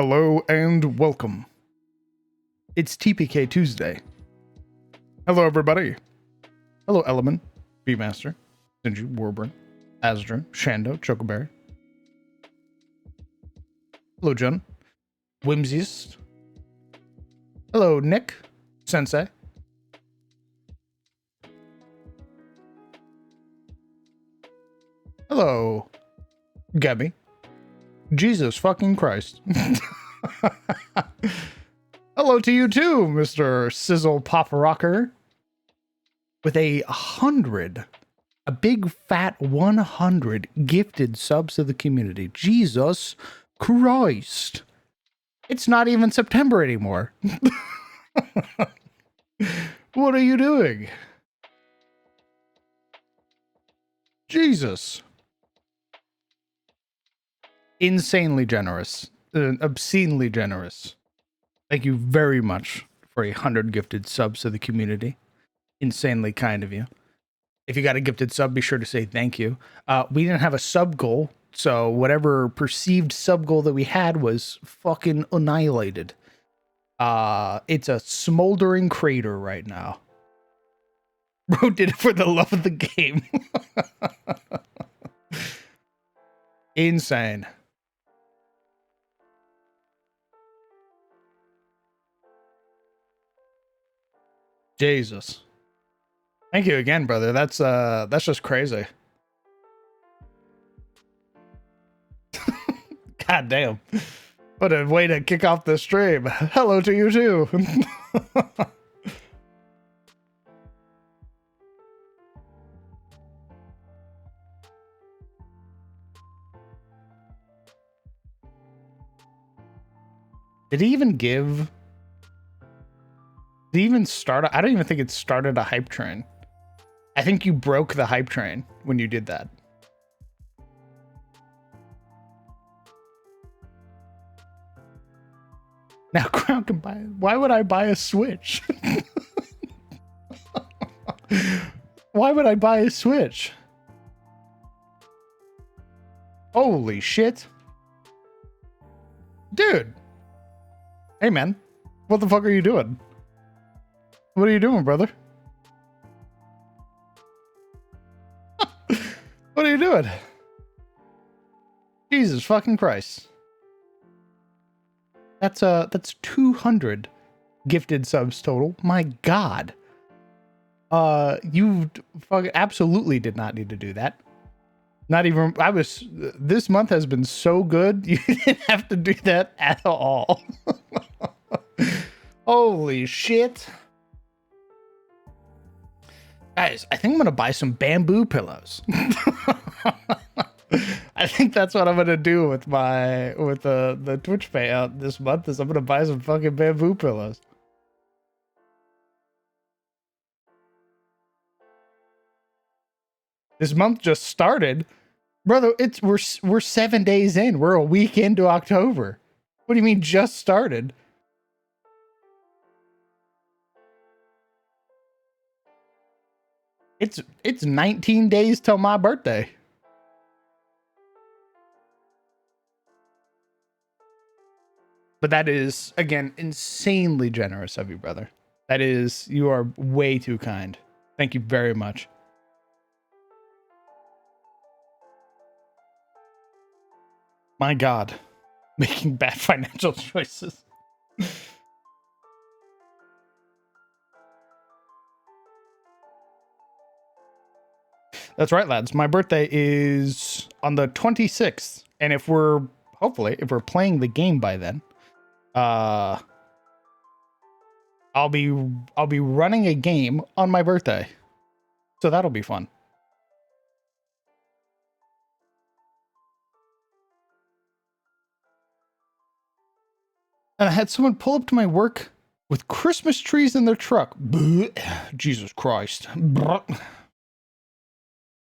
Hello and welcome. It's TPK Tuesday. Hello, everybody. Hello, Element, Beatmaster, Sinji, Warburn, Azra, Shando, Chocoberry. Hello, John. Whimsiest. Hello, Nick, Sensei. Hello, Gabby. Jesus fucking Christ. Hello to you too, Mr. Sizzle Pop Rocker. With a big fat 100 gifted subs to the community. Jesus Christ. It's not even September anymore. What are you doing? Jesus. Insanely generous. Obscenely generous. Thank you very much for 100 gifted subs to the community. Insanely kind of you. If you got a gifted sub, be sure to say thank you. We didn't have a sub goal, so whatever perceived sub goal that we had was fucking annihilated. It's a smoldering crater right now. Bro did it for the love of the game. Insane. Jesus. Thank you again, brother. That's just crazy. God damn. What a way to kick off the stream. Hello to you too. Did he even give... Did he even start... I don't even think it started a hype train. I think you broke the hype train when you did that. Now Crown can buy... Why would I buy a Switch? Why would I buy a Switch? Holy shit. Dude. Hey, man. What the fuck are you doing? What are you doing, brother? What are you doing? Jesus fucking Christ. That's 200 gifted subs total. My God. You fucking absolutely did not need to do that. Not even, this month has been so good, you didn't have to do that at all. Holy shit. Guys, I think I'm gonna buy some bamboo pillows. I think that's what I'm gonna do with the Twitch payout this month. Is I'm gonna buy some fucking bamboo pillows. This month just started, brother. We're 7 days in. We're a week into October. What do you mean just started? It's 19 days till my birthday. But that is, again, insanely generous of you, brother. That is, you are way too kind. Thank you very much. My God, making bad financial choices. That's right, lads. My birthday is on the 26th. And if we're playing the game by then, I'll be running a game on my birthday. So that'll be fun. And I had someone pull up to my work with Christmas trees in their truck. Jesus Christ.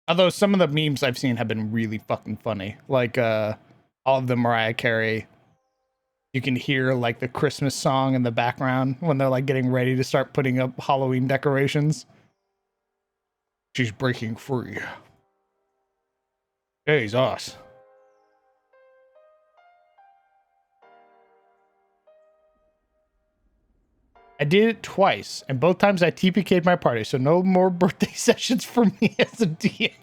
Although some of the memes I've seen have been really fucking funny. Like, all of the Mariah Carey. You can hear, like, the Christmas song in the background when they're, like, getting ready to start putting up Halloween decorations. She's breaking free. Jesus. I did it twice, and both times I TPK'd my party, so no more birthday sessions for me as a DM.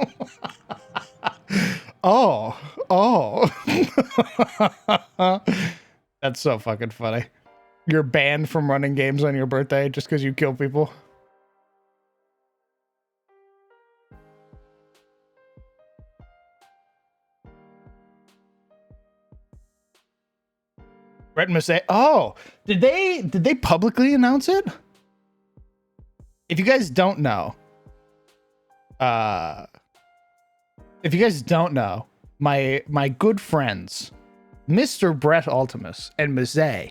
Oh, oh. That's so fucking funny. You're banned from running games on your birthday just because you kill people. Brett must say, "Oh, did they publicly announce it?" If you guys don't know, my good friends, Mr. Brett Ultimus and Mazay,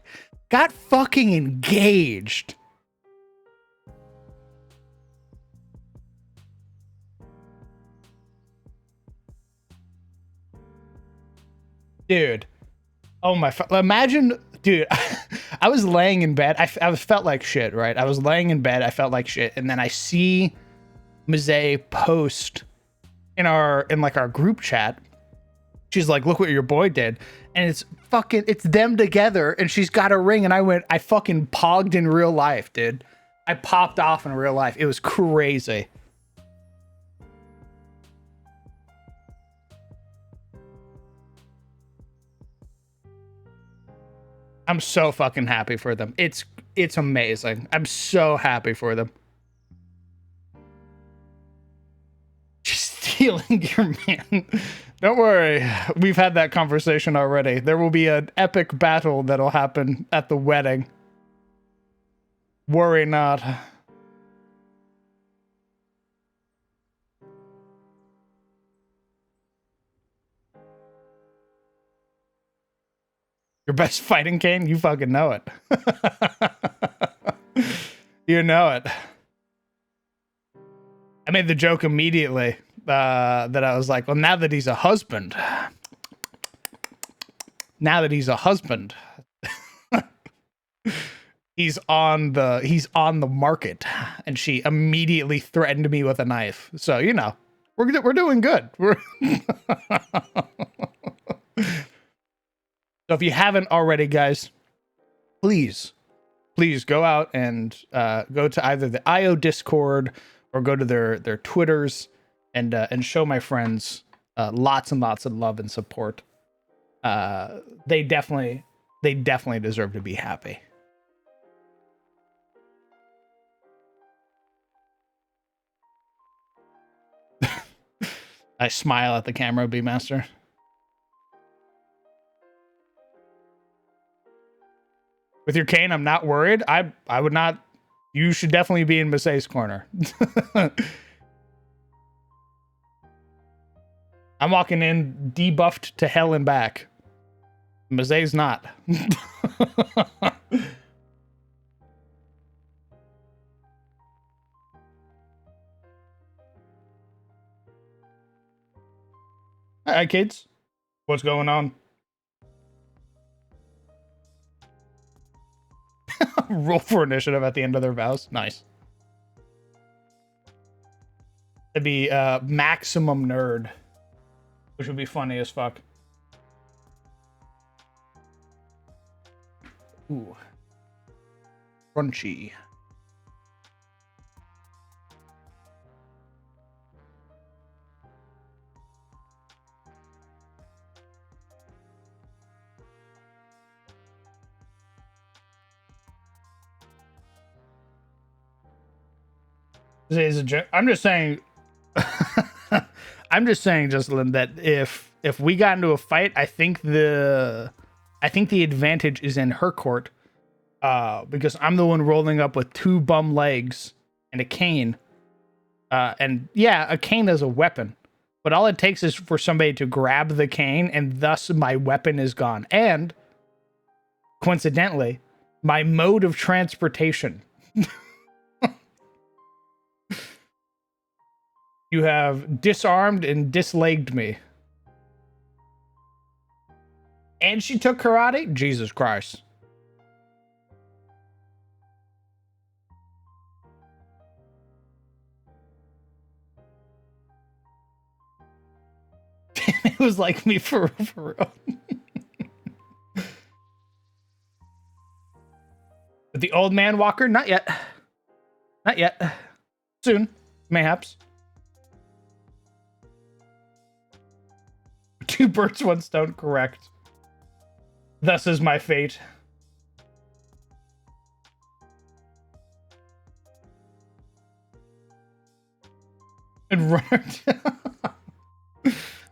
got fucking engaged. Dude. Oh my, imagine, dude, I was laying in bed. I felt like shit, right? I was laying in bed. I felt like shit. And then I see Mazay post in our group chat. She's like, look what your boy did. And it's them together. And she's got a ring. And I fucking pogged in real life, dude. I popped off in real life. It was crazy. I'm so fucking happy for them. It's amazing. I'm so happy for them. Just stealing your man. Don't worry. We've had that conversation already. There will be an epic battle that'll happen at the wedding. Worry not. Your best fighting cane? You fucking know it. You know it. I made the joke immediately that I was like, well, now that he's a husband, he's on the market. And she immediately threatened me with a knife. So, you know, we're doing good. So if you haven't already, guys, please go out and go to either the IO Discord or go to their Twitters and show my friends lots and lots of love and support. They definitely deserve to be happy. I smile at the camera, B-Master. With your cane, I'm not worried. I would not. You should definitely be in Masay's corner. I'm walking in debuffed to hell and back. Masay's not. All right, kids. What's going on? Roll for initiative at the end of their vows. Nice. It'd be maximum nerd, which would be funny as fuck. Ooh. Crunchy. I'm just saying. I'm just saying, Jocelyn, that if we got into a fight, I think the advantage is in her court, because I'm the one rolling up with 2 bum legs and a cane, and yeah, a cane is a weapon, but all it takes is for somebody to grab the cane, and thus my weapon is gone, and coincidentally, my mode of transportation. You have disarmed and dislegged me. And she took karate? Jesus Christ. It was like me for real. The old man walker? Not yet. Not yet. Soon. Mayhaps. 2 birds, 1 stone. Correct. Thus is my fate. And run.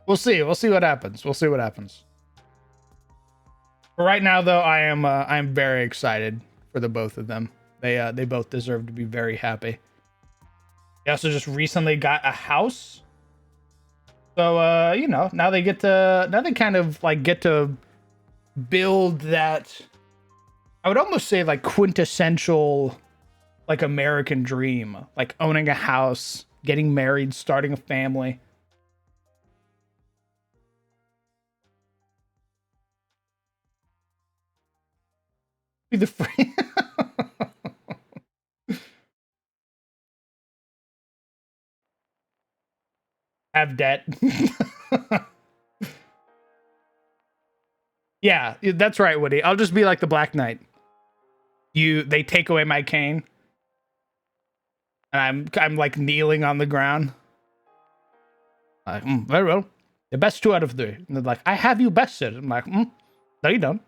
We'll see. We'll see what happens. We'll see what happens. For right now, though, I'm very excited for the both of them. They both deserve to be very happy. They also just recently got a house. So you know, now they kind of like get to build that, I would almost say, like quintessential like American dream, like owning a house, getting married, starting a family. Be the free. Have debt. Yeah, that's right, Woody. I'll just be like the Black Knight. They take away my cane, and I'm like kneeling on the ground. Like, very well. The best 2 out of 3. And they're like, I have you bested. I'm like, no, you don't.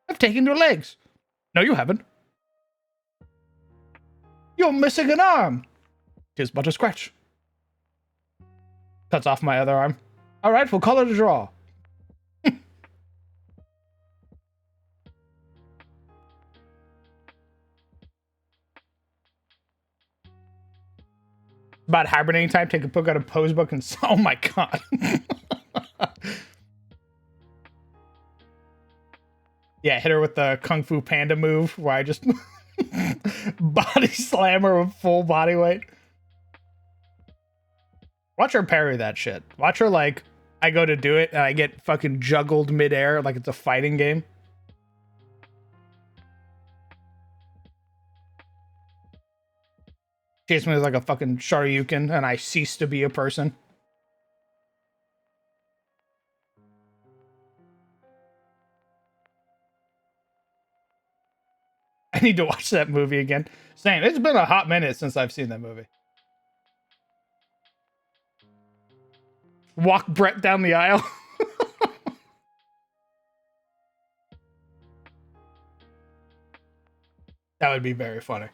I've taken your legs. No, you haven't. You're missing an arm. 'Tis but a scratch. Cuts off my other arm. All right, we'll call it a draw. About hibernating time, take a book out of pose book and oh my god. Yeah, hit her with the Kung Fu Panda move where I just body slam her with full body weight. Watch her parry that shit. Watch her, like, I go to do it and I get fucking juggled midair like it's a fighting game. Chase me with like a fucking Shoryuken and I cease to be a person. I need to watch that movie again. Same. It's been a hot minute since I've seen that movie. Walk Brett down the aisle. That would be very funny.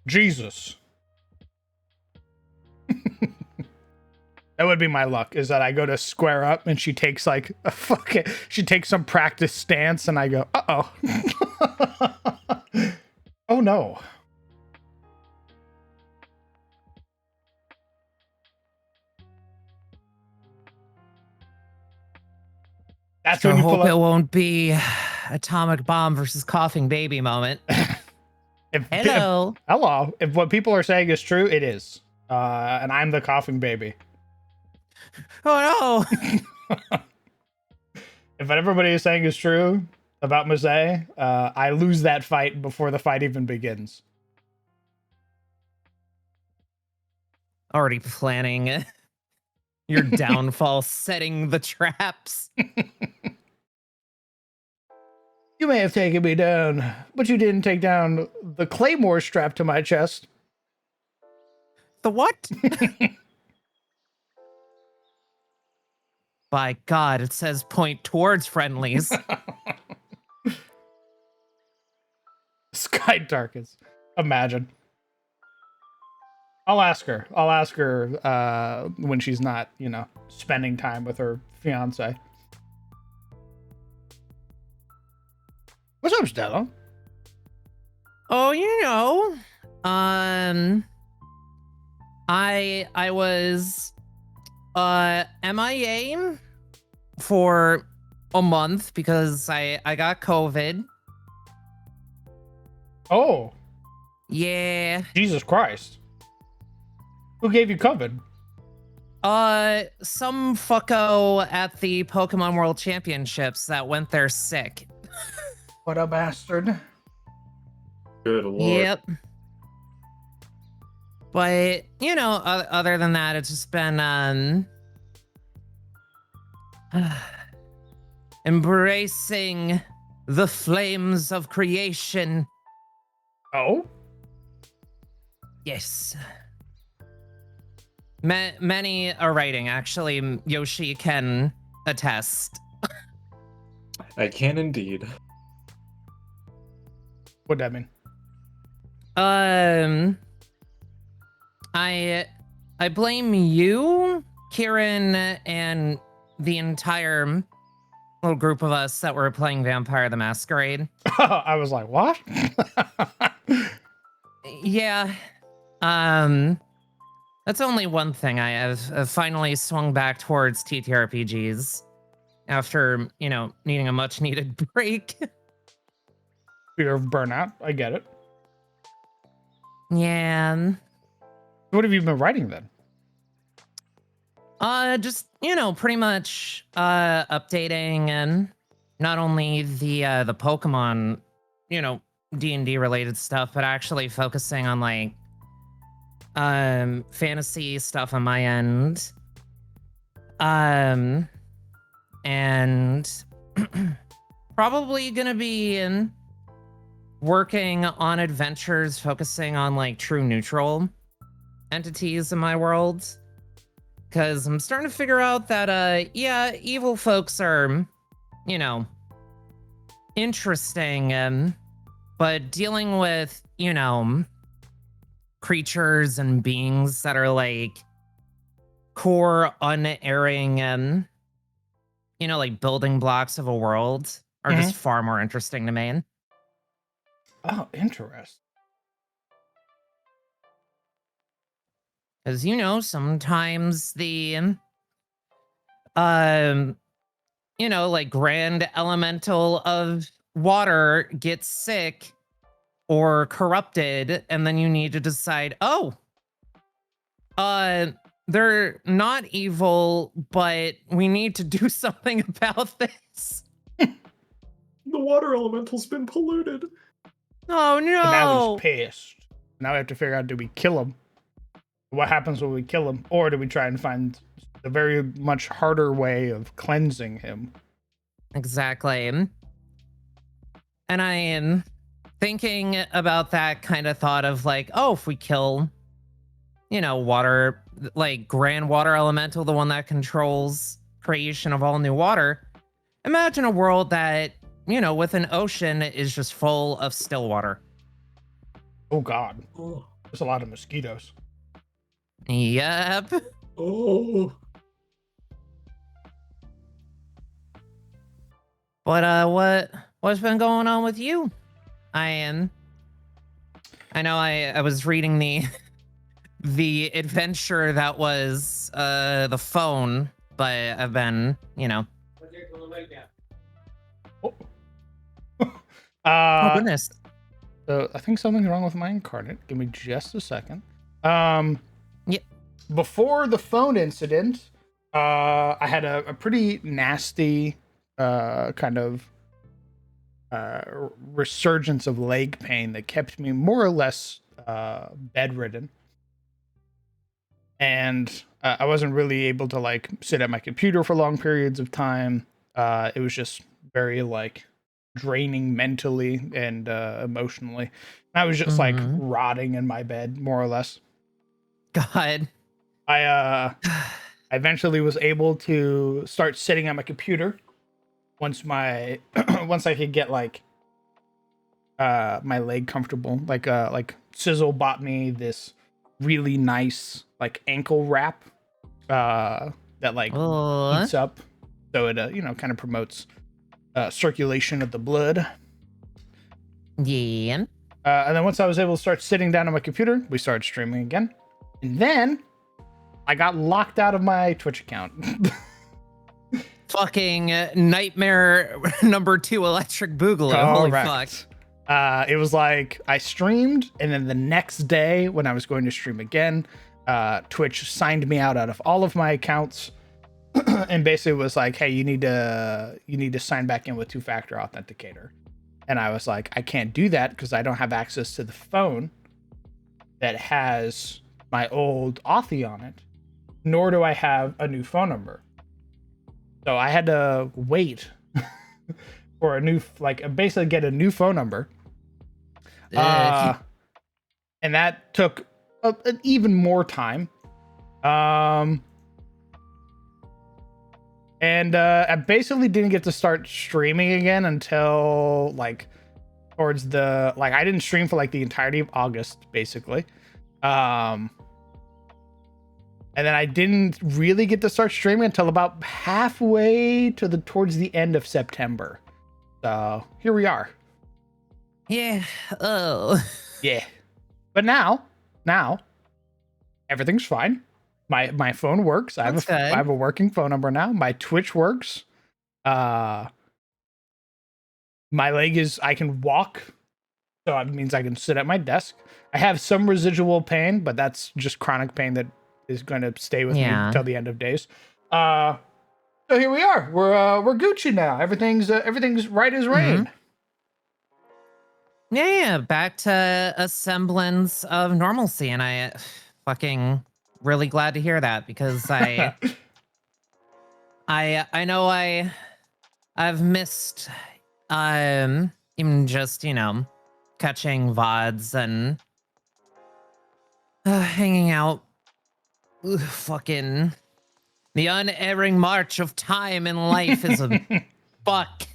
Jesus. That would be my luck, is that I go to square up and she takes like a fucking, she takes some practice stance and I go, uh-oh. Oh no. That's when you hope pull up. It won't be atomic bomb versus coughing baby moment. Hello. Hello. If what people are saying is true, it is. And I'm the coughing baby. Oh no. If what everybody is saying is true about Mosaic, I lose that fight before the fight even begins. Already planning your downfall, setting the traps. You may have taken me down, but you didn't take down the claymore strapped to my chest. The what? By God, it says point towards friendlies. Sky darkens. Imagine. I'll ask her. I'll ask her when she's not, you know, spending time with her fiance. What's up, Stella? Oh, you know, I was MIA for a month because I got COVID. Oh. Yeah. Jesus Christ. Who gave you COVID? Some fucko at the Pokemon World Championships that went there sick. What a bastard. Good lord. Yep. But, you know, other than that, it's just been, embracing the flames of creation. Oh? Yes. Many are writing. Actually, Yoshi can attest. I can indeed. What'd that mean? I blame you, Kieran, and the entire little group of us that were playing Vampire the Masquerade. I was like, what? Yeah. That's only one thing. I have finally swung back towards TTRPGs after, needing a much needed break. Fear of burnout. I get it. Yeah. What have you been writing then? Just, pretty much updating and not only the Pokemon, D&D related stuff, but actually focusing on like fantasy stuff on my end. And probably gonna be working on adventures focusing on like true neutral entities in my world. Because I'm starting to figure out that, evil folks are, interesting, but dealing with, creatures and beings that are like core, unerring, like building blocks of a world are just far more interesting to me. Oh, interesting. Because, sometimes the, like grand elemental of water gets sick or corrupted, and then you need to decide, they're not evil, but we need to do something about this. The water elemental's been polluted. Oh, And now no. he's pissed. Now we have to figure out, do we kill him? What happens when we kill him? Or do we try and find a very much harder way of cleansing him? Exactly. And I am thinking about that kind of thought of like, if we kill, water, like grand water elemental, the one that controls creation of all new water, imagine a world that, with an ocean is just full of still water. Oh, God. Oh. There's a lot of mosquitoes. Yep. Oh. But what's been going on with you? I know I was reading the adventure that was the phone, but I've been, Oh. oh goodness. So I think something's wrong with my incarnate. Give me just a second. Yep. Before the phone incident, I had a pretty nasty kind of resurgence of leg pain that kept me more or less bedridden. And I wasn't really able to like sit at my computer for long periods of time. It was just very like draining mentally and emotionally. I was just like rotting in my bed, more or less. God. I eventually was able to start sitting at my computer once my once I could get like my leg comfortable. Like Sizzle bought me this really nice like ankle wrap that like heats up, so it kind of promotes circulation of the blood. Yeah. And then once I was able to start sitting down on my computer, we started streaming again. And then I got locked out of my Twitch account. Fucking nightmare number 2 electric boogaloo. Holy fuck. It was like I streamed, and then the next day when I was going to stream again, Twitch signed me out of all of my accounts and basically was like, hey, you need to sign back in with 2-factor authenticator. And I was like, I can't do that because I don't have access to the phone that has my old Authy on it, nor do I have a new phone number. So I had to wait for a new, like, basically get a new phone number. Ugh. And that took an even more time. And I basically didn't get to start streaming again until like towards the, like, I didn't stream for like the entirety of August, basically. And then I didn't really get to start streaming until about halfway to towards the end of September. So here we are. Yeah. Oh. Yeah. But now everything's fine. My phone works. I That's good. have a working phone number now. My Twitch works. My leg is, I can walk. So it means I can sit at my desk. I have some residual pain, but that's just chronic pain that is going to stay with me until the end of days. So here we are. We're Gucci now. Everything's right as rain. Yeah, back to a semblance of normalcy, and I fucking really glad to hear that, because I know I've missed even just, you know, catching VODs and hanging out. Fucking the unerring march of time in life is a fuck.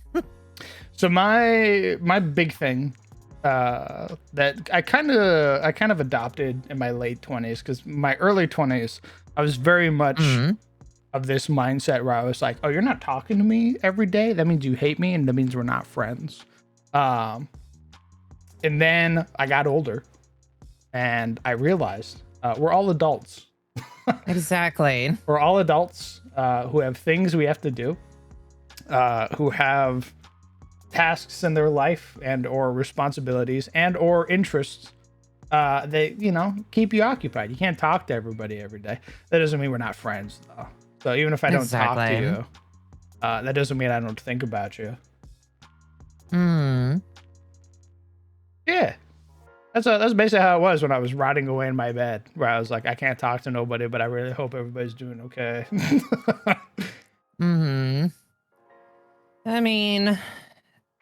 So my big thing that I kind of adopted in my late 20s, because my early 20s I was very much of this mindset where I was like, oh, you're not talking to me every day, that means you hate me, and that means we're not friends. And then I got older and I realized we're all adults. Exactly. We're all adults who have things we have to do, who have tasks in their life and or responsibilities and or interests that, you know, keep you occupied. You can't talk to everybody every day. That doesn't mean we're not friends, though. So even if I don't talk to you, that doesn't mean I don't think about you. Yeah. That's basically how it was when I was rotting away in my bed, where I was like, I can't talk to nobody, but I really hope everybody's doing okay. I mean,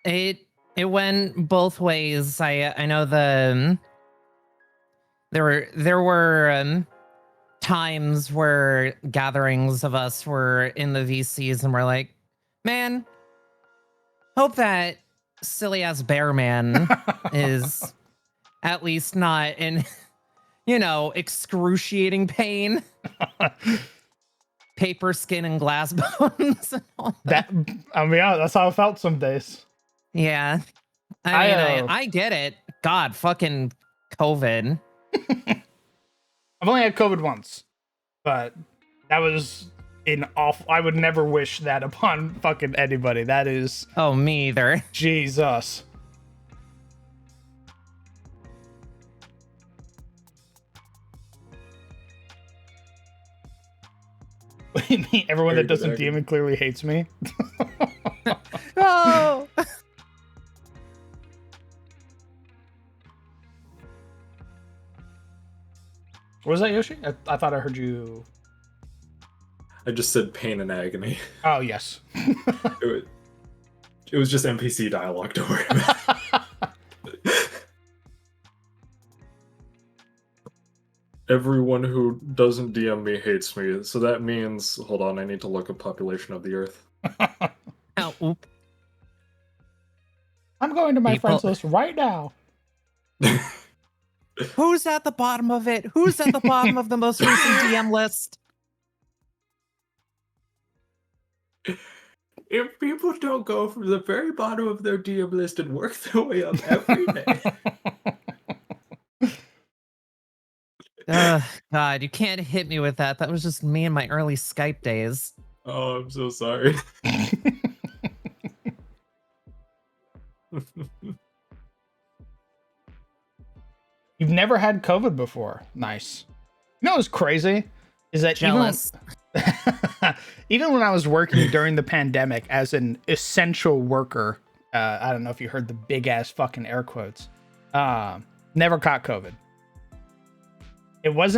it went both ways. I know there were times where gatherings of us were in the VCs and we're like, man, hope that silly ass bear man is at least not in, you know, excruciating pain. Paper, skin, and glass bones. And all that. I mean, yeah, that's how I felt some days. Yeah. I get it. God, fucking COVID. I've only had COVID once, but that was an awful. I would never wish that upon fucking anybody. That is. Oh, me either. Jesus. What do you mean? Everyone that doesn't DM me clearly hates me? No. What was that, Yoshi? I thought I heard you. I just said pain and agony. Oh, yes. It was just NPC dialogue, don't worry about it. Everyone who doesn't DM me hates me, so that means... Hold on, I need to look at population of the Earth. Oh, oop. I'm going to my friends list right now. Who's at the bottom of it? Who's at the bottom of the most recent DM list? If people don't go from the very bottom of their DM list and work their way up every day... God, you can't hit me with that. That was just me in my early Skype days. Oh, I'm so sorry. You've never had COVID before. Nice. You know what's crazy? Is that Jealous. even when I was working during the pandemic as an essential worker, I don't know if you heard the big ass fucking air quotes, never caught COVID. It was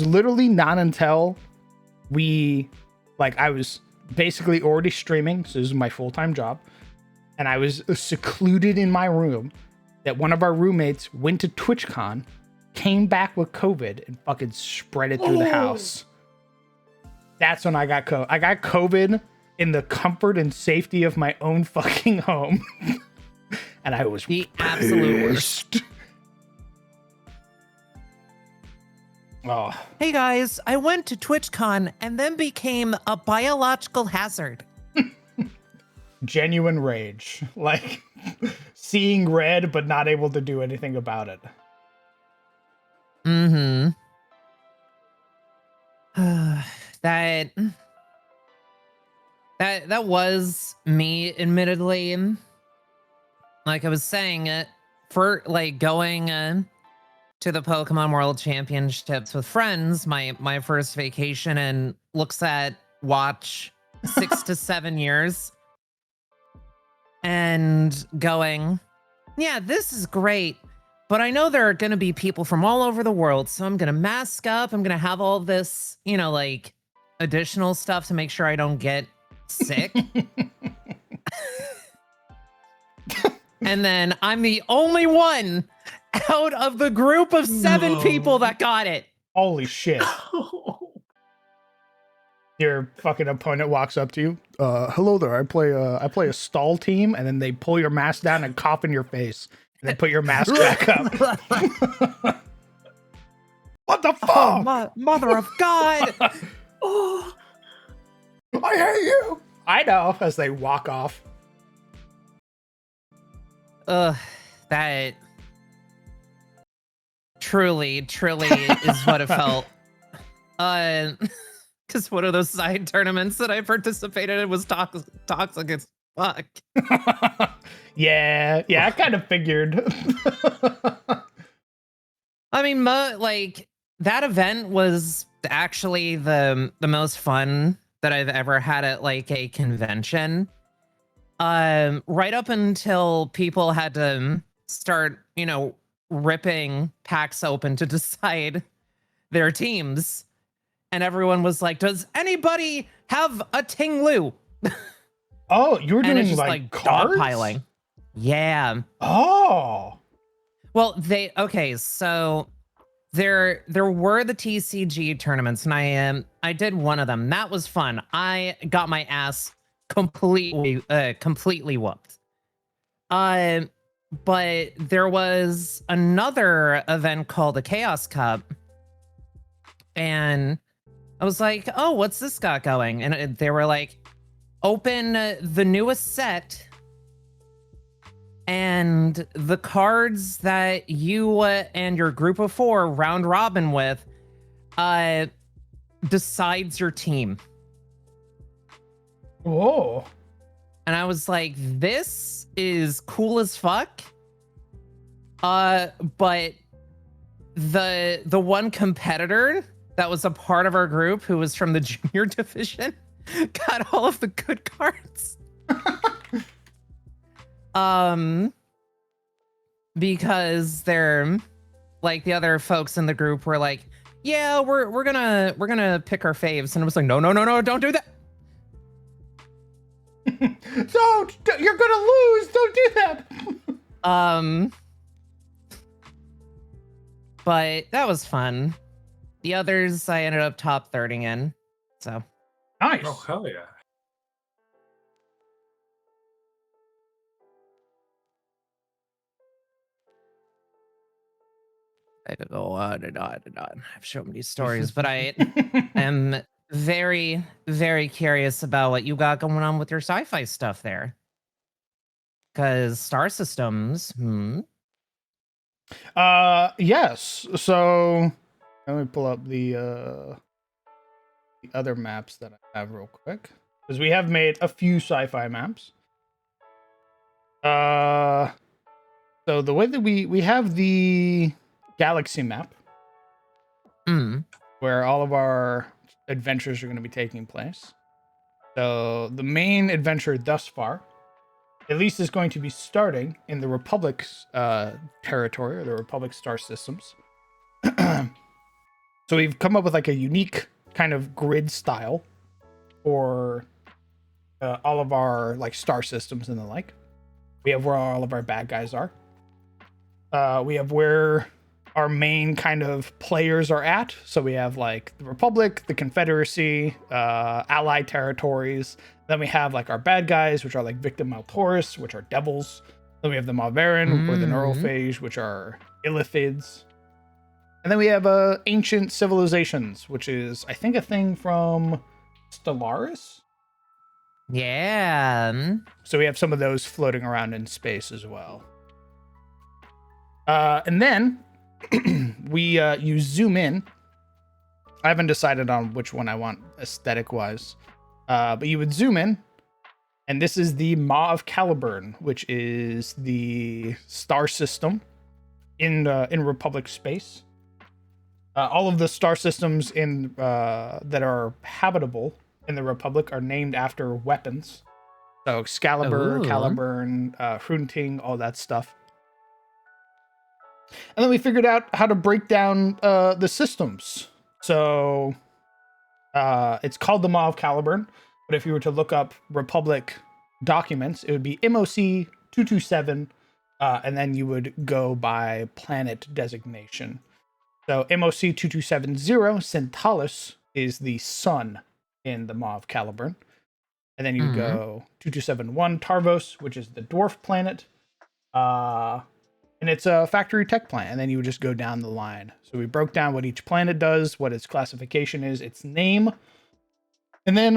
literally not until I was basically already streaming, so this is my full-time job, and I was secluded in my room. That one of our roommates went to TwitchCon, came back with COVID, and fucking spread it through the house. That's when I got COVID. I got COVID in the comfort and safety of my own fucking home. And I was The absolute worst. pissed. Oh, Hey guys, I went to TwitchCon and then became a biological hazard. genuine rage. Like seeing red but not able to do anything about it. Mm-hmm. That was me, admittedly. Like I was saying, for like going to the Pokemon World Championships with friends, my first vacation, and looks at watch 6 to 7 years, and going, yeah, this is great. But I know there are going to be people from all over the world, so I'm going to mask up. I'm going to have all this, like additional stuff to make sure I don't get sick. And then I'm the only one out of the group of 7 people that got it. Holy shit. Your fucking opponent walks up to you. Hello there. I play a stall team, and then they pull your mask down and cough in your face. And then put your mask back up. What the fuck? Oh, mother of God. Oh, I hate you. I know, as they walk off. That truly is what it felt. Because one of those side tournaments that I participated in was toxic as fuck. Yeah, I kind of figured. I mean, like that event was actually the most fun that I've ever had at like a convention. Right up until people had to start, ripping packs open to decide their teams. And everyone was like, does anybody have a Ting-Lu? Oh, you were And it's doing just like cards? dogpiling. Yeah. Oh. Well, so there were the TCG tournaments, and I did one of them. That was fun. I got my ass completely whooped. But there was another event called the Chaos Cup, and I was like, oh, what's this got going? And they were like, open the newest set, and the cards that you and your group of 4 round robin with decides your team. Whoa. And I was like, this is cool as fuck. But the one competitor that was a part of our group who was from the junior division got all of the good cards. Because they're like, the other folks in the group were like, yeah, we're gonna pick our faves. And I was like, no, don't do that. Don't, you're gonna lose. Don't do that. But that was fun. The others I ended up top 30 in. So Nice. Oh, hell yeah. I could go on and on and on. I've so many stories, but I am very, very curious about what you got going on with your sci-fi stuff there. Because Star Systems, Yes. So let me pull up the other maps that I have real quick, because we have made a few sci-fi maps. So the way that we have the galaxy map, where all of our adventures are going to be taking place. So the main adventure thus far, at least, is going to be starting in the Republic's territory, or the Republic star systems. So we've come up with like a unique kind of grid style for all of our like star systems and the like. We have where all of our bad guys are. We have where our main kind of players are at. So we have like the Republic, the Confederacy, Allied territories. Then we have like our bad guys, which are like Victim Maltoris, which are devils. Then we have the Malverin or the Neurophage, which are illithids. And then we have ancient civilizations, which is I think a thing from Stellaris. Yeah. So we have some of those floating around in space as well. And then you zoom in. I haven't decided on which one I want aesthetic wise, but you would zoom in, and this is the Maw of Caliburn, which is the star system in Republic space. All of the star systems in that are habitable in the Republic are named after weapons. So Excalibur, Ooh. Caliburn, Hrunting, all that stuff. And then we figured out how to break down the systems. So it's called the Maw of Caliburn, but if you were to look up Republic documents, it would be MOC 227, and then you would go by planet designation. So MOC 2270, Centaurus, is the sun in the Maw of Caliburn. And then you go 2271, Tarvos, which is the dwarf planet. And it's a factory tech plant. And then you would just go down the line. So we broke down what each planet does, what its classification is, its name. And then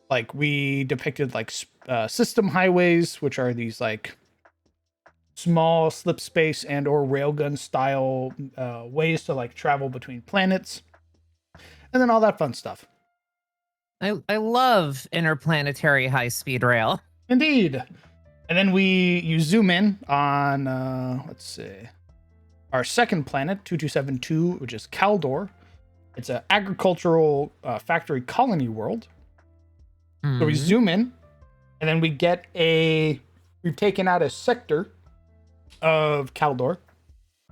like we depicted like system highways, which are these like small slip space and or railgun style ways to like travel between planets. And then all that fun stuff. I love interplanetary high-speed rail. Indeed. And then you zoom in on, let's see, our second planet, 2272, which is Caldor. It's an agricultural factory colony world. So we zoom in, and then we've taken out a sector of Caldor,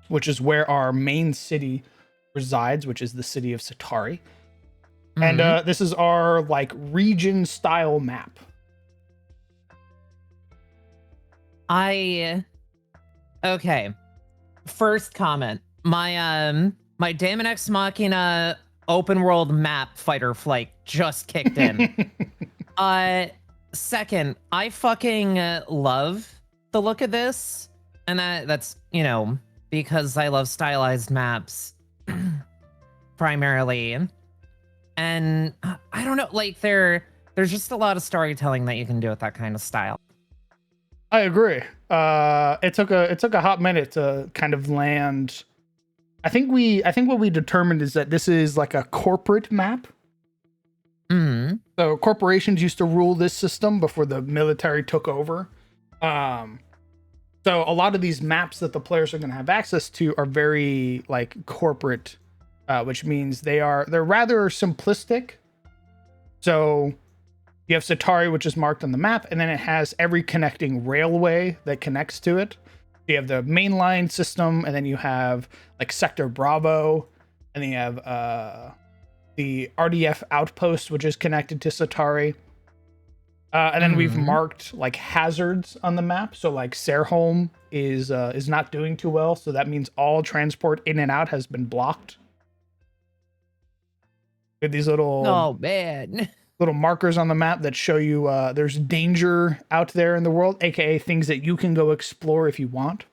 which is where our main city resides, which is the city of Satari. And this is our like region style map. Okay. First comment. My Daemon X Machina open world map fight or flight just kicked in. Second, I fucking love the look of this. And that's, because I love stylized maps primarily. And I don't know, like there's just a lot of storytelling that you can do with that kind of style. I agree. It took a hot minute to kind of land. I think what we determined is that this is like a corporate map. So corporations used to rule this system before the military took over. So a lot of these maps that the players are going to have access to are very like corporate, which means they're rather simplistic. So you have Satari, which is marked on the map, and then it has every connecting railway that connects to it. You have the mainline system, and then you have like Sector Bravo, and then you have the RDF outpost, which is connected to Satari. And then we've marked like hazards on the map. So like Serholm is not doing too well, so that means all transport in and out has been blocked. We have these little markers on the map that show you there's danger out there in the world, aka things that you can go explore if you want.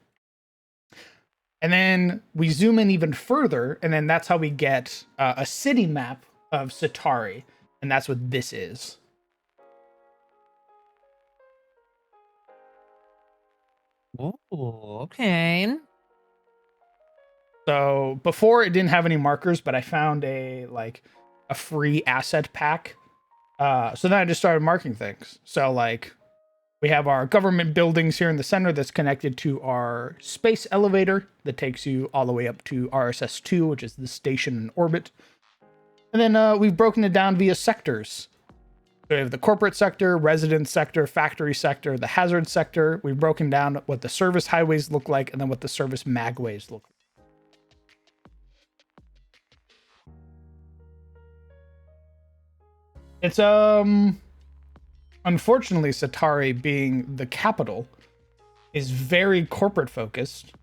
And then we zoom in even further, and then that's how we get a city map of Satari, and that's what this is. Oh, okay. So before it didn't have any markers, but I found a free asset pack. So then I just started marking things. So like we have our government buildings here in the center that's connected to our space elevator that takes you all the way up to RSS-2, which is the station in orbit. And then we've broken it down via sectors. So we have the corporate sector, residence sector, factory sector, the hazard sector. We've broken down what the service highways look like and then what the service magways look like. It's Unfortunately, Satari, being the capital, is very corporate focused.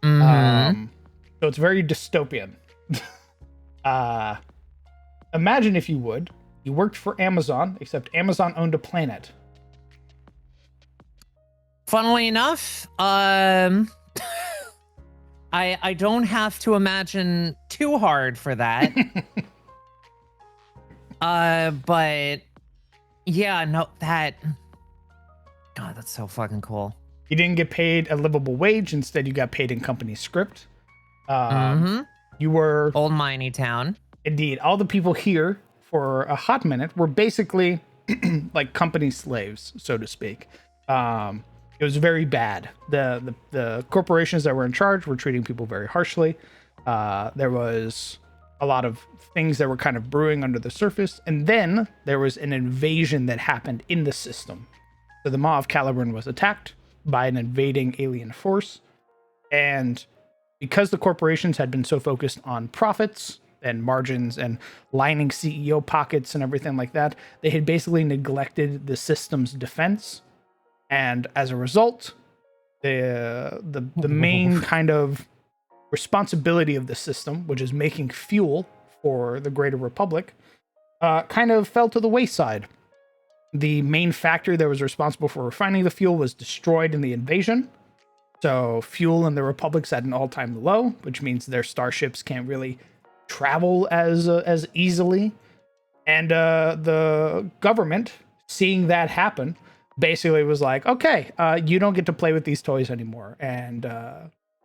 Mhm. So it's very dystopian. uh, Imagine, if you would, you worked for Amazon, except Amazon owned a planet. Funnily enough, I don't have to imagine too hard for that. But yeah, no, that. God, that's so fucking cool. You didn't get paid a livable wage. Instead, you got paid in company script. Mm-hmm. You were Old miney town. indeed all the people here for a hot minute were basically like company slaves, so to speak. It was very bad. The corporations that were in charge were treating people very harshly. There was a lot of things that were kind of brewing under the surface, and then there was an invasion that happened in the system. So the Maw of Caliburn was attacked by an invading alien force, and because the corporations had been so focused on profits and margins and lining CEO pockets and everything like that, they had basically neglected the system's defense. And as a result, the main kind of responsibility of the system, which is making fuel for the Greater Republic, kind of fell to the wayside. The main factor that was responsible for refining the fuel was destroyed in the invasion. So fuel in the Republic's at an all-time low, which means their starships can't really travel as easily. And the government, seeing that happen, basically was like, okay, you don't get to play with these toys anymore, and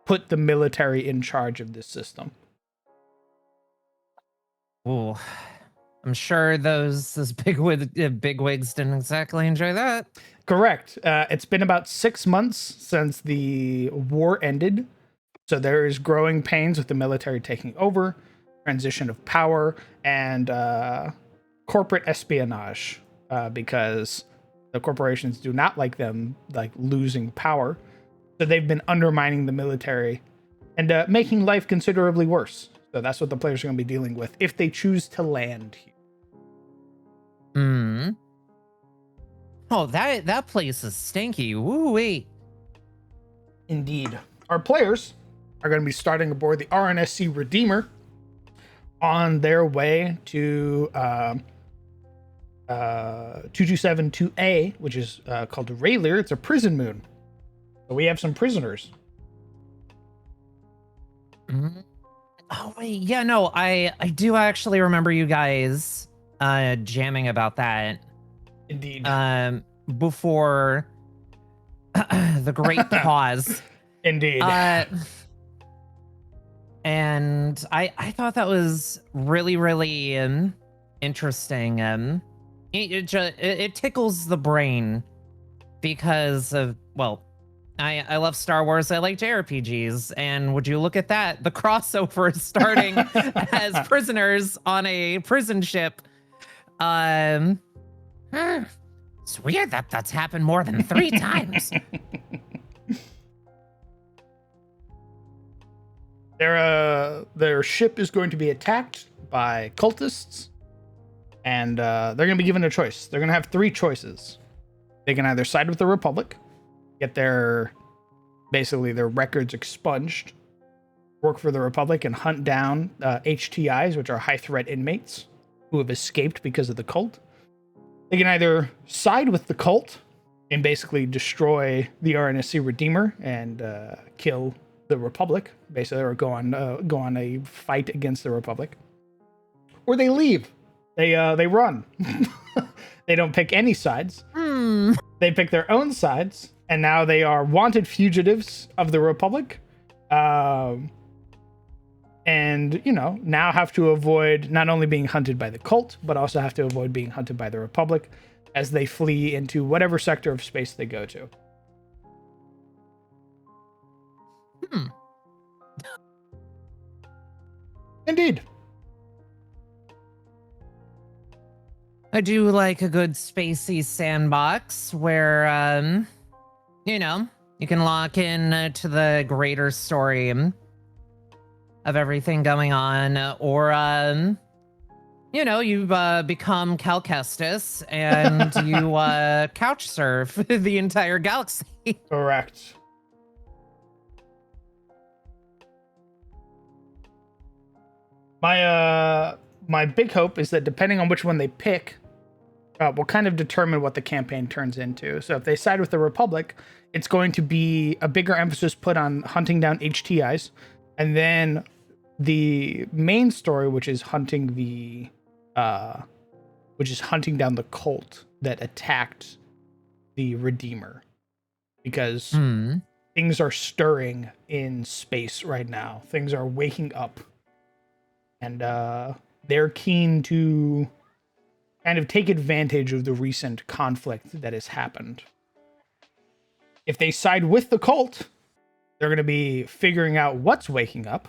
put the military in charge of this system. Ooh, I'm sure those bigwigs didn't exactly enjoy that. Correct. It's been about 6 months since the war ended. So there is growing pains with the military taking over, transition of power, and corporate espionage, because the corporations do not like them losing power. So they've been undermining the military and making life considerably worse. So that's what the players are going to be dealing with if they choose to land here. Hmm. Oh, that place is stinky. Woo wee. Indeed. Our players are going to be starting aboard the RNSC Redeemer on their way to 2272A, which is called Raylir. It's a prison moon. So we have some prisoners. Mm. Oh wait, yeah, no, I do actually remember you guys jamming about that. Indeed. Before the great pause. Indeed. And I thought that was really interesting. It tickles the brain because of, well, I love Star Wars. I like JRPGs, and would you look at that? The crossover is starting as prisoners on a prison ship. It's weird that that's happened more than 3 times. Their ship is going to be attacked by cultists, and they're going to be given a choice. They're going to have 3 choices. They can either side with the Republic, get their records expunged, work for the Republic, and hunt down HTIs, which are high threat inmates who have escaped because of the cult. They can either side with the cult and basically destroy the RNSC Redeemer and kill the Republic, basically, or go on a fight against the Republic, or they leave. They run. They don't pick any sides. They pick their own sides, and now they are wanted fugitives of the Republic, and now have to avoid not only being hunted by the cult, but also have to avoid being hunted by the Republic as they flee into whatever sector of space they go to. Indeed. I do like a good spacey sandbox where, you can lock in to the greater story of everything going on, or you know, you've become Cal Kestis and you couch surf the entire galaxy. Correct. My big hope is that depending on which one they pick, will kind of determine what the campaign turns into. So if they side with the Republic, it's going to be a bigger emphasis put on hunting down HTIs, and then the main story, which is hunting down the cult that attacked the Redeemer, because things are stirring in space right now. Things are waking up, and they're keen to kind of take advantage of the recent conflict that has happened. If they side with the cult, they're going to be figuring out what's waking up,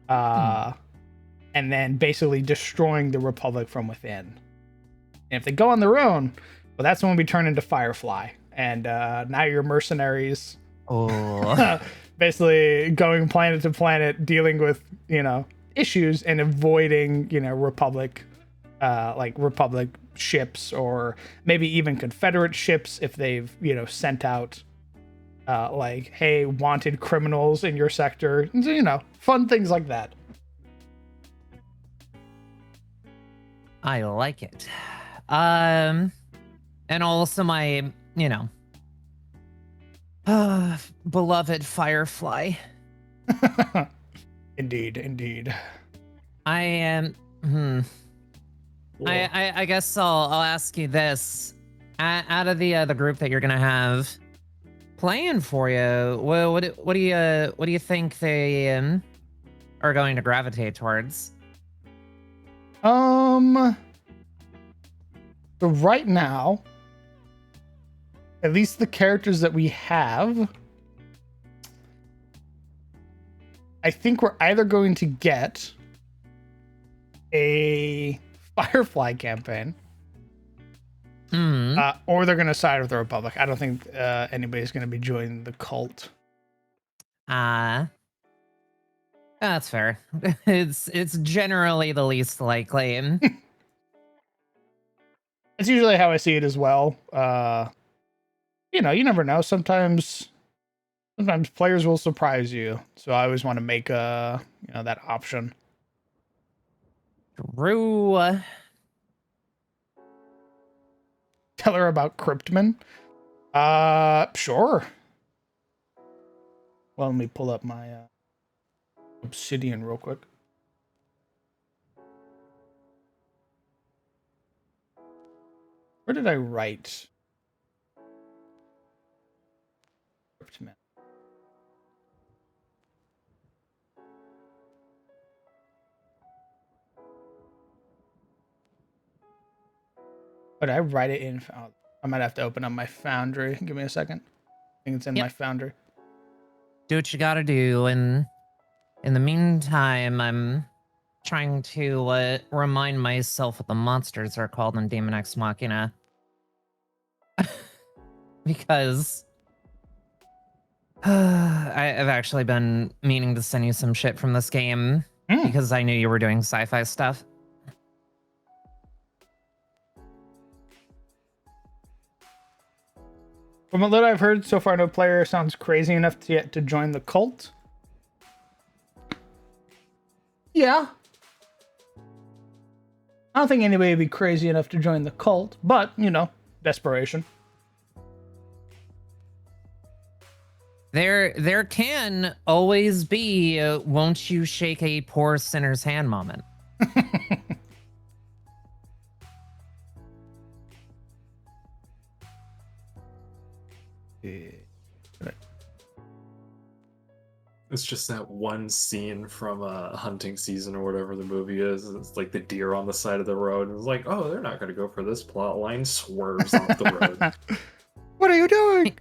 and then basically destroying the Republic from within. And if they go on their own, well, that's when we turn into Firefly, and now you're mercenaries. Oh, Basically going planet to planet, dealing with issues and avoiding Republic ships, or maybe even Confederate ships if they've sent out hey, wanted criminals in your sector, fun things like that. I like it. And also my, beloved Firefly. Indeed. I am. I guess I'll ask you this: out of the group that you're gonna have playing for you, what do you think they are going to gravitate towards? So right now, at least the characters that we have, I think we're either going to get a Firefly campaign, or they're going to side with the Republic. I don't think anybody's going to be joining the cult. That's fair. It's generally the least likely. It's usually how I see it as well. You never know. Sometimes players will surprise you. So I always want to make that option. True. Tell her about Cryptman. Sure. Well, let me pull up my Obsidian real quick. Where did I write Cryptman? But I write it in. Oh, I might have to open up my Foundry. Give me a second. I think it's in my Foundry. Do what you gotta do, and in the meantime, I'm trying to remind myself what the monsters are called in Demon X Machina. Because I've actually been meaning to send you some shit from this game because I knew you were doing sci-fi stuff. From what little I've heard so far, no player sounds crazy enough to join the cult. Yeah. I don't think anybody would be crazy enough to join the cult, but, desperation. There can always be won't you shake a poor sinner's hand moment. It's just that one scene from hunting season or whatever the movie is. It's like the deer on the side of the road. And it's like, oh, they're not going to go for this plot line. Swerves off the road. What are you doing?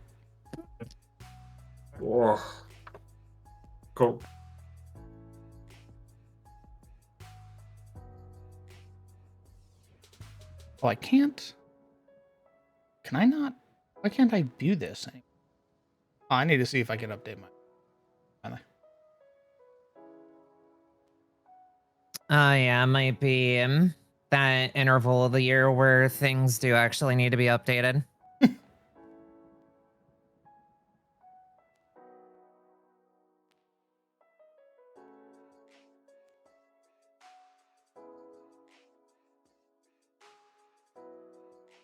Oh. Cool. Oh, I can't. Can I not? Why can't I do this? Oh, I need to see if I can update my. Yeah, it might be that interval of the year where things do actually need to be updated.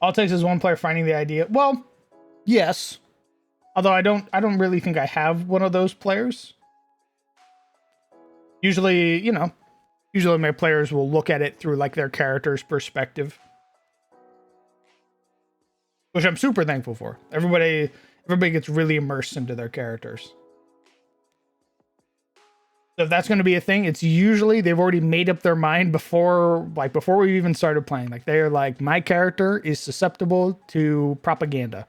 All it takes is one player finding the idea. Well, yes. Although I don't really think I have one of those players. Usually, usually my players will look at it through like their character's perspective, which I'm super thankful for. Everybody gets really immersed into their characters. So if that's going to be a thing, it's usually they've already made up their mind before we even started playing. Like they're like, my character is susceptible to propaganda.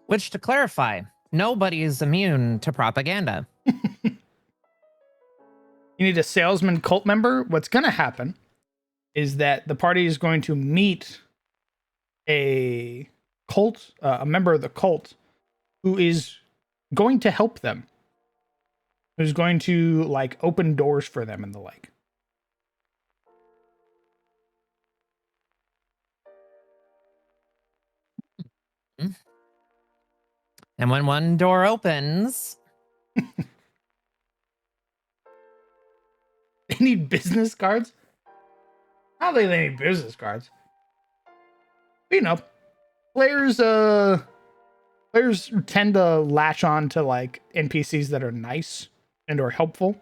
Which, to clarify, nobody is immune to propaganda. You need a salesman cult member. What's going to happen is that the party is going to meet a cult, a member of the cult, who is going to help them, who's going to like open doors for them and the like. And when one door opens, They need business cards. I don't think they need business cards. But, players tend to latch on to like NPCs that are nice and or helpful.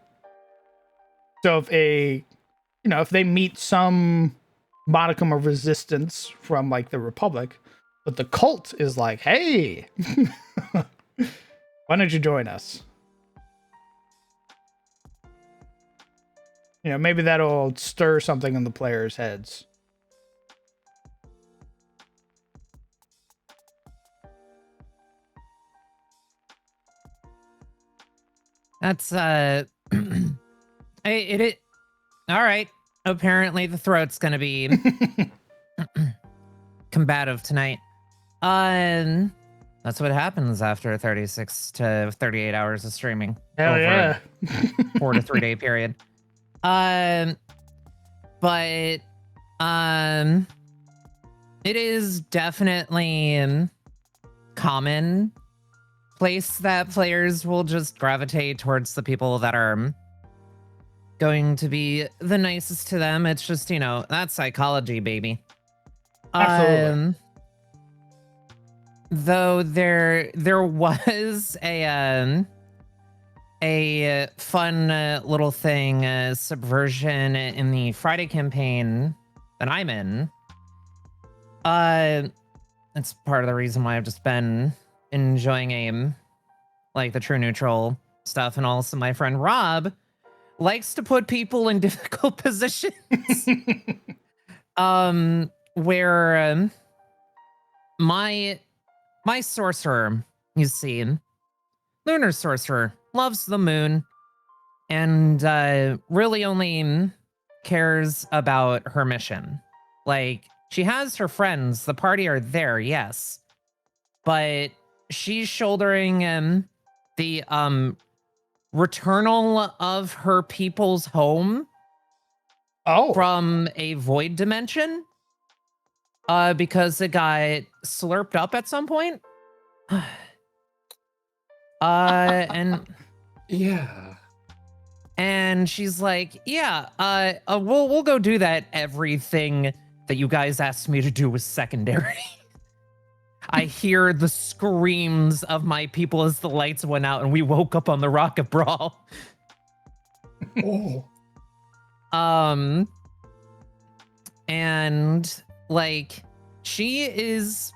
So if they meet some modicum of resistance from like the Republic, but the cult is like, hey, why don't you join us? Maybe that'll stir something in the players' heads. that's it. All right. Apparently, the throat's gonna be combative tonight. That's what happens after 36 to 38 hours of streaming. Hell over yeah. a 4 to 3 day period. But it is definitely common place that players will just gravitate towards the people that are going to be the nicest to them. It's just, that's psychology, baby. Absolutely. Though there was a fun little thing, subversion in the Friday campaign that I'm in. It's part of the reason why I've just been enjoying AIM, like the true neutral stuff, and also my friend Rob likes to put people in difficult positions. Where my sorcerer, you see, lunar sorcerer, loves the moon and really only cares about her mission. Like, she has her friends, the party are there, yes, but she's shouldering the returnal of her people's home from a void dimension because it got slurped up at some point. And Yeah. and she's like, yeah, we'll go do that. Everything that you guys asked me to do was secondary. I hear the screams of my people as the lights went out and we woke up on the Rocket Brawl. Oh. And like, she is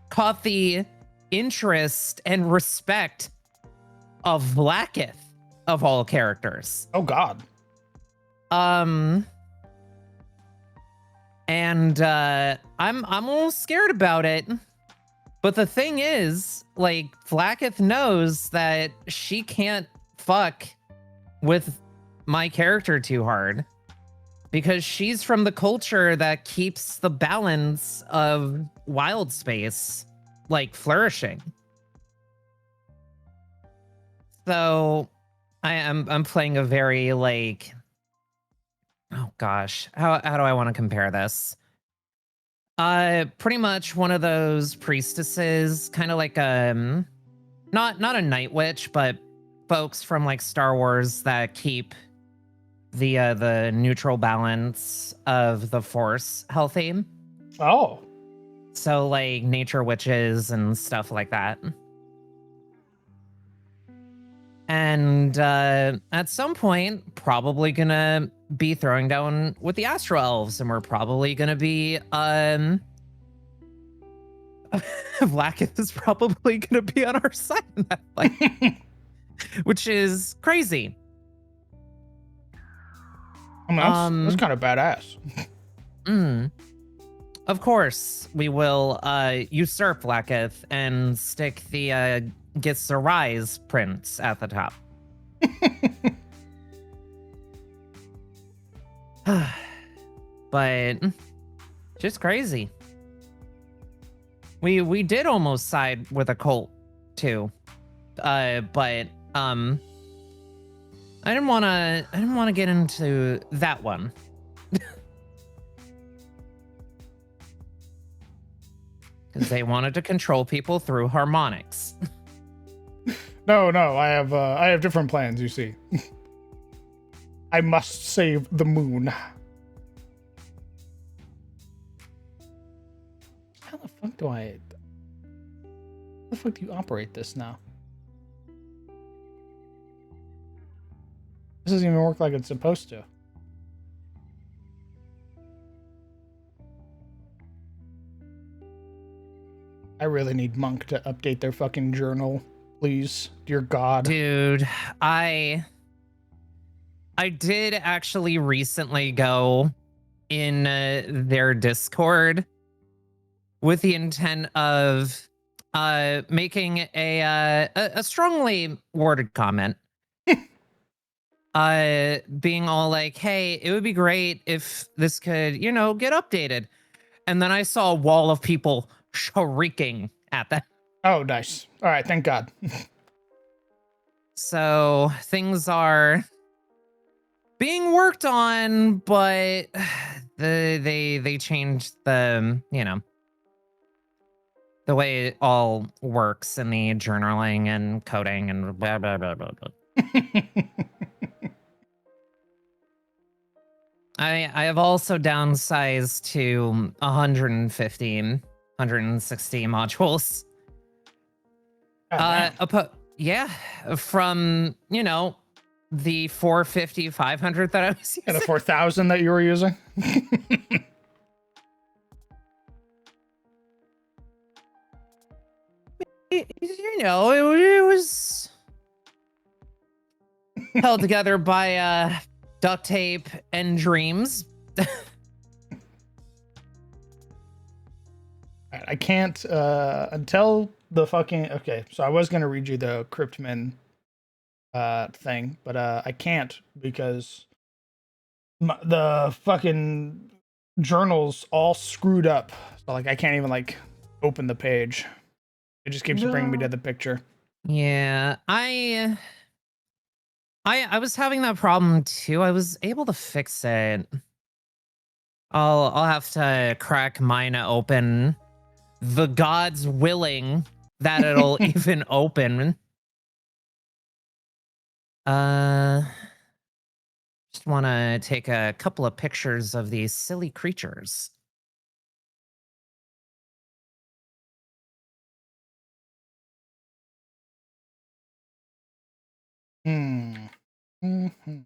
caught the interest and respect of Blacketh of all characters. Oh God. And I'm a little scared about it. But the thing is, like, Blacketh knows that she can't fuck with my character too hard because she's from the culture that keeps the balance of wild space like flourishing. So I'm playing a very like, oh gosh, how do I want to compare this? Pretty much one of those priestesses, kind of like not a night witch, but folks from like Star Wars that keep the neutral balance of the Force healthy. Oh, So like nature witches and stuff like that. And at some point, probably gonna be throwing down with the Astro Elves, and we're probably gonna be Vlaakith is probably gonna be on our side in that fight, which is crazy. I mean, that's kind of badass. Of course, we will usurp Vlaakith and stick the Gets a Rise prints at the top. But just crazy. We did almost side with a cult too. But I didn't want to get into that one. Cuz they wanted to control people through harmonics. No, I have different plans, you see. I must save the moon. How the fuck do you operate this now? This doesn't even work like it's supposed to. I really need Monk to update their fucking journal, please. Dear God. Dude, I did actually recently go in their Discord with the intent of making a strongly worded comment. Being all like, hey, it would be great if this could, get updated. And then I saw a wall of people shrieking at that. Oh, nice. All right, thank God. So things are being worked on, but they changed the the way it all works in the journaling and coding and blah blah blah blah blah. I have also downsized to 160 modules. Yeah, from the 450, 500 that I was using. Yeah, the 4,000 that you were using. It was held together by duct tape and dreams. I can't until the fucking okay. So I was gonna read you the Cryptman thing, but I can't because the fucking journal's all screwed up. So like I can't even like open the page. It just keeps bringing me to the picture. Yeah, I was having that problem too. I was able to fix it. I'll have to crack mine open. The gods willing that it'll even open. Just want to take a couple of pictures of these silly creatures. Mm-hmm.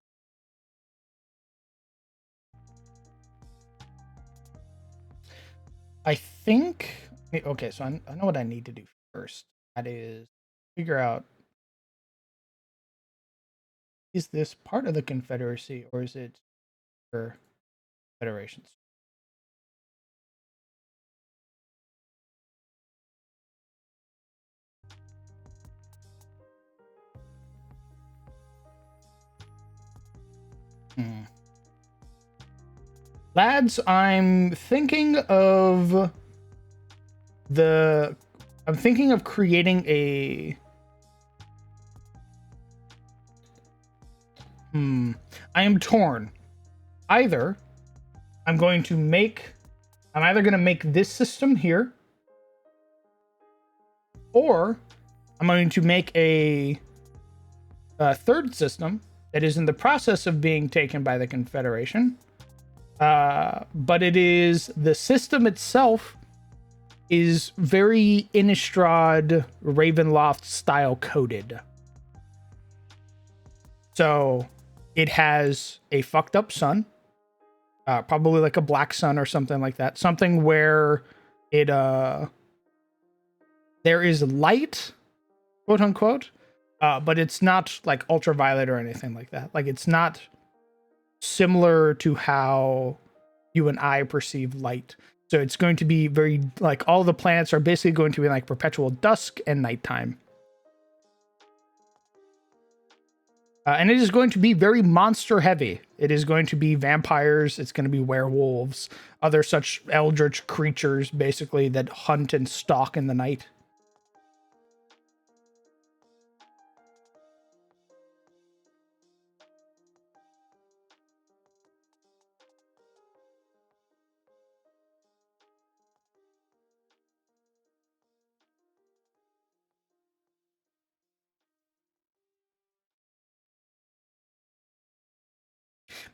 I think okay, so I know what I need to do first. That is figure out, is this part of the Confederacy or is it for federations? Lads, I'm thinking of creating I am torn. Either I'm either going to make this system here, or I'm going to make a third system that is in the process of being taken by the Confederation. But the system itself is very Innistrad Ravenloft style coded. So it has a fucked up sun, probably like a black sun or something like that. Something where there is light, quote unquote, but it's not like ultraviolet or anything like that. Like it's not similar to how you and I perceive light. So it's going to be very like all the planets are basically going to be like perpetual dusk and nighttime. And it is going to be very monster heavy. It is going to be vampires. It's going to be werewolves, other such eldritch creatures, basically, that hunt and stalk in the night.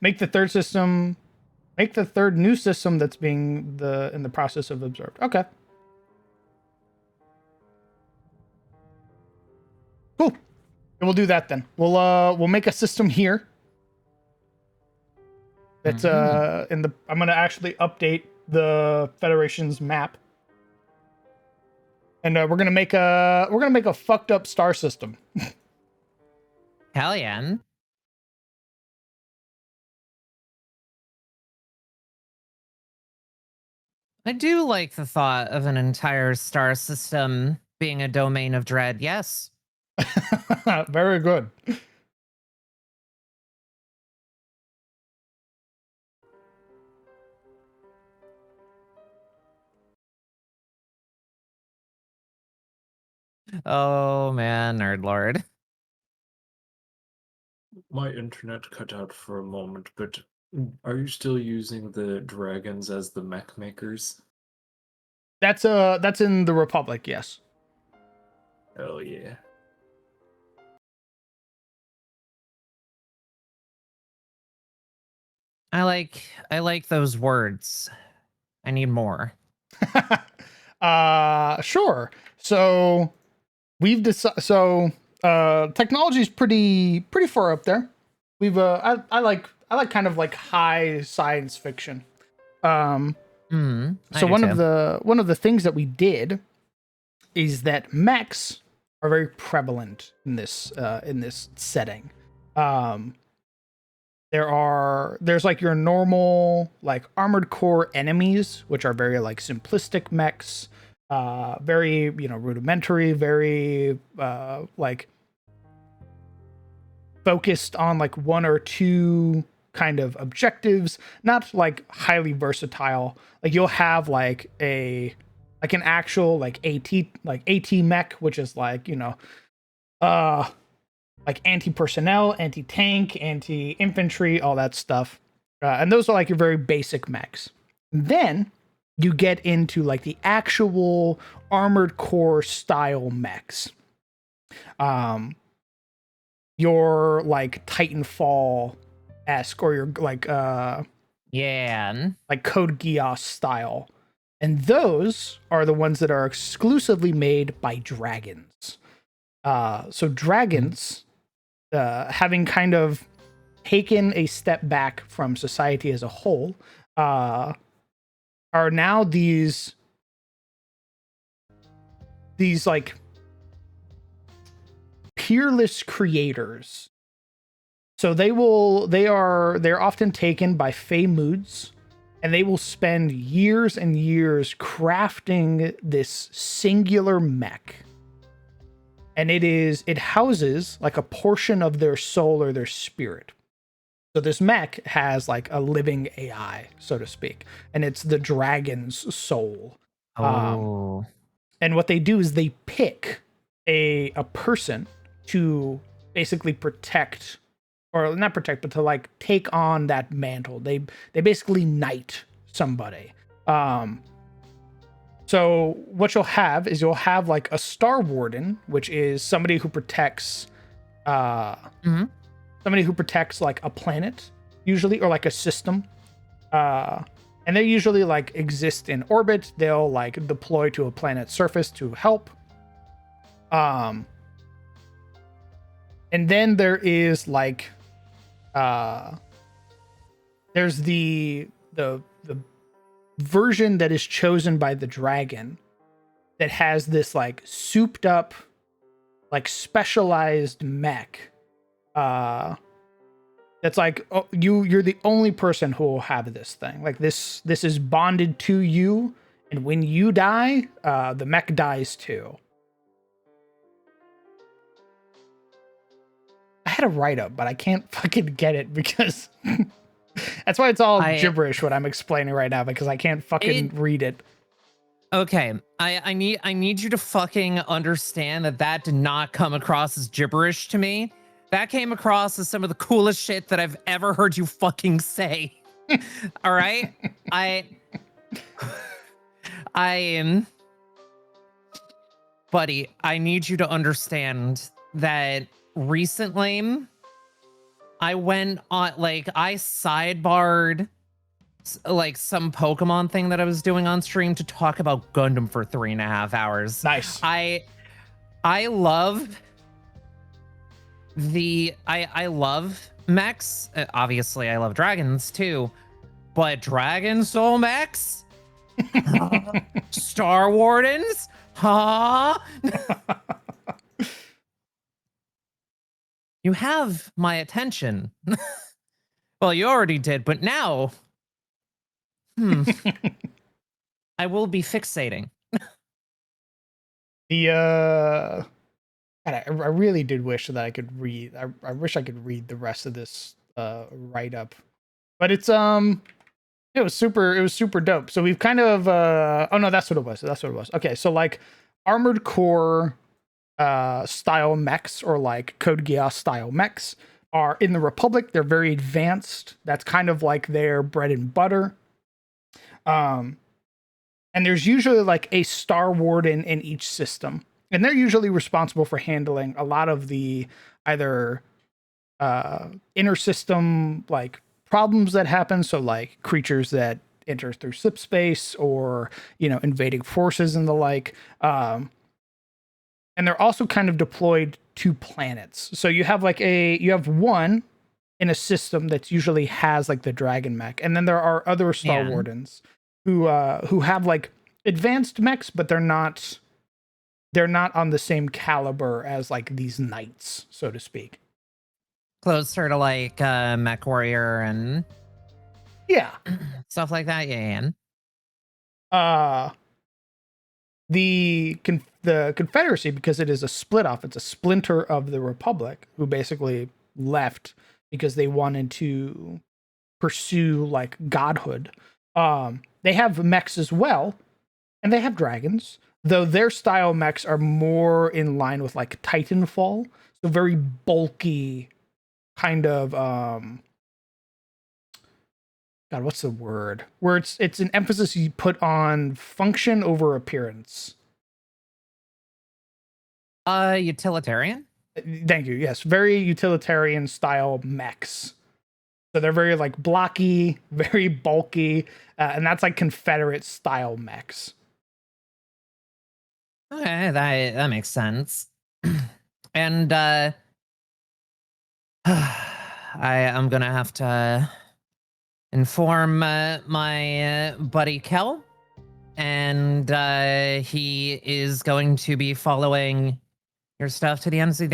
Make the third new system that's being in the process of observed. Okay. Cool. We'll do that then. We'll make a system here. That's I'm gonna actually update the Federation's map. And we're gonna make a fucked up star system. Hell yeah. I do like the thought of an entire star system being a domain of dread. Yes. Very good. Oh man, nerd lord. My internet cut out for a moment, but are you still using the dragons as the mech makers? That's in the Republic, yes. Hell yeah. I like those words. I need more. Sure. So we've decided. So technology is pretty far up there. We've I like kind of like high science fiction. So one of the things that we did is that mechs are very prevalent in this setting. There's like your normal like armored core enemies, which are very like simplistic mechs, very rudimentary, very like focused on like one or two kind of objectives, not like highly versatile. Like you'll have like an actual like AT mech, which is like like anti-personnel, anti-tank, anti-infantry, all that stuff. And those are like your very basic mechs. Then you get into like the actual armored core style mechs. Your like Titanfall-esque or your like like Code Geass style. And those are the ones that are exclusively made by dragons. So dragons, having kind of taken a step back from society as a whole, are now these like peerless creators. So they're often taken by Fey moods, and they will spend years and years crafting this singular mech. And it houses like a portion of their soul or their spirit. So this mech has like a living AI, so to speak, and it's the dragon's soul. And what they do is they pick a person to basically protect or not protect, but to like take on that mantle. They basically knight somebody. So what you'll have is you'll have like a Star Warden, which is somebody who protects somebody who protects like a planet usually, or like a system. And they usually like exist in orbit. They'll like deploy to a planet's surface to help. And then there is like there's the version that is chosen by the dragon that has this like souped up, like specialized mech. That's like, oh, you're the only person who will have this thing. Like this is bonded to you, and when you die, the mech dies too. I had a write up, but I can't fucking get it because that's why it's all gibberish what I'm explaining right now, because I can't fucking read it. Okay, I need you to fucking understand that did not come across as gibberish to me. That came across as some of the coolest shit that I've ever heard you fucking say. All right? I am... Buddy, I need you to understand that recently I went on, like, I sidebarred like some Pokemon thing that I was doing on stream to talk about Gundam for 3.5 hours. Nice. I love I love mechs. Obviously, I love dragons too, but Dragon Soul mechs, Star Wardens, huh? You have my attention. Well, you already did, but now, I will be fixating. God, I really did wish that I could read. I wish I could read the rest of this write up, but it was super dope. So we've kind of oh no, that's what it was. Okay, so like Armored Core style mechs, or like Code Geass style mechs, are in the Republic. They're very advanced. That's kind of like their bread and butter. And there's usually like a Star Warden in each system. And they're usually responsible for handling a lot of the either inner system like problems that happen. So like creatures that enter through slip space, or invading forces and the like. And they're also kind of deployed to planets. So you have one in a system that usually has like the dragon mech, and then there are other Star Wardens who have like advanced mechs, but they're not on the same caliber as like these knights, so to speak. Closer to like Mech Warrior and stuff like that. Yeah. The Confederacy, because it is a split off, it's a splinter of the Republic, who basically left because they wanted to pursue like godhood. They have mechs as well, and they have dragons, though their style mechs are more in line with like Titanfall, so very bulky, kind of God, what's the word? Where it's an emphasis you put on function over appearance. Utilitarian? Thank you. Yes, very utilitarian style mechs. So they're very like blocky, very bulky, and that's like Confederate style mechs. Okay, that makes sense. And I'm gonna have to inform my buddy Kel, and he is going to be following your stuff to the ends of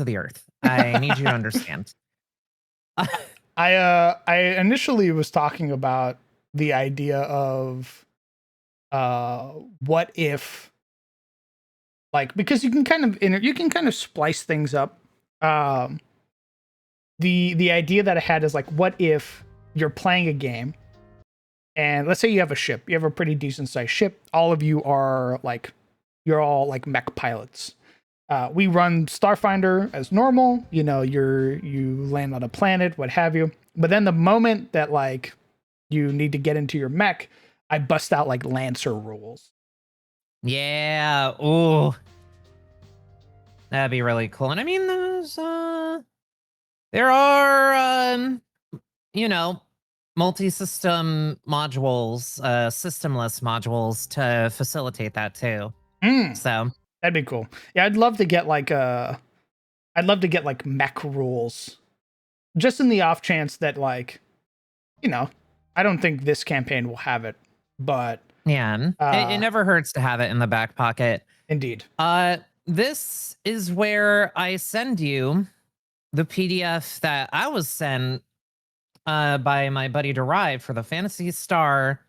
the earth. I need you to understand. I initially was talking about the idea of what if, like, because you can kind of splice things up. The idea that I had is like, what if you're playing a game, and let's say you have a ship, you have a pretty decent sized ship, all of you are like, you're all like mech pilots, We run Starfinder as normal. You know, you land on a planet, what have you. But then the moment that like you need to get into your mech, I bust out like Lancer rules. Yeah. Ooh. That'd be really cool. And I mean, there are, you know, multi-system modules, systemless modules to facilitate that too. Mm, So that'd be cool. Yeah, I'd love to get like mech rules, just in the off chance that like, you know, I don't think this campaign will have it, but yeah, it never hurts to have it in the back pocket. indeed. This is where I send you the PDF that I was sent by my buddy Derive for the Fantasy Star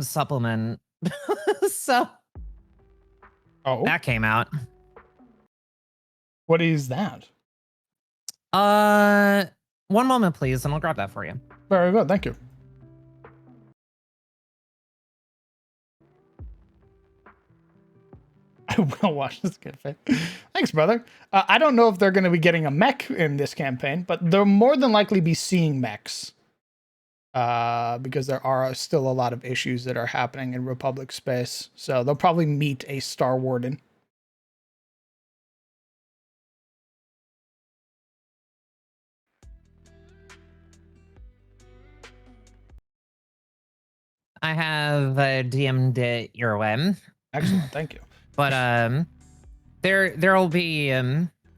supplement. So Oh, that came out. what is that? One moment, please, and I'll grab that for you. Very good, thank you. I will watch this campaign. Thanks, brother. I don't know if they're going to be getting a mech in this campaign, but they'll more than likely be seeing mechs. Because there are still a lot of issues that are happening in Republic space. So they'll probably meet a Star Warden. I have DM'd it your way. Excellent, thank you. But there'll be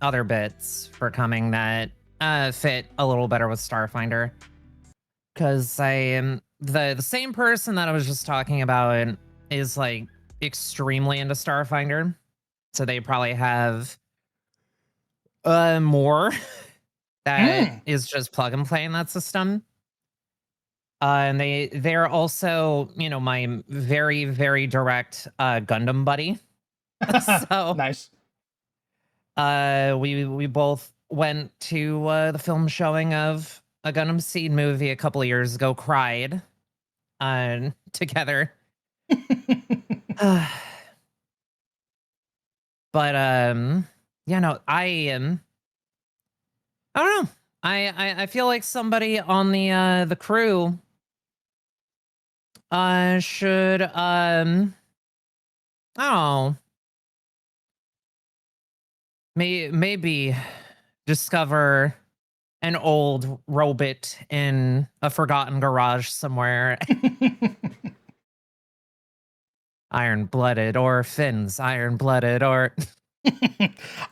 other bits for coming that fit a little better with Starfinder. Because I am the same person that I was just talking about is like extremely into Starfinder. So they probably have more that is just plug and play in that system. And they're also, you know, my very, very direct Gundam buddy. So Nice. we both went to the film showing of a Gundam Seed movie a couple of years ago, cried together. But yeah, no, I don't know. I feel like somebody on the crew should I don't know, maybe discover an old robot in a forgotten garage somewhere. Iron-blooded or Finn's iron-blooded or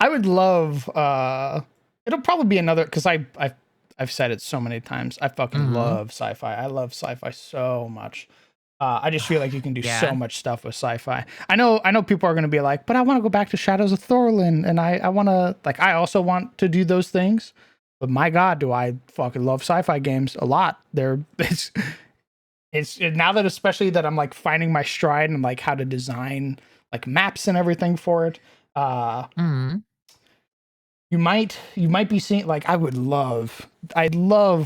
I would love it'll probably be another because I've said it so many times. I fucking love sci-fi. I love sci-fi so much. I just feel like you can do Yeah. so much stuff with sci-fi. I know people are gonna be like, but I want to go back to Shadows of Thorlin, and I wanna like I also want to do those things. But my God, do I fucking love sci-fi games a lot. It's now that especially that I'm like finding my stride and like how to design like maps and everything for it. You might be seeing like I'd love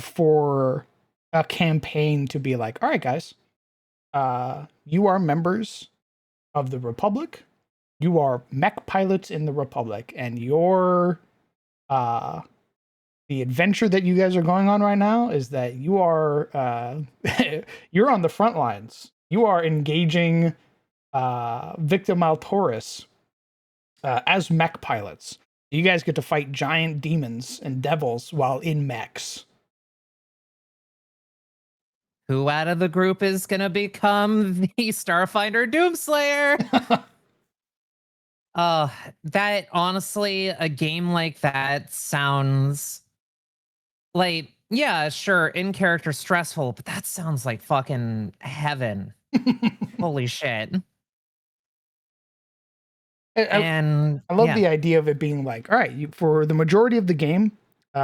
for a campaign to be like, all right, guys, you are members of the Republic. You are mech pilots in the Republic, and your the adventure that you guys are going on right now is that you are you're on the front lines. You are engaging Victor Maltoris as mech pilots. You guys get to fight giant demons and devils while in mechs. who out of the group is gonna become the Starfinder Doomslayer? That honestly, a game like that sounds like, yeah, sure, in character stressful, but that sounds like fucking heaven. Holy shit. And I love yeah. the idea of it being like, all right, for the majority of the game, you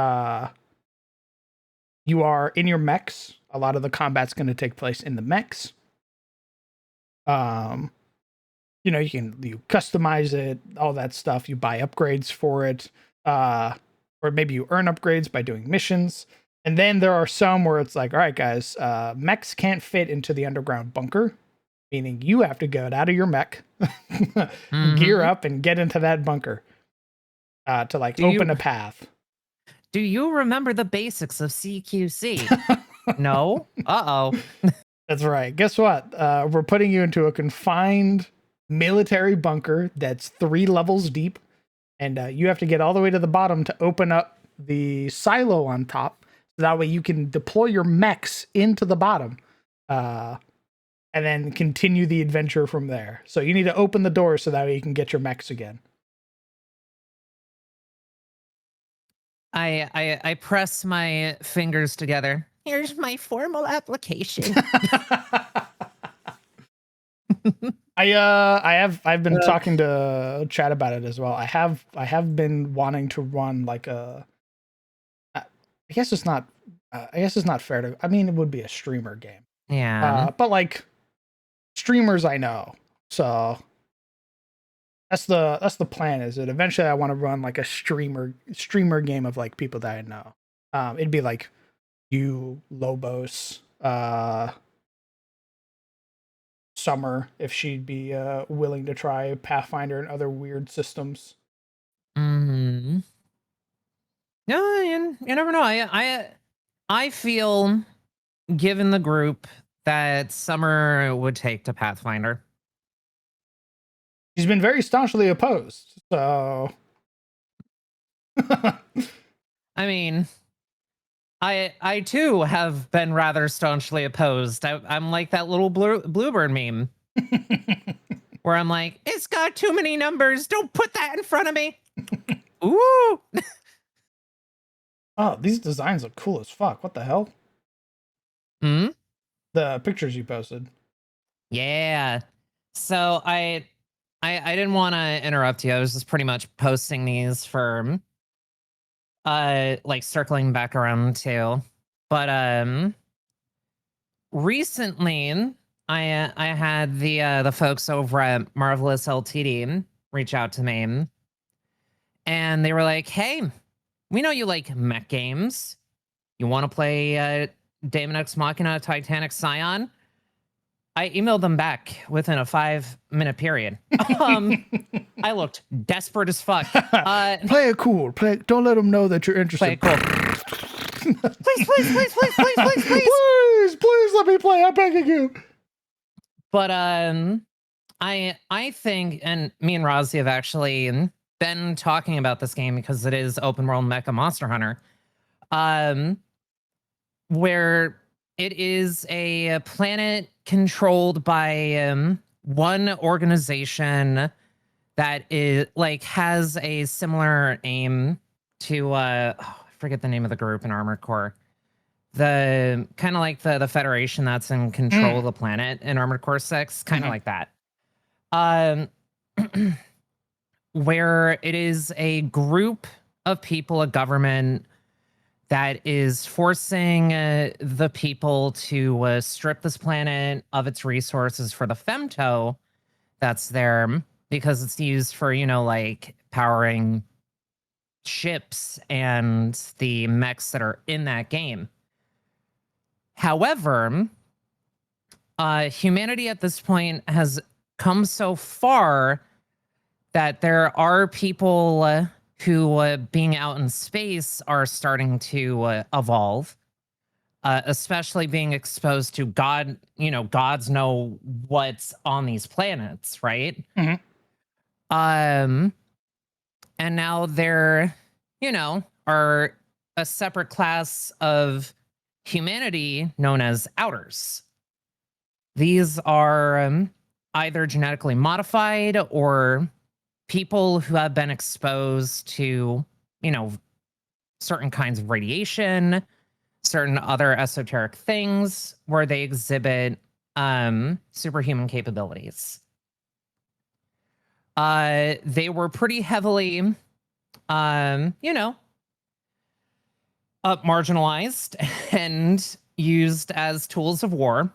are in your mechs. A lot of the combat's going to take place in the mechs. You know, you customize it, all that stuff. You buy upgrades for it, or maybe you earn upgrades by doing missions. And then there are some where it's like, all right, guys, mechs can't fit into the underground bunker. meaning you have to get out of your mech, gear Mhm. up, and get into that bunker to like Do open you- a path. Do you remember the basics of CQC? No? Uh-oh. That's right. Guess what? We're putting you into a confined military bunker that's 3 levels deep, and you have to get all the way to the bottom to open up the silo on top. So that way you can deploy your mechs into the bottom, and then continue the adventure from there. So you need to open the door so that way you can get your mechs again. I press my fingers together. Here's my formal application. I've been Uh. talking to Chad about it as well. I have been wanting to run like a. I guess it's not. I guess it's not fair to. I mean, it would be a streamer game. Yeah. But like streamers, I know. So that's the plan. Is that eventually I want to run like a streamer game of like people that I know. It'd be like you, Lobos, Summer, if she'd be willing to try Pathfinder and other weird systems. Hmm. No, you never know. I feel, given the group, that Summer would take to Pathfinder. She's been very staunchly opposed, so. I mean, I too have been rather staunchly opposed. I'm like that little bluebird meme where I'm like, it's got too many numbers. Don't put that in front of me. Ooh. Oh, these designs look cool as fuck. What the hell? Hmm? The pictures you posted. Yeah. So I didn't want to interrupt you. I was just pretty much posting these for like circling back around too. But recently I had the folks over at Marvelous LTD reach out to me, and they were like, "Hey, we know you like mech games. You want to play Daemon X Machina Titanic Scion?" I emailed them back within a 5-minute period. I looked desperate as fuck. Play it cool. Don't let them know that you're interested. Play it cool. please. Please let me play. I'm begging you. But I think, and me and Rozzy have actually been talking about this game because it is open world mecha Monster Hunter, where it is a planet controlled by one organization that is like has a similar aim to I forget the name of the group in Armored Core. The kind of like the Federation that's in control of the planet in Armored Core 6, kind of like that. Where it is a group of people, a government that is forcing the people to strip this planet of its resources for the femto that's there, because it's used for, like powering ships and the mechs that are in that game. However, humanity at this point has come so far that there are people who, being out in space, are starting to evolve, especially being exposed to God. Gods know what's on these planets, right? Mhm. And now there, are a separate class of humanity known as outers. These are either genetically modified or people who have been exposed to, certain kinds of radiation, certain other esoteric things where they exhibit superhuman capabilities. They were pretty heavily, marginalized and used as tools of war.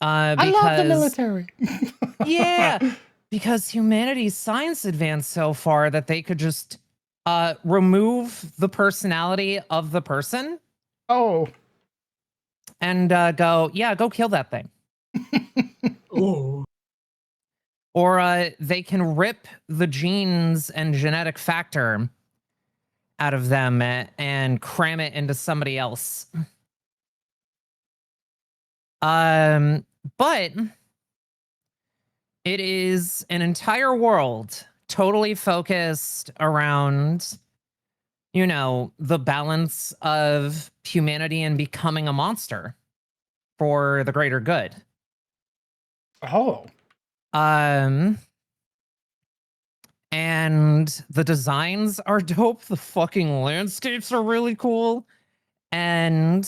I love the military. Yeah, because humanity's science advanced so far that they could just remove the personality of the person Oh, and go kill that thing. Oh. Or they can rip the genes and genetic factor out of them and cram it into somebody else. But it is an entire world totally focused around, the balance of humanity and becoming a monster for the greater good. Oh. And the designs are dope. The fucking landscapes are really cool. And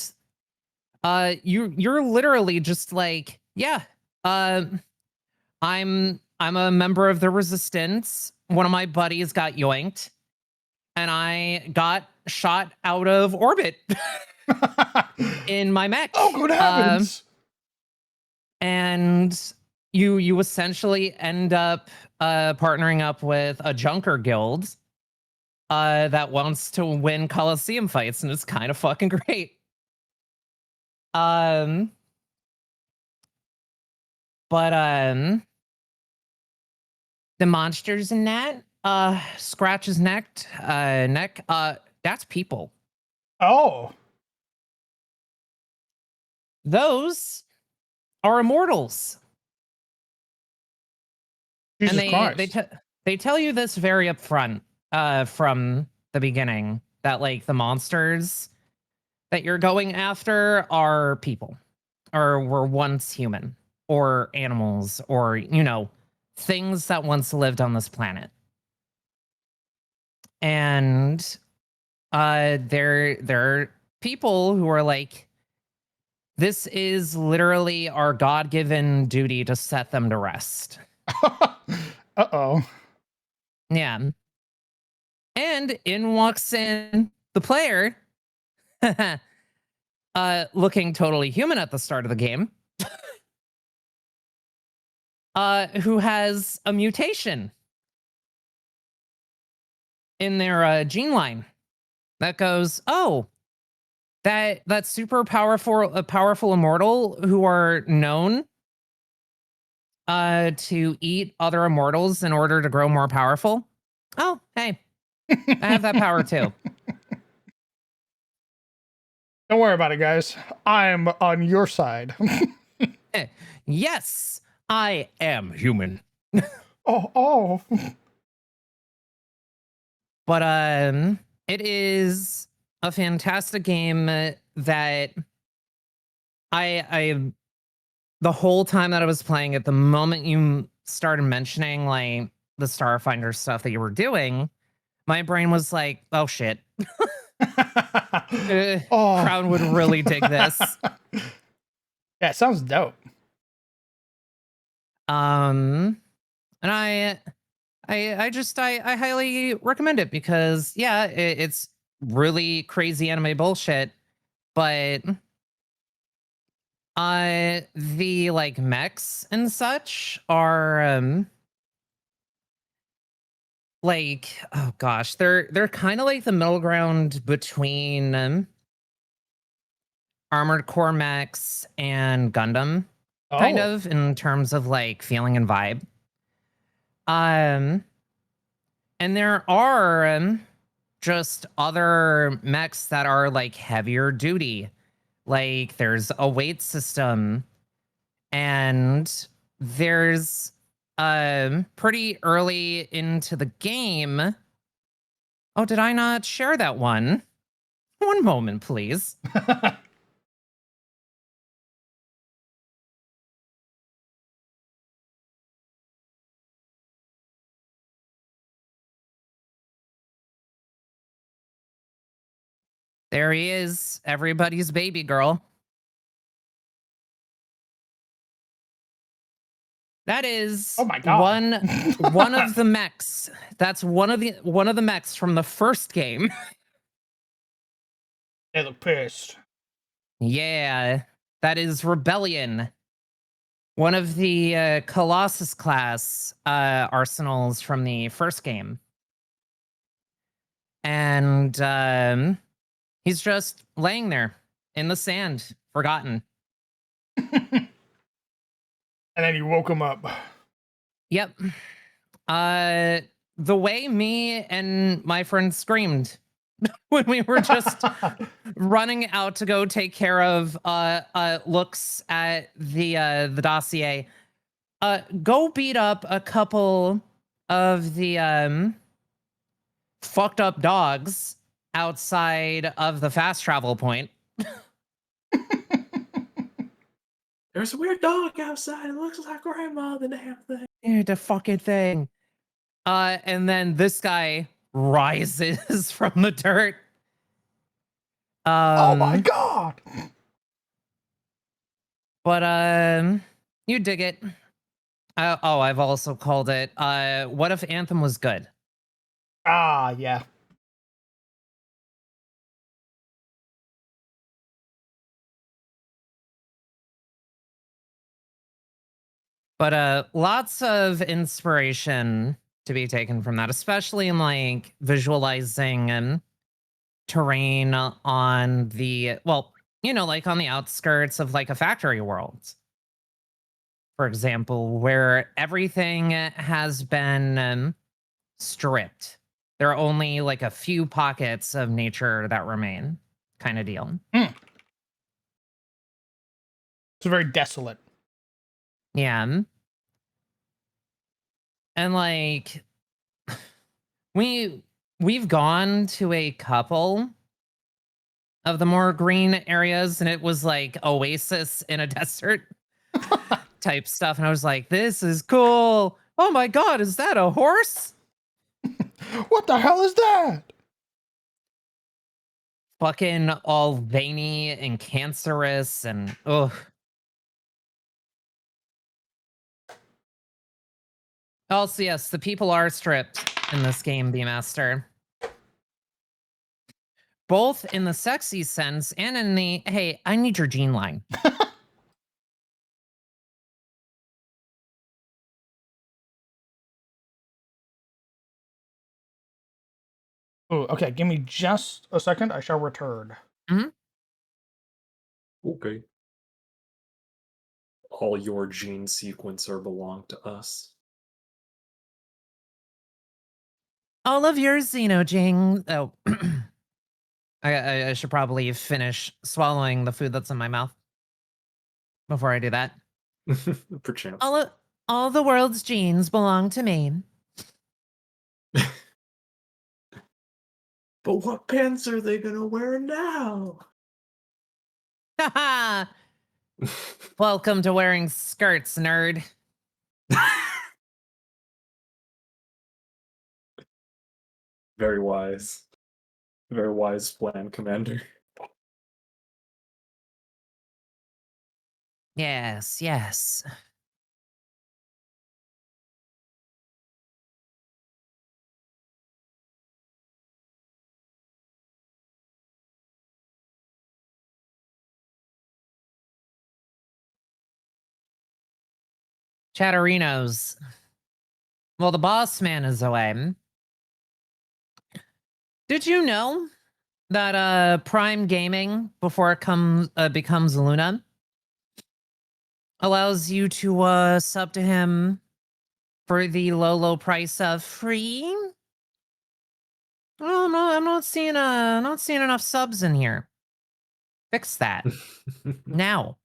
you're literally just like, yeah, I'm a member of the resistance. One of my buddies got yoinked and I got shot out of orbit in my mech. Oh, good heavens. And you essentially end up partnering up with a junker guild that wants to win Coliseum fights, and it's kind of fucking great. But the monsters in that Scratch's neck, that's people. Oh. Those are immortals. Jesus And Christ. they tell you this very upfront from the beginning, that like the monsters that you're going after are people, or were once human, or animals, or things that once lived on this planet. And they're people who are like, this is literally our God-given duty to set them to rest. Uh-oh. Yeah. And in walks in the player, looking totally human at the start of the game, who has a mutation in their gene line that goes, oh, that super powerful immortal who are known to eat other immortals in order to grow more powerful. Oh, hey, I have that power too. Don't worry about it, guys. I'm on your side. Yes, I am human. Oh. But it is a fantastic game that I the whole time that I was playing it, the moment you started mentioning like the Starfinder stuff that you were doing, my brain was like, oh shit. Oh. Crown would really dig this. Yeah, it sounds dope. And I highly recommend it because yeah, it's really crazy anime bullshit, but the like mechs and such are like, oh gosh, they're kind of like the middle ground between Armored Core mechs and Gundam, kind Oh. of in terms of like feeling and vibe. Um, and there are just other mechs that are like heavier duty. Like there's a weight system, and there's pretty early into the game. Oh, did I not share that one? One moment, please. There he is, everybody's baby girl. That is Oh my God. one of the mechs. That's one of the mechs from the first game. They look pissed. Yeah, that is Rebellion. One of the Colossus class arsenals from the first game. And he's just laying there in the sand, forgotten. And then you woke him up. Yep. The way me and my friend screamed when we were just running out to go take care of looks at the dossier. Go beat up a couple of the fucked up dogs outside of the fast travel point. There's a weird dog outside. It looks like grandma, the damn thing. Dude, the fucking thing. And then this guy rises from the dirt. Oh my god! But you dig it. I've also called it. What if Anthem was good? Ah, yeah. But lots of inspiration to be taken from that, especially in like visualizing and terrain on the like on the outskirts of like a factory world, for example, where everything has been stripped. There are only like a few pockets of nature that remain, kind of deal. It's very desolate. Yeah. And like we've gone to a couple of the more green areas, and it was like oasis in a desert type stuff, and I was like, this is cool. Oh my god, is that a horse? What the hell is that? Fucking all veiny and cancerous and ugh. Also, yes, the people are stripped in this game, Beemaster. Both in the sexy sense and in the, hey, I need your gene line. Oh, okay. Give me just a second. I shall return. Okay. All your gene sequencer belong to us. All of your xenogene. Oh, I should probably finish swallowing the food that's in my mouth before I do that. Perchance. All the world's genes belong to me. But what pants are they gonna wear now? Haha! Welcome to wearing skirts, nerd. Very wise. Very wise plan, Commander. Yes, yes. Chatterinos. Well, the boss man is away. Did you know that Prime Gaming, before it becomes Luna, allows you to sub to him for the low price of free? Oh no, I'm not seeing enough subs in here. Fix that now.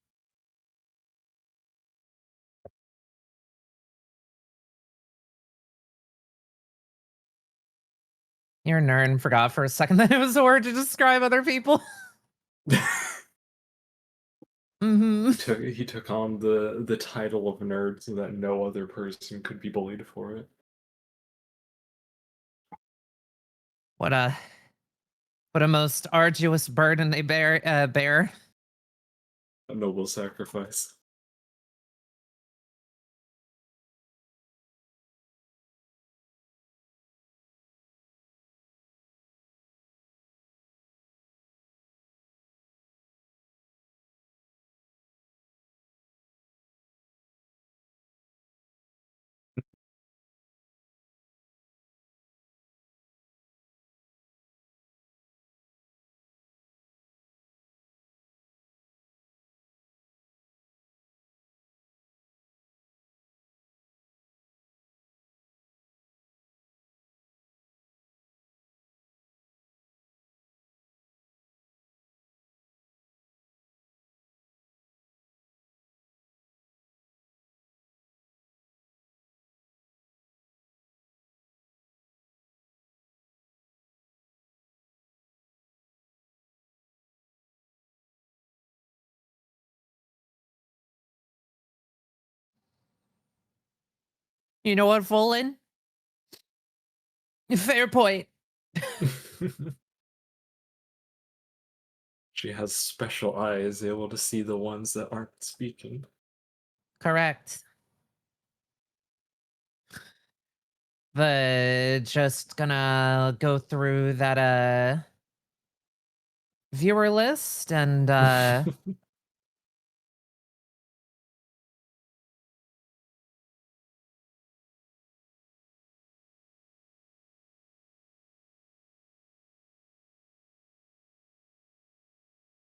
You're a nerd and forgot for a second that it was a word to describe other people. He took on the title of nerd so that no other person could be bullied for it. What a most arduous burden they bear. A noble sacrifice. You know what, Volan? Fair point. She has special eyes, able to see the ones that aren't speaking. Correct. But just gonna go through that viewer list and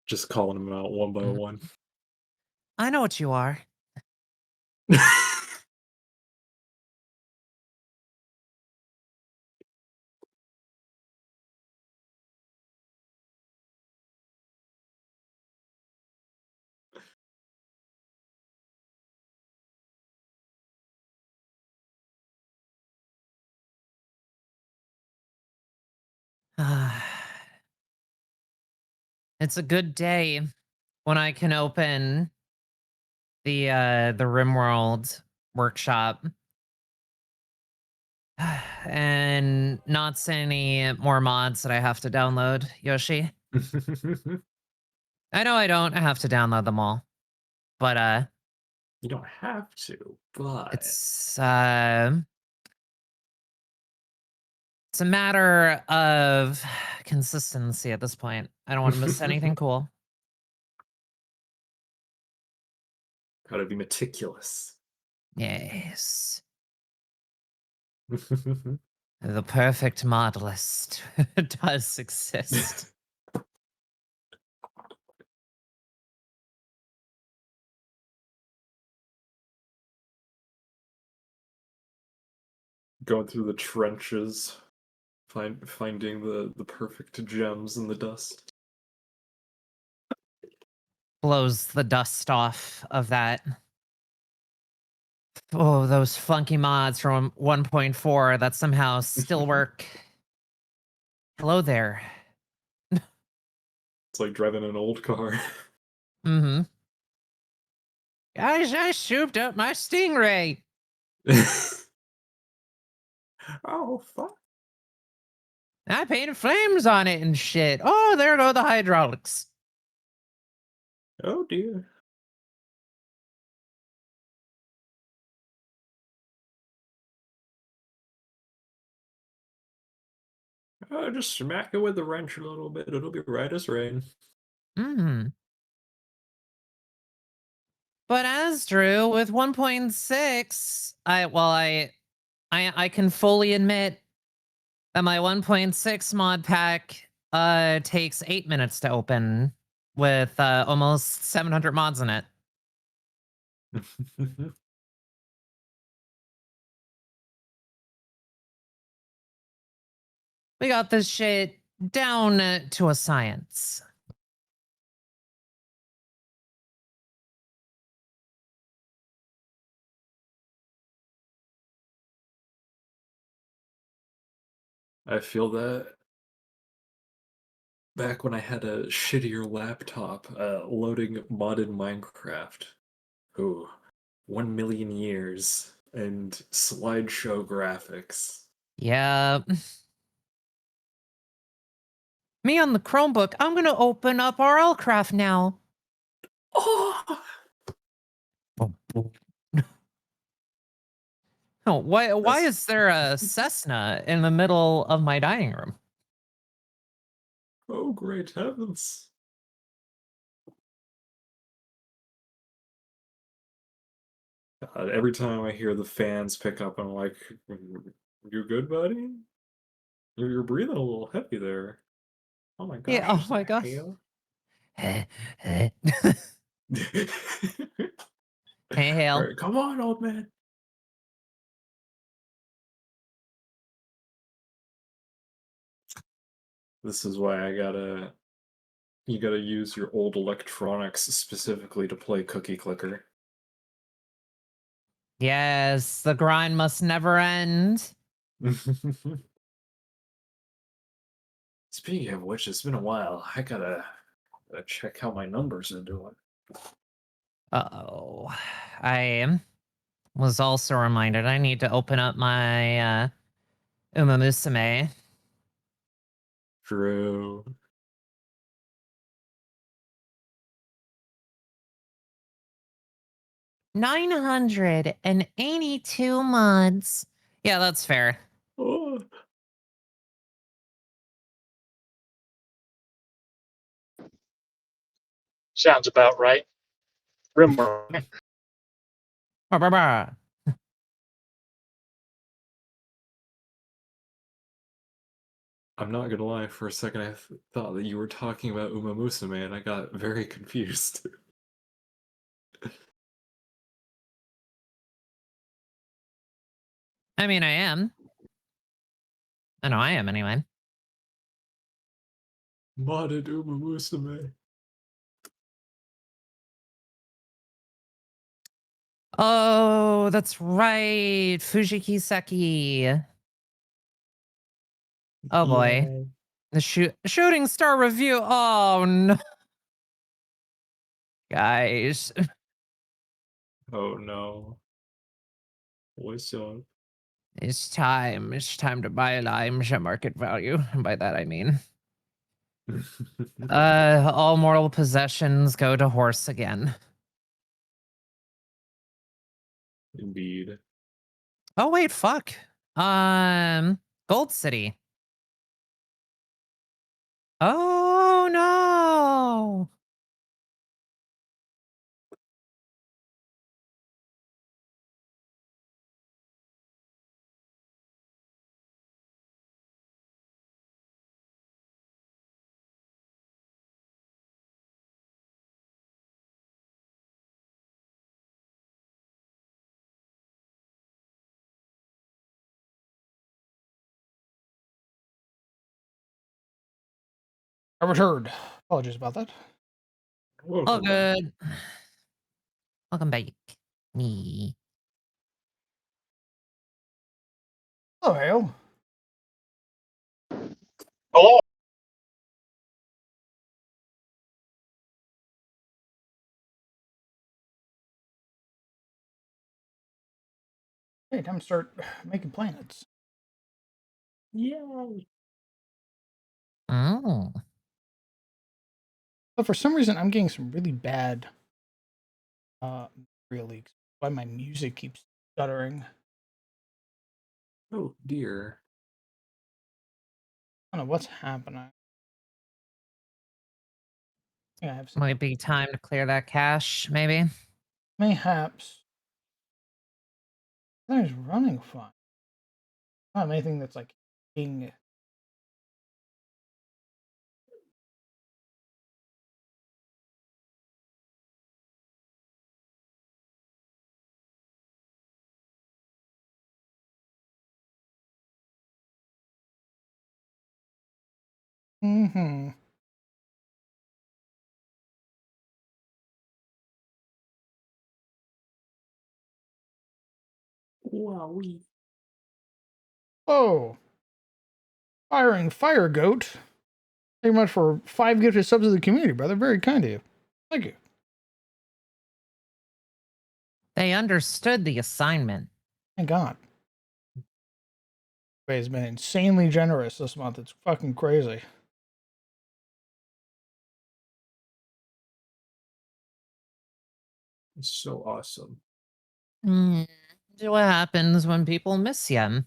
Just calling them out one by one. I know what you are. It's a good day when I can open the RimWorld workshop and not see any more mods that I have to download, Yoshi. I know I don't have to download them all, but You don't have to, but it's a matter of consistency at this point. I don't want to miss anything cool. gotta be meticulous. Yes. The perfect mod list does exist. Going through the trenches, finding the perfect gems in the dust. Blows the dust off of that. Oh, those funky mods from 1.4 that somehow still work. Hello there. It's like driving an old car. Mm-hmm. Guys, I souped up my Stingray. Oh, fuck. I painted flames on it and shit. Oh, there go the hydraulics. Oh, dear. Just smack it with the wrench a little bit. It'll be right as rain. Mm-hmm. But as Drew with 1.6, I can fully admit that my 1.6 mod pack takes 8 minutes to open with almost 700 mods in it. We got this shit down to a science. I feel that back when I had a shittier laptop, loading modded Minecraft. Ooh, 1,000,000 years and slideshow graphics. Yeah. Me on the Chromebook, I'm gonna open up RLCraft now. Oh, Oh, why That's- is there a Cessna in the middle of my dining room? oh great heavens. God, every time I hear the fans pick up, I'm like, you good, buddy? You're breathing a little heavy there. Oh my Yeah, gosh, oh is my that gosh. hail? Hey, All Hale. right, come on, old man. This is why you gotta use your old electronics specifically to play Cookie Clicker. Yes, the grind must never end. Speaking of which, it's been a while. I gotta check how my numbers are doing. Uh-oh. I was also reminded I need to open up my Uma Musume. True. $982. Yeah, that's fair. Oh. Sounds about right. Rimworld. Bah, bah, bah. I'm not gonna lie, for a second I thought that you were talking about Uma Musume and I got very confused. I mean, I am. I know I am anyway. Modded Uma Musume. Oh, that's right. Fujiki Seki. Oh boy. Yeah. The shooting star review. Oh no. Guys. Oh no. What's up? It's time. It's time to buy limes at market value. And by that I mean all mortal possessions go to horse again. Indeed. Oh wait, fuck. Gold City. Oh no. I returned. Apologies about that. All Welcome back. good. Welcome back. Me. Oh, hell. Hello. Hey, time to start making planets. Yay. Oh. But for some reason, I'm getting some really bad leaks. Why my music keeps stuttering. Oh dear. I don't know what's happening. Yeah, I have some Might be time to clear that cache, maybe. mayhaps. That is running fine. Not anything that's like being. Mm-hmm. Wowee. Oh, firing fire goat. Thank you much for 5 gifted subs to the community, brother. Very kind of you. Thank you. They understood the assignment. Thank God. Everybody's been insanely generous this month. It's fucking crazy. It's so awesome. Mm. What happens when people miss you?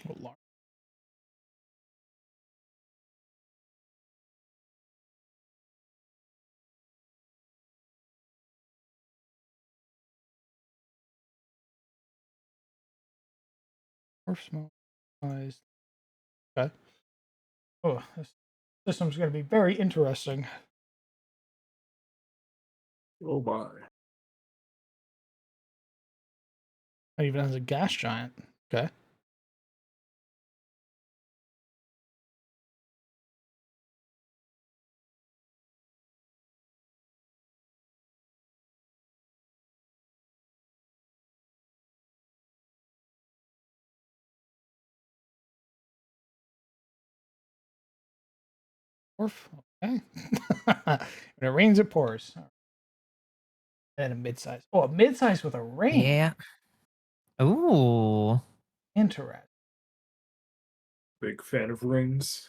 Oh, Lord. Or small size. Okay. Oh, this system's going to be very interesting. Oh my. It even has a gas giant. Okay. Dwarf. Okay. When it rains, it pours. And a mid-size. Oh, a mid-size with a ring. Yeah. Ooh. Interesting. Big fan of rings.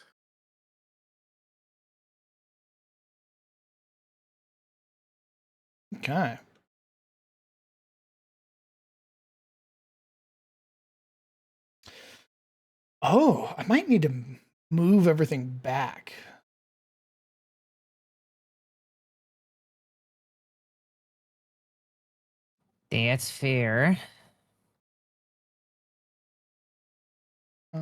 Okay. Oh, I might need to move everything back. That's fair. Uh,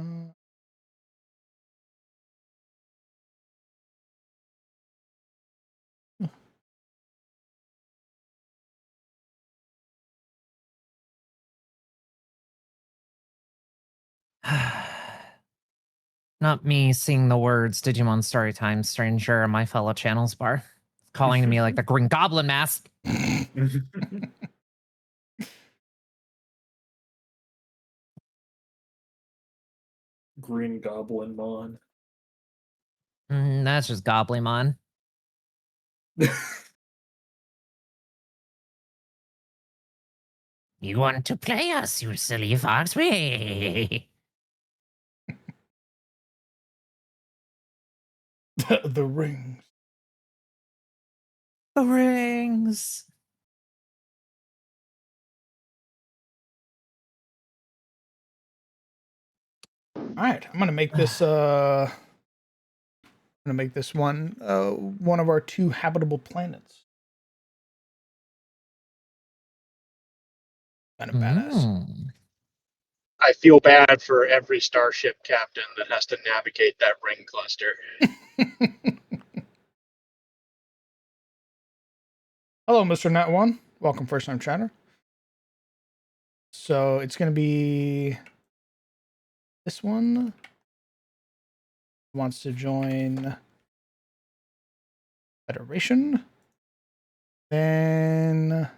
Not me seeing the words Digimon Storytime Stranger on my fellow channels bar. It's calling to me like the Green Goblin mask. Green Goblin Mon. That's just Goblimon. You want to play us, you silly fox? the rings. The rings. All right, I'm gonna make this. I'm gonna make this one one of our 2 habitable planets. Kind of badass. I feel bad for every starship captain that has to navigate that ring cluster. Hello, Mr. Nat One. Welcome, first time chatter. So it's gonna be this one. Wants to join Federation. Then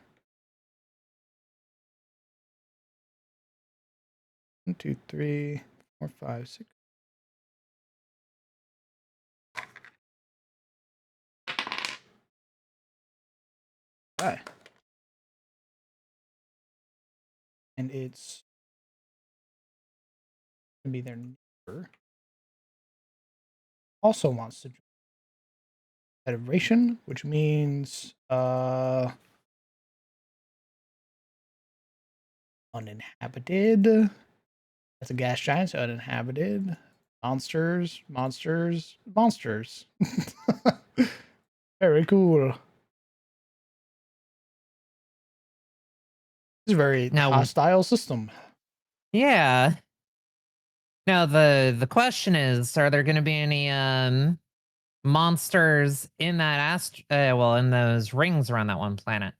1, 2, 3, 4, 5, 6. Okay. And it's gonna be their neighbor. Also wants to join Federation, which means uninhabited. That's a gas giant, so uninhabited. Monsters, monsters, monsters. Very cool. It's a very Now- hostile system. Yeah. Now the question is, are there going to be any monsters in that in those rings around that one planet?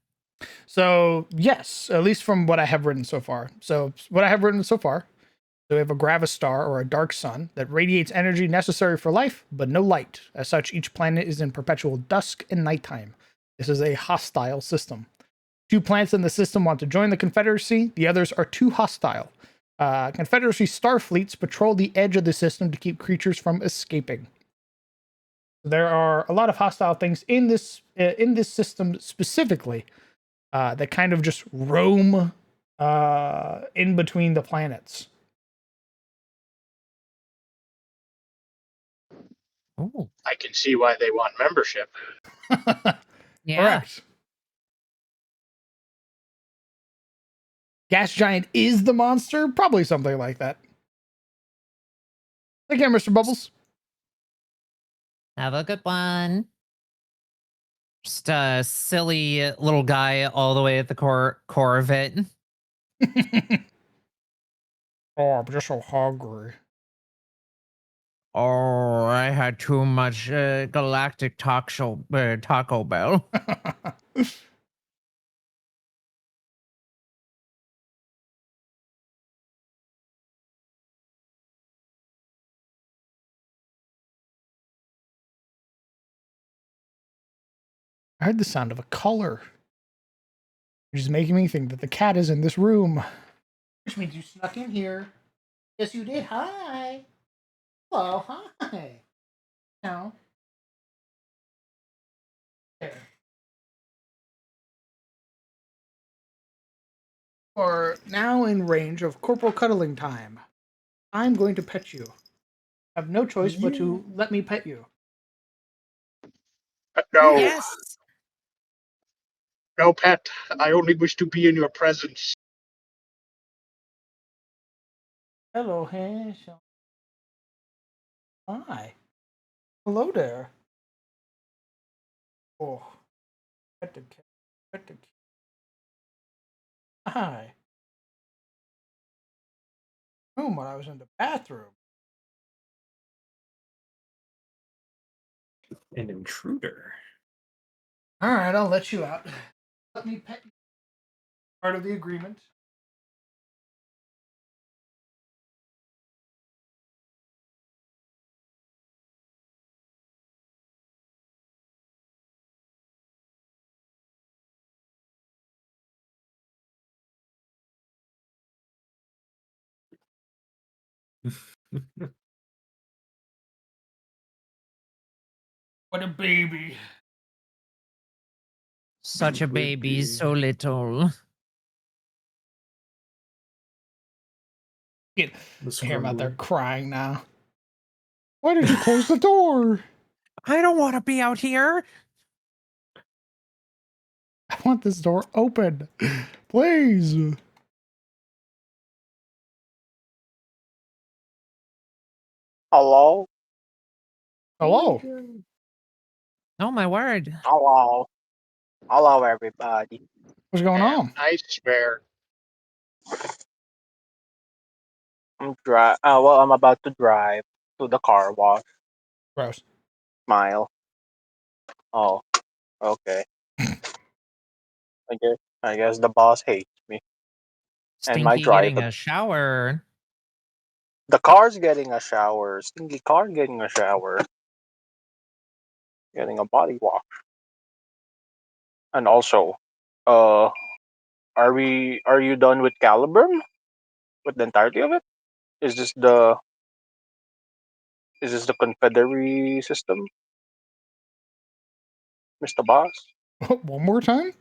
So yes, at least from what I have written so far. So we have a gravastar or a dark sun that radiates energy necessary for life, but no light. As such, each planet is in perpetual dusk and nighttime. This is a hostile system. 2 planets in the system want to join the Confederacy. The others are too hostile. Confederacy starfleets patrol the edge of the system to keep creatures from escaping. There are a lot of hostile things in this system specifically that kind of just roam in between the planets. Ooh. I can see why they want membership. Yeah. Correct. Gas giant is the monster? Probably something like that. Take care, Mr. Bubbles. Have a good one. Just a silly little guy all the way at the core of it. Oh, I'm just so hungry. Oh, I had too much galactic Taco Bell. I heard the sound of a color, which is making me think that the cat is in this room. Which means you snuck in here. Yes, you did. Hi. Hello. Hi. No. are now in range of corporal cuddling time. I'm going to pet you. I have no choice but to let me pet you. No, Yes. no, pet. I only wish to be in your presence. Hello, Hansel. Hi. Hello there. Oh, pet the cat. Pet the cat. Hi. Room when I was in the bathroom. An intruder. All right, I'll let you out. Let me pet you. Part of the agreement. What a baby. Such a Would baby, be. so little. I The hear him out there scrumbler. crying now. Why did you close the door? I don't want to be out here. I want this door open. Please. Hello? Hello. Oh my word. Hello. Hello, everybody. What's going And on? I swear, I'm about to drive to the car wash. Gross. Smile. Oh, okay. I guess the boss hates me. And my Stinky getting driver. a shower. The car's getting a shower. Stinky car getting a shower. Getting a body wash. And also, uh, are you done with Caliburn? With the entirety of it? Is this the Confederate system, Mr. Boss? One more time?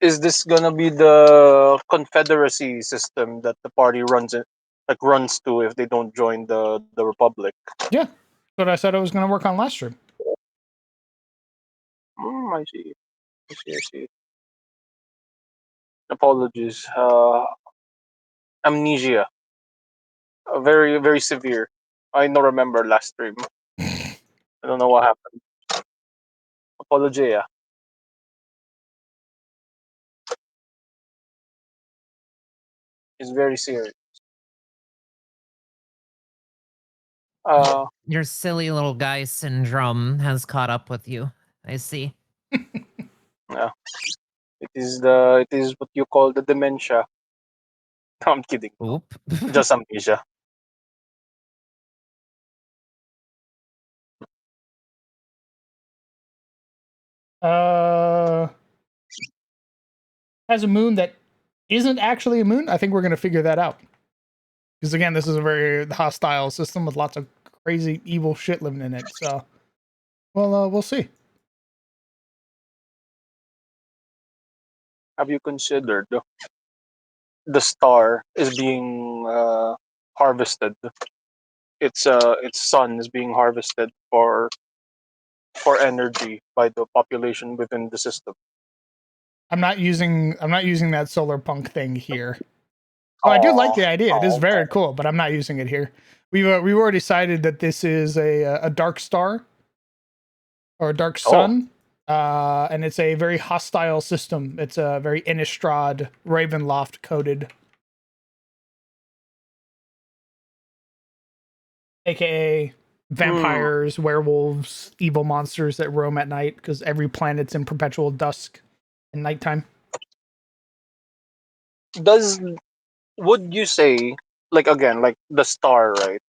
Is this gonna be the Confederacy system that the party runs to if they don't join the Republic? Yeah. That's what I said I was going to work on last stream. I see. I see. I see. Apologies. Amnesia. Very very severe. I don't remember last stream. I don't know what happened. Apologia. It's very serious. Your, Uh, your silly little guy syndrome has caught up with you. I see. yeah. It is what you call the dementia. No, I'm kidding. Oop. Just amnesia. Uh, has a moon that isn't actually a moon. I think we're going to figure that out. Because again, this is a very hostile system with lots of crazy, evil shit living in it. So, well, we'll see. Have you considered the star is being harvested? Its sun is being harvested for energy by the population within the system. I'm not using that solar punk thing here. Oh, I do like Oh, the idea. It is okay. very cool, but I'm not using it here. We've already decided that this is a dark star or a dark Oh, sun, and it's a very hostile system. It's a very Innistrad Ravenloft coded, aka vampires, werewolves, evil monsters that roam at night because every planet's in perpetual dusk and nighttime. does would you say, like, again, like the star, right,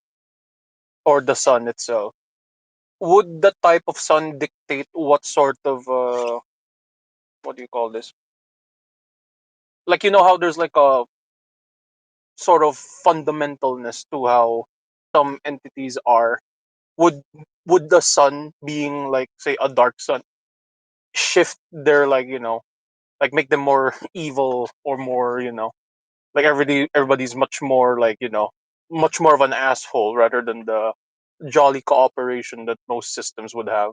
or the sun itself? Would the type of sun dictate what sort of what do you call this? Like, you know how there's like a sort of fundamentalness to how some entities are. Would the sun being, like, say, a dark sun shift their, like, like make them more evil or more, like everybody's much more like, much more of an asshole rather than the jolly cooperation that most systems would have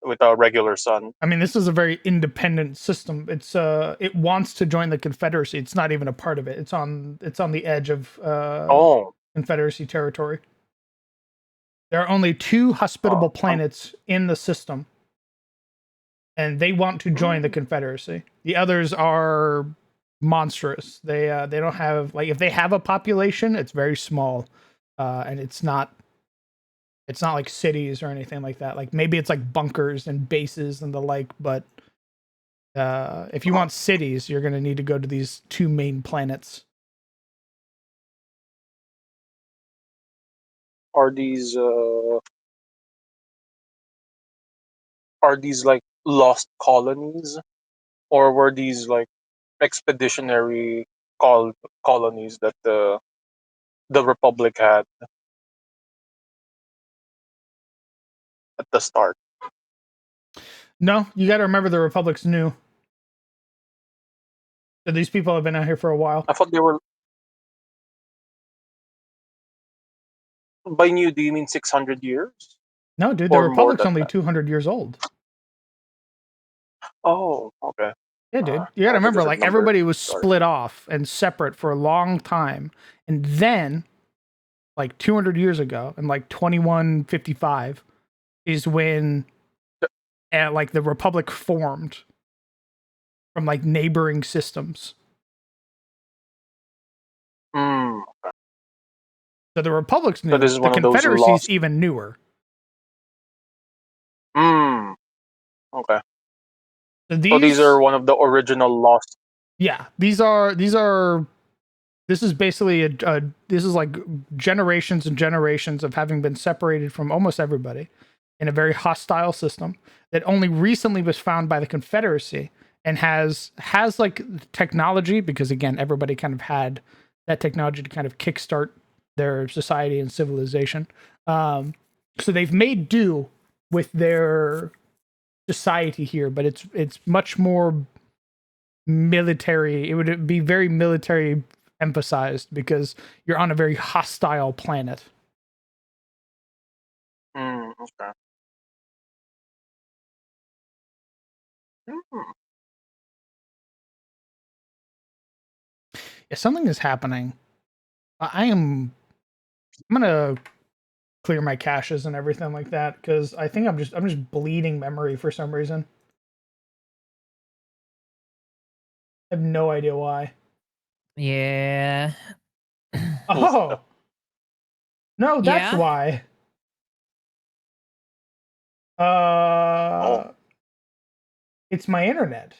with a regular sun. I mean, this is a very independent system. It wants to join the Confederacy. It's not even a part of it. It's on the edge of Oh, Confederacy territory. There are only 2 hospitable planets in the system, and they want to join the Confederacy. The others are monstrous. They don't have, like, if they have a population, it's very small, and it's not like cities or anything like that. Like maybe it's like bunkers and bases and the like, but if you want cities, you're going to need to go to these 2 main planets. are these like lost colonies, or were these like expeditionary colonies that the Republic had at the start? No, you got to remember the Republic's new. So these people have been out here for a while. I thought they were. By new, do you mean 600 years No, dude, the or more Republic's than only that? 200 years old. Oh, okay. Yeah, dude. You got to I have a remember, different like, number. everybody was Sorry. split off and separate for a long time. And then, like, 200 years ago, in like 2155, is when, like, the Republic formed from, like, neighboring systems. Mm, So the Republic's so new. this is The one of those Confederacy's lost. even newer. Mm, okay. So So these are one of the original lost. yeah, these are this is basically this is like generations and generations of having been separated from almost everybody in a very hostile system that only recently was found by the Confederacy and has like technology, because again everybody kind of had that technology to kind of kickstart their society and civilization. So they've made do with their society here, but it's much more military. It would be very military emphasized because you're on a very hostile planet. Okay. Mm. If something is happening, I'm gonna clear my caches and everything like that, because I think I'm just bleeding memory for some reason. I have no idea why. Yeah. Oh no, that's Yeah. why. Oh. It's my internet.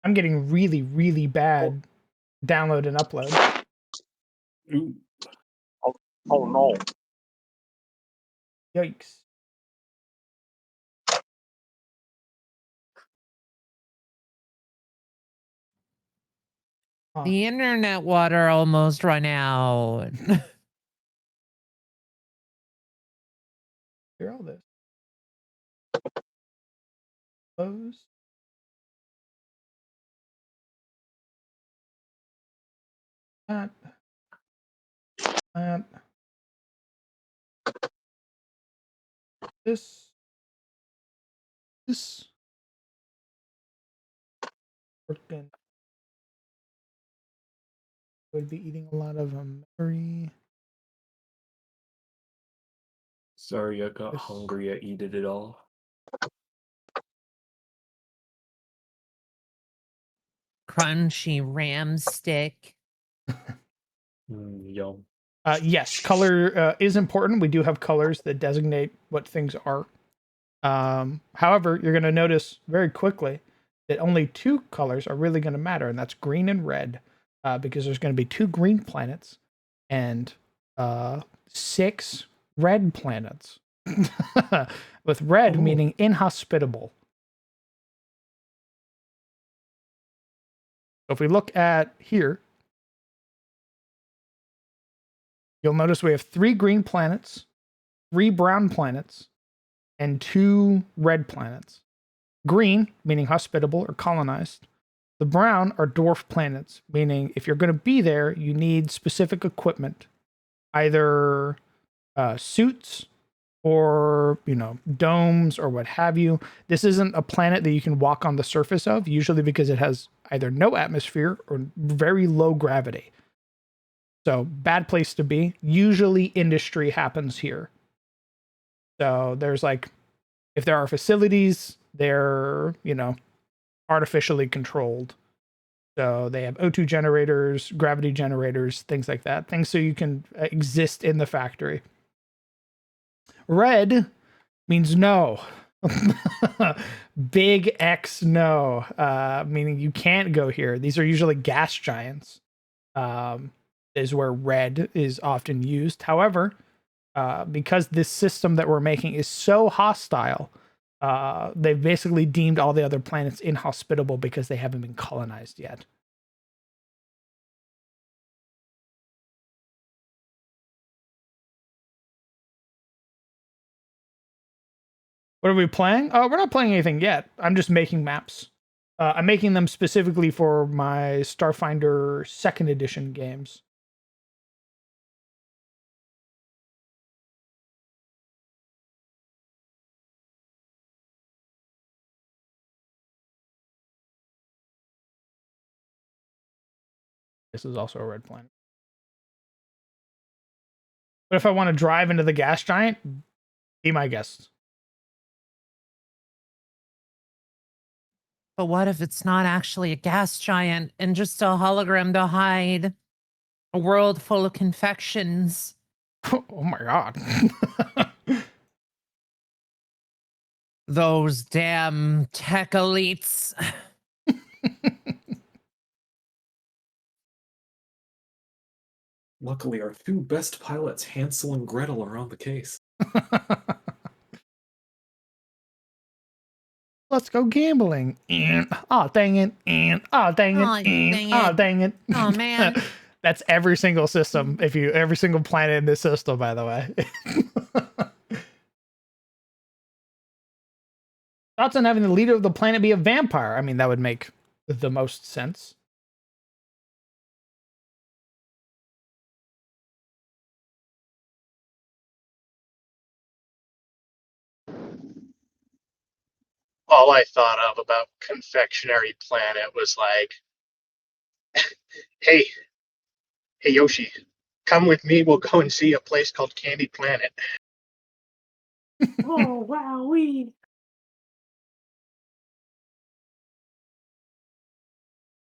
I'm getting really, really bad download and upload. Ooh. Oh no. Yikes. Huh. The internet water almost run out. Hear all this. Close. That. That. This. This. Freaking. Would be eating a lot of memory. Sorry, I got This. hungry. I eat it all. Crunchy ram stick. Yum. Yes, color is important. We do have colors that designate what things are. However, you're going to notice very quickly that only 2 colors are really going to matter, and that's green and red, because there's going to be 2 green planets and 6 red planets, with red meaning inhospitable. So if we look at here, you'll notice we have 3 green planets, 3 brown planets, and 2 red planets. Green, meaning hospitable or colonized. The brown are dwarf planets, meaning if you're going to be there, you need specific equipment, either suits or domes or what have you. This isn't a planet that you can walk on the surface of, usually because it has either no atmosphere or very low gravity. So bad place to be. Usually industry happens here. So there's if there are facilities, they're artificially controlled. So they have O2 generators, gravity generators, things like that. Things so you can exist in the factory. Red means no. Big X no. Meaning you can't go here. These are usually gas giants. Is where red is often used. However, because this system that we're making is so hostile, they've basically deemed all the other planets inhospitable because they haven't been colonized yet. What are we playing? We're not playing anything yet. I'm just making maps. I'm making them specifically for my Starfinder 2nd edition games. This is also a red planet. But if I want to drive into the gas giant, be my guest. But what if it's not actually a gas giant and just a hologram to hide a world full of confections? Oh my god. Those damn tech elites. Luckily, our two best pilots, Hansel and Gretel, are on the case. Let's go gambling. Oh, dang it. Oh, dang it. Aw, dang Oh, it. dang it. Oh, man. That's every single system. Every single planet in this system, by the way. Thoughts on having the leader of the planet be a vampire? I mean, that would make the most sense. All I thought of about Confectionery Planet was like, hey Yoshi, come with me, we'll go and see a place called Candy Planet. Oh, wow,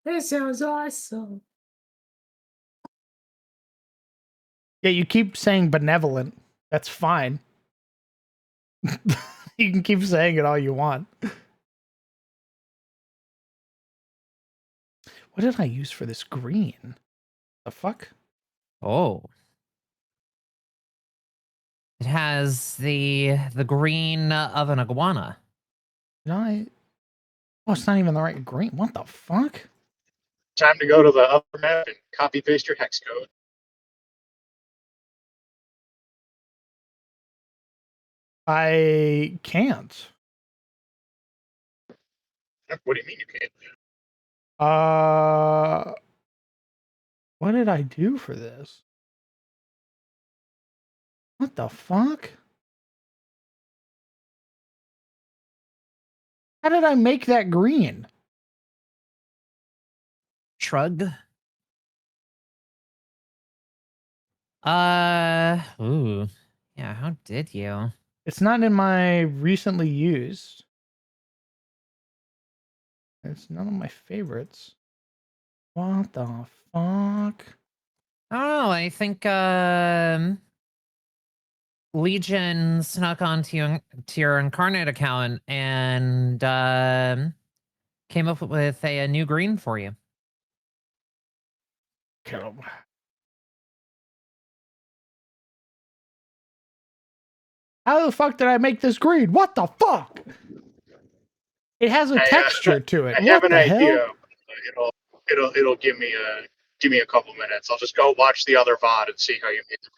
that sounds awesome. Yeah, you keep saying benevolent. That's fine. You can keep saying it all you want. What did I use for this green? The fuck? Oh. It has the green of an iguana. Did I? Oh, it's not even the right green. What the fuck? Time to go to the other map and copy paste your hex code. I can't. What do you mean you can't? What did I do for this? What the fuck? How did I make that green? Shrug. Ooh. Yeah, how did you? It's not in my recently used. It's none of my favorites. What the fuck? Oh, I think Legion snuck onto your Incarnate account and came up with a new green for you. Kill him. How the fuck did I make this green? What the fuck? It has a texture to it. I have What an the idea. hell? It'll give me a couple minutes. I'll just go watch the other VOD and see how you made the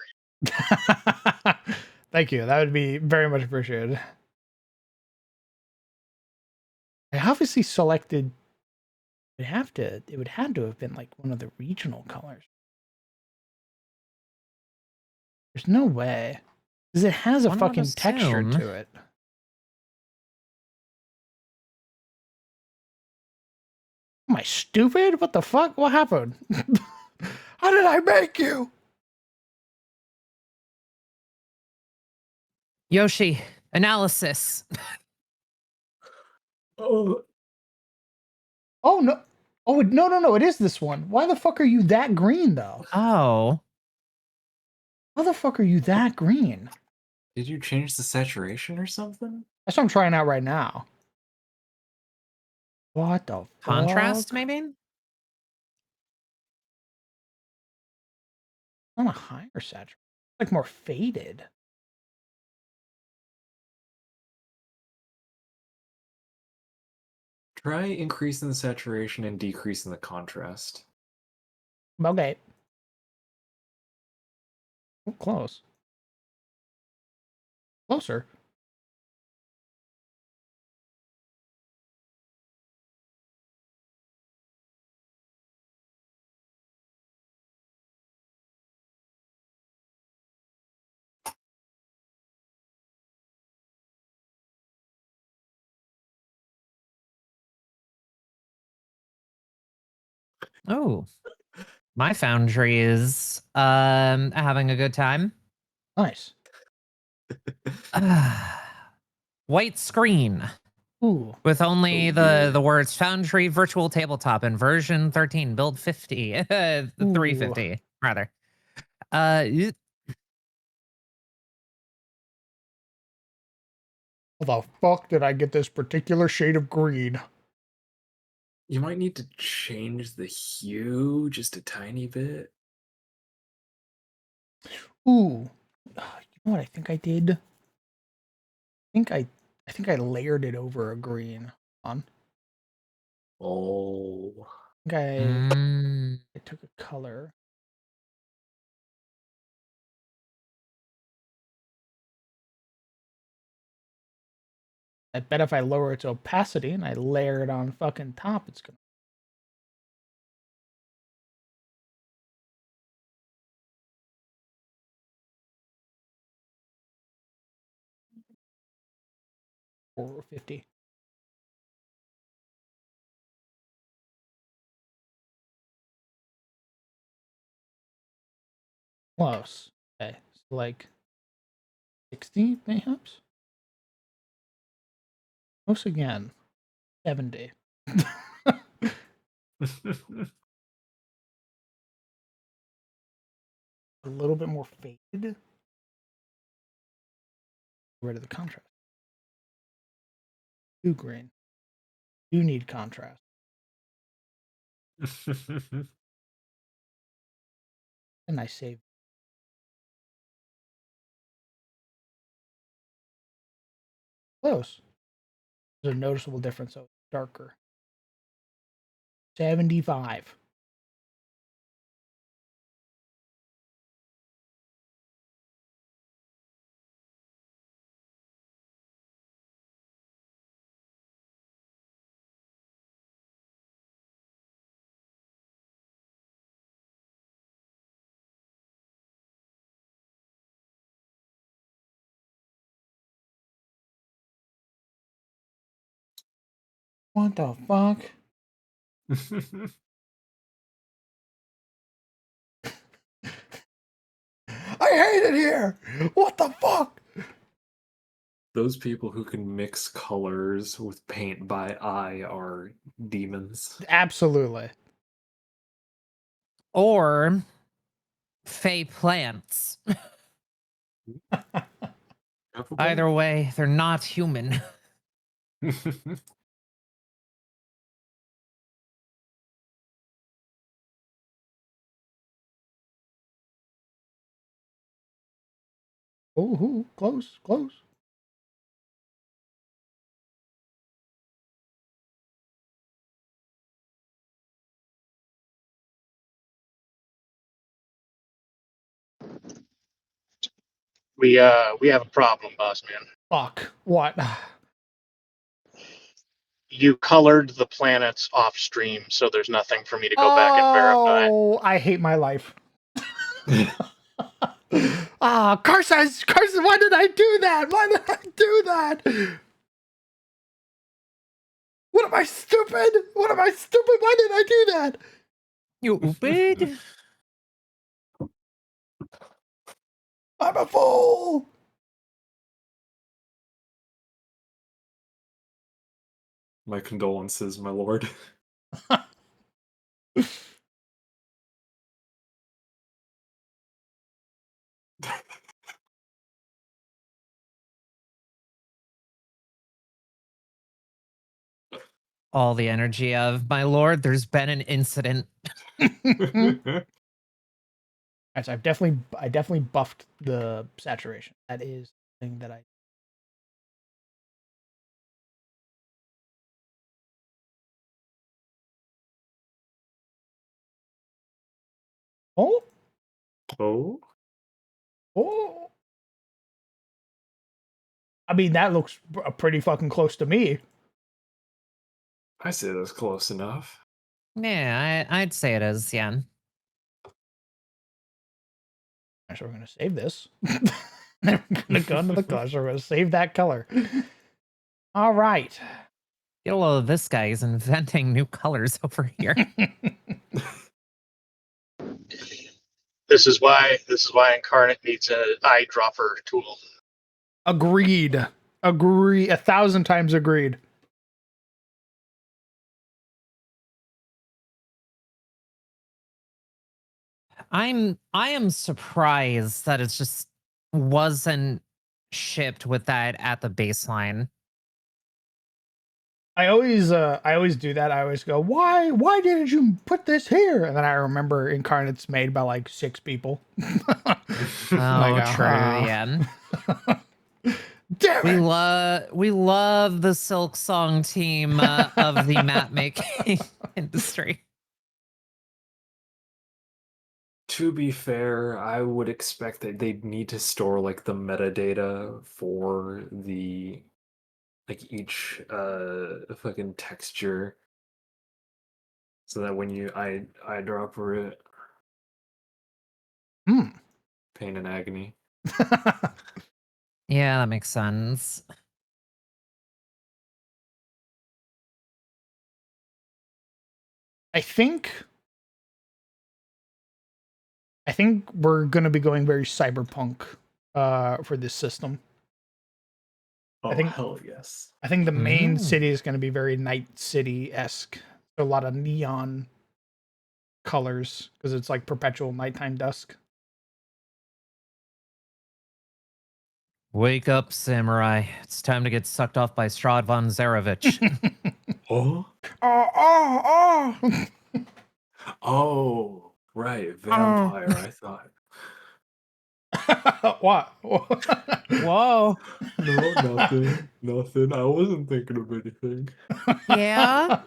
green. Thank you. That would be very much appreciated. I obviously selected. It would have to have been like one of the regional colors. There's no way. Because it has a One would fucking texture assume. to it. Am I stupid? What the fuck? What happened? How did I make you? Yoshi, analysis. Oh, Oh no. Oh no. It is this one. Why the fuck are you that green though? Oh. How the fuck are you that green? did you change the saturation or something? That's what I'm trying out right now. What the Contrast, fuck? maybe? On a higher saturation. Like more faded. Try increasing the saturation and decreasing the contrast. Okay. Oh, close. Closer. Oh. My foundry is having a good time. Nice. White screen Ooh. with only Oh, the dear. words Foundry Virtual Tabletop in version 13, build 50, 350 rather. Y- How the fuck did I get this particular shade of green? You might need to change the hue just a tiny bit. Ooh. You know what I think I did? I think I layered it over a green. On. Oh. I think Mm, I took a color. I bet if I lower its opacity and I layer it on fucking top, it's gonna. Or 50. Close. Okay. So like 60 mayhaps? Close again. 70. A little bit more faded. Get rid of the contrast. Too green. You need contrast. And I save. Close. There's a noticeable difference. So it's darker. 75. What the fuck? I hate it here. What the fuck? Those people who can mix colors with paint by eye are demons. Absolutely. or Fey plants. Either way, they're not human. Oh, close, close. We have a problem, boss man. Fuck. What? you colored the planets off stream, so there's nothing for me to go back and verify. Oh, I hate my life. Carson, why did I do that? Why did I do that? What am I stupid? What am I stupid? Why did I do that? You stupid. I'm a fool. My condolences, my lord. All the energy of my lord. There's been an incident. Guys, I definitely buffed the saturation. That is the thing that I. Oh, Oh, oh. I mean, that looks pretty fucking close to me. I say that's close enough. Yeah, I'd say it is. Yeah. So we're gonna save this. Then we're gonna go into the color. So we're gonna save that color. All right. Get a load of this guy. He's inventing new colors over here. This is why Incarnate needs an eyedropper tool. Agreed. Agree. 1,000 times agreed. I am surprised that it just wasn't shipped with that at the baseline. I always do that. I always go, why didn't you put this here? And then I remember Incarnate's made by like 6 people. Oh, Like, true. Yeah. Damn We it. love the Silk Song team of the map making industry. To be fair, I would expect that they'd need to store like the metadata for the like each fucking texture so that when you eyedropper it, Hmm. pain and agony. Yeah, that makes sense. I think we're gonna be going very cyberpunk for this system. Oh think- hell yes. I think the main Mm. city is gonna be very Night City-esque. A lot of neon colors because it's like perpetual nighttime dusk. Wake up, samurai. It's time to get sucked off by Strahd von Zarevich. Oh? Oh. Oh, right, vampire, I thought. What? Whoa. No, nothing. Nothing. I wasn't thinking of anything. Yeah?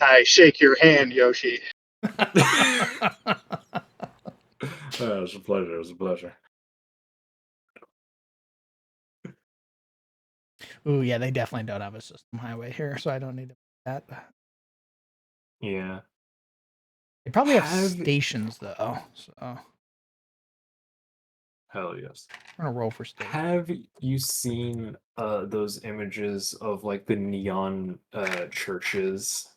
I shake your hand, Yoshi. It was a pleasure. It was a pleasure. Ooh, yeah, they definitely don't have a system highway here, so I don't need to put that. Yeah. They probably have Have- stations though, so I'm Hell yes. gonna roll for station. Have you seen those images of like the neon churches?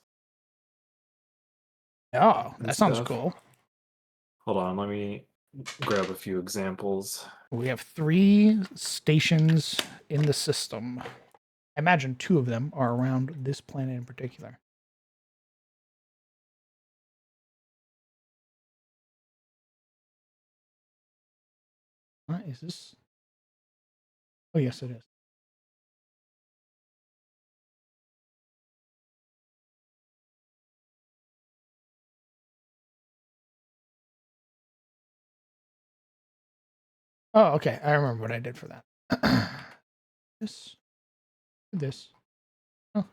Oh, and that sounds stuff? cool. Hold on, let me grab a few examples. We have 3 stations in the system. I imagine 2 of them are around this planet in particular. Is this? Oh, yes, it is. Oh, okay. I remember what I did for that. This. Oh.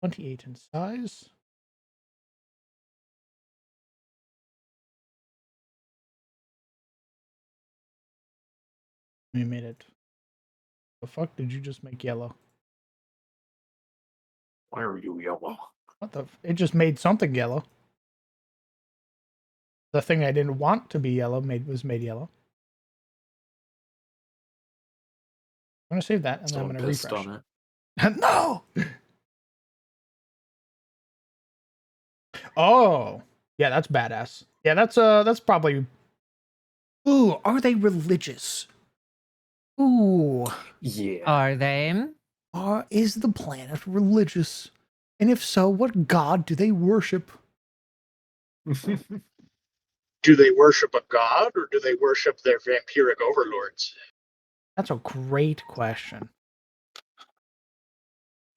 $28 in size. We made it. The fuck did you just make yellow? Why are you yellow? What the? It just made something yellow. The thing I didn't want to be yellow was made yellow. I'm gonna save that and then I'm Someone gonna pissed refresh. on it. No. Oh, yeah, that's badass. Yeah, that's probably. Ooh, are they religious? Ooh, Yeah. Are they? is the planet religious? And if so, what god do they worship? Do they worship a god or do they worship their vampiric overlords? That's a great question.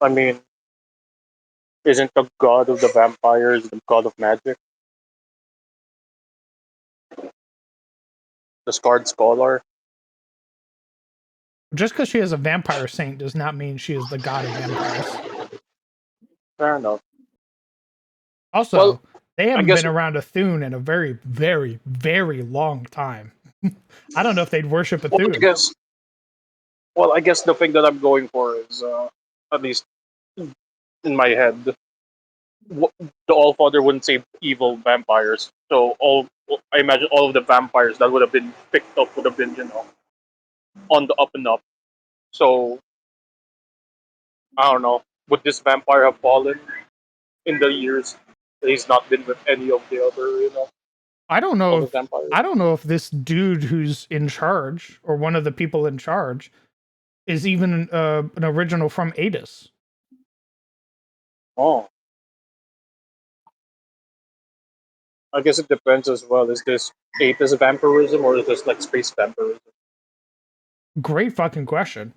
I mean, isn't the god of the vampires the god of magic? The scarred scholar? Just because she is a vampire saint does not mean she is the god of vampires. Fair enough. Also, Well, they I haven't guess been around Thune in a very, very, very long time. I don't know if they'd worship well, I Thune. guess well, I guess the thing that I'm going for is at least in my head, the Allfather wouldn't say evil vampires. So I imagine all of the vampires that would have been picked up would have been, on the up and up. So I don't know. Would this vampire have fallen in the years that he's not been with any of the other, I don't know other if vampires? I don't know if this dude who's in charge or one of the people in charge is even an original from Adis. Oh, I guess it depends as well. Is this atheist vampirism or is this like space vampirism? Great fucking question.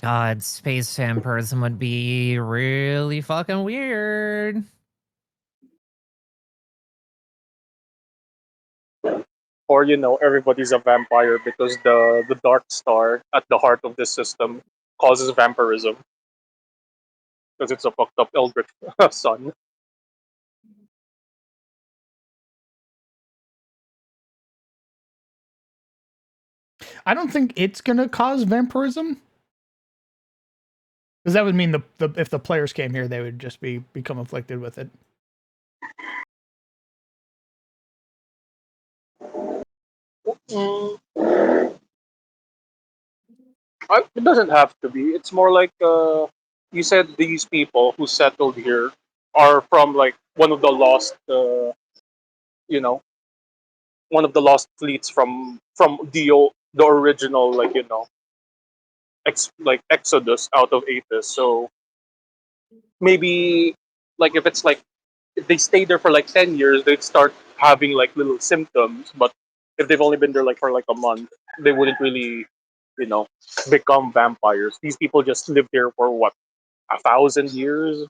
God, space vampirism would be really fucking weird. Or everybody's a vampire because the dark star at the heart of this system causes vampirism because it's a fucked up eldritch sun. I don't think it's gonna cause vampirism. Because that would mean the if the players came here, they would just become afflicted with it. Mm, it doesn't have to be. It's more like you said these people who settled here are from like one of the lost, you know, one of the lost fleets from the original like like Exodus out of Aethys. So maybe like if it's like if they stay there for like 10 years, they'd start having like little symptoms. But if they've only been there like for like a month, they wouldn't really, you know, become vampires. These people just lived here for what 1,000 years,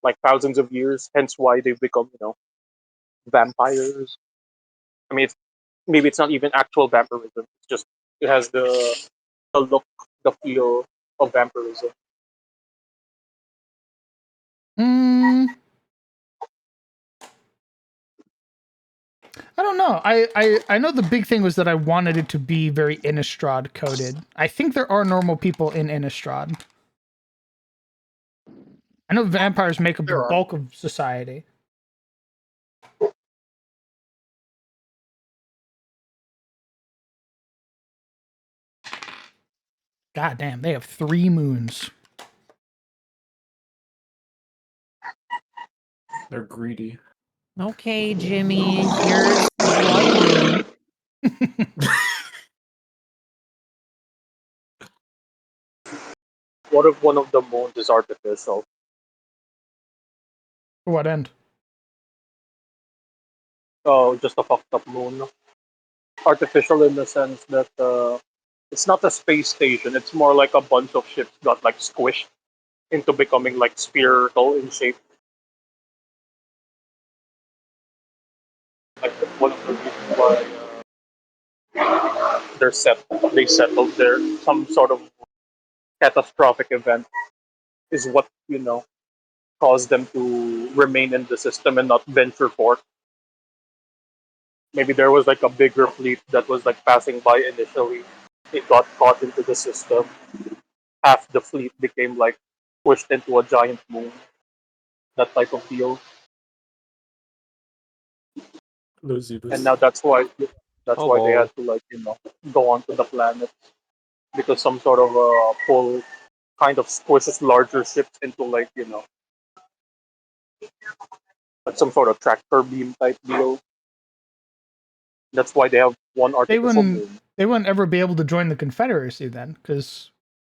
like thousands of years. Hence why they've become vampires. I mean, maybe it's not even actual vampirism. It's just it has the look, the feel of vampirism. Mm, I don't know. I know the big thing was that I wanted it to be very Innistrad coded. I think there are normal people in Innistrad. I know vampires make up the There are. bulk of society. God damn, they have 3 moons. They're greedy. Okay, Jimmy, here's the blood moon. What if one of the moons is artificial? To what end? Oh, just a fucked up moon. Artificial in the sense that it's not a space station. It's more like a bunch of ships got like squished into becoming like spherical in shape. Like one of the reasons why they settled there. Some sort of catastrophic event is what caused them to remain in the system and not venture forth. Maybe there was like a bigger fleet that was like passing by initially. It got caught into the system. Half the fleet became like pushed into a giant moon. That type of deal. And Losibus. now that's why they Hello. had to like go onto the planet because some sort of pull kind of squishes larger ships into like like some sort of tractor beam type deal. That's why they have one They artificial wouldn't. moon. They wouldn't ever be able to join the Confederacy then, because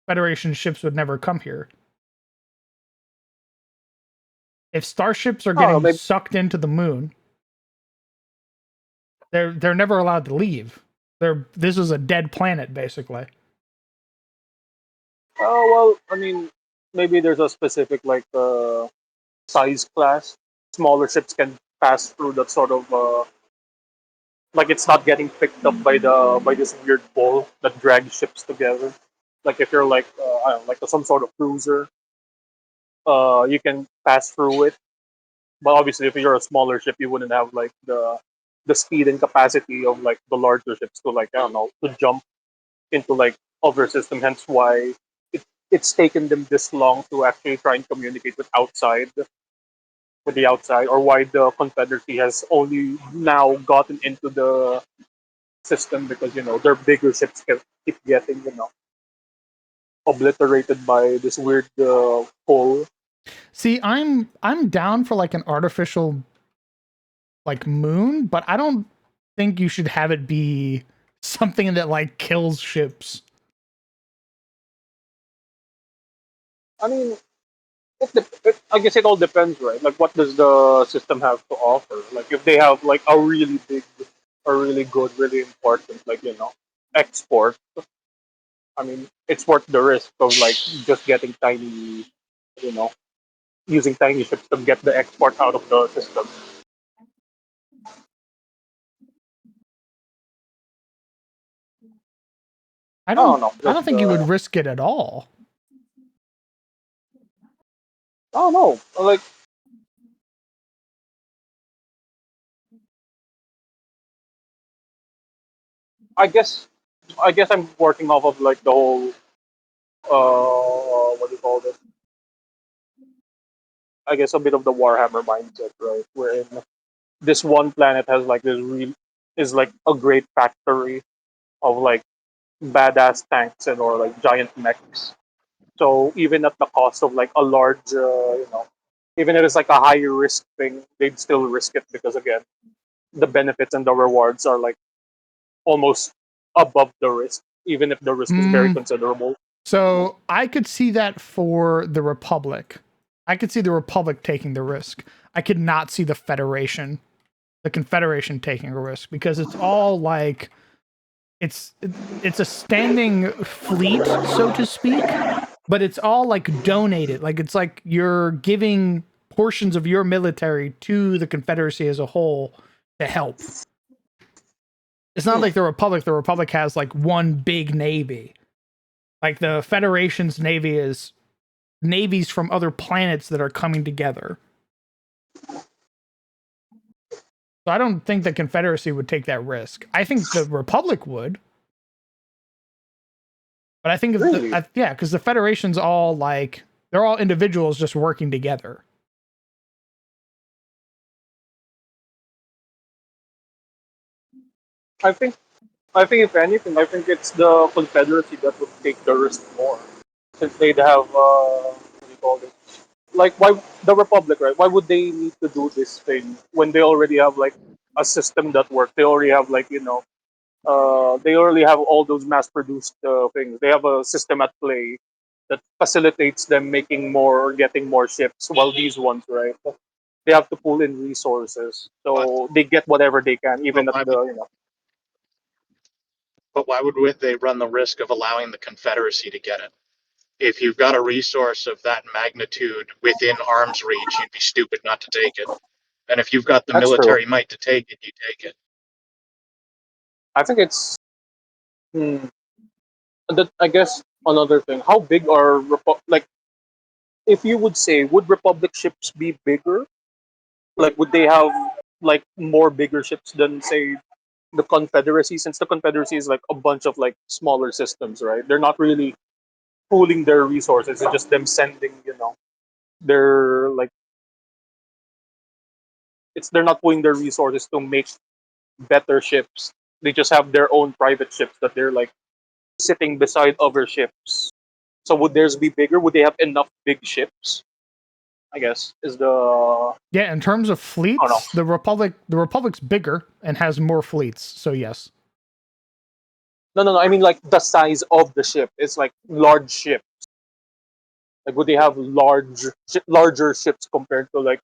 Federation ships would never come here. If starships are I don't know, getting maybe. sucked into the moon, they're never allowed to leave. This is a dead planet basically. Oh well, I mean, maybe there's a specific like size class. Smaller ships can pass through that sort of like it's not getting picked up by this weird pull that drags ships together. Like if you're like I don't know, like some sort of cruiser, you can pass through it. But obviously, if you're a smaller ship, you wouldn't have like the speed and capacity of like the larger ships to like I don't know to jump into like other system. Hence why it's taken them this long to actually try and communicate with the outside, or why the Confederacy has only now gotten into the system because their bigger ships can keep getting obliterated by this weird pull. See, I'm down for like an artificial like moon, but I don't think you should have it be something that like kills ships. I mean, I guess it all depends, right? Like, what does the system have to offer? Like, if they have like a really big, a really good, really important, like export. I mean, it's worth the risk of like just getting tiny, you know, using tiny ships to get the export out of the system. I I don't don't know. I Just don't think you would risk it at all. I don't know. Like, I guess, I guess I'm working off of like the whole, what do you call this? I guess a bit of the Warhammer mindset, right? Wherein this one planet has like this real is like a great factory of like badass tanks and or like giant mechs. So even at the cost of like a large, even if it's like a high risk thing, they'd still risk it because again, the benefits and the rewards are like almost above the risk, even if the risk is very Mm, considerable. so I could see that for the Republic. I could see the Republic taking the risk. I could not see the Confederation taking a risk because it's all like it's it's a standing fleet, so to speak, but it's all like donated. Like it's like you're giving portions of your military to the Confederacy as a whole to help. It's not like the Republic. The Republic has like one big navy. Like the Federation's navy is navies from other planets that are coming together. So I don't think the Confederacy would take that risk. I think the Republic would, but I think if Really, yeah, because the Federation's all like they're all individuals just working together. I think I think if anything, I think it's the Confederacy that would take the risk more, since they'd have what do you call it? Like why the Republic, right? Why would they need to do this thing when they already have like a system that works? They already have like they already have all those mass-produced things. They have a system at play that facilitates them making more or getting more ships. While these ones, right? They have to pull in resources, But so they get whatever they can, but even at why would the. but why would they run the risk of allowing the Confederacy to get it? If you've got a resource of that magnitude within arm's reach, you'd be stupid not to take it. And if you've got the That's true. military might to take it, you take it. I think it's. Hmm, that I guess another thing. How big are like? If you would say, would Republic ships be bigger? Like, would they have like more bigger ships than say the Confederacy, since the Confederacy is like a bunch of like smaller systems, right? They're not really pooling their resources. It's just them sending, their like they're not pooling their resources to make better ships. They just have their own private ships that they're like sitting beside other ships. So would theirs be bigger? Would they have enough big ships? I guess is the Yeah, in terms of I don't know. fleets, the Republic's bigger and has more fleets. So yes. No. I mean like the size of the ship. It's like large ship. Like would they have larger ships compared to like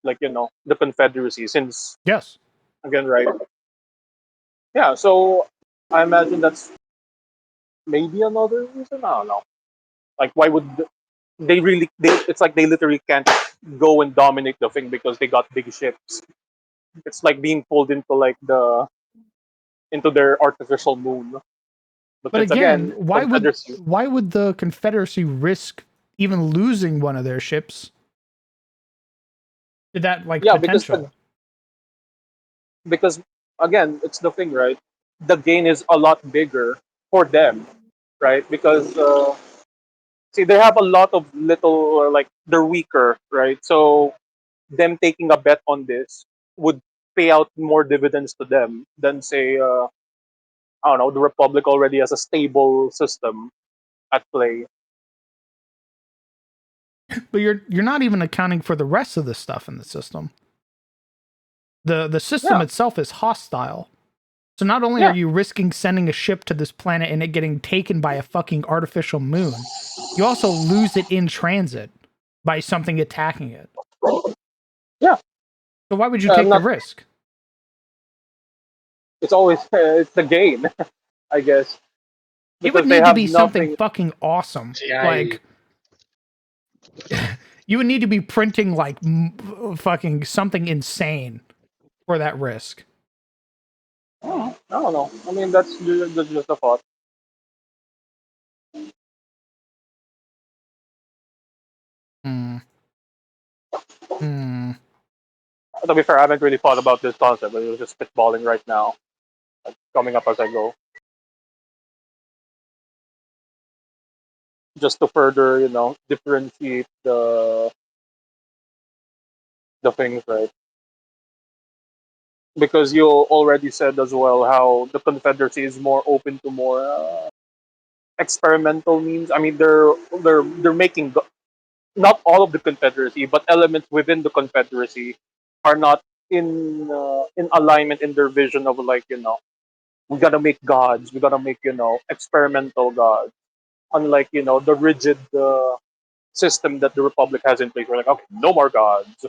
the Confederacy? Since Yes. again, right? Yeah. So I imagine that's maybe another reason. I don't know. Like why would they really? It's like they literally can't go and dominate the thing because they got big ships. It's like being pulled into their artificial moon. But But since again, again, Confederacy. why would the Confederacy risk even losing one of their ships to that like Yeah, potential? because again, it's the thing, right? The gain is a lot bigger for them, right? Because see, they have a lot of little, or like they're weaker, right? So them taking a bet on this would pay out more dividends to them than say, I don't know, the Republic already has a stable system at play. But you're not even accounting for the rest of the stuff in the system. The system Yeah, itself is hostile. So not only are yeah, you risking sending a ship to this planet and it getting taken by a fucking artificial moon, you also lose it in transit by something attacking it. yeah. So why would you I'm take the not. risk? It's always it's the gain, I guess, It would because they need to have be something nothing. fucking awesome. See, I Like you would need to be printing like fucking something insane for that risk. I don't know. I mean, that's just a thought. Hmm. Hmm. To be fair, I haven't really thought about this concept, but it was just spitballing right now, like, coming up as I go, just to further, differentiate the things, right? Because you already said as well how the Confederacy is more open to more experimental means. I mean, they're making not all of the Confederacy, but elements within the Confederacy are not in alignment in their vision of like we gotta make gods, we gotta make experimental gods. Unlike the rigid system that the Republic has in place, we're like okay, no more gods,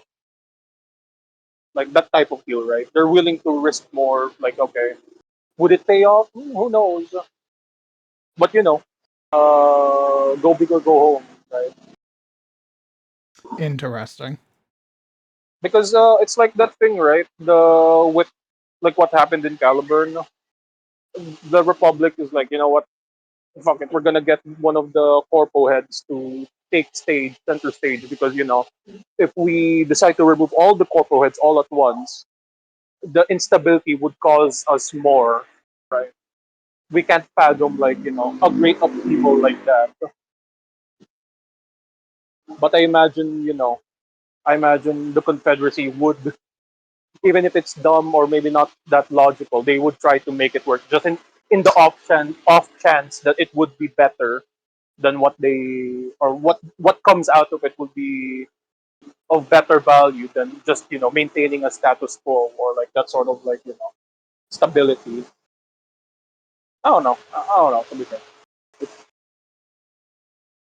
like that type of deal, right? They're willing to risk more. Like okay, would it pay off? Who knows? But go big or go home, right? Interesting. Because it's like that thing, right? The with like what happened in Caliburn, the Republic is like, you know what? Fuck it, we're gonna get one of the corpo heads to take center stage, because if we decide to remove all the corpo heads all at once, the instability would cause us more, right? We can't fathom like a great upheaval like that. But I imagine the Confederacy would, even if it's dumb or maybe not that logical, they would try to make it work just in the off chance that it would be better than what they, or what comes out of it would be of better value than just maintaining a status quo, or like that sort of like stability. I don't know, to be fair.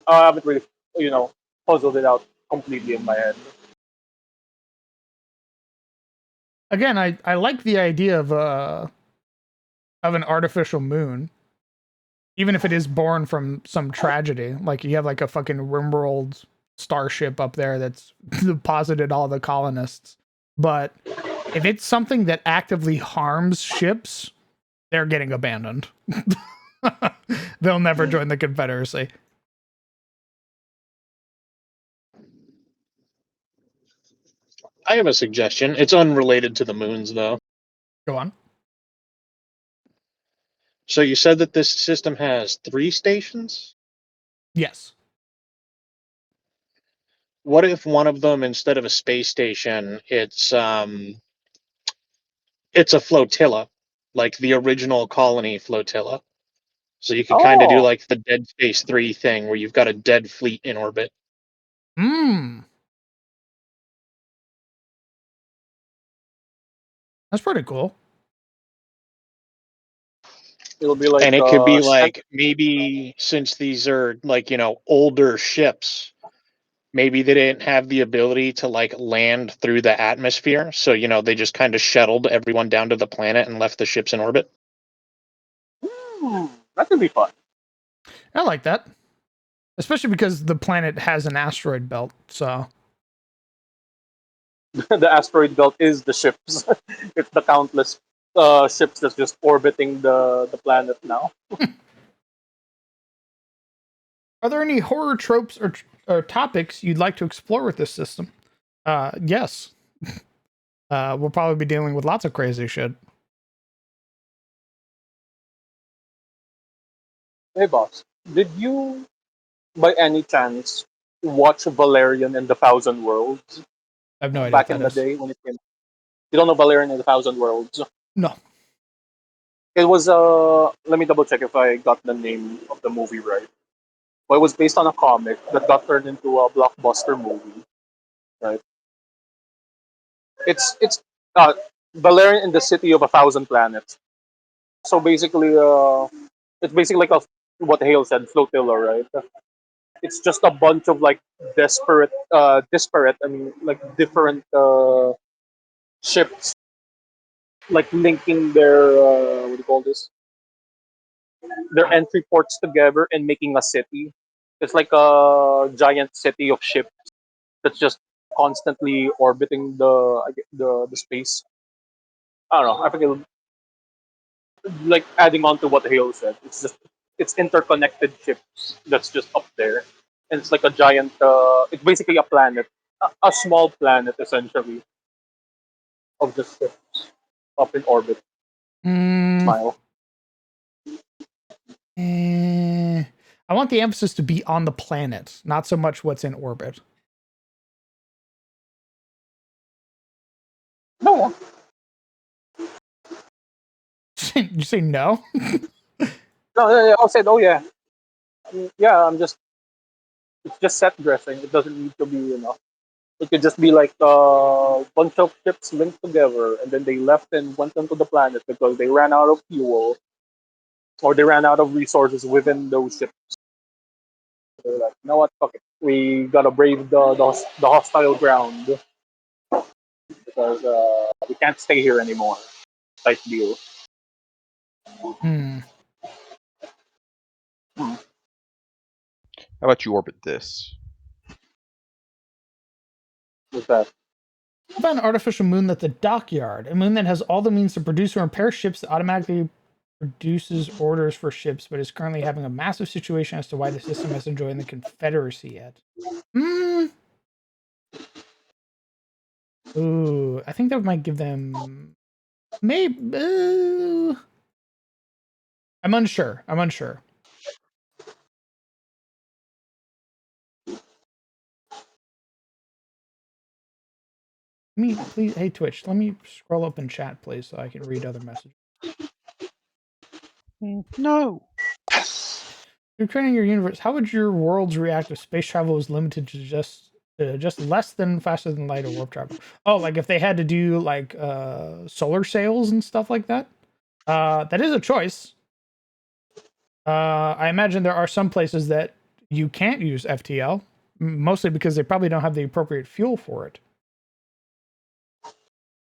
I haven't really puzzled it out completely in my head. Again, I like the idea of an artificial moon, even if it is born from some tragedy. Like you have like a fucking Rimworld starship up there that's deposited all the colonists. But if it's something that actively harms ships, they're getting abandoned. They'll never join the Confederacy. have a suggestion. It's unrelated to the moons, though. Go on. So you said that this system has 3 stations? Yes. What if one of them, instead of a space station, it's a flotilla, like the original colony flotilla? So you could kind of do Oh, like the Dead Space 3 thing where you've got a dead fleet in orbit. Hmm. That's pretty cool. it'll be like And it could be like, maybe since these are like, older ships, maybe they didn't have the ability to like land through the atmosphere. So, they just kind of shuttled everyone down to the planet and left the ships in orbit. that could be fun. I like that. Especially because the planet has an asteroid belt, so The asteroid belt is the ships. It's the countless ships that's just orbiting the planet now. are there any horror tropes or topics you'd like to explore with this system? Yes. We'll probably be dealing with lots of crazy shit. Hey, boss, did you, by any chance, watch Valerian and the Thousand Worlds I have no idea what back that in the is. day when it came? You don't know Valerian and the Thousand Worlds? No. It was let me double check if I got the name of the movie right. But it was based on a comic that got turned into a blockbuster movie. Right. It's uh, Valerian in the City of a Thousand Planets. So basically, it's basically like a what Hale said, flotilla, right? It's just a bunch of like disparate. I mean, like different ships, like linking their what do you call this? Their entry ports together and making a city. It's like a giant city of ships that's just constantly orbiting the space. I don't know. I think like adding on to what Hale said. It's interconnected ships that's just up there, and it's like a giant. It's basically a planet, a small planet essentially of just ships up in orbit. Mm, Smile. I want the emphasis to be on the planet, not so much what's in orbit. No, You say no? no, yeah, yeah, I'll say, oh yeah, yeah. It's just set dressing. It doesn't need to be, It could just be like a bunch of ships linked together, and then they left and went onto the planet because they ran out of fuel or they ran out of resources within those ships. They're like, you know what? Fuck it. We gotta brave the hostile ground because we can't stay here anymore. Type deal. Hmm. Hmm. How about you orbit this? What's that? About an artificial moon that's a dockyard, a moon that has all the means to produce or repair ships that automatically produces orders for ships, but is currently having a massive situation as to why the system hasn't joined the Confederacy yet. Hmm. Ooh, I think that might give them maybe. I'm unsure. I'm unsure. Let me please. Hey Twitch, let me scroll up in chat, please, so I can read other messages. No. You're creating your universe. How would your worlds react if space travel was limited to just less than faster than light or warp travel? Oh, like if they had to do like solar sails and stuff like that. That is a choice. I imagine there are some places that you can't use FTL, mostly because they probably don't have the appropriate fuel for it.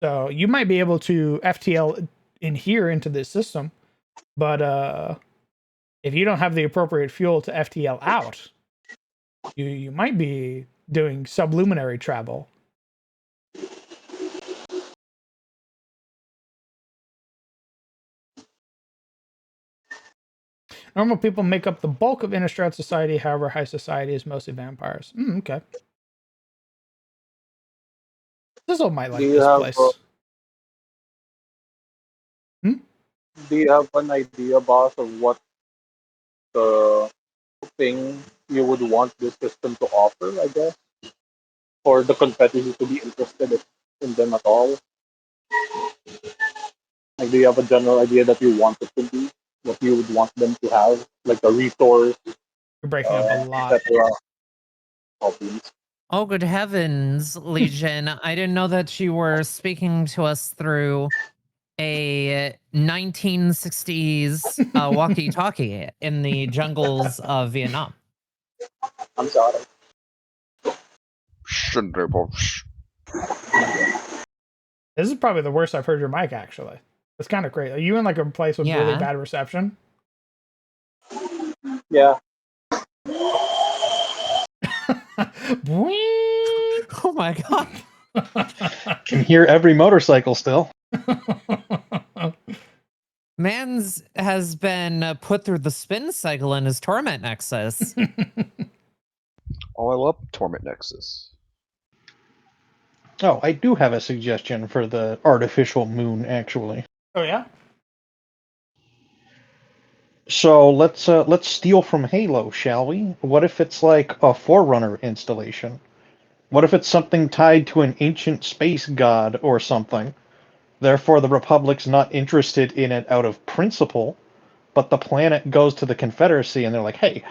So you might be able to FTL in here into this system, but if you don't have the appropriate fuel to FTL out, you might be doing subluminary travel. Normal people make up the bulk of Innistrad society, however, high society is mostly vampires. Okay. Sizzle might Do like you this have place. Hmm? Do you have an idea, boss, of what the thing you would want this system to offer? I guess, for the competitors to be interested in them at all. Like, do you have a general idea that you want it to be? What you would want them to have, like a resource, You're breaking up a lot. etc. Oh, please. Oh, good heavens, Legion. I didn't know that you were speaking to us through a 1960s walkie talkie in the jungles of Vietnam. I'm sorry. This is probably the worst I've heard your mic, actually. It's kind of great. Are you in like a place with really Yeah. bad reception? Yeah. Oh my god. Can hear every motorcycle still. Mans has been put through the spin cycle in his torment nexus. Oh, I love Torment Nexus. Oh, I do have a suggestion for the artificial moon, actually. Oh yeah? So let's steal from Halo, shall we? What if it's like a Forerunner installation? What if it's something tied to an ancient space god or something? Therefore, the Republic's not interested in it out of principle, but the planet goes to the Confederacy and they're like, hey,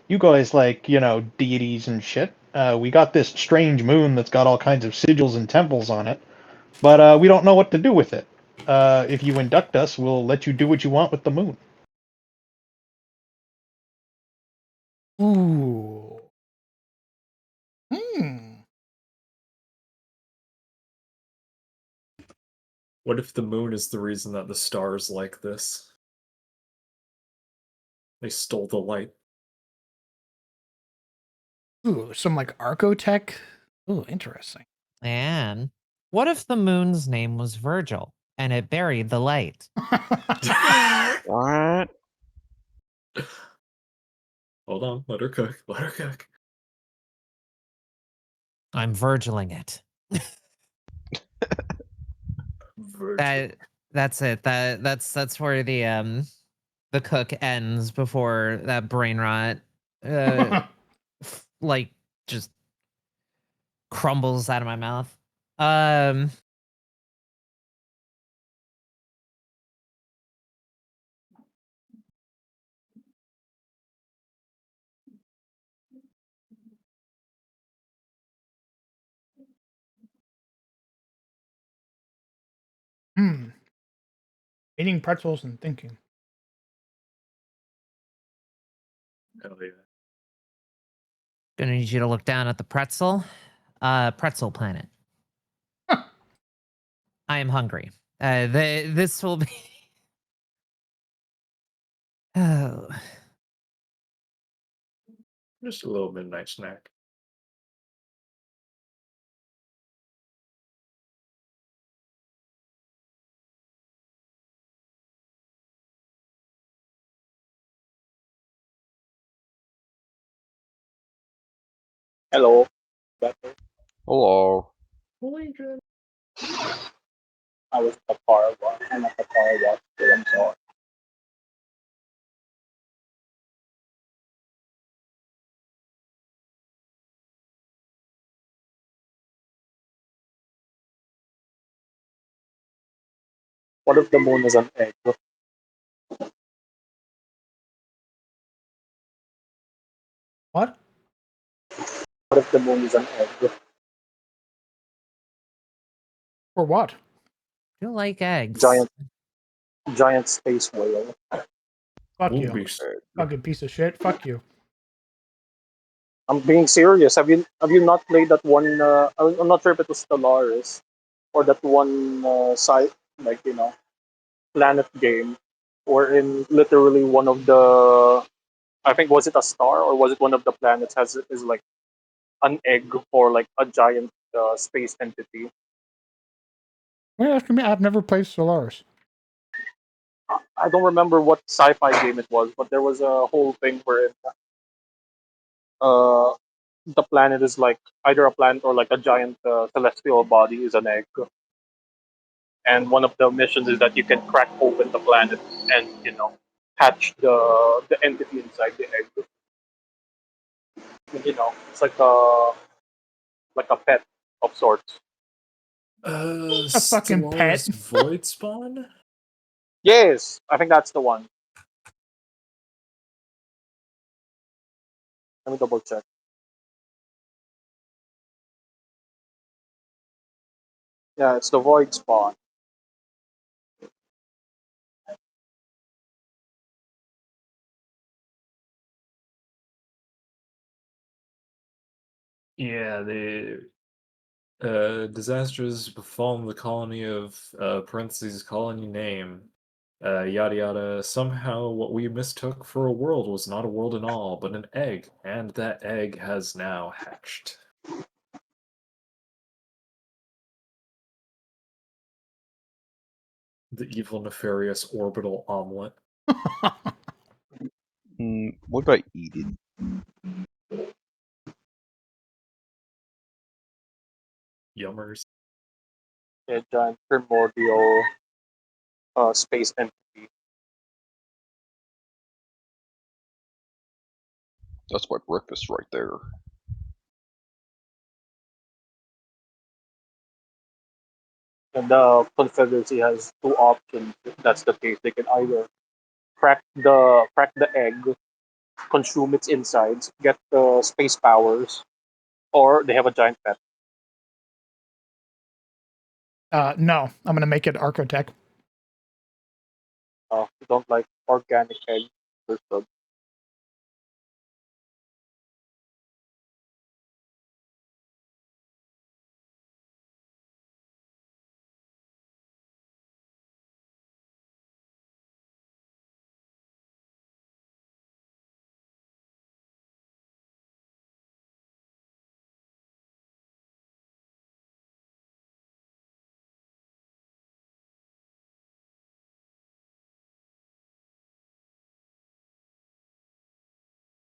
you guys like, deities and shit. We got this strange moon that's got all kinds of sigils and temples on it, but we don't know what to do with it. If you induct us, we'll let you do what you want with the moon. Ooh. Hmm. What if the moon is the reason that the stars like this? They stole the light. Ooh, some like Archotech. Ooh, interesting. And what if the moon's name was Virgil and it buried the light? What? Hold on, let her cook. Let her cook. I'm Virgiling it. Virgil. That's it. That's where the cook ends before that brain rot like just crumbles out of my mouth. Hmm. Eating pretzels and thinking. Hell yeah. Gonna need you to look down at the pretzel planet. Huh. I am hungry. This will be. Oh, Just a little midnight snack. Hello. Better. Hello. I was at the car wash. I'm at the car wash. So I'm sorry. What if the moon is an egg? What? What if the moon is an egg? For what? you like eggs? Giant space whale. Fuck Ooh, you. beast. Fucking piece of shit. Fuck you. I'm being serious. Have you not played that one? I'm not sure if it was Stellaris or that one site, like, planet game, wherein literally one of the, I think, was it a star or was it one of the planets has is like an egg or like a giant space entity. What are you asking me? I've never played Solaris. I don't remember what sci-fi game it was, but there was a whole thing where uh, the planet is like either a planet or like a giant celestial body is an egg. and one of the missions is that you can crack open the planet and hatch the entity inside the egg. And, it's like a pet of sorts. A fucking pet. Stellaris Void Spawn? Yes, I think that's the one. Let me double check. Yeah, it's the Void Spawn. Yeah, the disasters befallen the colony of parentheses colony name. Yada yada. Somehow, what we mistook for a world was not a world at all, but an egg, and that egg has now hatched. The evil, nefarious orbital omelet. What about Eden? Yummers. A giant primordial space entity. That's my breakfast right there. And the Confederacy has two options. If that's the case, they can either crack the egg, consume its insides, get the space powers, or they have a giant pet. No, I'm gonna make it Archotech. You don't like organic eggs. Understood.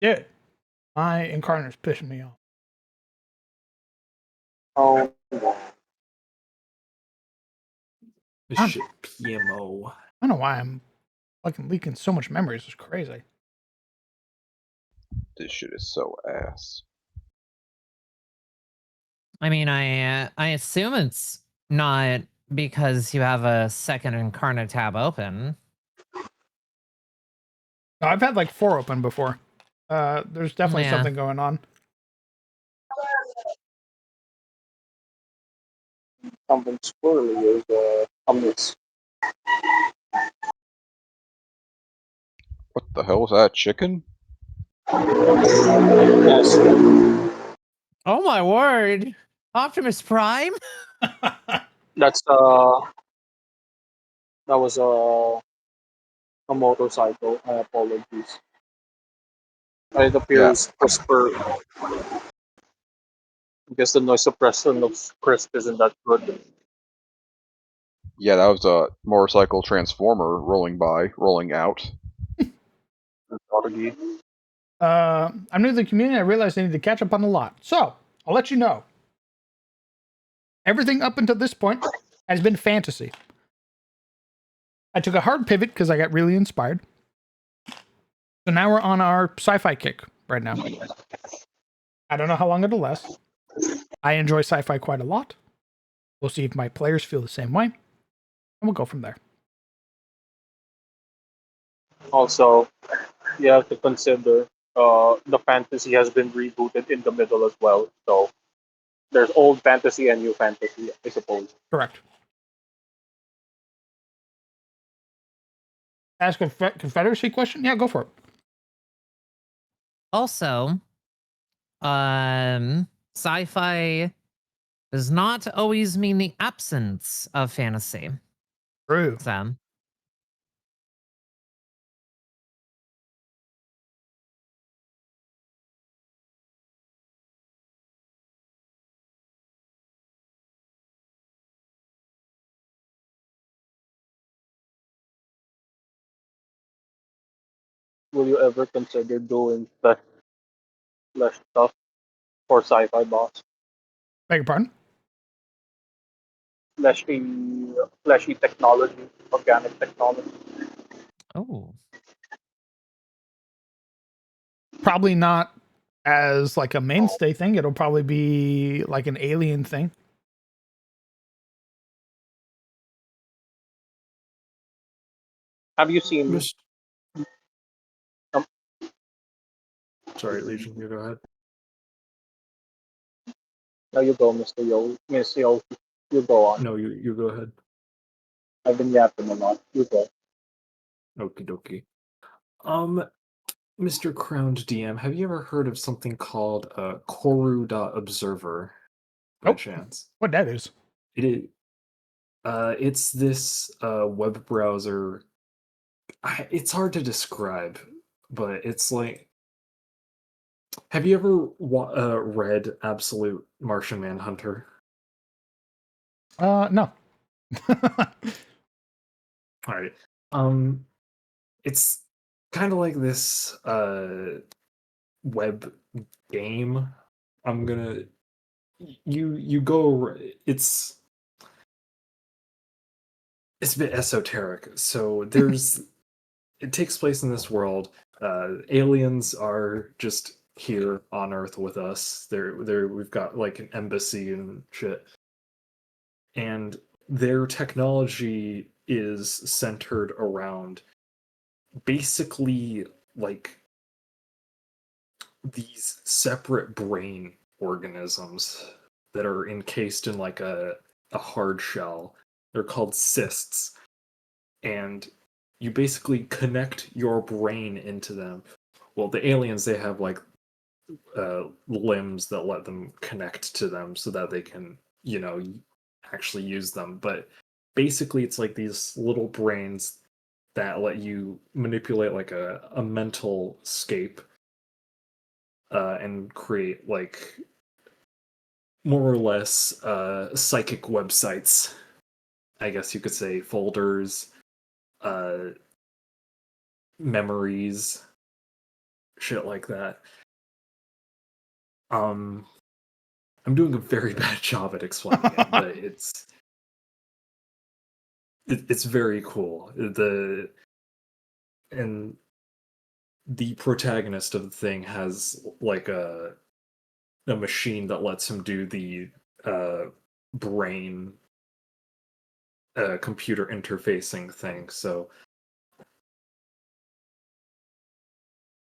Yeah, my incarnate's pissing me off. Oh, This I'm- shit PMO. I don't know why I'm fucking leaking so much memory. This is crazy. This shit is so ass. I mean, I assume it's not because you have a second Incarnate tab open. No, I've had like 4 open before. There's definitely Yeah. something going on. something squirrely is amiss. What the hell was that? Chicken? Yes. Oh my word! Optimus Prime? That's that was a motorcycle. Apologies. It appears crisper. I guess the noise suppression of crisp isn't that good. Yeah, that was a motorcycle transformer rolling out. Authority. I'm new to the community. I realized I need to catch up on a lot. So, I'll let you know. Everything up until this point has been fantasy. I took a hard pivot because I got really inspired. So now we're on our sci-fi kick right now. I don't know how long it'll last. I enjoy sci-fi quite a lot. We'll see if my players feel the same way. And we'll go from there. Also, you have to consider the fantasy has been rebooted in the middle as well. So there's old fantasy and new fantasy, I suppose. Correct. Ask a Confederacy question? Yeah, go for it. Also, sci-fi does not always mean the absence of fantasy. True. So, Will you ever consider doing flesh stuff for sci-fi boss? Beg your pardon? fleshy technology, organic technology. Oh, Probably not as like a mainstay thing. It'll probably be like an alien thing. Have you seen? Mis- Um, Sorry, Legion, you go ahead. now you go, Miss Yo. You go on. No, you go ahead. I've been yapping a lot. You go. Okie dokie. Mr. Crowned DM, have you ever heard of something called Koru.observer by Oh, chance? what that is? It is. It's this web browser. It's hard to describe, but it's like. Have you ever read Absolute Martian Manhunter? No. All right. It's kind of like this web game. I'm gonna you go. It's a bit esoteric. So it takes place in this world. Aliens are just here on Earth with us. We've got like an embassy and shit. And their technology is centered around basically like these separate brain organisms that are encased in like a hard shell. They're called cysts. And you basically connect your brain into them. Well, the aliens, they have like limbs that let them connect to them so that they can, actually use them. But basically, it's like these little brains that let you manipulate like a mental scape and create like more or less psychic websites. I guess you could say folders, uh, memories, shit like that. I'm doing a very bad job at explaining it, but it's very cool. And the protagonist of the thing has like a machine that lets him do the brain computer interfacing thing. So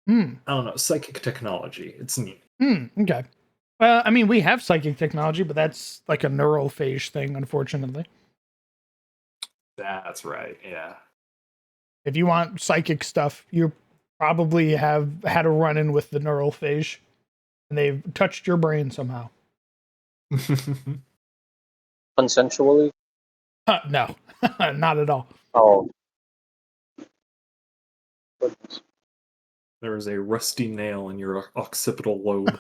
Hmm. I don't know, psychic technology. It's neat. Okay. I mean, we have psychic technology, but that's like a neural phage thing, unfortunately. That's right. Yeah. If you want psychic stuff, you probably have had a run in with the neural phage, and they've touched your brain somehow. Consensually? No, not at all. Oh, goodness. There is a rusty nail in your occipital lobe.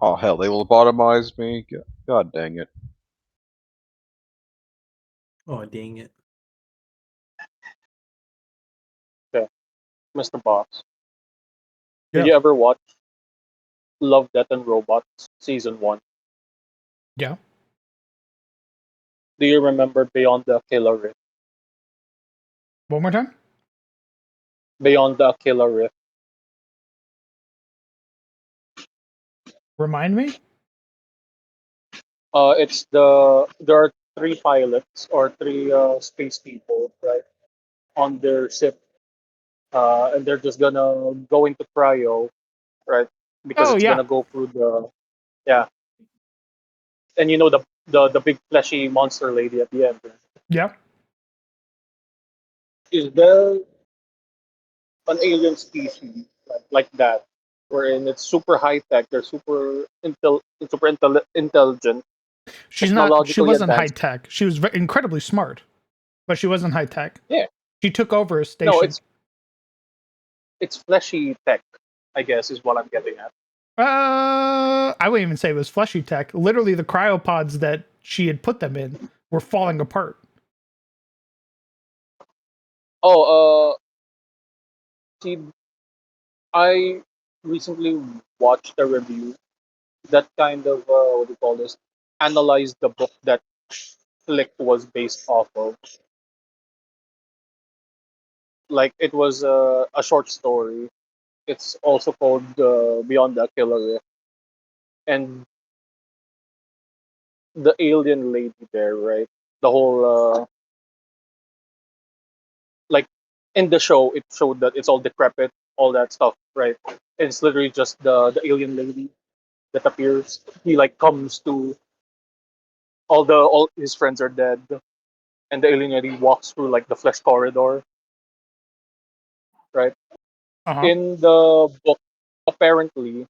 Oh hell, they lobotomize me. God dang it. Oh, dang it. Okay, Mr. Boss. Yeah. Did you ever watch Love, Death, and Robots season 1? Yeah. Do you remember Beyond the Killer Rift? One more time. Beyond the Killer Rift. Remind me. It's there are three pilots or three space people, right, on their ship, and they're just gonna go into cryo, right, because Oh it's yeah. gonna go through the, yeah, and you know the big fleshy monster lady at the end. Right? Yeah. Is there an alien species like that, wherein it's super high tech, they're intelligent, She's not. She technologically wasn't high advanced? tech. She was incredibly smart, but she wasn't high tech. Yeah, She took over a no, station. it's fleshy tech, I guess, is what I'm getting at. I wouldn't even say it was fleshy tech. Literally, the cryopods that she had put them in were falling apart. Oh, see, I recently watched a review that kind of what do you call this? analyze the book that Flick was based off of. Like it was a short story. It's also called Beyond the Killer Rift, and the alien lady there, right? The whole like in the show, it showed that it's all decrepit, all that stuff, right? It's literally just the alien lady that appears. He like comes to all his friends are dead, and the alien lady walks through like the flesh corridor, right? Uh-huh. In the book, apparently,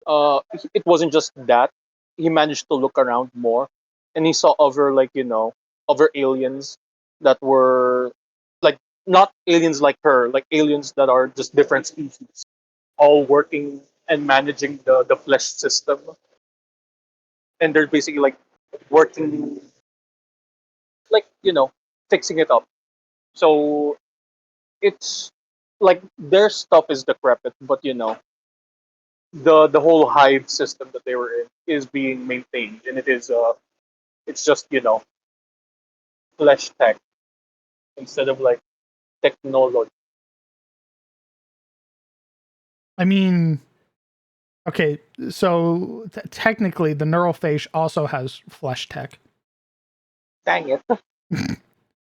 it wasn't just that. He managed to look around more, and he saw other other aliens that were like not aliens like her, like aliens that are just different species, all working and managing the flesh system, and they're basically like working like fixing it up. So it's like their stuff is decrepit, but the whole hive system that they were in is being maintained, and it's just flesh tech instead of like technology. I mean, okay, so technically the neural phage also has flesh tech. Dang it.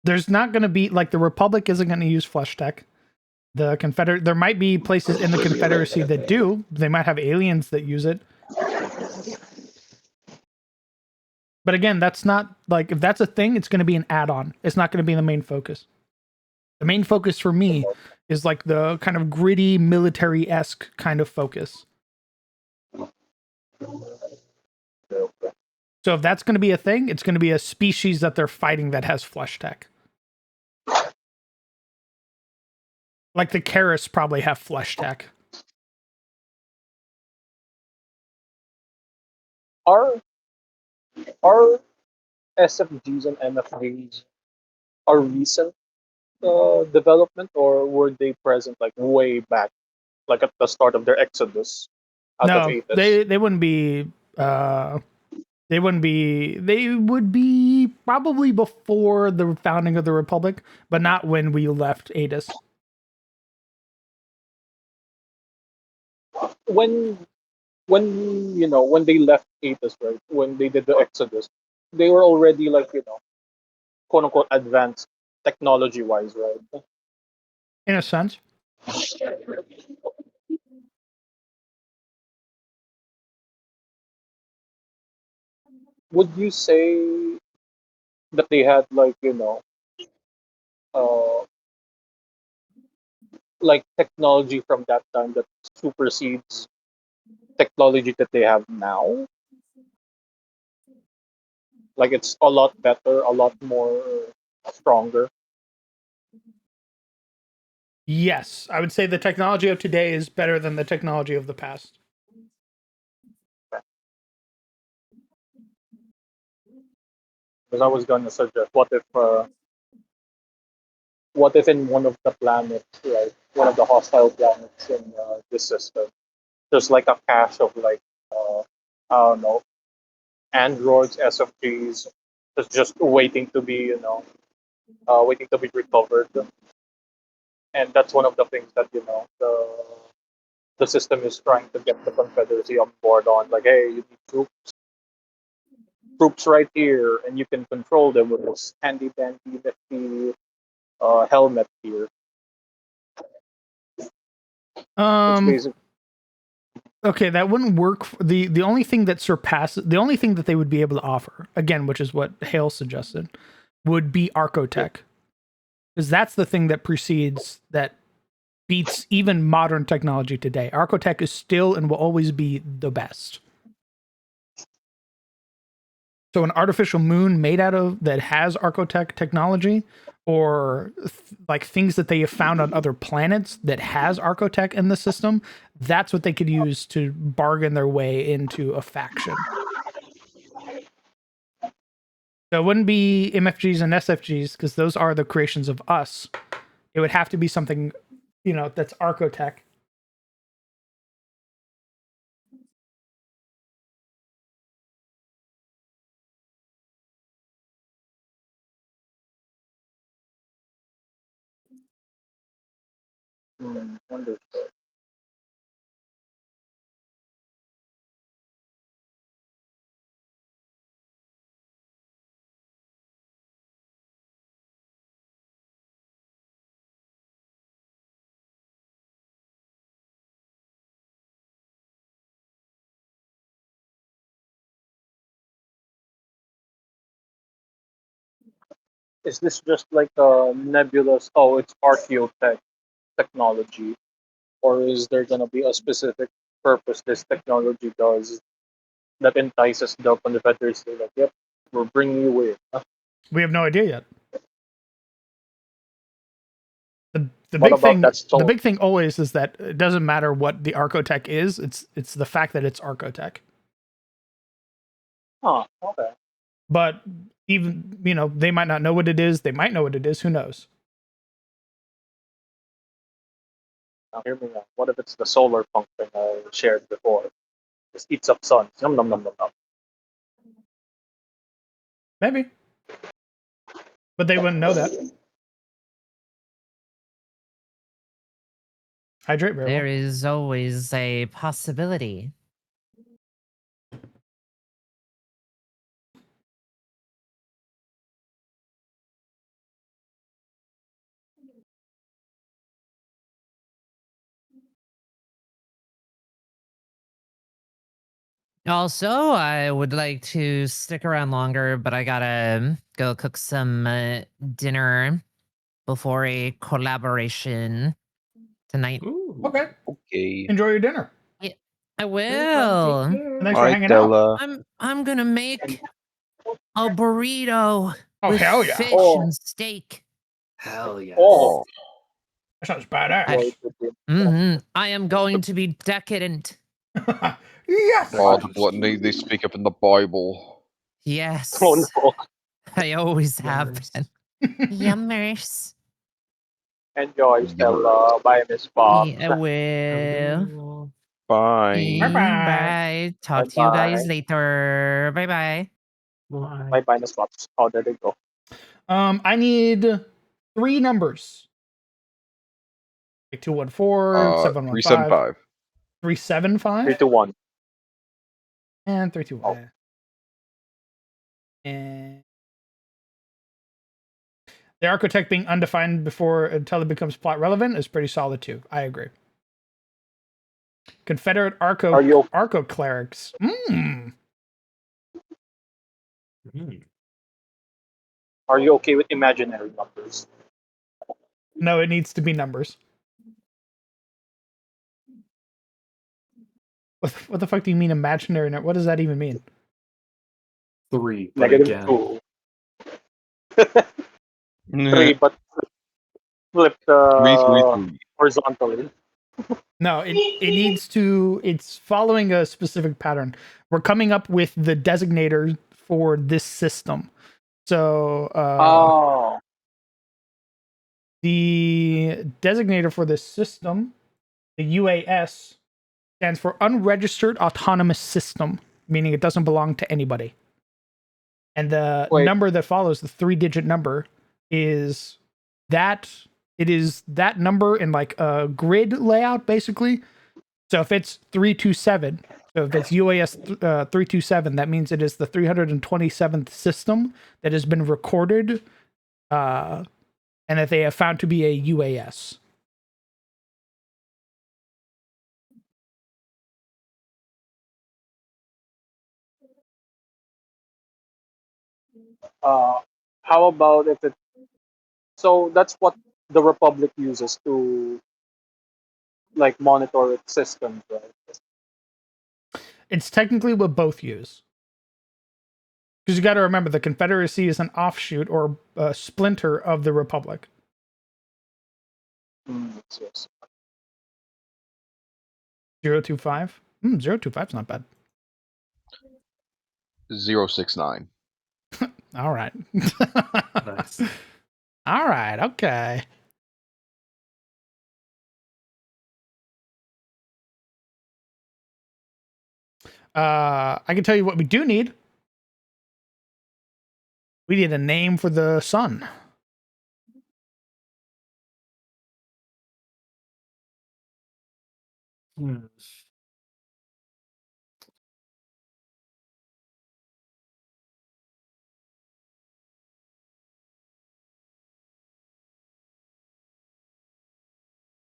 There's not going to be like the Republic isn't going to use flesh tech. The Confederate, there might be places in the Confederacy that do. They might have aliens that use it. But again, that's not like if that's a thing, it's going to be an add-on. It's not going to be the main focus. The main focus for me is like the kind of gritty military-esque kind of focus. So if that's going to be a thing, it's going to be a species that they're fighting that has flesh tech. Like the Karis probably have flesh tech. Are are SFGs and MFGs a recent development, or were they present like way back, like at the start of their exodus out of No, Aethys? they wouldn't be. They wouldn't be. They would be probably before the founding of the Republic, but not when we left Adis. When when they left Aethys, right? When they did the exodus, they were already like quote unquote advanced technology wise, right? In a sense, Would you say that they had like uh like technology from that time that supersedes technology that they have now? Like it's a lot better, a lot more stronger. yes, I would say the technology of today is better than the technology of the past. Because I was gonna suggest, what if in one of the planets, like one of the hostile planets in this system, there's like a cache of like I don't know androids, SFGs, that's just waiting to be waiting to be recovered, and that's one of the things that the system is trying to get the Confederacy on board on. Like, hey, you need troops right here, and you can control them with this handy dandy nifty helmet here. It's Um. basically Okay, that wouldn't work. The only thing that surpasses the only thing that they would be able to offer again, which is what Hale suggested, would be Archotech, because that's the thing that precedes that beats even modern technology today. Archotech is still and will always be the best. So an artificial moon made out of that has Archotech technology, or like things that they have found on other planets that has Archotech in the system, that's what they could use to bargain their way into a faction. So it wouldn't be MFGs and SFGs because those are the creations of us. It would have to be something, that's Archotech. Understood. Is this just like a nebulous? Oh, it's archaeotech technology, or is there gonna be a specific purpose this technology does that entices the Confederacy? Like, yep, we're bringing you in. We have no idea yet. The What big about thing, that the soul? big thing always is that it doesn't matter what the Arcotech is. It's the fact that it's Arcotech. Huh. Okay. But even they might not know what it is. They might know what it is. Who knows? Now hear me out. What if it's the solar punk thing I shared before? Just eats up suns. Yum nom nom nom nom. Maybe, but they wouldn't know that. Hydrate very There well. is always a possibility. Also, I would like to stick around longer, but I gotta go cook some dinner before a collaboration tonight. Ooh. Okay, Okay. enjoy your dinner. Yeah, I Here, come take will. And care. thanks for Alright, hanging out. Della. I'm gonna make a burrito Oh with hell yeah! fish Oh. and steak. Hell yes. Oh. That sounds badass. Boy, it would be- I am going to be decadent. Yes. Oh, the gluttony they speak of in the Bible. Yes, Oh no. I always have Yummers. been. Yummers. Enjoy, Stella. Bye, Miss Fox. I will. Bye. Bye-bye. Bye. Talk to you guys Bye-bye. later. Bye bye. Bye bye, Miss Fox. Oh, there they go. I need 3 numbers. Like 214, 715, 375. 375, 3, 2, 1. and 321. Oh. And the architect being undefined before until it becomes plot relevant is pretty solid too. I agree. Confederate Are you Arco clerics. Mm. Are you okay with imaginary numbers? No, it needs to be numbers. What the fuck do you mean imaginary? What does that even mean? 3, but -2. again. 3, but flipped 333. horizontally. No, it needs to. It's following a specific pattern. We're coming up with the designator for this system. So Oh. the designator for this system, the UAS, stands for Unregistered Autonomous System, meaning it doesn't belong to anybody. And the Wait. number that follows, the 3-digit number, is that it is that number in like a grid layout, basically. So if it's 327, so if it's UAS 327, that means it is the 327th system that has been recorded, and that they have found to be a UAS. How about if it? So that's what the Republic uses to like monitor its systems, right? It's technically what both use. Because you got to remember, the Confederacy is an offshoot or a splinter of the Republic. Yes. 025? 025 is not bad. 069. All right. Nice. All right. Okay. I can tell you what we do need. We need a name for the sun. Hmm.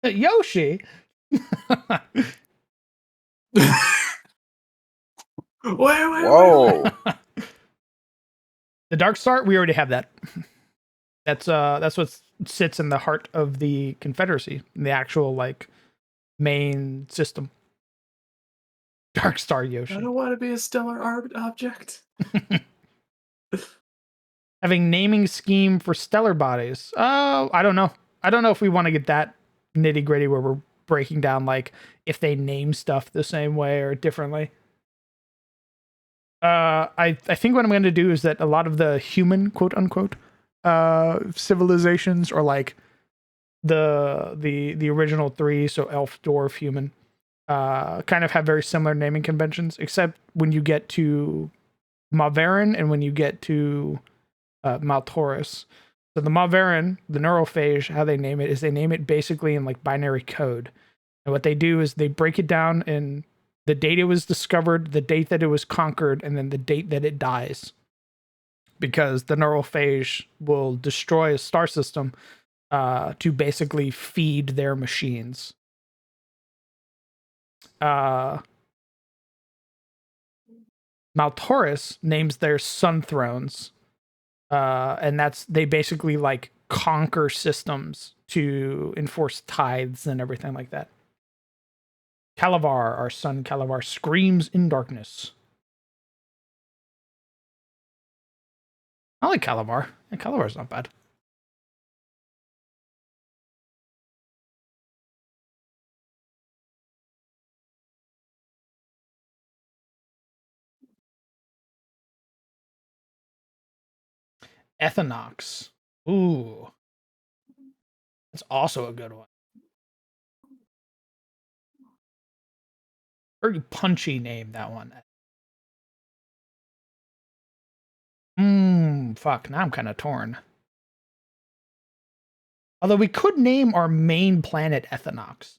Yoshi. Wait. Whoa. The Dark Star, we already have that. That's what sits in the heart of the Confederacy, in the actual like main system. Dark Star I Yoshi. don't want to be a stellar object. Having naming scheme for stellar bodies. I don't know. I don't know if we want to get that nitty gritty where we're breaking down like if they name stuff the same way or differently. I think what I'm going to do is that a lot of the human quote unquote civilizations or like the original three, so elf, dwarf, human, kind of have very similar naming conventions, except when you get to Maverin and when you get to Maltaurus. So the Maverin, the neurophage, how they name it is they name it basically in like binary code. And what they do is they break it down in the date it was discovered, the date that it was conquered, and then the date that it dies. Because the neurophage will destroy a star system to basically feed their machines. Maltaurus names their sun thrones, and that's they basically like conquer systems to enforce tithes and everything like that. Calavar, our son Calavar, screams in darkness. I like Calavar. Yeah, Calavar's not bad. Ethanox. Ooh, that's also a good one. Very punchy name, that one. Fuck. Now I'm kind of torn. Although we could name our main planet Ethanox.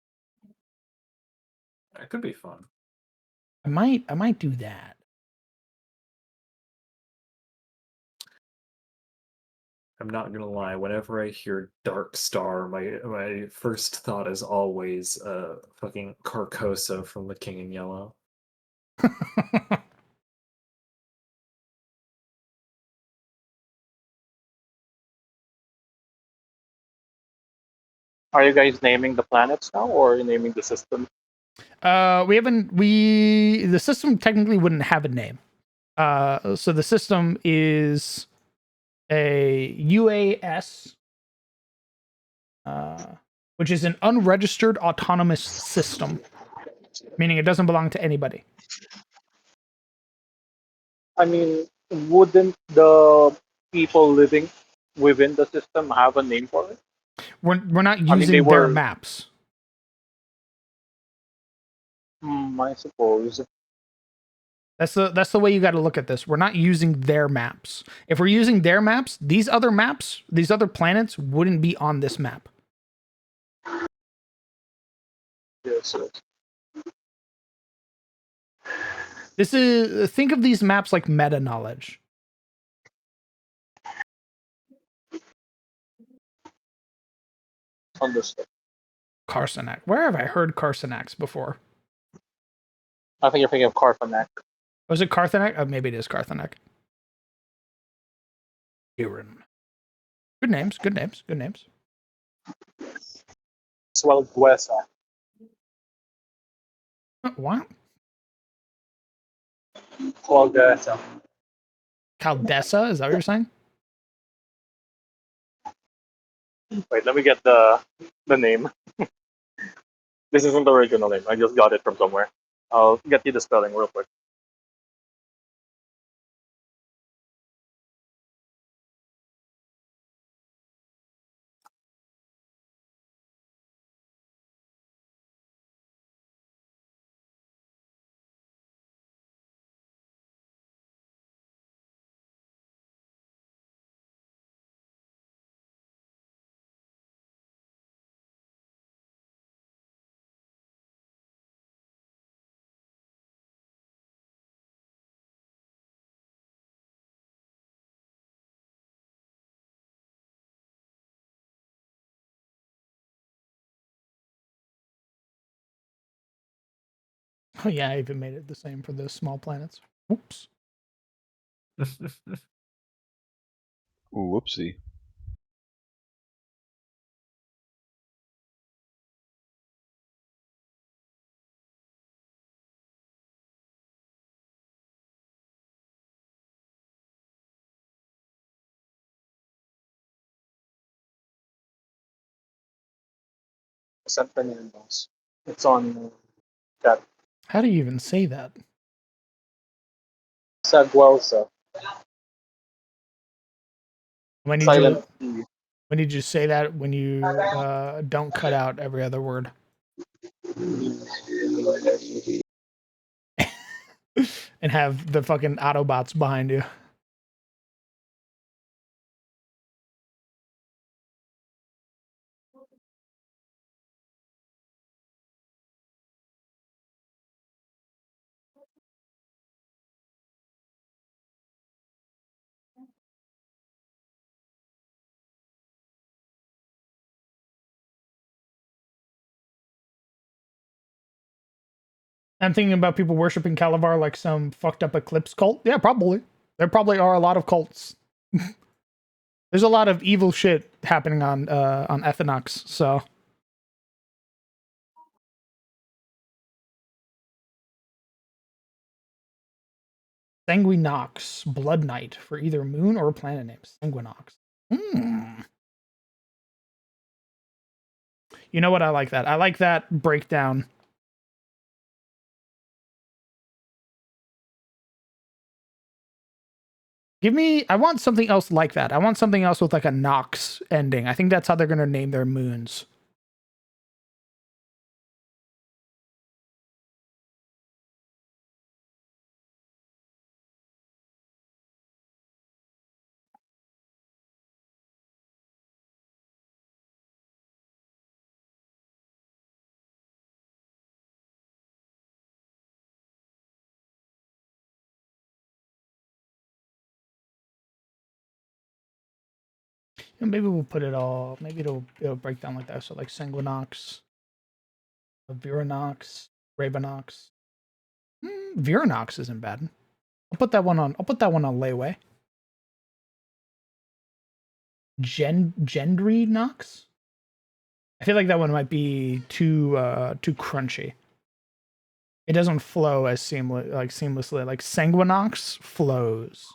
That could be fun. I might do that. I'm not gonna lie. Whenever I hear Dark Star, my first thought is always fucking Carcosa from The King in Yellow. Are you guys naming the planets now, or are you naming the system? We haven't. The system technically wouldn't have a name. So the system is a UAS, which is an unregistered autonomous system, meaning it doesn't belong to anybody. I mean, wouldn't the people living within the system have a name for it? We're not I mean, they using their were, maps. I suppose. That's the way you got to look at this. We're not using their maps. If we're using their maps, these other planets wouldn't be on this map. Yes, yes. This is think of these maps like meta knowledge. Understood. Carsonac. Where have I heard Carsonax before? I think you're thinking of Carpanac. Was it Carthanak? Oh, maybe it is Carthanak. Huron. Good names. Good names. Good names. Swelguesa. What? Swelguesa. Caldesa? Is that what you're saying? Wait, let me get the name. This isn't the original name. I just got it from somewhere. I'll get you the spelling real quick. Oh yeah, I even made it the same for the small planets. Oops. Ooh, whoopsie. Sent the name, boss. It's on chat. How do you even say that? Saguelsa. When you Silent just E. when you just say that when you don't cut out every other word. And have the fucking Autobots behind you. I'm thinking about people worshiping Calabar like some fucked up Eclipse cult. Yeah, probably. There probably are a lot of cults. There's a lot of evil shit happening on Ethinox, so Sanguinox, Blood Knight for either moon or planet names. Sanguinox. You know what? I like that. I like that breakdown. I want something else like that. I want something else with like a Nox ending. I think that's how they're going to name their moons. And maybe we'll put it all, maybe it'll break down like that. So like Sanguinox, Viranox, Ravenox. Viranox isn't bad. I'll put that one on layaway. Gendry Nox? I feel like that one might be too crunchy. It doesn't flow as seamlessly. Like Sanguinox flows.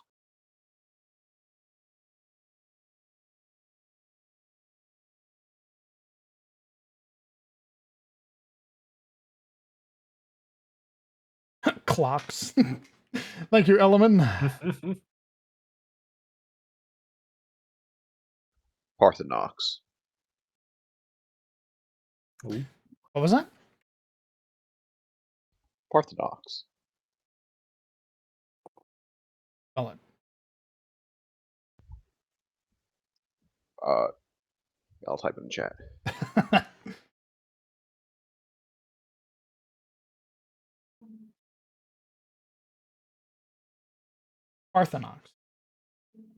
Clocks. Like your element. Parthenox. Ooh. What was that? Parthenox. Spell it. I'll type in the chat. Parthenox.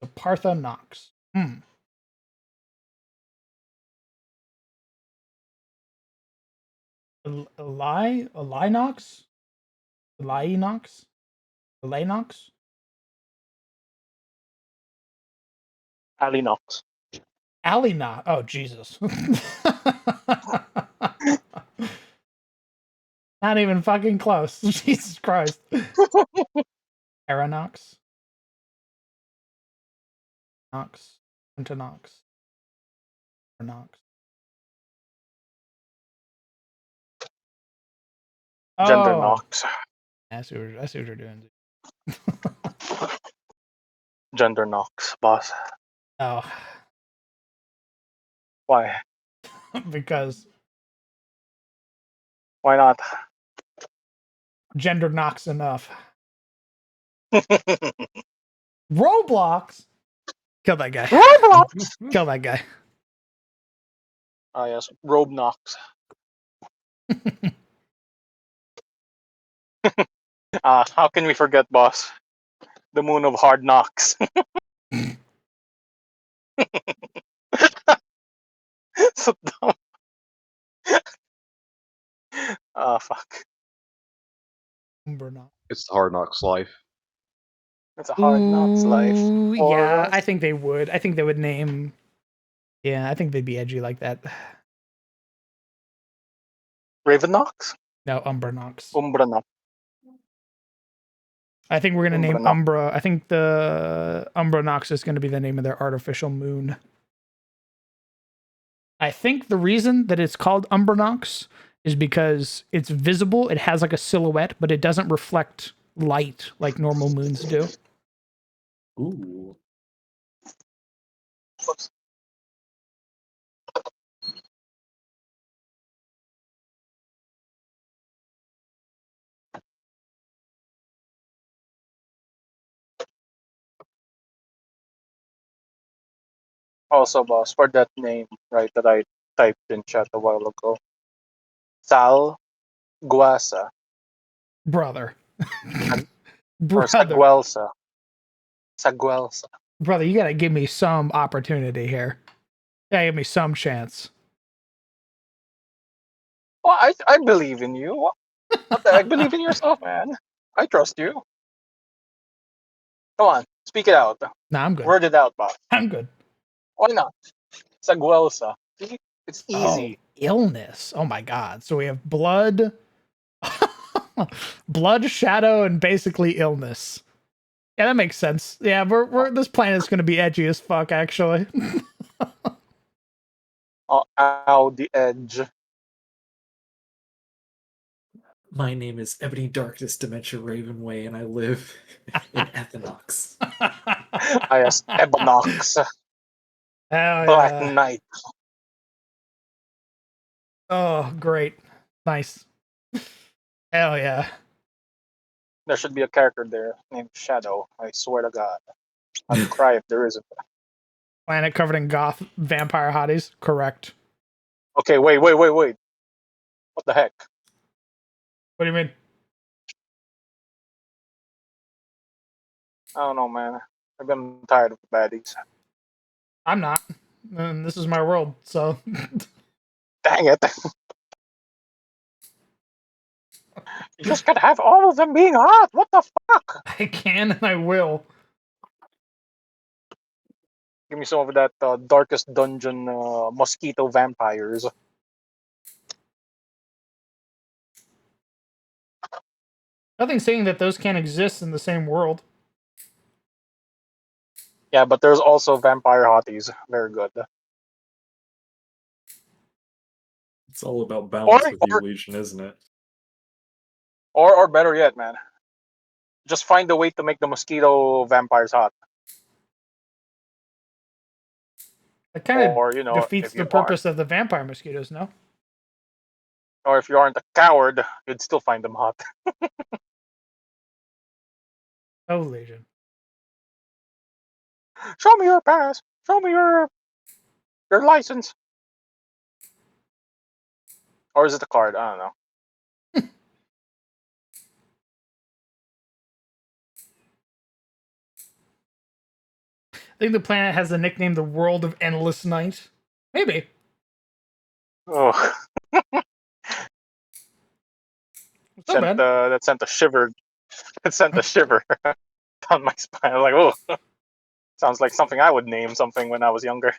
The Parthenox. Elinox? Elinox? Elinox? Alinox. Alina. Oh, Jesus. Not even fucking close. Jesus Christ. Aranox. Nox. Pentanox. Nox. Gender Oh. Nox. I see what you're doing. Gender Nox, boss. Oh. Why? Because Why not? gender knocks enough. Roblox? Kill that guy. Roblox! Kill that guy. Ah, yes. Robe Nox. How can we forget, boss? The moon of hard knocks. So dumb. Ah, fuck. Umbernox. It's the Hard Knocks life. It's a hard knocks life. Ooh, Or, yeah, I think they would. I think they would name. Yeah, I think they'd be edgy like that. Ravenox? No, Umbernox. Umbranox. I think we're gonna name Umbernox. Umbra. I think the Umbernox is gonna be the name of their artificial moon. I think the reason that it's called Umbernox is because it's visible. It has like a silhouette, but it doesn't reflect light like normal moons do. Ooh. Also, boss, for that name, right, that I typed in chat a while ago. Sal Guasa Brother. or Brother. Saguelsa. Saguelsa. Brother, you gotta give me some opportunity here. You gotta give me some chance. Well, I believe in you. What the heck? Believe in yourself, man. I trust you. Come on, speak it out. Nah, I'm good. Word it out, boss. I'm good. Why not? Saguelsa. See? It's Oh, easy. illness. Oh my god. So we have blood, blood, shadow, and basically illness. Yeah, that makes sense. Yeah, we're this planet's gonna be edgy as fuck, actually. Oh, ow, the edge. My name is Ebony Darkness Dementia Ravenway, and I live in Ethanox. I asked Ebonox. Hell Black yeah. Knight. Oh, great. Nice. Hell yeah. There should be a character there named Shadow. I swear to God. I'd cry if there isn't. Planet covered in goth vampire hotties. Correct. Okay, wait. What the heck? What do you mean? I don't know, man. I've been tired of the baddies. I'm not. And this is my world, so Dang it. You just gotta have all of them being hot. What the fuck? I can and I will. Give me some of that darkest dungeon mosquito vampires. Nothing saying that those can't exist in the same world. Yeah, but there's also vampire hotties. Very good. It's all about balance Or, with the or, illusion, isn't it? or better yet, man. Just find a way to make the mosquito vampires hot. It kind Or, of defeats if the you are, purpose of the vampire mosquitoes, no? or if you aren't a coward, you'd still find them hot. Oh, Legion. Show me your pass. Show me your license. Or is it a card? I don't know. I think the planet has the nickname the World of Endless Night. Maybe. Oh, It's not bad. that sent a shiver. It sent a shiver down my spine. I was like, oh, sounds like something I would name something when I was younger.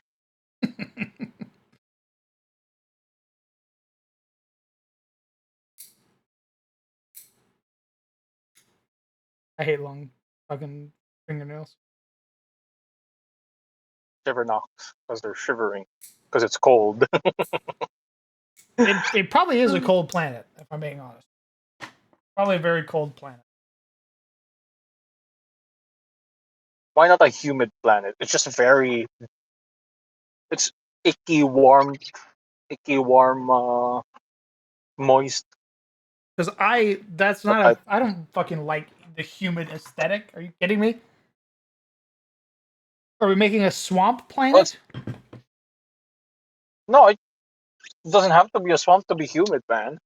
I hate long fucking fingernails. Shiver knocks because they're shivering because it's cold. It probably is a cold planet, if I'm being honest. Probably a very cold planet. Why not a humid planet? It's just very. It's icky, warm, moist. Because that's not a. I don't fucking like the humid aesthetic. Are you kidding me? Are we making a swamp planet? No, it doesn't have to be a swamp to be humid, man.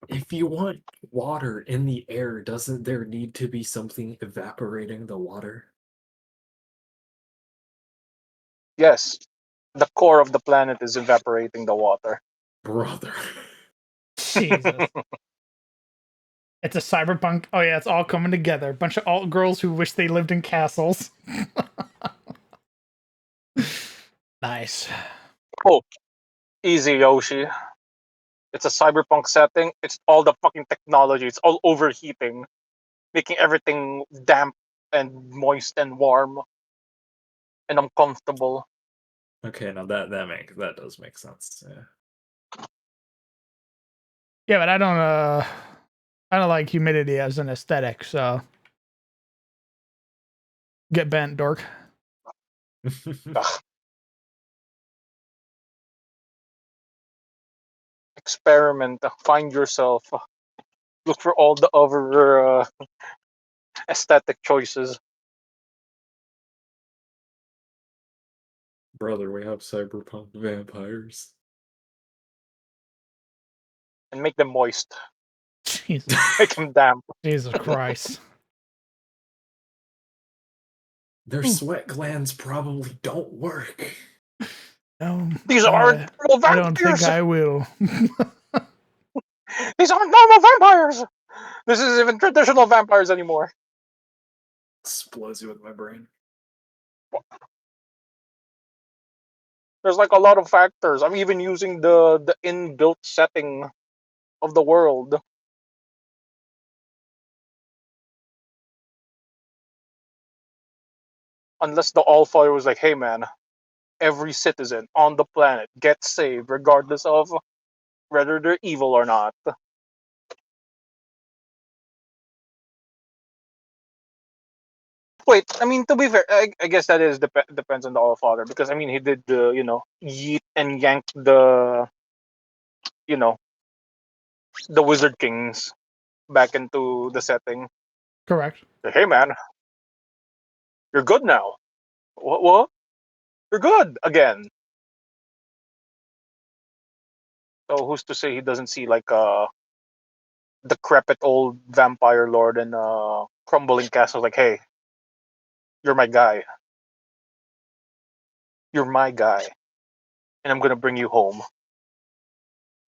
If you want water in the air, doesn't there need to be something evaporating the water? Yes, the core of the planet is evaporating the water. Brother. Jesus. It's a cyberpunk. Oh yeah, it's all coming together. A bunch of alt girls who wish they lived in castles. Nice. Oh, easy, Yoshi. It's a cyberpunk setting. It's all the fucking technology. It's all overheating, making everything damp and moist and warm and uncomfortable. Okay, now that does make sense. Yeah. Yeah, but I don't like humidity as an aesthetic, so get bent, dork. Ugh. Experiment. Find yourself. Look for all the other aesthetic choices. Brother, we have cyberpunk vampires. And make them moist. Jesus, Make them damp. Jesus Christ. Their sweat glands probably don't work. These aren't normal I don't think vampires! I will. These aren't normal vampires! This isn't even traditional vampires anymore. Explodes you with my brain. There's like a lot of factors. I'm even using the inbuilt setting of the world. Unless the Allfather was like, hey man, every citizen on the planet gets saved regardless of whether they're evil or not. Wait, I mean, to be fair, I guess that is depends on the Allfather, because I mean he did the yeet and yank you know the Wizard Kings back into the setting. Correct. Like, hey man, you're good now. What? You're good again. So who's to say he doesn't see like a decrepit old vampire lord in a crumbling castle? Like, hey, you're my guy. You're my guy, and I'm gonna bring you home.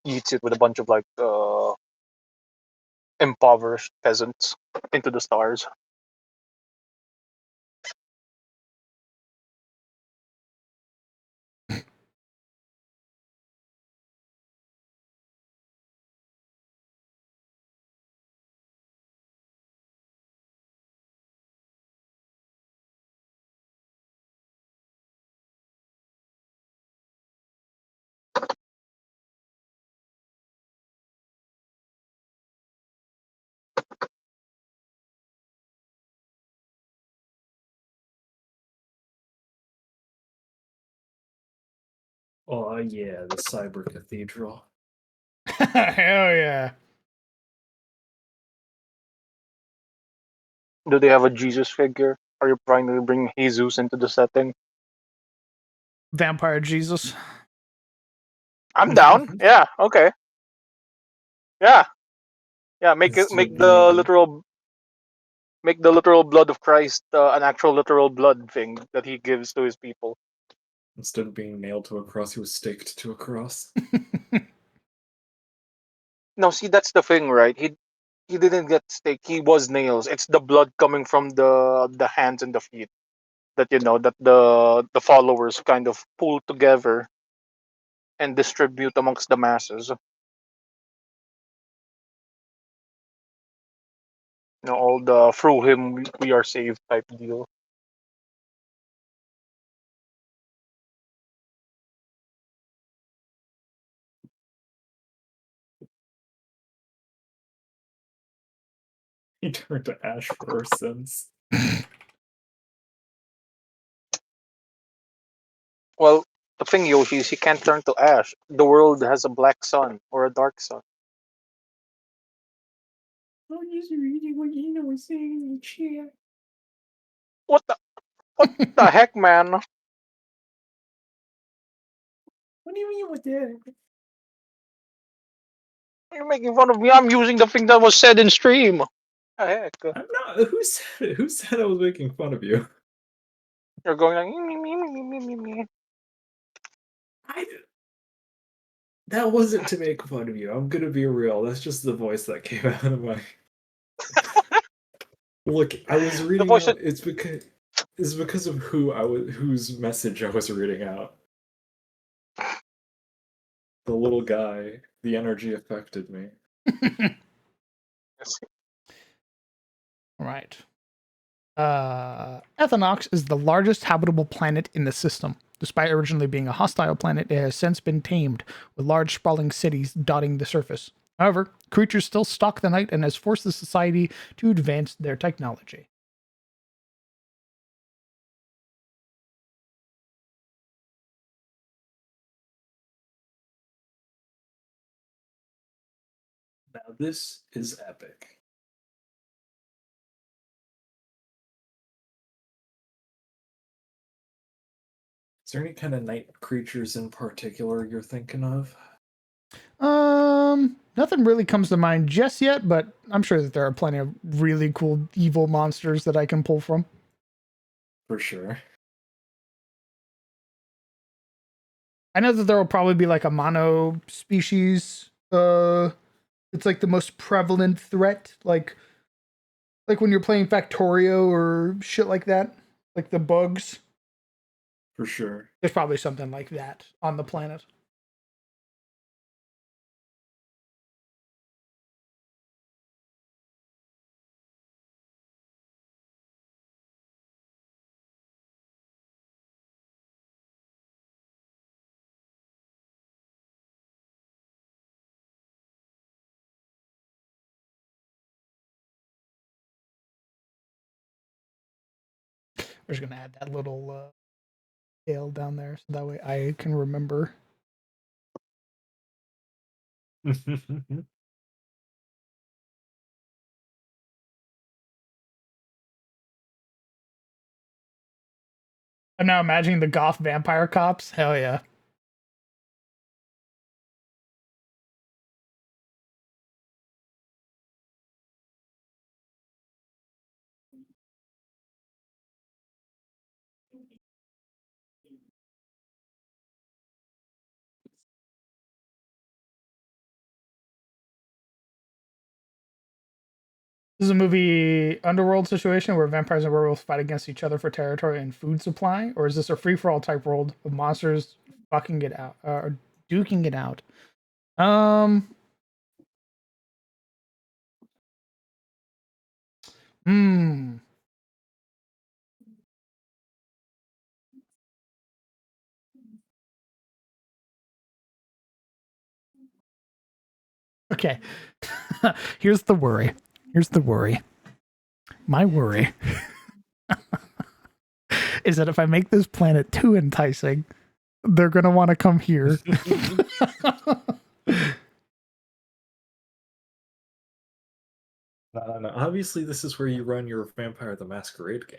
Eats it with a bunch of like impoverished peasants into the stars. Oh yeah, the cyber cathedral. Hell yeah. Do they have a Jesus figure? Are you trying to bring Jesus into the setting? Vampire Jesus. I'm down. Yeah. Okay. Yeah. Yeah. Make it. Make the literal blood of Christ an actual literal blood thing that he gives to his people. Instead of being nailed to a cross, he was staked to a cross. No, see, that's the thing, right? He didn't get stake. He was nails. It's the blood coming from the hands and the feet that that the followers kind of pull together and distribute amongst the masses. All the through him we are saved type deal. He turned to ash for our sins. Well, the thing, Yoshi, is he can't turn to ash. The world has a black sun or a dark sun. I'm just reading what Ina was saying in the chat. What the heck, man? What do you mean with that? You're making fun of me. I'm using the thing that was said in stream. The heck? I'm not. Who said it? Who said I was making fun of you? You're going like me, me, me, me, me, me. That wasn't to make fun of you. I'm gonna be real. That's just the voice that came out of my Look, I was reading voice out. It's because of whose message I was reading out. The little guy. The energy affected me. All right. Ethanox is the largest habitable planet in the system. Despite originally being a hostile planet, it has since been tamed, with large sprawling cities dotting the surface. However, creatures still stalk the night and has forced the society to advance their technology. Now this is epic. Is there any kind of night creatures in particular you're thinking of? Nothing really comes to mind just yet, but I'm sure that there are plenty of really cool evil monsters that I can pull from. For sure. I know that there will probably be like a mono species. It's like the most prevalent threat, like when you're playing Factorio or shit like that, like the bugs. For sure. There's probably something like that on the planet. We're just gonna add that little tail down there so that way I can remember. I'm now imagining the goth vampire cops. Hell yeah. This is a movie Underworld situation where vampires and werewolves fight against each other for territory and food supply, or is this a free for all type world with monsters fucking it out or duking it out? Um, hmm. Okay. Here's the worry. Here's the worry. My worry is that if I make this planet too enticing, they're gonna want to come here. No. Obviously, this is where you run your Vampire the Masquerade game.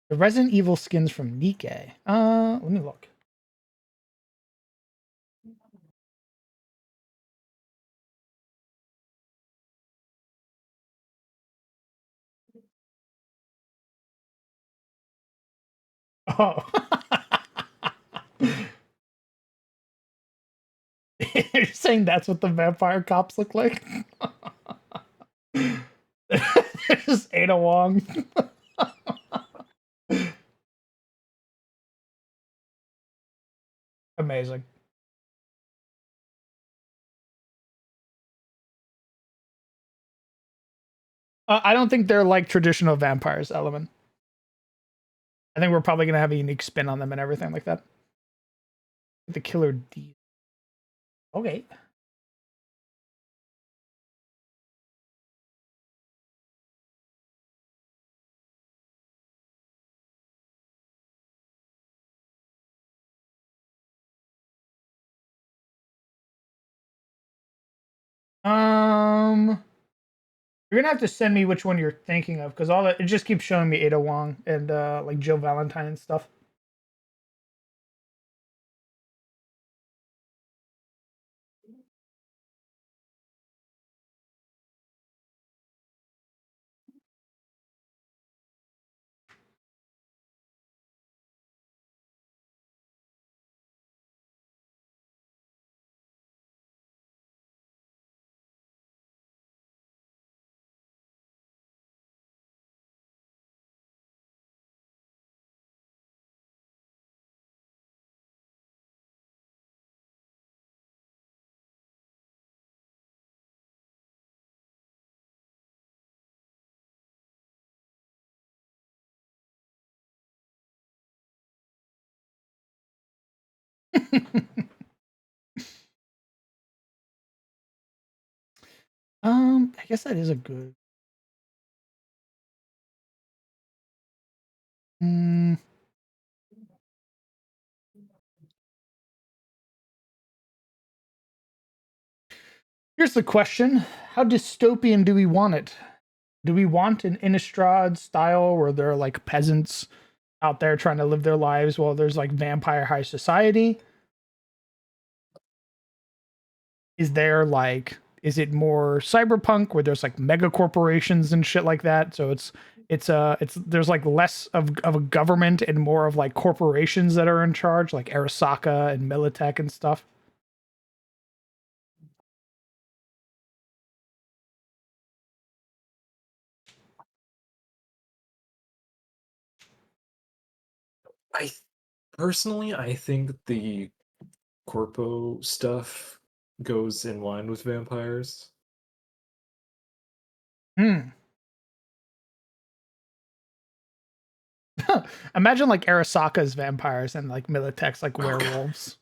The Resident Evil skins from Nikkei. Let me look. Oh. You're saying that's what the vampire cops look like? Just Ada Wong. Amazing. I don't think they're like traditional vampires, Element. I think we're probably gonna have a unique spin on them and everything like that. The killer D. Okay. You're gonna have to send me which one you're thinking of because all that it just keeps showing me Ada Wong and like Jill Valentine and stuff. I guess that is a good. Mm. Here's the question: how dystopian do we want it? Do we want an Innistrad style where there are like peasants out there trying to live their lives while there's like vampire high society? Is there like, is it more cyberpunk where there's like mega corporations and shit like that? So it's there's like less of a government and more of like corporations that are in charge, like Arasaka and Militech and stuff. I personally, I think the corpo stuff goes in line with vampires. Hmm. Imagine like Arasaka's vampires and like Militech's like werewolves.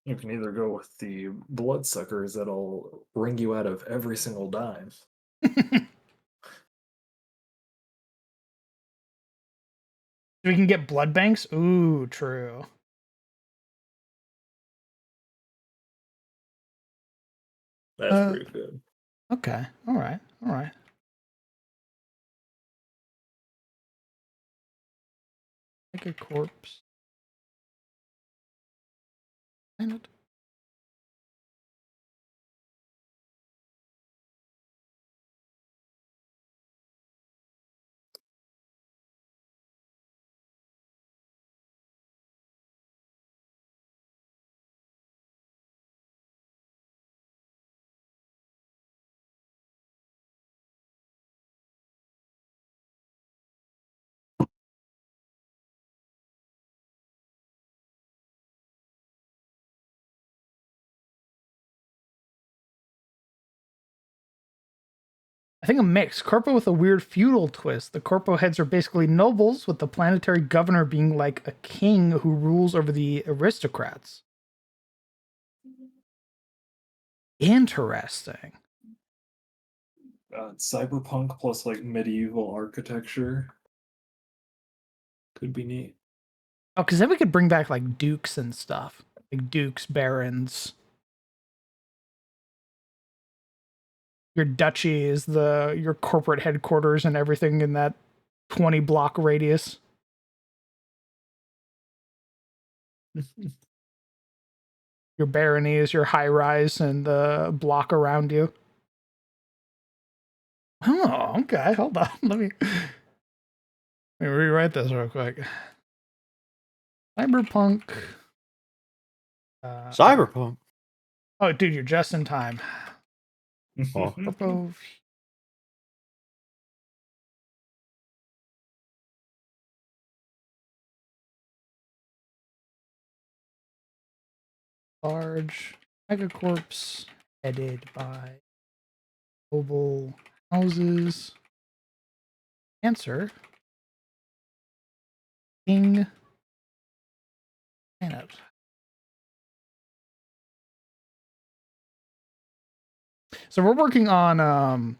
You can either go with the bloodsuckers that'll wring you out of every single dime. We can get blood banks. Ooh, true. That's pretty good. Okay. All right. All right. Like a corpse. Planet. I think a mix. Corpo with a weird feudal twist. The Corpo heads are basically nobles, with the planetary governor being like a king who rules over the aristocrats. Interesting. Cyberpunk plus like medieval architecture could be neat. Oh, because then we could bring back like dukes and stuff. Like dukes, barons. Your duchy is your corporate headquarters and everything in that 20 block radius. Your barony is your high rise and the block around you. Oh, okay. Hold on. Let me rewrite this real quick. Cyberpunk. Cyberpunk. Oh, dude, you're just in time. Oh. Corpo. Large megacorps headed by noble houses. Answer. King planet. So we're working on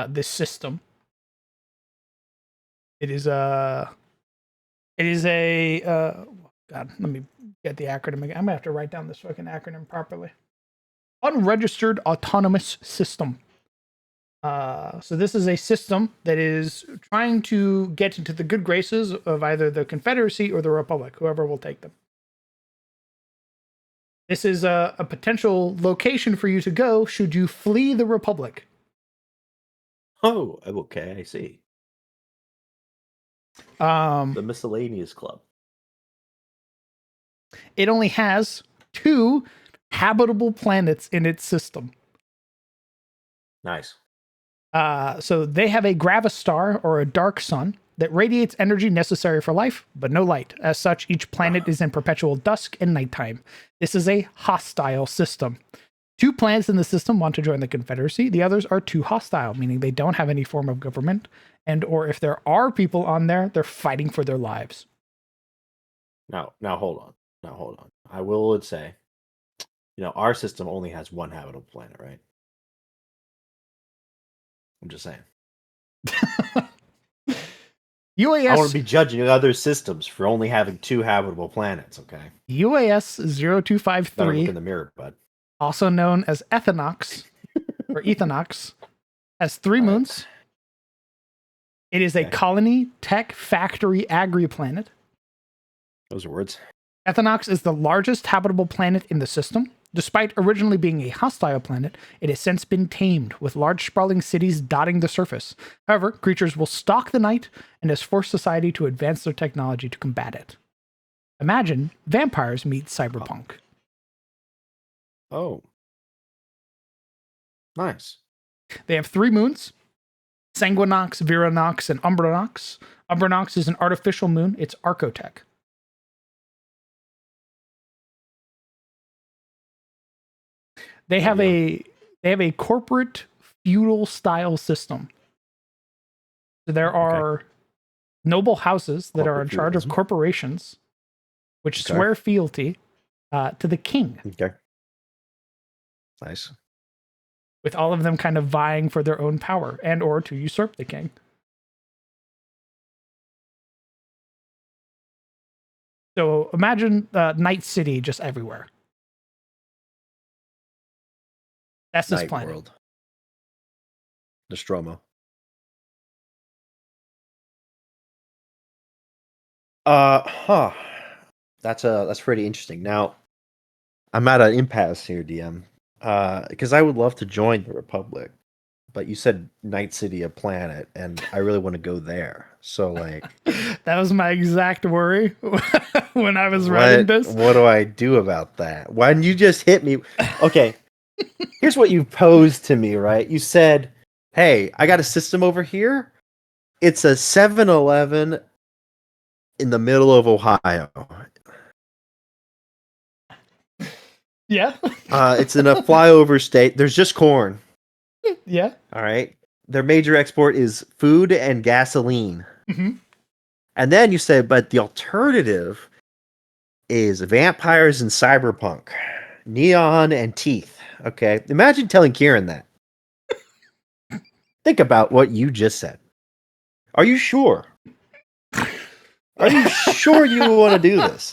this system. It is a God, let me get the acronym again. I'm gonna have to write down this fucking acronym properly. Unregistered autonomous system. So this is a system that is trying to get into the good graces of either the Confederacy or the Republic, whoever will take them. This is a potential location for you to go should you flee the Republic. Oh, okay, I see. The Miscellaneous Club. It only has 2 habitable planets in its system. Nice. So they have a Gravistar, or a dark sun, that radiates energy necessary for life, but no light. As such, each planet is in perpetual dusk and nighttime. This is a hostile system. 2 planets in the system want to join the Confederacy. The others are too hostile, meaning they don't have any form of government, and or if there are people on there, they're fighting for their lives. Now hold on. I will say, our system only has one habitable planet, right? I'm just saying. I want UAS to be judging other systems for only having 2 habitable planets, okay? UAS Better look 0253, in the mirror, bud. also known as Ethanox or Ethanox, has 3 All right. moons. It is a Okay. colony, tech, factory, agri-planet. Those are words. Ethanox is the largest habitable planet in the system. Despite originally being a hostile planet, it has since been tamed, with large sprawling cities dotting the surface. However, creatures will stalk the night and has forced society to advance their technology to combat it. Imagine vampires meet cyberpunk. Oh. Nice. They have 3 moons: Sanguinox, Viranox, and Umbranox. Umbranox is an artificial moon. It's Archotech. They have a corporate feudal style system. So there are noble houses that are in Corporate charge of feudalism. corporations, which Okay. swear fealty to the king, Okay. Nice. with all of them kind of vying for their own power and or to usurp the king. So imagine Night City just everywhere. That's this Night planet. World. Nostromo. Huh. That's pretty interesting. Now, I'm at an impasse here, DM. Because I would love to join the Republic, but you said Night City a planet, and I really want to go there. So, like, That was my exact worry when I was writing this. what do I do about that? Why didn't you just hit me? Okay, here's what you posed to me, right? You said, "Hey, I got a system over here. It's a 7-Eleven in the middle of Ohio. Yeah. It's in a flyover state. There's just corn. Yeah. All right. Their major export is food and gasoline." hmm And then you said, but the alternative is vampires and cyberpunk, neon and teeth. Okay. Imagine telling Kieran that. Think about what you just said. Are you sure? Are you sure you want to do this?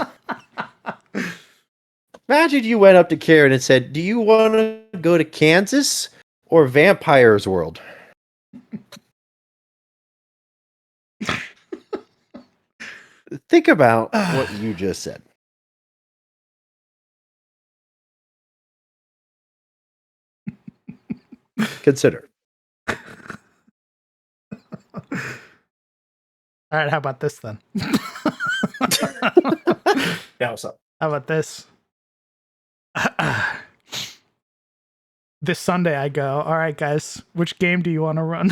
Imagine you went up to Kieran and said, "Do you want to go to Kansas or Vampire's World?" Think about what you just said. Consider. All right. How about this then? Yeah, what's up? How about this? This Sunday, I go, all right, guys, which game do you want to run?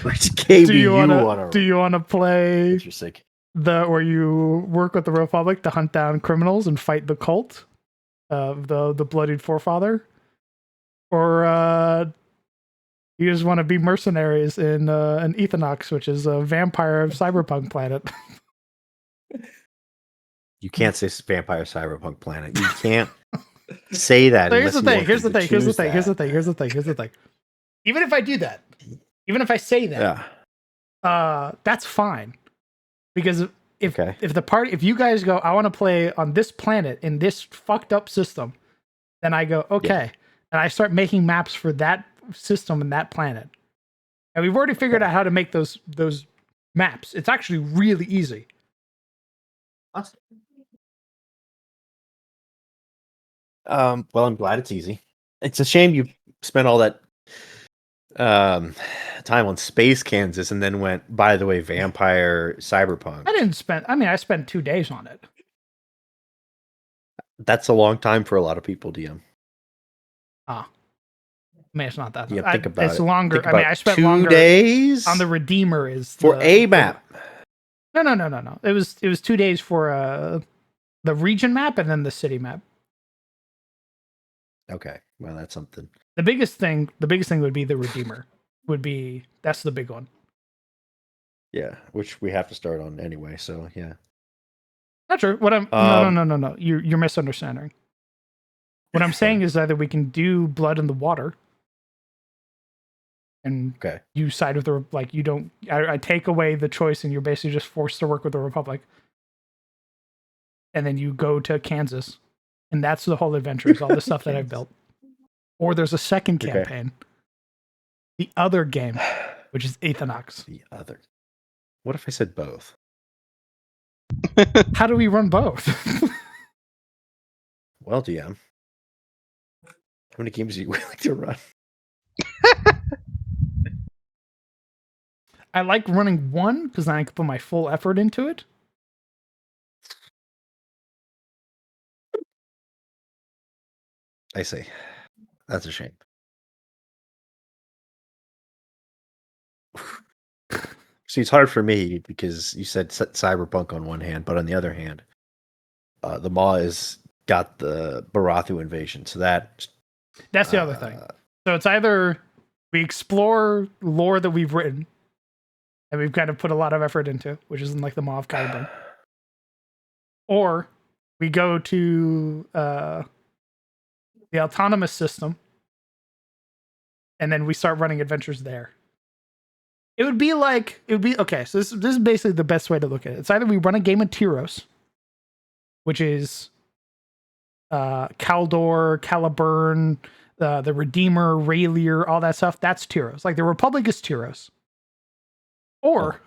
Which game do you want to to play You're sick. where you work with the Republic to hunt down criminals and fight the cult of the bloodied forefather? Or you just want to be mercenaries in an Ethanox, which is a vampire cyberpunk planet? You can't say vampire cyberpunk planet. You can't say that. So here's the unless thing. you Here's the want them thing. to Here's the choose thing. Here's the that. thing. Here's the thing. Here's the thing. Even if I do that, even if I say that, that's fine. Because if you guys go, I want to play on this planet in this fucked up system, then I go, okay, and I start making maps for that system and that planet. And we've already figured out how to make those maps. It's actually really easy. Awesome. Well, I'm glad it's easy. It's a shame you spent all that time on Space Kansas and then went, by the way, vampire cyberpunk. I spent 2 days on it. That's a long time for a lot of people, DM. I mean, it's not that. Yeah, think about it's it. longer. Think I mean, about I spent 2 longer days on the Redeemer for a map. No. It was 2 days for the region map and then the city map. Okay, well that's something. The biggest thing would be the Redeemer. That's the big one. Yeah, which we have to start on anyway. So yeah. Not true. What I'm no. You're misunderstanding. What I'm saying is either we can do blood in the water, and Okay. you side with the like. You don't. I take away the choice, and you're basically just forced to work with the Republic. And then you go to Kansas, and that's the whole adventure. Is all the stuff that I've built. Or there's a second campaign, the other game, which is Aethanox. The other. What if I said both? How do we run both? Well, DM, how many games do you like to run? I like running one because then I can put my full effort into it. I see. That's a shame. See, it's hard for me because you said Cyberpunk on one hand, but on the other hand, the Maw has got the Barathu invasion, so that's the other thing. So it's either we explore lore that we've written and we've kind of put a lot of effort into, which is in like the Maw of Kyburn, or we go to the autonomous system and then we start running adventures there. It would be okay. So this is basically the best way to look at it. It's either we run a game of Tyros, which is Kaldor, Caliburn, the Redeemer, Rayleigh, all that stuff. That's Tyros. Like the Republic is Tyros. Or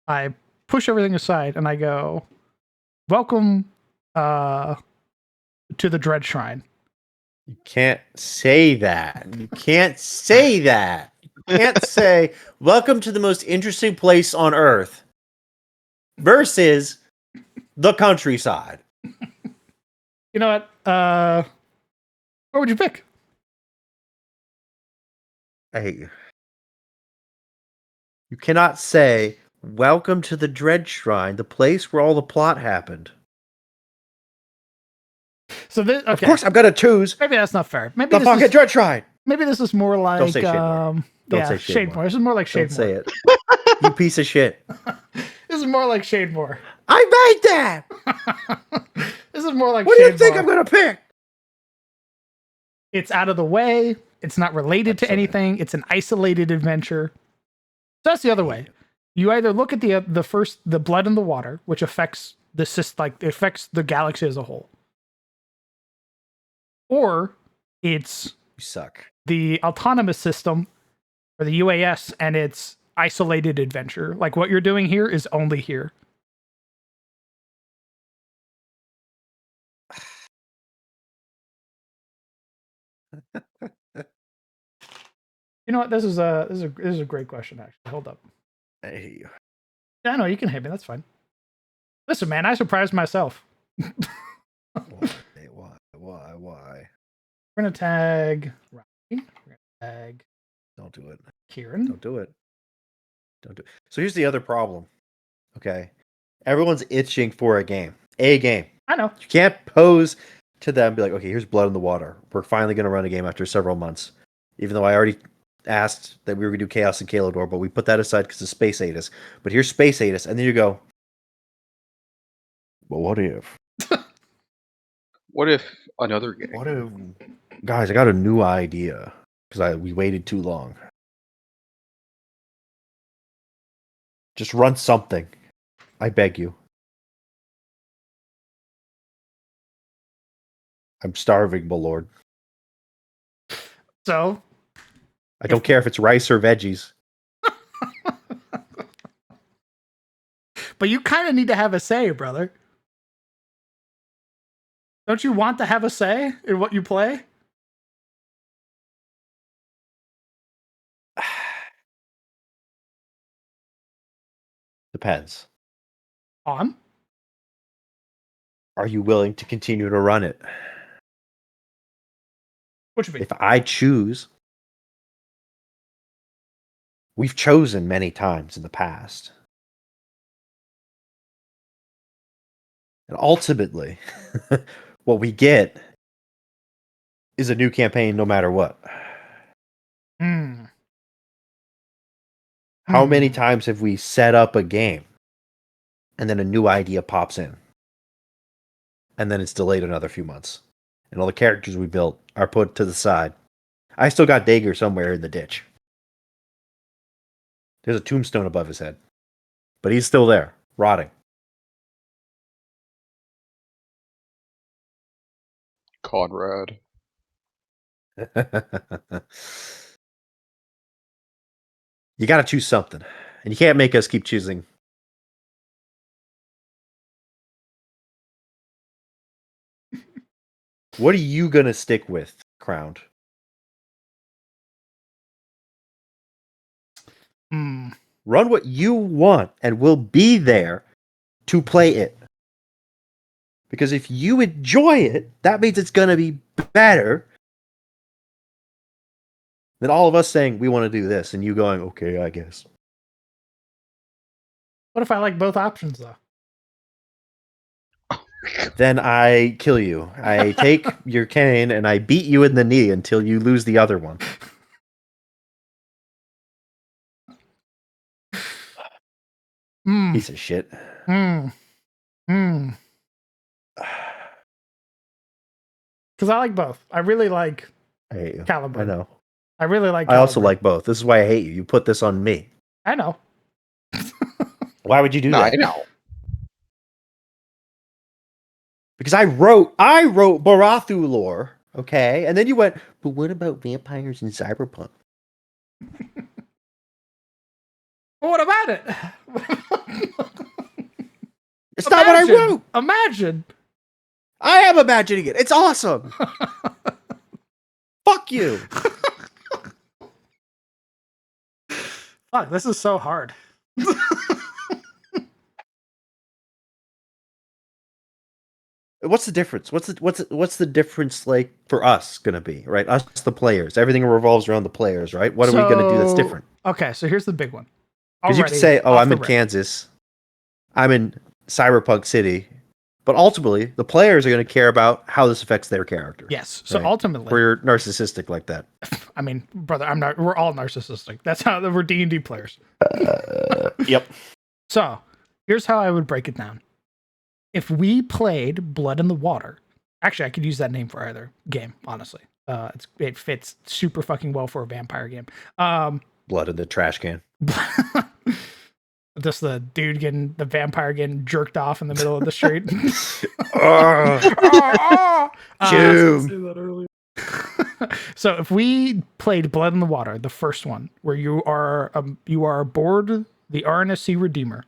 I push everything aside and I go, welcome to the Dread Shrine. You can't say that. You can't say that. You can't say, welcome to the most interesting place on Earth versus the countryside. You know what? What would you pick? I hate you. You cannot say, welcome to the Dread Shrine, the place where all the plot happened. So this, okay. Of course, I'm gonna choose. Maybe that's not fair. Maybe The this fucking is, Dread Shrine. maybe this is more like Don't say Shademore. Don't say Shademore. Shademore. This is more like Shademore. Don't say it. You piece of shit. This is more like Shademore. I made that. This is more like What do you Shademore. think I'm gonna pick? It's out of the way. It's not related to That's okay. anything. It's an isolated adventure. So that's the other way. You either look at the blood in the water, which affects affects the galaxy as a whole, or it's You suck. the autonomous system or the UAS and its isolated adventure. Like what you're doing here is only here. You know what? This is a great question actually. Hold up. I hate you. Yeah, I know you can hate me. That's fine. Listen, man, I surprised myself. Why? We're gonna tag Rocky. We're gonna tag Don't do it. Kieran. Don't do it. Don't do it. So here's the other problem. Okay. Everyone's itching for a game. A game. I know. You can't pose to them and be like, okay, here's Blood in the Water. We're finally going to run a game after several months. Even though I already asked that we were going to do Chaos and Kalodor, but we put that aside because of Space Atis. But here's Space Atis, and then you go, well, what if? What if another game? What if? Guys, I got a new idea because we waited too long. Just run something. I beg you. I'm starving, my lord. So I don't care if it's rice or veggies. but you kind of need to have a say, brother. Don't you want to have a say in what you play? Depends. On? Are you willing to continue to run it? What you mean? If I choose, we've chosen many times in the past. And ultimately, what we get is a new campaign no matter what. Hmm. How Hmm. many times have we set up a game and then a new idea pops in? And then it's delayed another few months. And all the characters we built are put to the side. I still got Dager somewhere in the ditch. There's a tombstone above his head. But he's still there, rotting. Conrad. You got to choose something. And you can't make us keep choosing. What are you going to stick with, Crowned? Hmm. Run what you want, and we'll be there to play it. Because if you enjoy it, that means it's going to be better than all of us saying, we want to do this, and you going, okay, I guess. What if I like both options though? Then I kill you. I take your cane and I beat you in the knee until you lose the other one. Hmm. Piece of shit. Hmm. Hmm. Because I like both. I really like I hate you. Caliburn. I know. I really like. I also Caliburn. like both. This is why I hate you. You put this on me. I know. Why would you do No, I that? know. Because I wrote Barathu lore, okay? And then you went, but what about vampires in Cyberpunk? Well, what about it? It's not what I wrote. Imagine. I am imagining it. It's awesome. Fuck you. Fuck, this is so hard. What's the difference? What's the difference like for us gonna be, right? Us the players. Everything revolves around the players, right? What are we gonna do that's different? Okay, so here's the big one. Because you could Already say, "Oh, off I'm the in rip. Kansas, I'm in Cyberpunk City," but ultimately, the players are going to care about how this affects their character. Yes. So right? ultimately, We're narcissistic like that. I mean, brother, I'm not. We're all narcissistic. That's how we're D&D players. Yep. So here's how I would break it down. If we played Blood in the Water, actually, I could use that name for either game. Honestly, it fits super fucking well for a vampire game. Blood in the trash can. Just the dude the vampire getting jerked off in the middle of the street. Shoom. So if we played Blood in the Water, the first one, where you are aboard the RNSC Redeemer,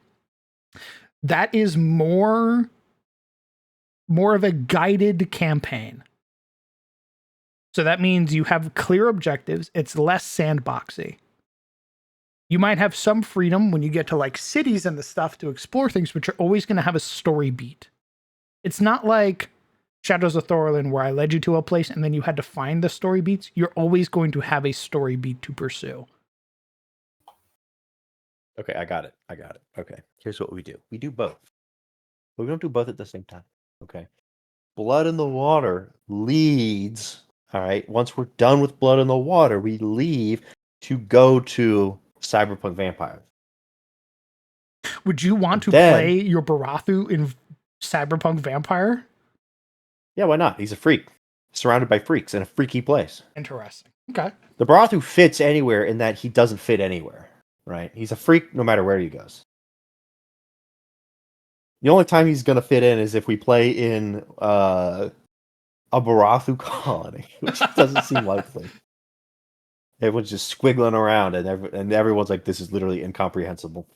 that is more of a guided campaign. So that means you have clear objectives. It's less sandboxy. You might have some freedom when you get to like cities and the stuff to explore things, but you're always going to have a story beat. It's not like Shadows of Thorlin where I led you to a place and then you had to find the story beats. You're always going to have a story beat to pursue. Okay, I got it. Okay, here's what we do. We do both. But we don't do both at the same time. Okay. Blood in the Water leads. All right. Once we're done with Blood in the Water, we leave to go to Cyberpunk Vampire. Would you want to play your Barathu in Cyberpunk Vampire? Yeah, why not? He's a freak. Surrounded by freaks in a freaky place. Interesting. Okay. The Barathu fits anywhere in that he doesn't fit anywhere. Right? He's a freak no matter where he goes. The only time he's gonna fit in is if we play in a Barathu colony, which doesn't seem likely. Everyone's just squiggling around, and everyone's like, "This is literally incomprehensible."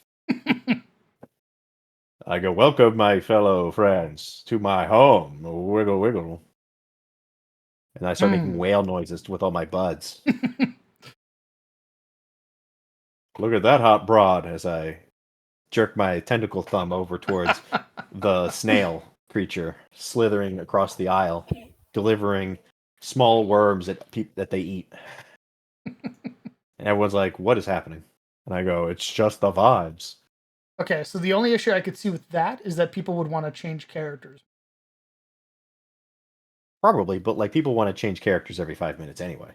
I go, "Welcome, my fellow friends, to my home." Wiggle, wiggle, and I start making whale noises with all my buds. Look at that hot broad as I jerk my tentacle thumb over towards the snail creature slithering across the aisle, delivering small worms that they eat. And everyone's like, "What is happening?" And I go, "It's just the vibes." Okay, so the only issue I could see with that is that people would want to change characters. Probably, but like people want to change characters every 5 minutes anyway.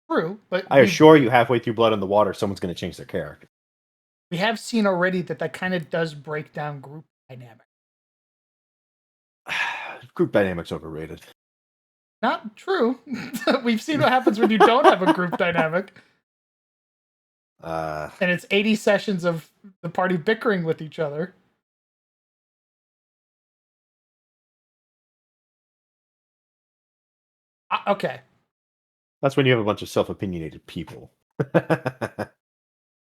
True, but I assure you, halfway through Blood in the Water, someone's going to change their character. we have seen already that kind of does break down group dynamic. Group dynamics overrated. Not true. We've seen what happens when you don't have a group dynamic. And it's 80 sessions of the party bickering with each other. Okay. That's when you have a bunch of self-opinionated people.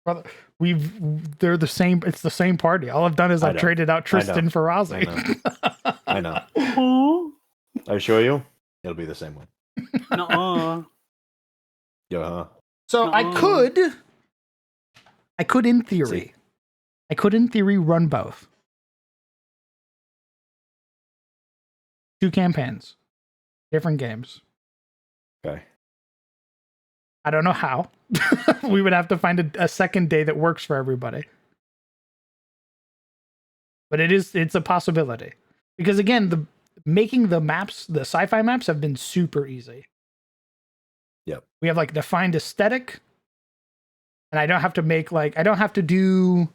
Brother, they're the same. It's the same party. All I've done is I've traded out Tristan for Ozzy. I know. I assure you, it'll be the same one. Nuh-uh. Yeah. So I could in theory, run both. 2 campaigns, different games. Okay. I don't know how. We would have to find a second day that works for everybody. But it's a possibility. Because again, making the maps, the sci-fi maps have been super easy. Yep. We have like defined aesthetic. And I don't have to make I don't have to do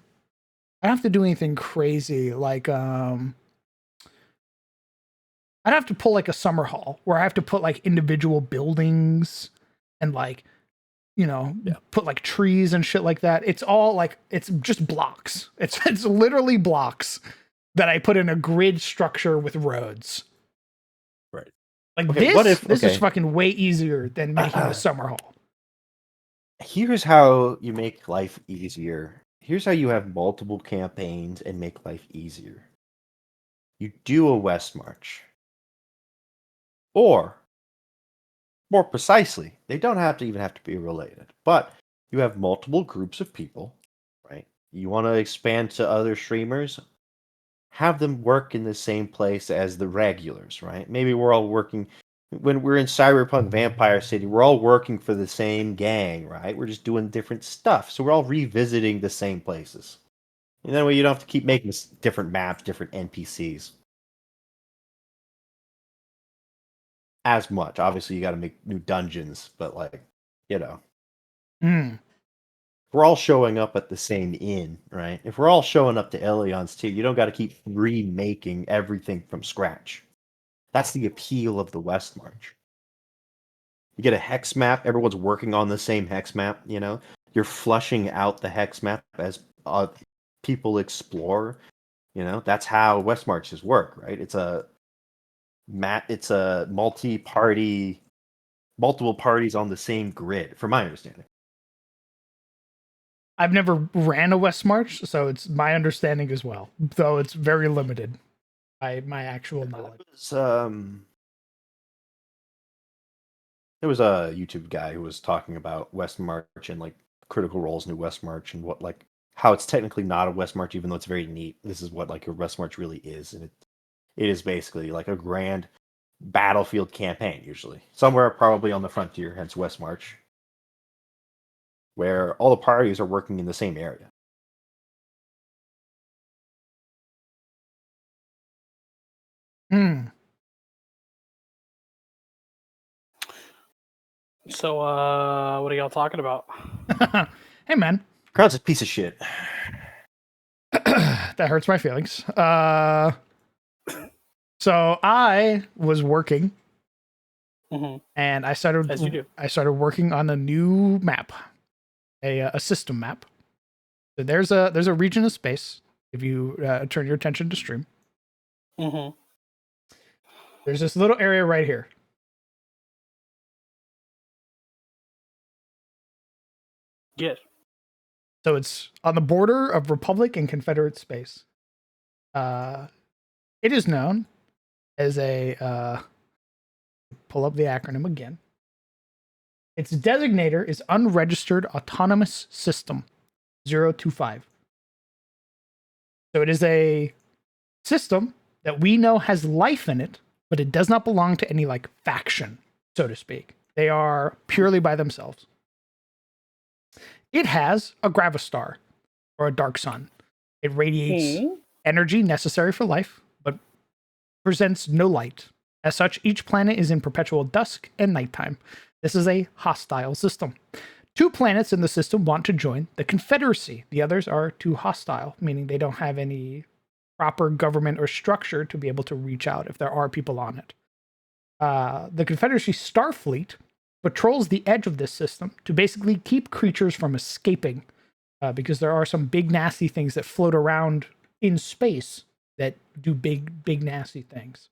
anything crazy like I'd have to pull like a summer hall where I have to put like individual buildings and put like trees and shit like that. It's all like it's just blocks. It's literally blocks that I put in a grid structure with roads. Right. Like okay, this is fucking way easier than making a summer hall. Here's how you make life easier. Here's how you have multiple campaigns and make life easier. You do a West March. Or, more precisely, they don't even have to be related, but you have multiple groups of people, right? You want to expand to other streamers, have them work in the same place as the regulars, right? Maybe we're all working when we're in Cyberpunk Vampire City, we're all working for the same gang, right? We're just doing different stuff. So we're all revisiting the same places. And that way you don't have to keep making different maps, different NPCs. As much. Obviously, you got to make new dungeons, but we're all showing up at the same inn, right? If we're all showing up to Elion's too, you don't got to keep remaking everything from scratch. That's the appeal of the West March. You get a hex map, everyone's working on the same hex map, You're flushing out the hex map as people explore, That's how West Marches work, right? It's a multi-party, multiple parties on the same grid, from my understanding. I've never ran a West March, so it's my understanding as well, though it's very limited by my actual knowledge. There was a YouTube guy who was talking about West March and like critical roles in West March and what how it's technically not a West March, even though it's very neat. This is what like a West March really is, and it is basically like a grand battlefield campaign, usually somewhere probably on the frontier, hence West March, where all the parties are working in the same area. So, what are y'all talking about? Hey, man. Crowd's a piece of shit. That hurts my feelings. So I was working, and I started. As you do. I started working on a new map, a system map. So there's a region of space. If you turn your attention to stream, there's this little area right here. Yes. So it's on the border of Republic and Confederate space. It is known as a pull up the acronym again. Its designator is Unregistered Autonomous System 025. So it is a system that we know has life in it, but it does not belong to any like faction, so to speak. They are purely by themselves. It has a gravastar, or a dark sun. It radiates energy necessary for life, but presents no light. As such, each planet is in perpetual dusk and nighttime. This is a hostile system. 2 planets in the system want to join the Confederacy. The others are too hostile, meaning they don't have any proper government or structure to be able to reach out if there are people on it. The Confederacy Starfleet patrols the edge of this system to basically keep creatures from escaping, because there are some big nasty things that float around in space that do big nasty things.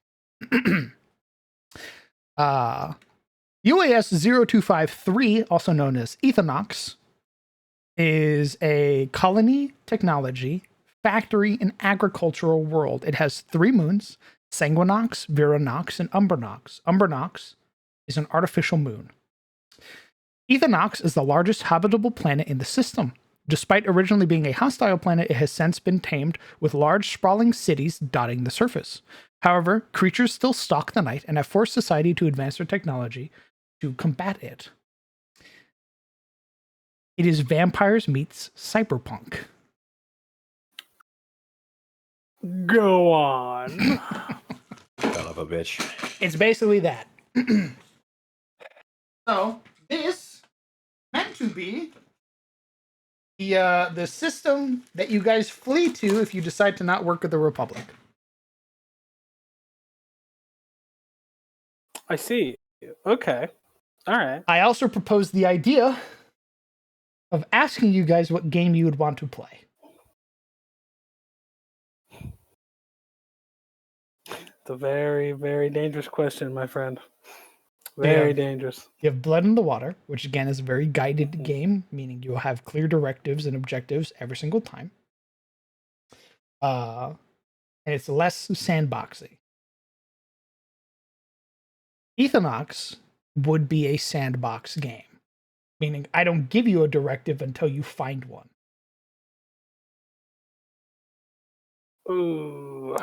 UAS 0253, also known as Ethanox, is a colony technology factory and agricultural world. It has 3 moons: Sanguinox, Vironox, and Umbernox. Umbernox is an artificial moon. Ethanox is the largest habitable planet in the system. Despite originally being a hostile planet, it has since been tamed, with large sprawling cities dotting the surface. However, creatures still stalk the night and have forced society to advance their technology to combat it. It is vampires meets cyberpunk. Go on. Son of a bitch. It's basically that. So, this meant to be the system that you guys flee to if you decide to not work with the Republic. I see. Okay. All right. I also proposed the idea of asking you guys what game you would want to play. It's a very, very dangerous question, my friend. Very dangerous. You have Blood in the Water, which again is a very guided game, meaning you'll have clear directives and objectives every single time. And it's less sandboxy. Ethanox would be a sandbox game, meaning I don't give you a directive until you find one. Ooh.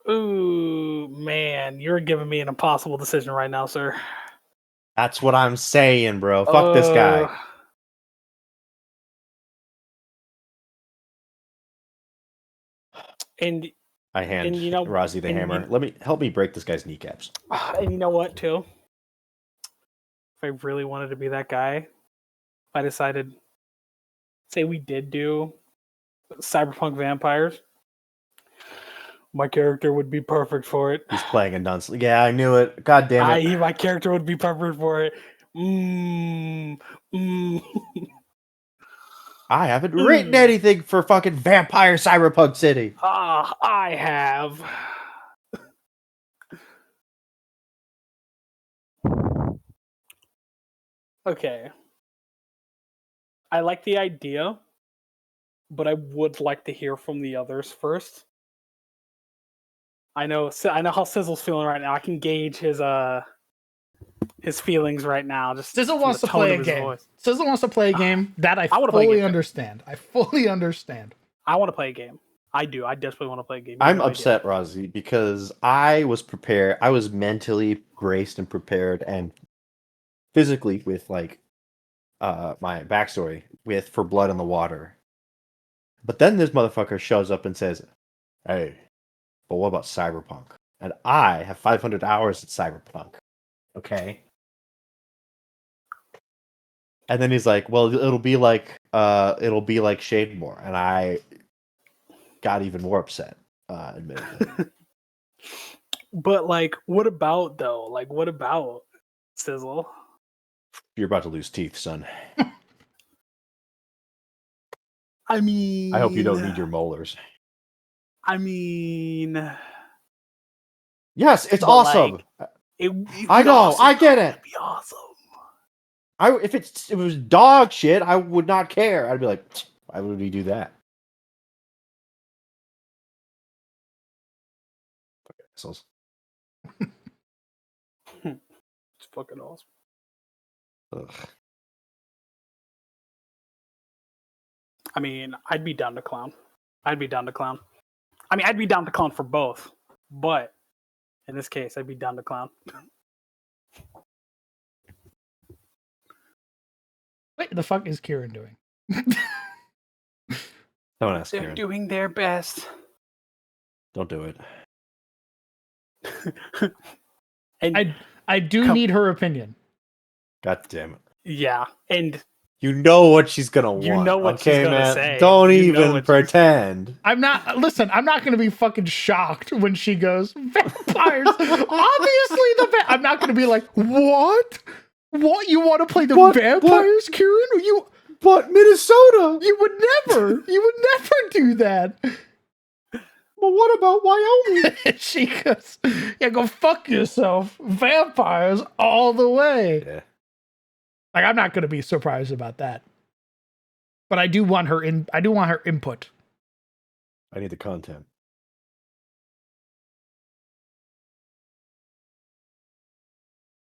Ooh, man, you're giving me an impossible decision right now, sir. That's what I'm saying, bro. Fuck this guy. And I hand and, you know, Rozzy the and hammer. you- Help me break this guy's kneecaps. And you know what, too? If I really wanted to be that guy, I decided, say we did do Cyberpunk Vampires, my character would be perfect for it. He's playing a dunce. Yeah, I knew it. God damn it. My character would be perfect for it. I haven't written anything for fucking Vampire Cyberpunk City. I have. Okay. I like the idea, but I would like to hear from the others first. I know how Sizzle's feeling right now. I can gauge his feelings right now. Just Sizzle from wants the to tone play of a his game. voice. Sizzle wants to play a game that I wanna play a fully game. understand. I fully understand. I want to play a game. I do. I desperately want to play a game. You I'm have no idea. upset, Rozzy, because I was prepared. I was mentally braced and prepared and physically with like my backstory with for Blood in the Water. But then this motherfucker shows up and says, "Hey, but what about Cyberpunk?" And I have 500 hours at Cyberpunk. Okay. And then he's like, "Well, it'll be like Shademore," and I got even more upset. Admittedly. But like, what about though? Like, what about Sizzle? You're about to lose teeth, son. I mean, I hope you don't need your molars. I mean, Yes, it's but, awesome. like, it'd I be know, awesome, I get though. it. It'd be awesome. If it was dog shit, I would not care. I'd be like, why would we do that? Fucking assholes. It's fucking awesome. Ugh. I mean, I'd be down to clown. I mean, I'd be down to clown for both, but in this case, I'd be down to clown. What the fuck is Kieran doing? Don't ask They're Karen. doing their best. Don't do it. And I do Come- need her opinion. God damn it. yeah, and You know what she's gonna want. You know what she's okay, gonna man? say. Don't You know even what she's- pretend. I'm not. Listen, I'm not going to be fucking shocked when she goes vampires. Obviously, I'm not going to be like, what? What, you want to play the What? vampires, Kieran? But Minnesota. You would never do that. But what about Wyoming? She goes, yeah, go fuck yourself. Vampires all the way. Yeah. Like, I'm not going to be surprised about that. But I do want her input. I need the content.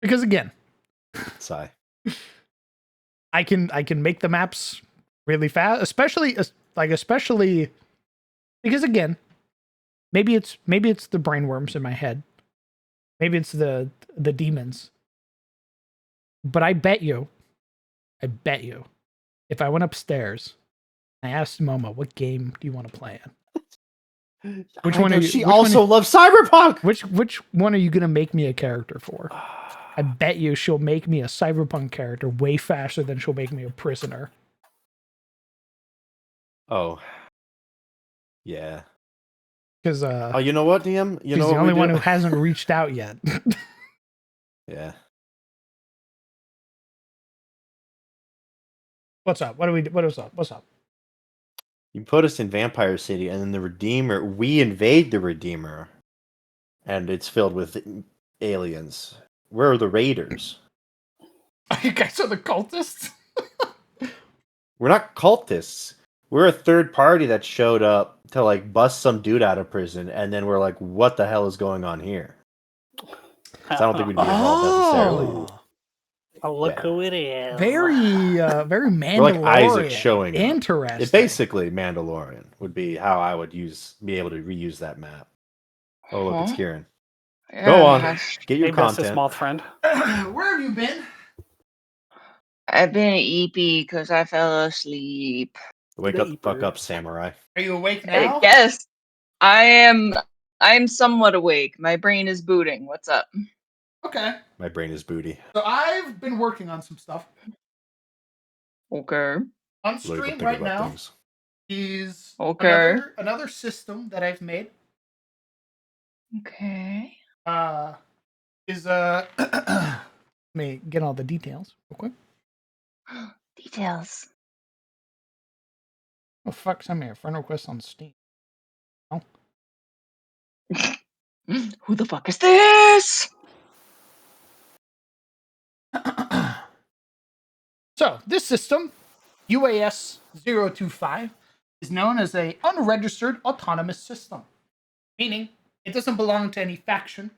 Because again, Sigh. I can make the maps really fast, especially because again, maybe it's the brainworms in my head. Maybe it's the demons. But I bet you, if I went upstairs, I asked Momo, what game do you want to play in? Which one are you? She which one also loves Cyberpunk. Which one are you gonna make me a character for? I bet you she'll make me a Cyberpunk character way faster than she'll make me a prisoner. Oh. Yeah. Because Oh, you know what, DM? You she's know the what only we one do? who hasn't reached out yet. Yeah. What's up? What's up? You put us in Vampire City, and then the Redeemer. We invade the Redeemer, and it's filled with aliens. Where are the Raiders? You guys are the cultists? We're not cultists. We're a third party that showed up to like bust some dude out of prison, and then we're like, "What the hell is going on here?" So I don't think we'd be involved necessarily. Oh, look Yeah. who it is. Very Mandalorian. We're like Isaac showing up. Interesting. It basically Mandalorian would be how I would be able to reuse that map. Oh look, it's Huh? Kieran. Yeah, Go on, that's- get your Hey, bestest content. moth friend. Where have you been? I've been EP because I fell asleep. Wake up the fuck up, samurai. Are you awake now? Yes, I'm somewhat awake. My brain is booting. What's up? Okay. My brain is booty. So I've been working on some stuff. Okay. On Look, stream think right about now things. is Okay. another system that I've made. Okay. Is let me get all the details real quick. Details. Oh fuck, send me a friend request on Steam. Who the fuck is this? So this system, UAS 025, is known as a unregistered autonomous system, meaning it doesn't belong to any faction.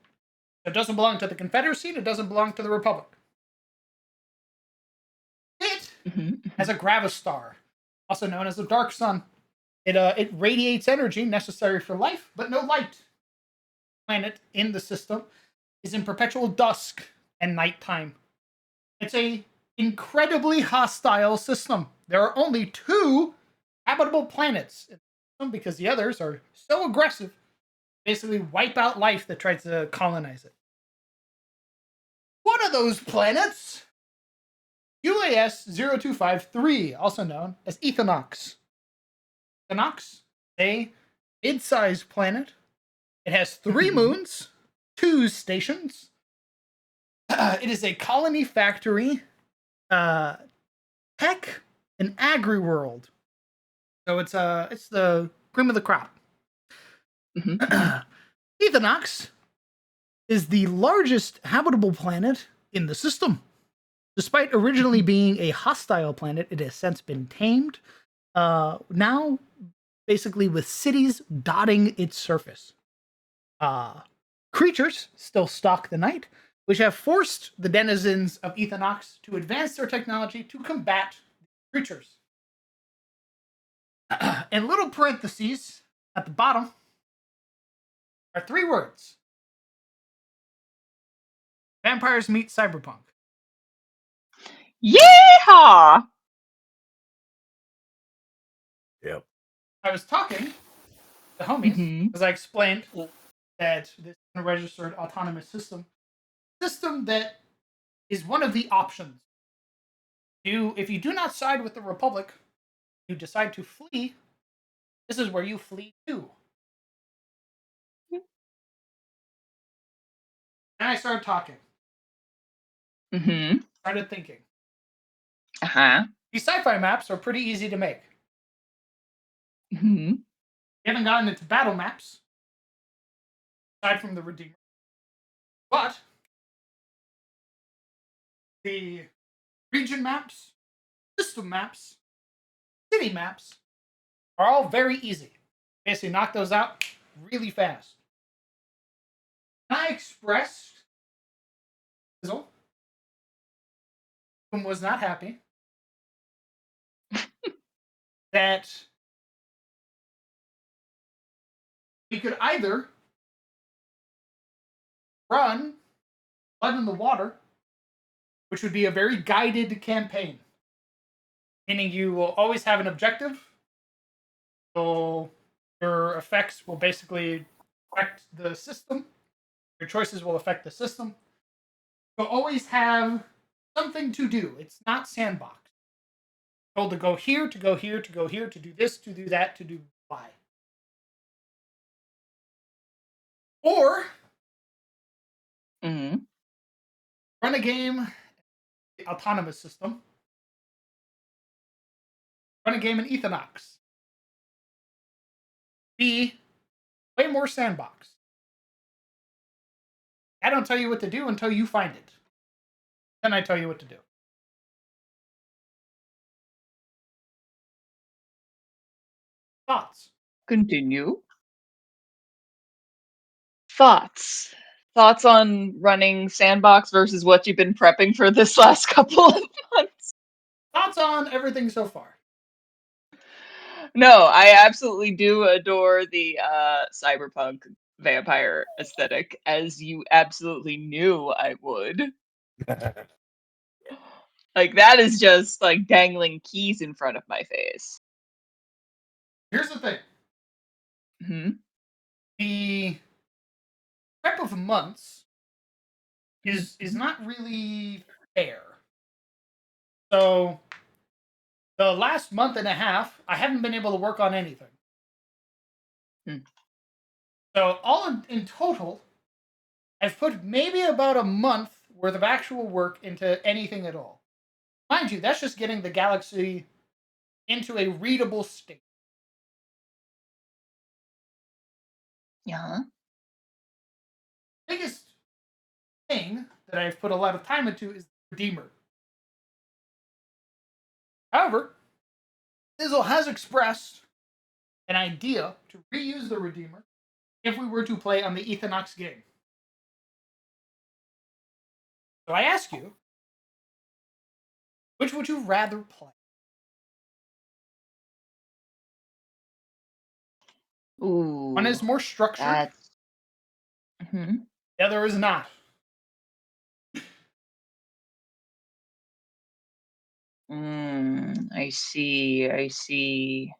It doesn't belong to the Confederacy. And it doesn't belong to the Republic. It has a gravastar, also known as a dark sun. It radiates energy necessary for life, but no light. Planet in the system is in perpetual dusk and nighttime. It's a incredibly hostile system. There are only 2 habitable planets in the system because the others are so aggressive, basically wipe out life that tries to colonize it. One of those planets, UAS 0253, also known as Ethanox. Ethanox, a mid-sized planet. It has 3 moons, 2 stations. It is a colony factory, tech, and agri-world. So it's the cream of the crop. Ethanox is the largest habitable planet in the system. Despite originally being a hostile planet, it has since been tamed. Now, basically, with cities dotting its surface. Creatures still stalk the night, which have forced the denizens of Ethanox to advance their technology to combat creatures. In little parentheses at the bottom are 3 words. Vampires meet cyberpunk. Yeehaw! Yep. I was talking to homies, as I explained that this unregistered autonomous system that is one of the options. If you do not side with the Republic, you decide to flee, this is where you flee to. And I started talking. Mm-hmm. Started thinking. Uh-huh. These sci-fi maps are pretty easy to make. Mm-hmm. You haven't gotten into battle maps, aside from the Redeemer. But the region maps, system maps, city maps are all very easy. Basically, knock those out really fast. I expressed Sizzle, whom was not happy, that we could either run Blood in the Water, which would be a very guided campaign, meaning you will always have an objective. So your effects will basically affect the system. Your choices will affect the system. You'll always have something to do. It's not sandbox. You're told to go here, to go here, to go here, to do this, to do that, to do Y. Or Mm-hmm. run a game, autonomous system. Run a game in Ethanox. Be way more sandbox. I don't tell you what to do until you find it. Then I tell you what to do. Thoughts? Continue. Thoughts on running sandbox versus what you've been prepping for this last couple of months. Thoughts on everything so far? No, I absolutely do adore the cyberpunk vampire aesthetic, as you absolutely knew I would. Like, that is just like dangling keys in front of my face. Here's the thing. Hmm. The prep of months is not really fair. So the last month and a half, I haven't been able to work on anything. Hmm. So all in total, I've put maybe about a month worth of actual work into anything at all. Mind you, that's just getting the galaxy into a readable state. Yeah. Biggest thing that I've put a lot of time into is the Redeemer. However, Sizzle has expressed an idea to reuse the Redeemer if we were to play on the Ethanox game. So I ask you, which would you rather play? Ooh. One is more structured, That's. Hmm. the other is not. I see.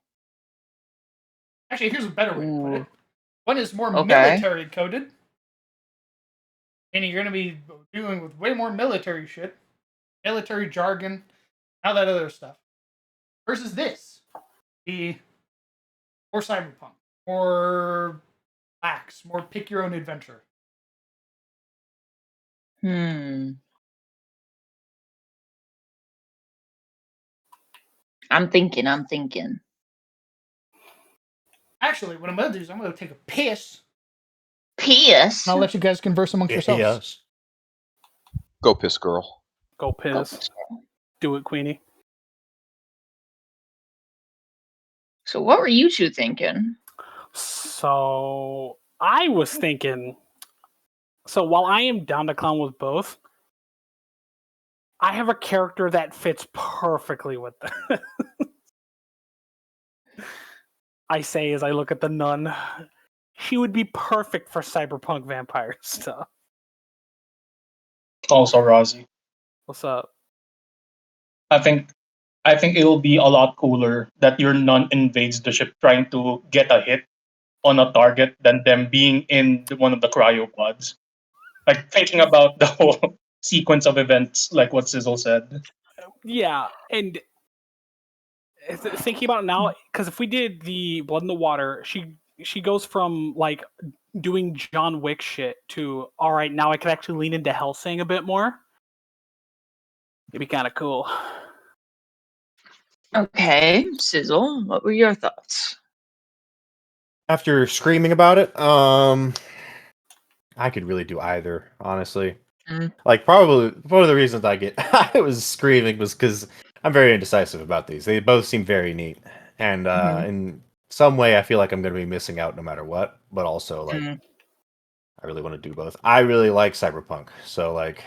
Actually, here's a better way to put it. Ooh. One is more Okay. military coded, and you're going to be dealing with way more military shit, military jargon, all that other stuff. Versus this, the more cyberpunk, more lax, more pick your own adventure. I'm thinking. Actually, what I'm going to do is I'm going to take a piss, P.S. and I'll let you guys converse amongst yourselves. Yes. Go piss girl. Go piss. Do it, Queenie. So what were you two thinking? So I was thinking. So while I am down to clown with both, I have a character that fits perfectly with that. I say as I look at the nun, she would be perfect for cyberpunk vampire stuff. Also, Rozzy, What's up? I think it'll be a lot cooler that your nun invades the ship trying to get a hit on a target than them being in one of the cryopods. Like thinking about the whole sequence of events, like what Sizzle said. Yeah, and thinking about it now, because if we did the Blood in the Water, she goes from like doing John Wick shit to all right, now I could actually lean into Hellsing a bit more. It'd be kind of cool. Okay, Sizzle, what were your thoughts? After screaming about it, I could really do either, honestly. Mm. Like, probably one of the reasons I was screaming was because I'm very indecisive about these. They both seem very neat, and Mhm. in some way, I feel like I'm going to be missing out no matter what. But also, like, Mm. I really want to do both. I really like Cyberpunk, so like,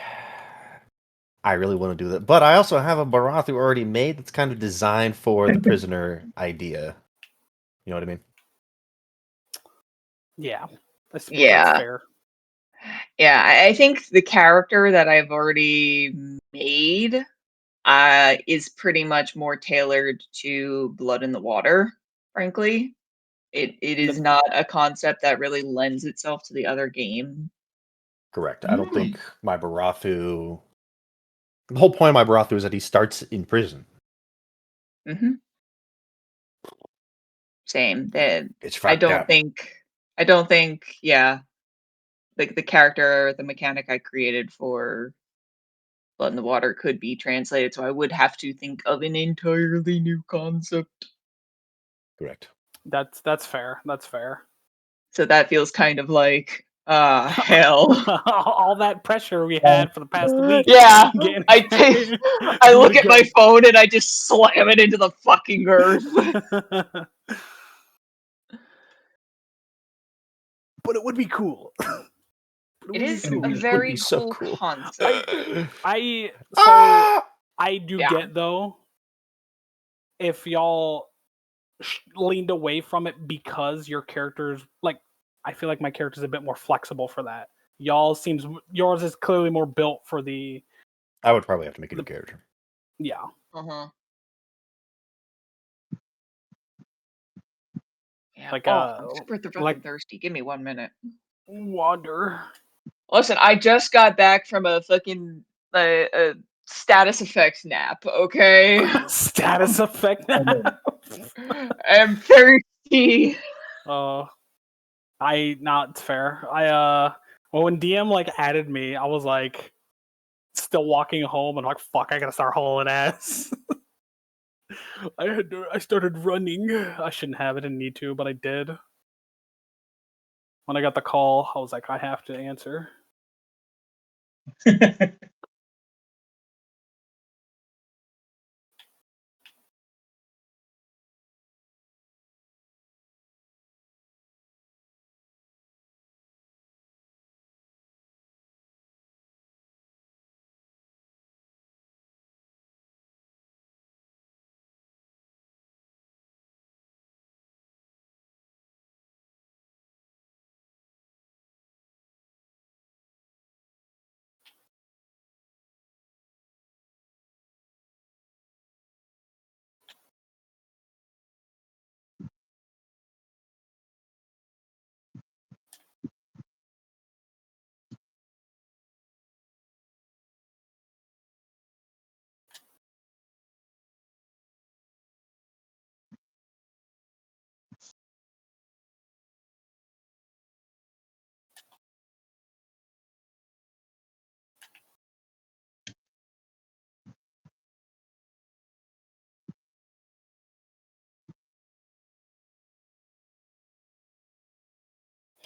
I really want to do that. But I also have a Barathu already made that's kind of designed for the prisoner idea. You know what I mean? Yeah, I suppose that's Yeah. fair. Yeah, I think the character that I've already made is pretty much more tailored to Blood in the Water, frankly. It is The- not a concept that really lends itself to the other game. Correct. I don't think my Barathu. The whole point of my Barathu is that he starts in prison. Hmm. Same. That It's I fucked don't up. think I don't think, yeah, the character, the mechanic I created for Blood in the Water could be translated, so I would have to think of an entirely new concept. Correct. That's fair. That's fair. So that feels kind of like hell. All that pressure we had for the past week. Yeah, getting I take, I do it look at my again. phone and I just slam it into the fucking earth. But it would be cool. It is It a would very be so cool cool. concept. I Ah! I do Yeah. get though if y'all leaned away from it because your characters like I feel like my character's a bit more flexible for that. Yours is clearly more built for the I would probably have to make a new character. yeah. Uh-huh. Yeah. Like I'm super fucking like thirsty. Give me 1 minute. water. Listen, I just got back from a fucking status effects nap, okay? Status effect now. I'm thirsty. Not fair. Well when DM like added me, I was like still walking home and I'm like fuck I gotta start hauling ass. I started running. I shouldn't have, I didn't need to, but I did. When I got the call, I was like, I have to answer.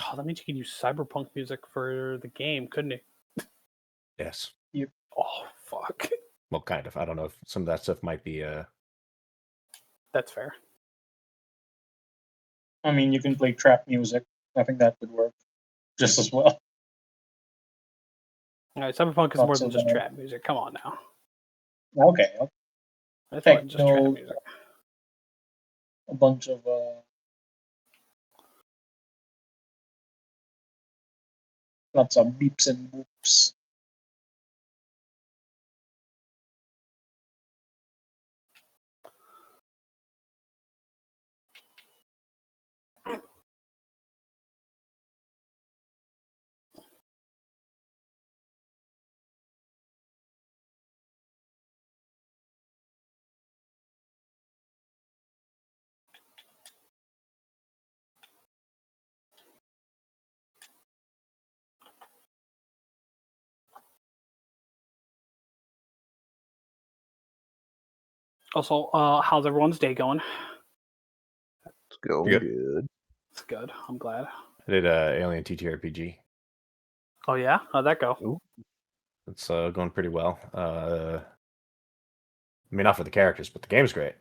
Oh, that means you can use cyberpunk music for the game, couldn't it? Yes. Oh fuck. Well, kind of. I don't know if some of that stuff might be. That's fair. I mean, you can play trap music. I think that would work just as well. Alright, cyberpunk is Not more so than just bad. trap music. Come on now. Okay. That's more than just trap Techno, music. a bunch of lots of beeps and boops. Also, how's everyone's day going? It's going Good. good. It's good. I'm glad. I did Alien TTRPG. Oh yeah, how'd that go? Ooh. It's going pretty well. I mean, not for the characters, but the game's great.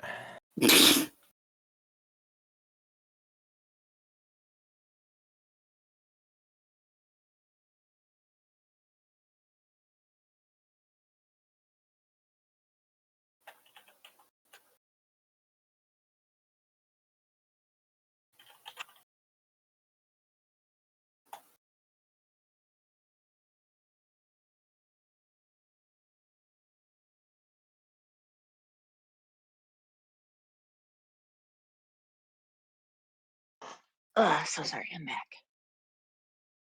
So sorry, I'm back.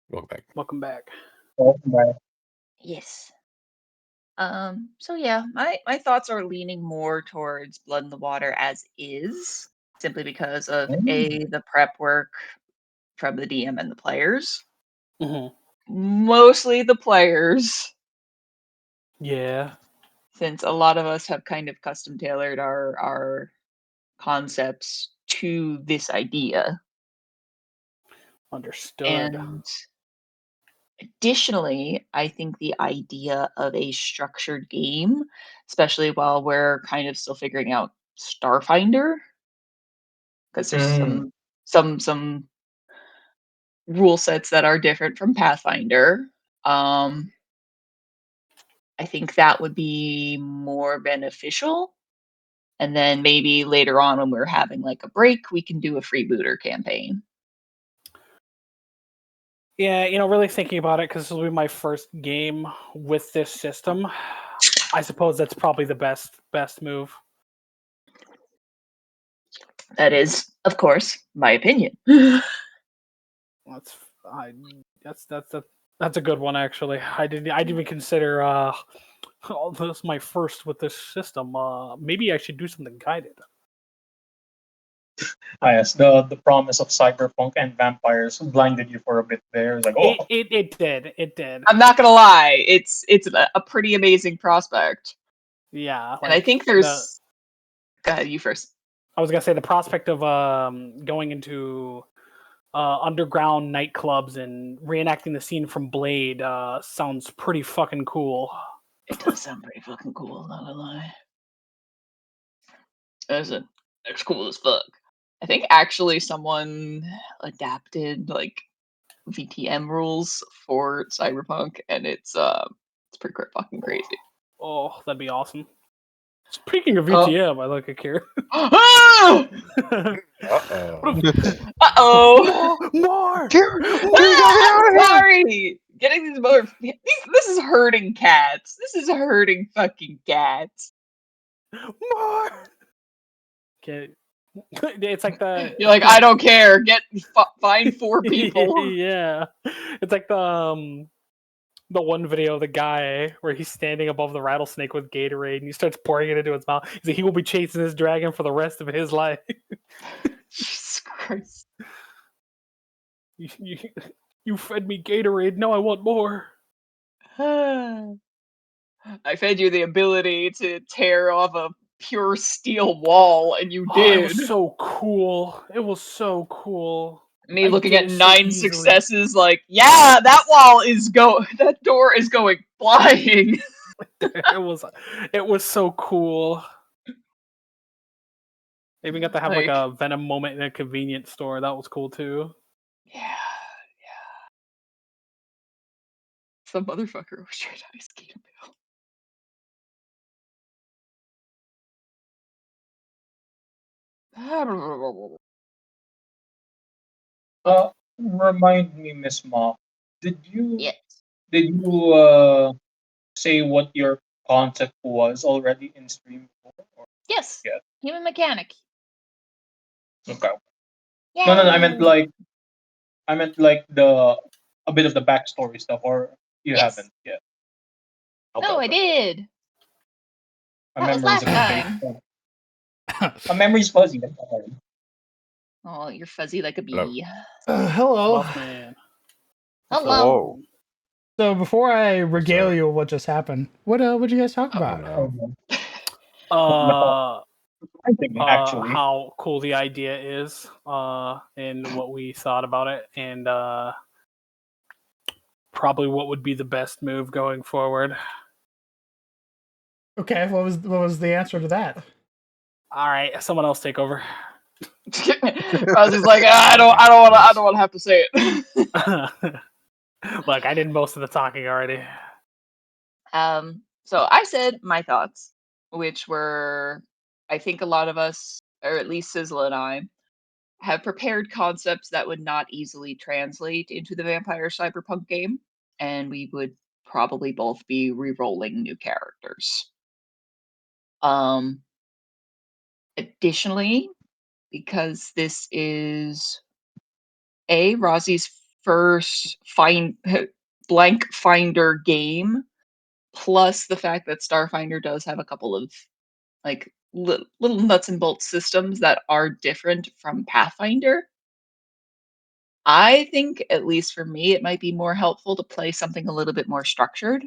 Welcome back. Welcome back. Yes. So yeah, my thoughts are leaning more towards Blood in the Water as is, simply because of the prep work from the DM and the players. hmm Mostly the players, Yeah. since a lot of us have kind of custom tailored our concepts to this idea. Understood. And additionally, I think the idea of a structured game, especially while we're kind of still figuring out Starfinder, because there's some rule sets that are different from Pathfinder. I think that would be more beneficial. And then maybe later on when we're having like a break, we can do a freebooter campaign. Yeah, really thinking about it, because this will be my first game with this system. I suppose that's probably the best move. That is, of course, my opinion. That's a good one, actually. I didn't even consider this my first with this system. Maybe I should do something guided. Yes, the promise of cyberpunk and vampires blinded you for a bit there. It's like, oh, It did. I'm not gonna lie, it's a pretty amazing prospect. Yeah, And I think there's. Go ahead, you first. I was gonna say the prospect of going into underground nightclubs and reenacting the scene from Blade sounds pretty fucking cool. It does sound pretty fucking cool, not gonna lie. It's cool as fuck. I think actually someone adapted like VTM rules for Cyberpunk, and it's pretty fucking crazy. Oh, that'd be awesome. Speaking of Oh. VTM, I look at here. Uh oh! More! Sorry! Getting these more. This is hurting cats. This is hurting fucking cats. More! Okay. It's like the. You're like, I don't care. Find 4 people. Yeah. It's like the one video of the guy where he's standing above the rattlesnake with Gatorade and he starts pouring it into his mouth. He's like, he will be chasing this dragon for the rest of his life. Jesus Christ. You fed me Gatorade, now I want more. I fed you the ability to tear off a pure steel wall, and you did. It was so cool. It was so cool. Me I looking did at it so 9 easily. successes, like, yeah, that that door is going flying. It was so cool. They even got to have like a Venom moment in a convenience store. That was cool too. Yeah. Some motherfucker was trying to ice skate a remind me, Miss Ma, did you Yes. say what your concept was already in stream before? Or? Yes. Yeah. Human mechanic. Okay. Yay. No, I meant like the a bit of the backstory stuff, or you haven't yet. Okay, No, I did. My That was memory's last time. My memory's fuzzy. I'm sorry. Oh, you're fuzzy like a bee. Hello. Buff man. Hello. So before I regale you of what just happened, what'd you guys talk about? I think actually. how cool the idea is, and what we thought about it, and probably what would be the best move going forward. Okay, what was the answer to that? All right, someone else take over. Rozzie's like, I don't want to have to say it. Look, I did most of the talking already. So I said my thoughts, which were, I think a lot of us, or at least Sizzle and I, have prepared concepts that would not easily translate into the Vampire Cyberpunk game, and we would probably both be re-rolling new characters. Additionally, because this is Rozzie's first blank finder game, plus the fact that Starfinder does have a couple of like little nuts and bolts systems that are different from Pathfinder. I think, at least for me, it might be more helpful to play something a little bit more structured.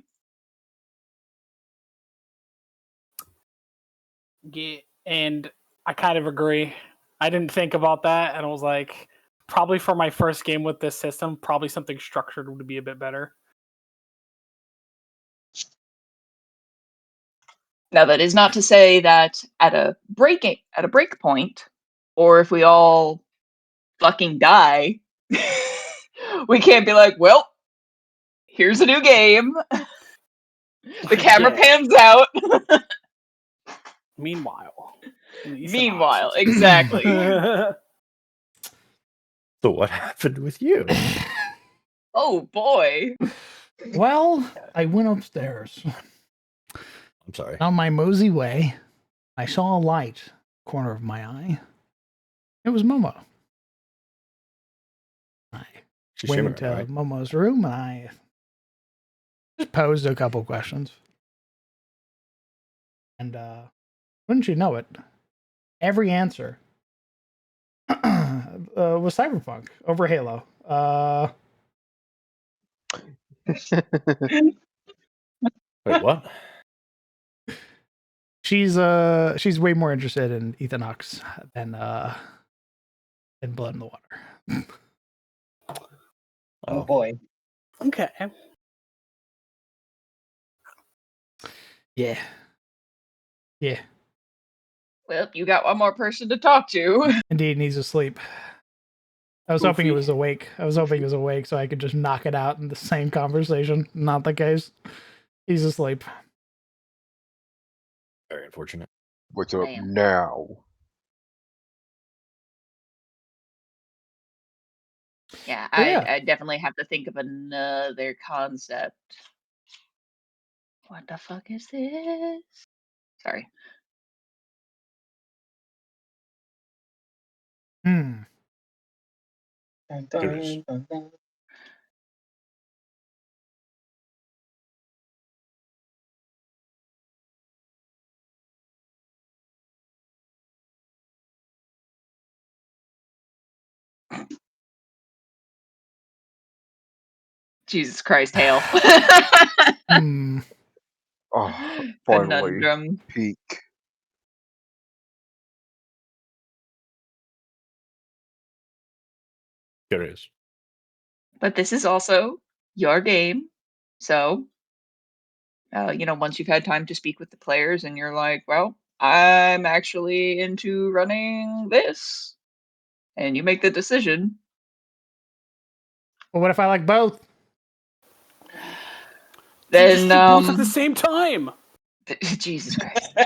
Yeah, and I kind of agree. I didn't think about that, and I was like, probably for my first game with this system, probably something structured would be a bit better. Now, that is not to say that at a break point, or if we all fucking die, we can't be like, well, here's a new game. The camera Yeah. pans out. Meanwhile, Meanwhile, exactly. So what happened with you? Oh boy. Well, I went upstairs. I'm sorry. On my mosey way, I saw a light corner of my eye. It was Momo. I She's went shimmering, into right? Momo's room and I just posed a couple questions. And wouldn't you know it, every answer was Cyberpunk over Halo. Wait, what? She's way more interested in Ethanox than Blood in the Water. Oh boy. Okay. Yeah. Yeah. Well, you got one more person to talk to. Indeed, and he's asleep. I was hoping he was awake. I was hoping he was awake so I could just knock it out in the same conversation. Not the case. He's asleep. Very unfortunate. What's up Man. now? Yeah, Yeah. I definitely have to think of another concept. What the fuck is this? Sorry. Hmm. Here it is. Jesus Christ, Hale. Hmm. Oh, finally, Conundrum. peak. Here it is. But this is also your game. So, once you've had time to speak with the players and you're like, well, I'm actually into running this, and you make the decision. Well, what if I like both? Then, both at the same time. Jesus Christ.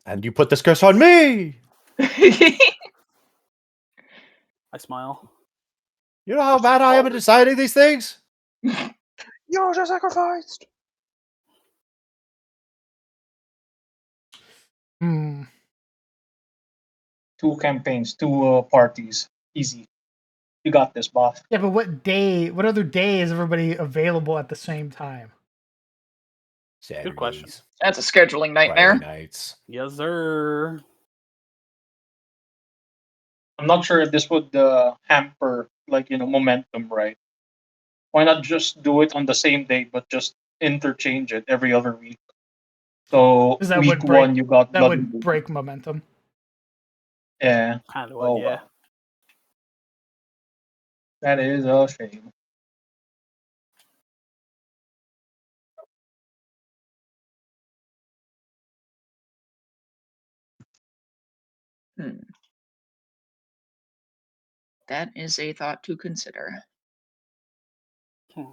And you put this curse on me! I smile. You know how bad I am at deciding these things? Yours are sacrificed. Hmm. 2 campaigns, 2 parties. Easy. You got this, boss. Yeah, but what other day is everybody available at the same time? Saturdays. Good question. That's a scheduling nightmare. Friday nights. Yes, sir. I'm not sure if this would hamper momentum, right? Why not just do it on the same day, but just interchange it every other week? So Because that week would break 1 you got that Blood would and Bone. break momentum. Yeah. Kind of Oh would, yeah. well. That is a shame. Hmm. That is a thought to consider. Hmm.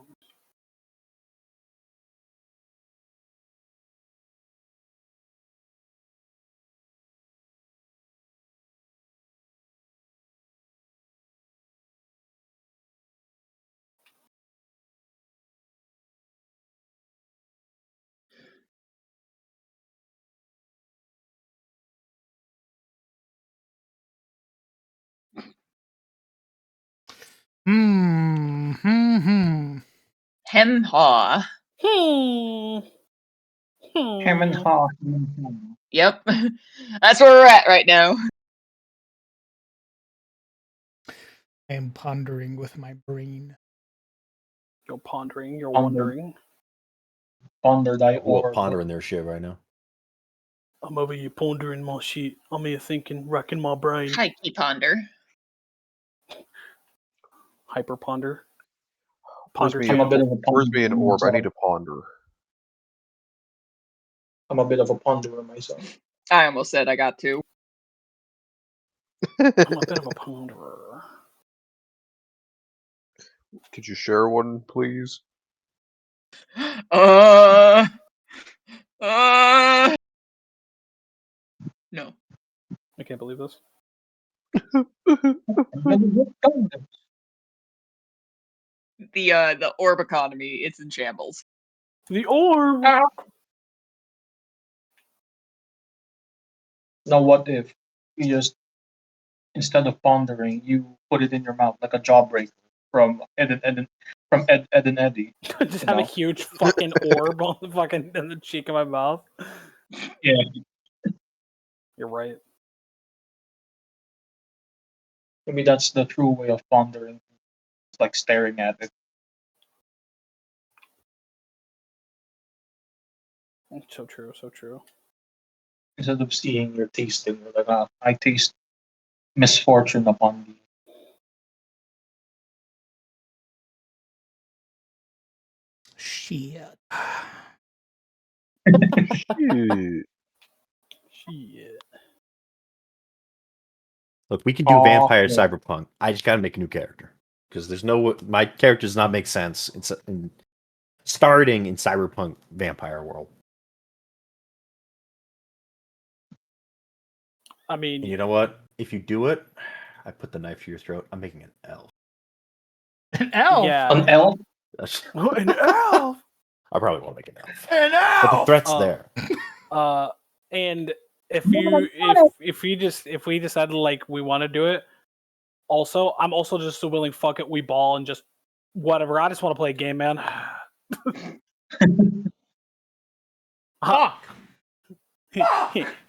Hem haw. Hmm. Ham and Hmm. haw. Yep. That's where we're at right now. I am pondering with my brain. You're pondering, you're Ponder. wondering. Ponder thy Who are orb. pondering their shit right now? I'm over here pondering my shit. I'm here thinking, racking my brain. Hikey ponder. Hyper ponder. Where's Ponder me? I'm a two. bit of a Where's me an ponderer orb? I need myself. to ponder. I'm a bit of a ponderer myself. I almost said I got two. I'm a bit of a ponderer. Could you share one, please? Uh, no. I can't believe this. The orb economy, it's in shambles. The orb! Now, what if you just, instead of pondering, you put it in your mouth like a jawbreaker from Ed and Eddie? Just You have a know? huge fucking orb on the fucking in the cheek of my mouth. Yeah. You're right. Maybe that's the true way of pondering. It's like staring at it. So true, so true. Instead of seeing, you're tasting. You're like, ah, I taste misfortune upon thee. Shit. Shit. Shit. Look, we can do Oh, vampire yeah. cyberpunk. I just gotta make a new character because there's no my character does not make sense. It's starting in cyberpunk vampire world. I And mean, you know what? If you do it, I put the knife to your throat. I'm making an elf. An elf. yeah. An elf? That's- An elf. I probably want to make an elf. An But the elf. threat's there. And if we decided like we want to do it, also I'm also just a willing fuck it, we ball and just whatever. I just want to play a game, man. Fuck.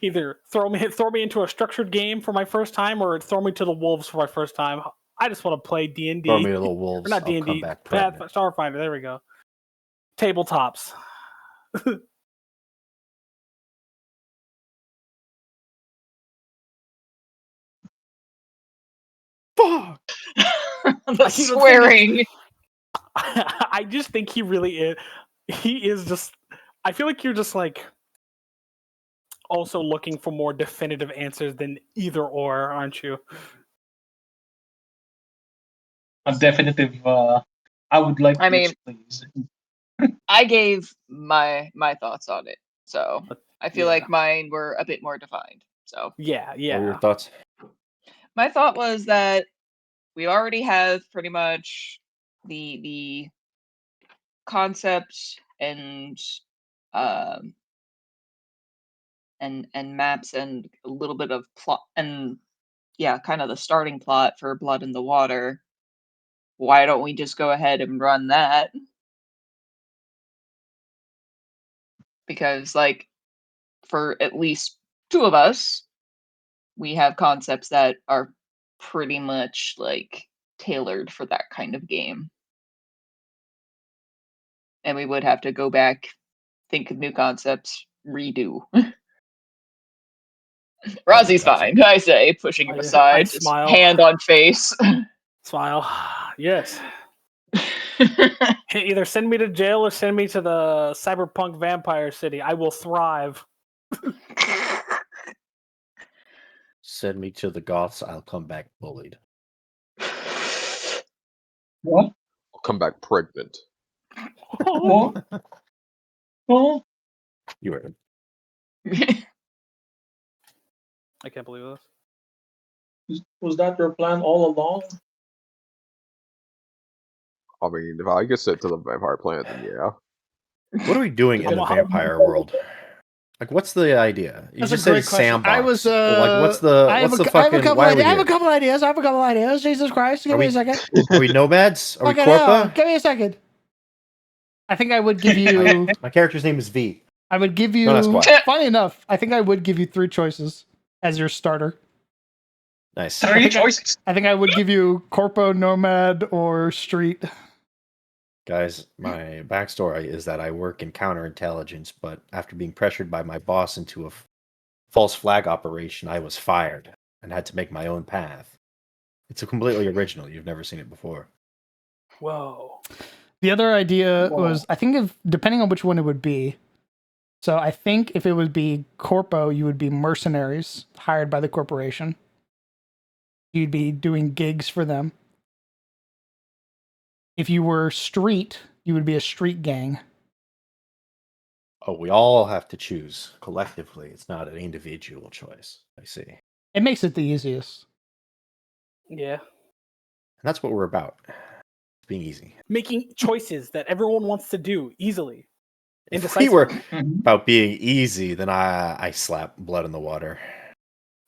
Either throw me into a structured game for my first time, or throw me to the wolves for my first time. I just want to play D&D. Throw me to the wolves. Or not I'll D&D. come back pregnant. Starfinder. There we go. Tabletops. Fuck. The swearing. I just think he really is. He is just. I feel like you're just like also looking for more definitive answers than either or, aren't you? A definitive. I would like I this, mean, please. I gave my thoughts on it, so I feel Yeah. like mine were a bit more defined. So Yeah, What are your yeah. thoughts? my thought was that we already have pretty much the concept um and maps and a little bit of plot and yeah, kind of the starting plot for Blood in the Water. Why don't we just go ahead and run that? Because like for at least two of us, we have concepts that are pretty much like tailored for that kind of game. And we would have to go back, think of new concepts, redo. Rosie's That's fine, I say, pushing him I aside, just smile. hand on face. Smile. Yes. Either send me to jail or send me to the cyberpunk vampire city. I will thrive. Send me to the goths. I'll come back bullied. What? I'll come back pregnant. What? What? You heard. I can't believe this. Was that your plan all along? I mean, if I get sent to the vampire planet, then yeah. What are we doing in the Come on. vampire world? Like, what's the idea? You That's just a said great it's question. sandbox. I was Well, like, what's the I have what's the I have a fucking couple why are ideas. we I have a here? couple ideas. I have a couple ideas. Jesus Christ, give Are me we- a second. Are we nomads? Are we Fucking hell, Corpa? give me a second. I think I would give you. My character's name is V. I would give Don't ask you. why. Funny enough, I think I would give you 3 choices as your starter. Nice. 3 choices. I think I would give you Corpo, Nomad, or Street. Guys, my backstory is that I work in counterintelligence, but after being pressured by my boss into a false flag operation, I was fired and had to make my own path. It's a completely original. You've never seen it before. Whoa. The other idea Whoa. was, I think, if depending on which one it would be. So I think if it would be Corpo, you would be mercenaries hired by the corporation. You'd be doing gigs for them. If you were Street, you would be a street gang. Oh, we all have to choose collectively. It's not an individual choice. I see. And It makes it the easiest. Yeah. that's what we're about. It's being easy. Making choices that everyone wants to do easily. If we were Indecisively. about being easy, then I slap blood in the water.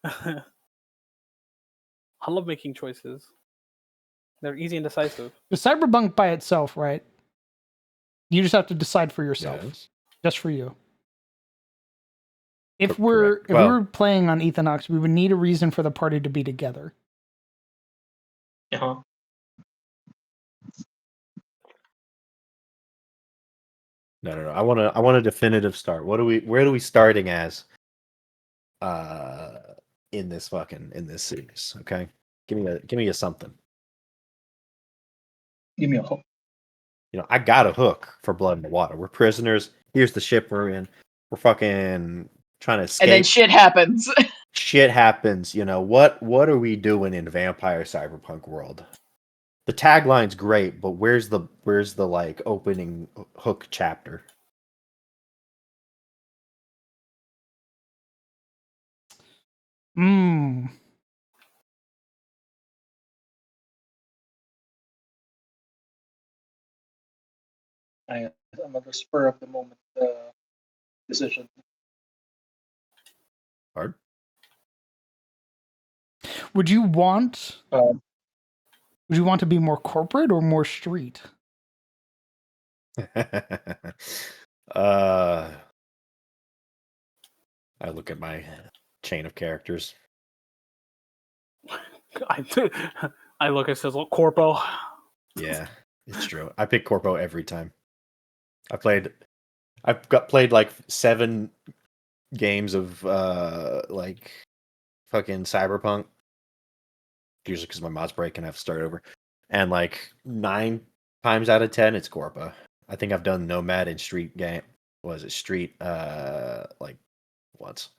I love making choices. They're easy and decisive. The cyberpunk by itself, right? You just have to decide for yourself, Yes. just for you. If Correct. we Well- were playing on Ethanox, we would need a reason for the party to be together. Uh-huh. No. I want a definitive start. Where are we starting as? In this series, okay? Give me a something. Give me a hook. You know, I got a hook for blood in the water. We're prisoners. Here's the ship we're in. We're fucking trying to escape. And then shit happens. Shit happens. You know what are we doing in vampire cyberpunk world? The tagline's great, but where's the like opening hook chapter? Hmm. I'm on the spur of the moment decision. Hard. Would you want Um, to be more corporate or more street? I look at my chain of characters. I look at Sizzle. Corpo. Yeah, it's true. I pick Corpo every time. I've played like 7 games of like fucking Cyberpunk. Usually because my mod's break and I have to start over. And like 9 times out of 10, it's Corpo. I think I've done Nomad and Street game. Was it Street? Like once.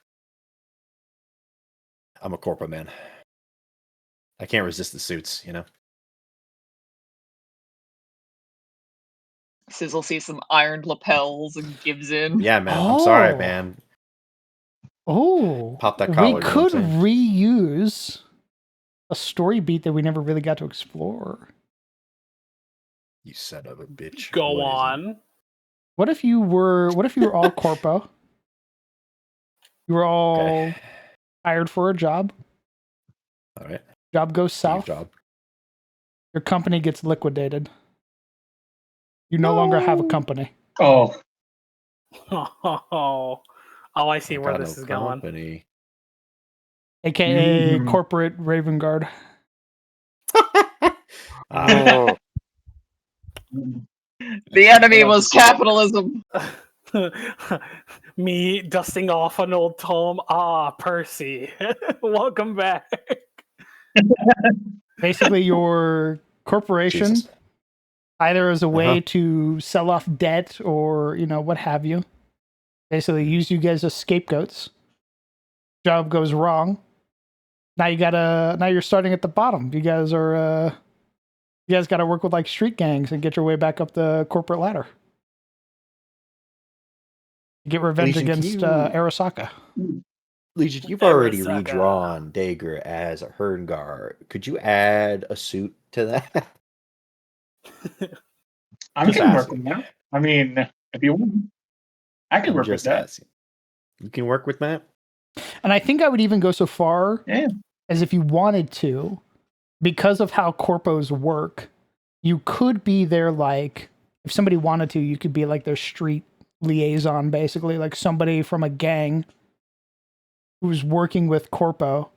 I'm a Corpo man. I can't resist the suits, you know. Sizzle sees some ironed lapels and gives in. Yeah, man. I'm sorry, Oh. man. Oh, Pop that we collar, you know what I'm could saying? reuse a story beat that we never really got to explore. You son of a bitch. Go What is it? on. What if you were all corpo? You were all Okay. hired for a job. All right. Job goes Steve south. job. Your company gets liquidated. You no longer have a company. oh, Oh, I see where Got this no is going. company. AKA Mhm. corporate Raven Guard. Oh, The enemy was capitalism. Me dusting off an old tome. Ah, Percy, welcome back. Basically, your corporation, Jesus. either as a way Uh-huh. to sell off debt or what have you, basically use you guys as scapegoats. Job goes wrong. Now you're starting at the bottom. You guys got to work with like street gangs and get your way back up the corporate ladder. Get revenge Legion, can against you- Arasaka. Legion, you've already Arasaka. redrawn Dager as a Herngar. Could you add a suit to that? I Just can work asking. with that. I mean, if you want, I can I'm work with just that. asking. You can work with that? And I think I would even go so far Yeah. as if you wanted to, because of how corpos work, you could be their like, if somebody wanted to, you could be like their street liaison, basically, like somebody from a gang who's working with corpo,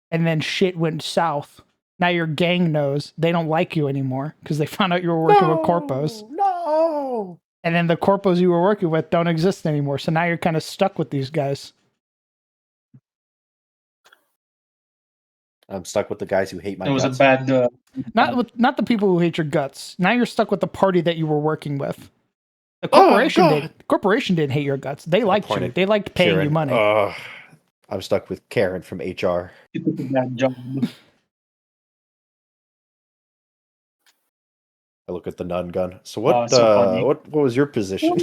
and then shit went south. Now your gang knows they don't like you anymore because they found out you were working with corpos. No. And then the corpos you were working with don't exist anymore. So now you're kind of stuck with these guys. I'm stuck with the guys who hate my It was guts. a bad. Not the people who hate your guts. Now you're stuck with the party that you were working with. The Oh, corporation God. did. Corporation didn't hate your guts. They liked you. pointed They liked paying Karen. you money. I'm stuck with Karen from HR. You did a bad job. I look at the nun gun. So Oh, what? it's so funny. What was your position?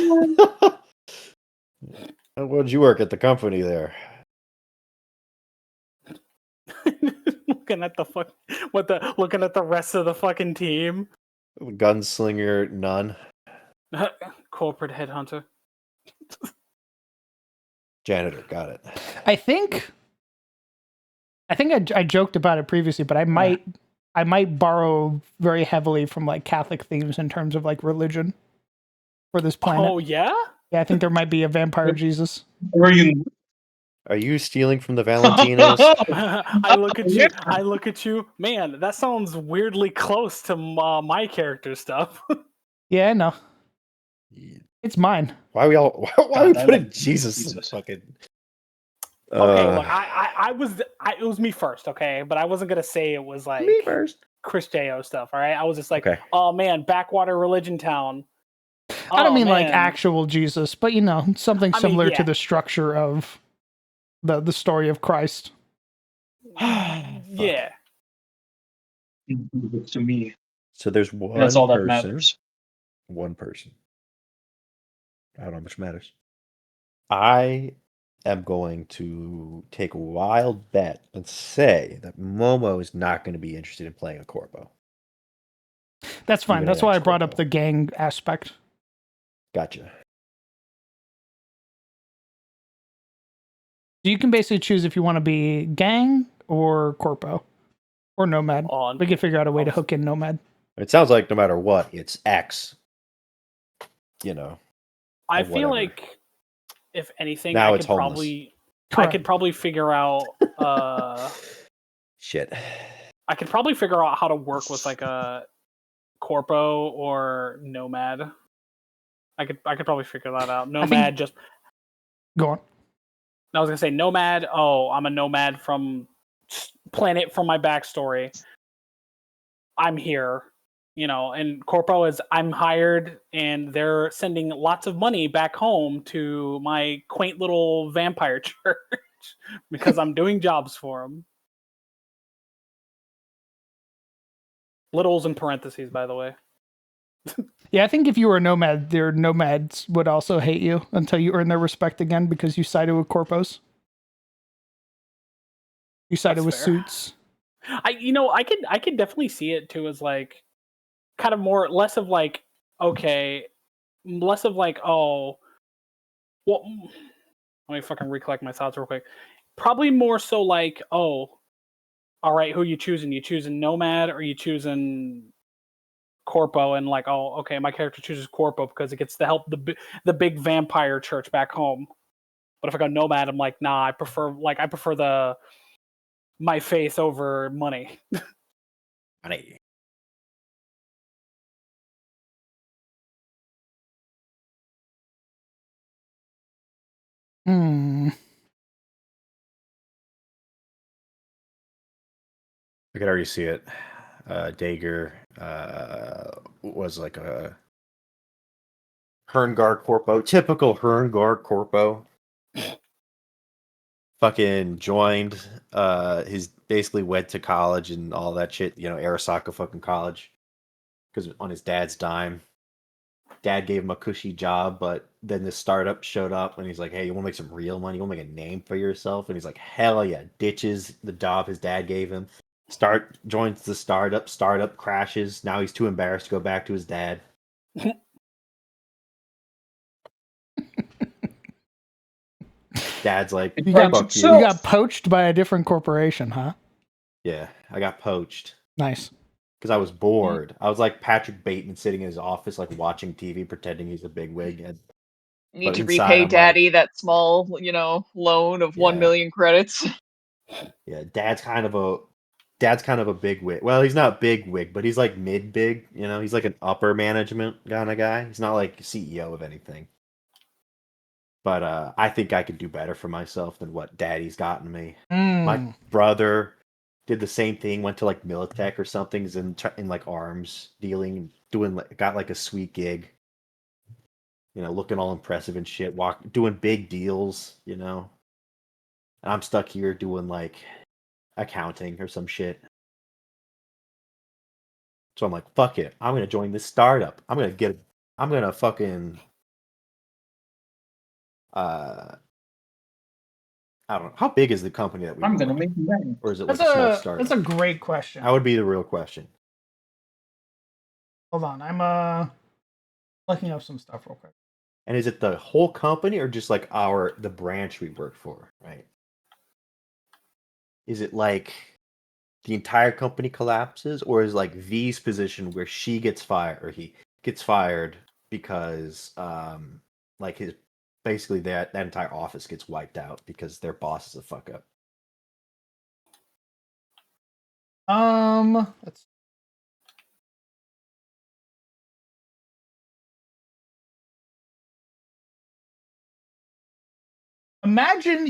What did you work at the company there? Looking at the rest of the fucking team. Gunslinger nun. Corporate headhunter. Janitor. Got it. I think I joked about it previously, but I might borrow very heavily from like Catholic themes in terms of like religion for this planet. Oh yeah? Yeah, I think there might be a vampire Jesus. Were you? Are you stealing from the Valentinos? I look at you. Man, that sounds weirdly close to my character stuff. Yeah, I know. It's mine. Why are we all? Why are we God, I putting love Jesus in the Jesus. fucking? Okay, look, it was me first, okay, but I wasn't gonna say it was like Me first. Chris J.O. stuff. All right, I was just like, Okay. oh man, backwater religion town. I don't Oh, mean like man. actual Jesus, but something I mean, similar to yeah. the structure of the story of Christ. Yeah. To me, So there's one that's all that person. matters. One person. I don't know how much matters. I am going to take a wild bet and say that Momo is not going to be interested in playing a corpo. That's fine. Even That's an why I brought up ex-corpo. the gang aspect. Gotcha. So you can basically choose if you want to be gang or corpo or nomad. On. We can figure out a way to hook in nomad. It sounds like no matter what, it's X. I of feel whatever. like if anything, Now I it's could homeless. probably Correct. figure out Shit. I could probably figure out how to work with like a corpo or nomad. I could probably figure that out. Nomad just Go on. I was gonna say nomad. Oh, I'm a nomad from planet from my backstory. I'm here, and corpo is I'm hired, and they're sending lots of money back home to my quaint little vampire church because I'm doing jobs for them. Littles in parentheses, by the way. Yeah, I think if you were a nomad, their nomads would also hate you until you earn their respect again because you sided with corpos. You sided That's with fair. suits. I could definitely see it too as like kind of less of like okay, less of like oh, well, let me fucking recollect my thoughts real quick. Probably more so like oh, all right, who are you choosing? You choosing nomad or you choosing corpo? And like oh, okay, my character chooses corpo because it gets to help the big vampire church back home. But if I go nomad, I'm like nah, I prefer the my faith over money. Money. Hmm. I could already see it. Dager was like a Herngar Corpo, typical Herngar Corpo. Fucking joined. He's basically went to college and all that shit. You know, Arasaka fucking college, because on his dad's dime. Dad gave him a cushy job, but then this startup showed up and he's like, "Hey, you want to make some real money? You want to make a name for yourself?" And he's like, "Hell yeah!" Ditches the job his dad gave him. Joins the startup. Startup crashes. Now he's too embarrassed to go back to his dad. Dad's like, You got, "Fuck you you." got poached by a different corporation, huh? Yeah, I got poached Nice. because I was bored. I was like Patrick Bateman sitting in his office, like watching TV, pretending he's a bigwig. And Need but to inside, repay I'm Daddy that small, loan of 1 Yeah. million credits. Yeah, Dad's kind of a big wig. Well, he's not big wig, but he's like mid big. You know, he's like an upper management kind of guy. He's not like CEO of anything. But I think I could do better for myself than what Daddy's gotten me. My Mm. brother did the same thing. Went to like Militech or something. Is in like arms dealing, got like a sweet gig. You know, looking all impressive and shit. Doing big deals. You know, and I'm stuck here doing like accounting or some shit. So I'm like, fuck it. I'm gonna join this startup. I'm gonna fucking I don't know. How big is the company that we I'm work gonna for? make money. Or is it like a small startup? That's a great question. That would be the real question. Hold on, I'm looking up some stuff real quick. And is it the whole company or just like the branch we work for, right? Is it like the entire company collapses, or is like V's position where she gets fired or he gets fired because like his basically that entire office gets wiped out because their boss is a fuck up. Let's imagine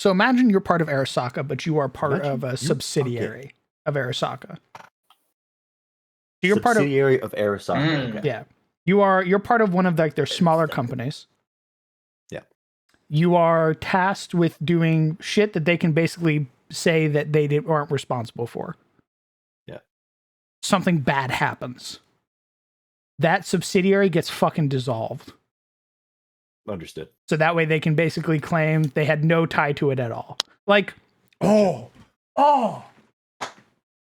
imagine you're part of Arasaka, but you are part of a subsidiary of Arasaka. So you're Subsidiary of Arasaka. Okay. Yeah. You're part of one of like their smaller companies. Yeah. You are tasked with doing shit that they can basically say that they aren't responsible for. Yeah. Something bad happens. That subsidiary gets fucking dissolved. Understood. So that way they can basically claim they had no tie to it at all. Like, oh,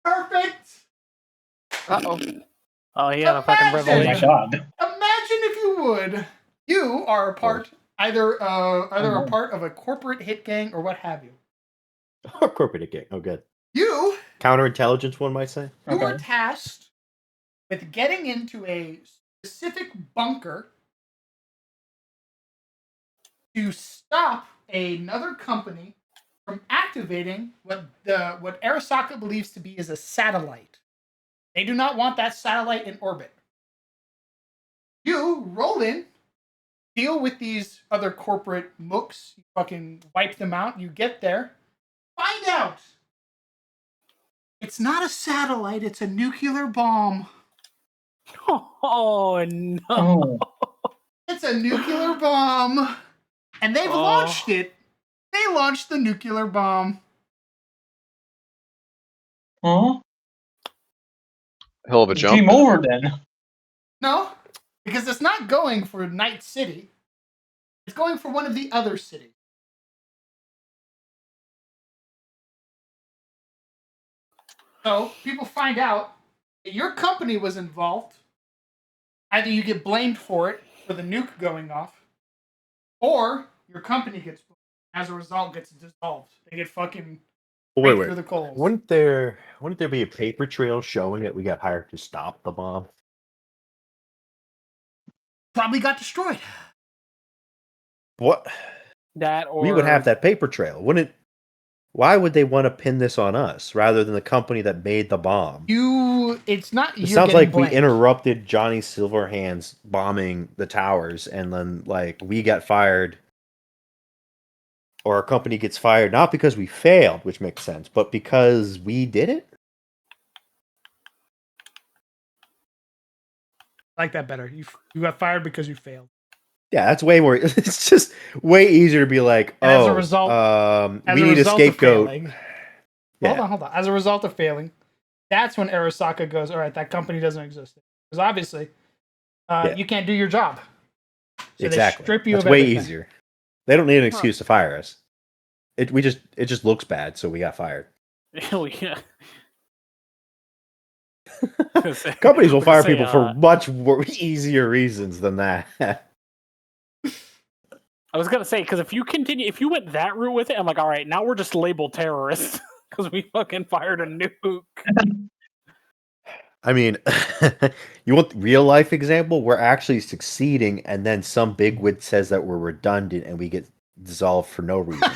perfect. Uh-oh. Oh, he had a fucking Oh my revelation. god. Imagine if you would. You are a part, either a part of a corporate hit gang or what have you. Corporate gang. Oh, good. You Counterintelligence, one might say. you were tasked with getting into a specific bunker to stop another company from activating what Arasaka believes to be is a satellite. They do not want that satellite in orbit. You roll in, deal with these other corporate mooks, you fucking wipe them out, you get there, find out it's not a satellite, it's a nuclear bomb. Oh no! Oh. It's a nuclear bomb. And they've launched it. They launched the nuclear bomb. Huh? Hell of a jump. Game over then. No, because it's not going for Night City. It's going for one of the other cities. So people find out that your company was involved. Either you get blamed for it, for the nuke going off, or your company gets blamed. As a result, gets dissolved. They get fucking Wait. through the coals. Wouldn't there be a paper trail showing that we got hired to stop the bomb? Probably got destroyed. What? That or We would have that paper trail, wouldn't it? Why would they want to pin this on us rather than the company that made the bomb? It's not. It sounds like we interrupted Johnny Silverhand's bombing the towers, and then like we got fired or our company gets fired not because we failed, which makes sense, but because we did it. I like that better. You got fired because you failed. Yeah, that's way more. It's just way easier to be like, And as a oh, result, we need a scapegoat. Hold on. As a result of failing, that's when Arasaka goes, all right, that company doesn't exist. Because obviously, you can't do your job. So exactly. they strip you That's of way everything. easier. They don't need an excuse to fire us. It just looks bad, so we got fired. Yeah. Companies will fire people for much easier reasons than that. I was gonna say, because if you went that route with it, I'm like, all right, now we're just labeled terrorists because we fucking fired a nuke. I mean, you want the real life example? We're actually succeeding, and then some bigwig says that we're redundant, and we get dissolved for no reason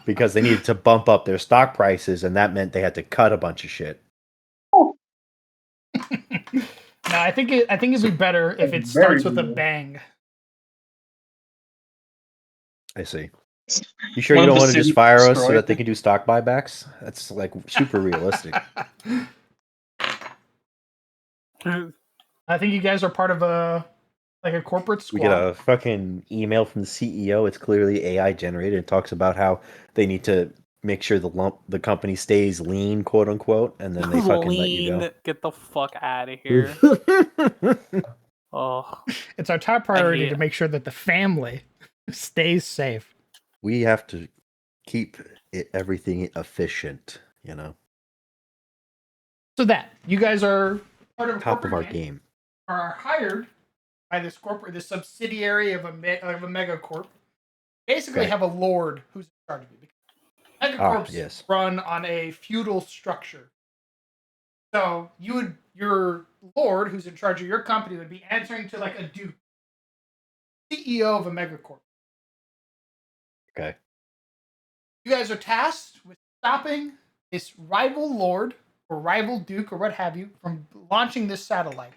because they needed to bump up their stock prices, and that meant they had to cut a bunch of shit. No, I think it'd be better if it starts with a bang. I see. You sure you don't want to just fire us so that they can do stock buybacks? That's like super realistic. I think you guys are part of a corporate squad. We get a fucking email from the CEO. It's clearly AI generated. It talks about how they need to make sure the company stays lean, quote unquote, and then they fucking let you go. Get the fuck out of here. Oh, it's our top priority to make sure that the family stays safe. We have to keep everything efficient, So that you guys are part of top of our game. Are hired by this subsidiary of a mega corp. Basically, have a lord who's in charge of you. Megacorps run on a feudal structure. So your lord, who's in charge of your company, would be answering to like a duke, CEO of a megacorp. Okay. You guys are tasked with stopping this rival lord or rival duke or what have you from launching this satellite.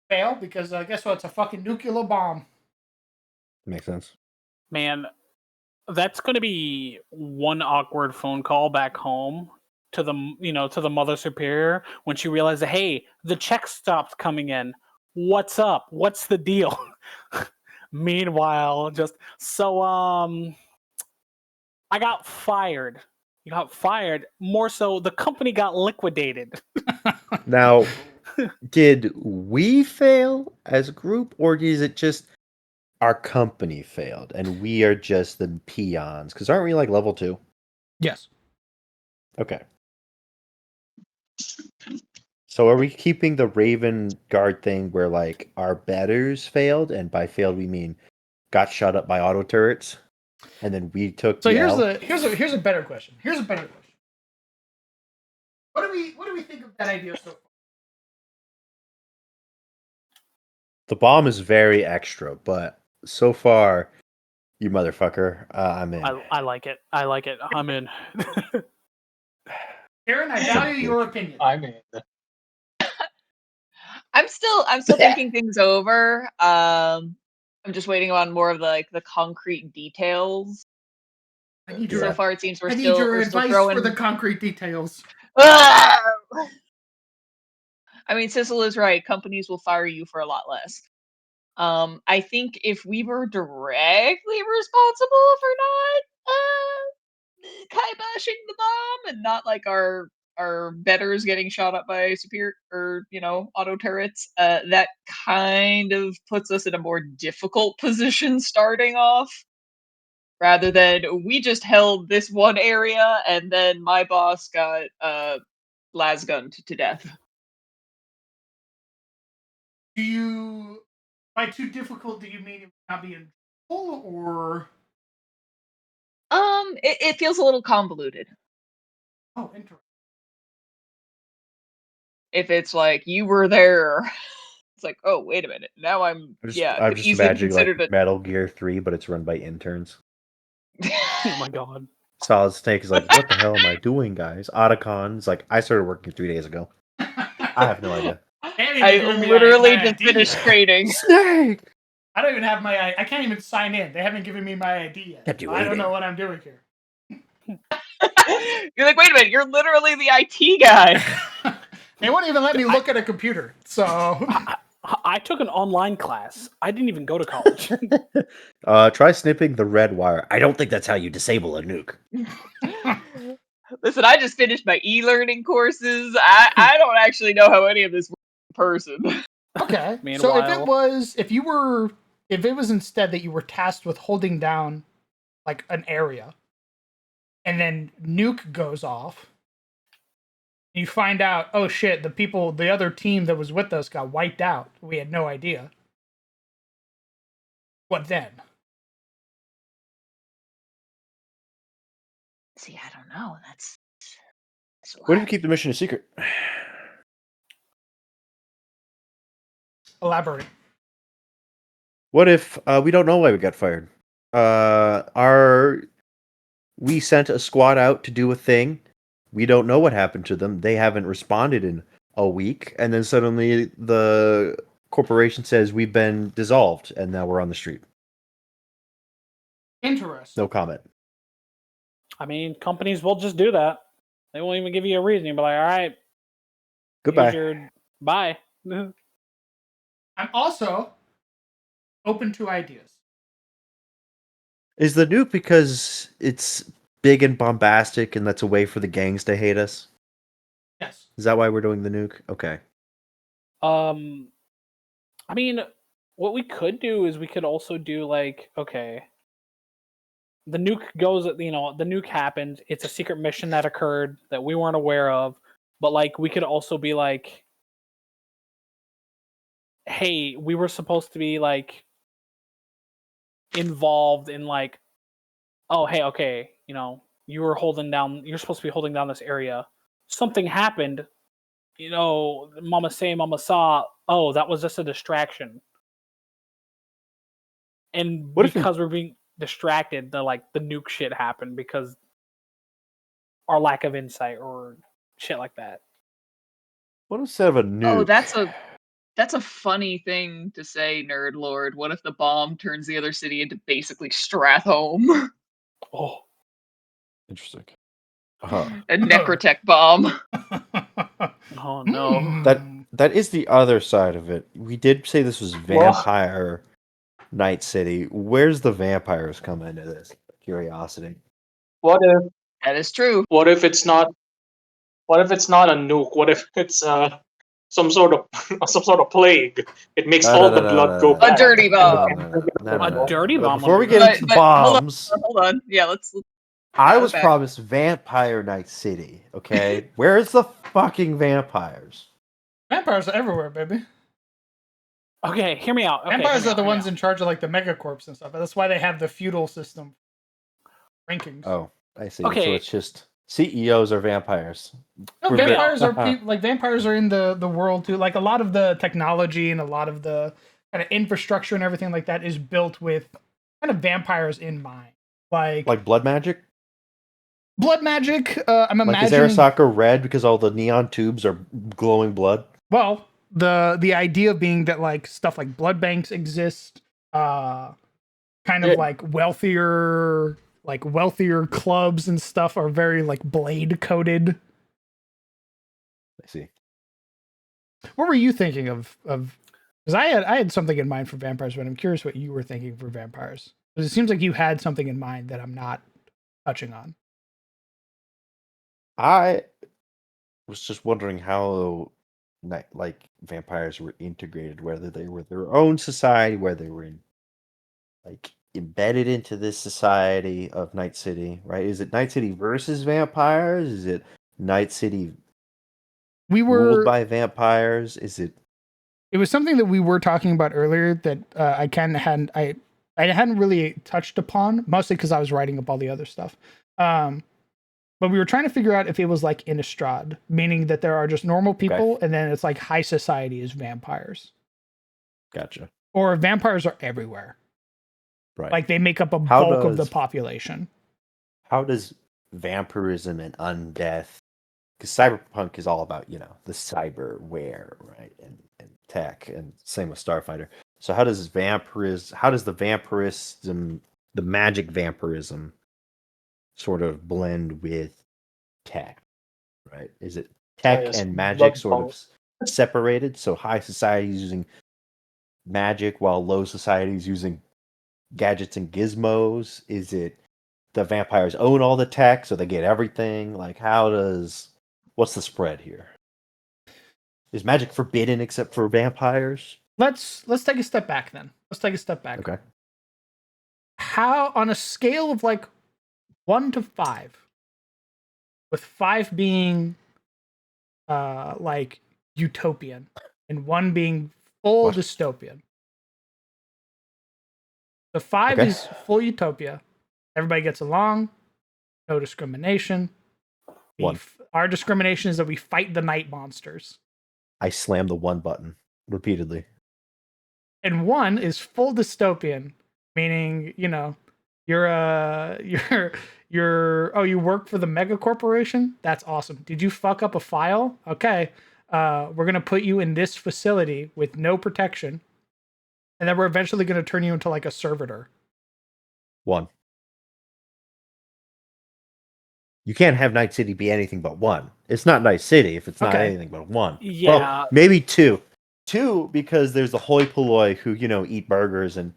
Fail because guess what? It's a fucking nuclear bomb. Makes sense. Man, that's going to be one awkward phone call back home to the mother superior when she realizes, hey, the check stopped coming in. What's up? What's the deal? Meanwhile, I got fired. You got fired. More so, the company got liquidated. Now, did we fail as a group, or is it just our company failed and we are just the peons? Because aren't we like level 2? Yes. Okay. So are we keeping the Raven Guard thing where like our betters failed, and by failed we mean got shot up by auto turrets, and then we took? So here's a better question. What do we think of that idea so far? The bomb is very extra, but so far, you motherfucker, I'm in. I like it. I'm in. Aaron, I value your opinion. I'm in. I'm still thinking things over. I'm just waiting on more of the concrete details. So far, it seems we're still throwing for the concrete details. I mean, Sissel is right. Companies will fire you for a lot less. I think if we were directly responsible for not kiboshing the bomb and not like our betters getting shot up by superior or auto turrets, that kind of puts us in a more difficult position starting off. Rather than we just held this one area and then my boss got lasgunned to death. By too difficult, do you mean it would not be in trouble, or? It feels a little convoluted. Oh, interesting. If it's like you were there, it's like, oh, wait a minute. Now I'm just imagining like Metal Gear 3, but it's run by interns. Oh my god. Solid Snake is like, what the hell am I doing, guys? Otacon's like, I started working 3 days ago. I have no idea. I literally just finished training. Snake! I don't even have my. I can't even sign in. They haven't given me my ID yet. Kept you I don't know waiting. what I'm doing here. You're like, wait a minute, you're literally the IT guy. They won't even let me look at a computer. So I took an online class. I didn't even go to college. Try snipping the red wire. I don't think that's how you disable a nuke. Listen, I just finished my e-learning courses. I don't actually know how any of this works in person. okay. So Meanwhile- if it was instead that you were tasked with holding down like an area, and then nuke goes off, you find out, oh shit, the other team that was with us got wiped out. We had no idea. What then? See, I don't know. That's What if you keep the mission a secret? Elaborate. What if we don't know why we got fired? We sent a squad out to do a thing. We don't know what happened to them. They haven't responded in a week, and then suddenly the corporation says we've been dissolved, and now we're on the street. Interesting. No comment. I mean, companies will just do that. They won't even give you a reason. You'll be like, all right, Goodbye. here's your bye. I'm also open to ideas. Is the nuke because it's big and bombastic, and that's a way for the gangs to hate us? Yes. Is that why we're doing the nuke? Okay. I mean, what we could do is we could also do like, okay, the nuke goes, the nuke happened. It's a secret mission that occurred that we weren't aware of, but like we could also be like, hey, we were supposed to be like involved in like, oh, hey, okay, you're supposed to be holding down this area. Something happened, mama say, mama saw, oh, that was just a distraction. And because we're being distracted, the nuke shit happened because our lack of insight or shit like that. What instead of a nuke? Oh, that's a funny thing to say, Nerd Lord. What if the bomb turns the other city into basically Stratholme? Oh, Interesting. A Necrotech bomb. Oh no. That is the other side of it. We did say this was Vampire Night City. Where's the vampires come into this? Curiosity. What if That is true. what if it's not a nuke? What if it's some sort of plague? It makes all the blood go A bad. dirty bomb. A dirty bomb. Before we would be get good. into the bombs, Hold on. Yeah, let's. I was back. promised Vampire Night City. Okay, where's the fucking vampires? Vampires are everywhere, baby. Okay, hear me out. Okay, Vampires are the ones in charge of like the megacorps and stuff. That's why they have the feudal system rankings. Oh, I see. Okay. So it's just CEOs are vampires. No, We're vampires are vampires are in the world too. Like a lot of the technology and a lot of the kind of infrastructure and everything like that is built with kind of vampires in mind. Like blood magic. Blood magic. I'm Like imagining. is Arasaka red because all the neon tubes are glowing blood? Well, the idea being that like stuff like blood banks exist, kind of like wealthier clubs and stuff are very like blade coated. I see. What were you thinking of? Because I had something in mind for vampires, but I'm curious what you were thinking for vampires. Because it seems like you had something in mind that I'm not touching on. I was just wondering how vampires were integrated, whether they were their own society, whether they were embedded into this society of Night City, right? Is it Night City versus vampires? Is it Night City ruled by vampires? Is it? It was something that we were talking about earlier that I hadn't really touched upon, mostly because I was writing up all the other stuff. But we were trying to figure out if it was like Innistrad, meaning that there are just normal people, and then it's like high society is vampires. Gotcha. Or vampires are everywhere. Right. Like they make up a bulk of the population. How does vampirism and undeath? Because cyberpunk is all about the cyberware, right, and tech, and same with Starfighter. So how does the vampirism, the magic vampirism, sort of blend with tech? Right? Is it tech Yes, and magic blood sort of punk. separated? So high society is using magic while low society is using gadgets and gizmos? Is it the vampires own all the tech so they get everything? Like what's the spread here? Is magic forbidden except for vampires? Let's take a step back then. Let's take a step back. Okay. How, on a scale of like 1 to 5, with 5 being like utopian and 1 being full What? dystopian. The 5 Okay. is full utopia. Everybody gets along, no discrimination. One. Our discrimination is that we fight the night monsters. I slammed the 1 button repeatedly. And 1 is full dystopian, meaning, you know, you're you work for the mega corporation? That's awesome. Did you fuck up a file? Okay. We're gonna put you in this facility with no protection, and then we're eventually gonna turn you into like a servitor. 1. You can't have Night City be anything but 1. It's not Night City if it's not Okay. anything but 1. Yeah. Well, maybe 2. 2 because there's the hoi polloi who, eat burgers and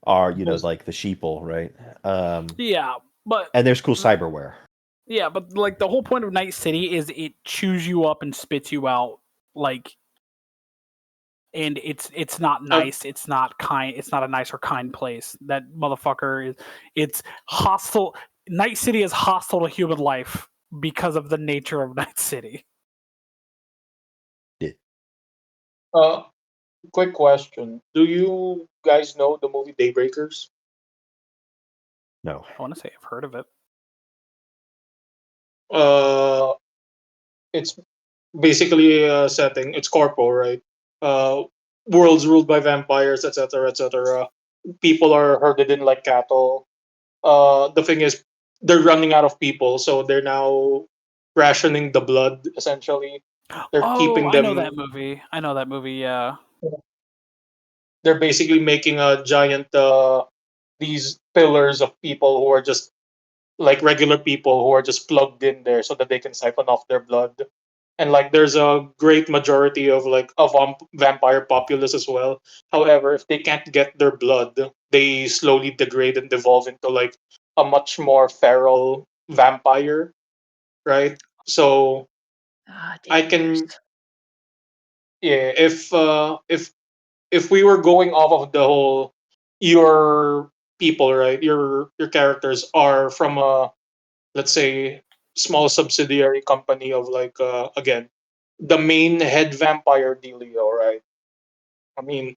are, like the sheeple, right? Yeah, but And there's cool cyberware. yeah, but like the whole point of Night City is it chews you up and spits you out, like, and it's not nice. It's not kind. It's not a nice or kind place. That motherfucker is. It's hostile. Night City is hostile to human life because of the nature of Night City. Quick question: do you guys know the movie Daybreakers? No. I want to say I've heard of it. It's basically a setting. It's corpo, right? Worlds ruled by vampires, etc., etc. People are herded in like cattle. The thing is, they're running out of people, so they're now rationing the blood. Essentially, they're Oh, keeping I know them. that movie. I know that movie. Yeah. They're basically making a giant these pillars of people who are just like regular people who are just plugged in there so that they can siphon off their blood. And like there's a great majority of like a vampire populace as well. However, if they can't get their blood, they slowly degrade and devolve into like a much more feral vampire, right? So I can, yeah, if we were going off of the whole, your people, right, your characters are from a, let's say, small subsidiary company of like again, the main head vampire dealio, right? I mean,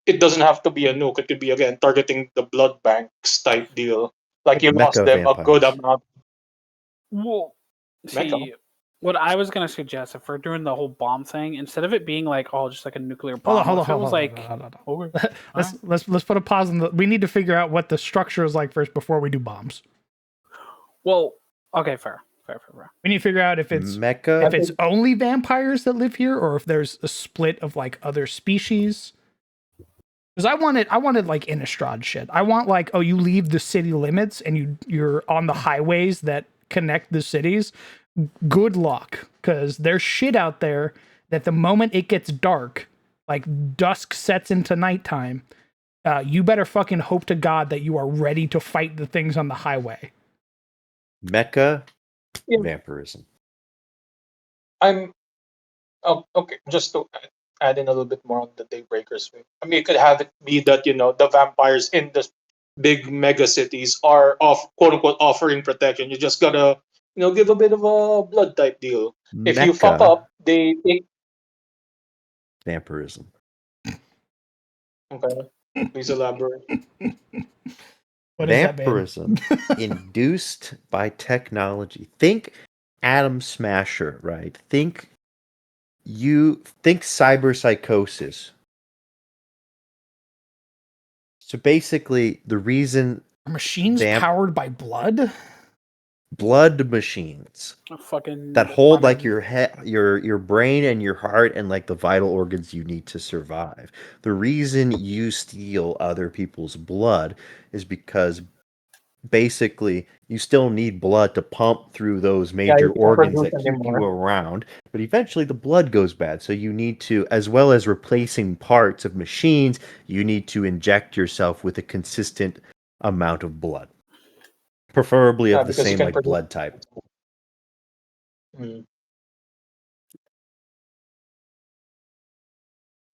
it doesn't have to be a nuke. It could be again targeting the blood banks type deal. Like you lost Mecha them a good vampires. amount. Well, Mecha. see, what I was gonna suggest if we're doing the whole bomb thing, instead of it being like just like a nuclear bomb, Hold on, if it was like hold on. okay, Let's put a pause on the. We need to figure out what the structure is like first before we do bombs. well, okay, fair. We need to figure out if it's Mecha. only vampires that live here, or if there's a split of like other species. Because I wanted like Innistrad shit. I want like, oh, you leave the city limits and you're on the highways that connect the cities. Good luck, because there's shit out there that the moment it gets dark, like dusk sets into nighttime, you better fucking hope to God that you are ready to fight the things on the highway. Mecha Yeah. vampirism. I'm okay. Just to add in a little bit more on the Daybreakers thing. I mean, it could have it be that the vampires in the big mega cities are quote unquote offering protection. You just gotta give a bit of a blood type deal. If you fuck Mecha up, they vampirism. okay. Please elaborate. What is that, babe? Vampirism induced by technology. Think Atom Smasher, right? Think cyber psychosis. So basically, the reason Are machines powered by blood? blood machines Fucking that hold like fucking- your head, your brain and your heart and like the vital organs you need to survive. The reason you steal other people's blood is because basically you still need blood to pump through those Yeah, major you can't organs produce that keep you anymore. around, but eventually the blood goes bad, so you need to, as well as replacing parts of machines, you need to inject yourself with a consistent amount of blood, preferably Yeah, of the because you same can like produce. blood type. Hmm.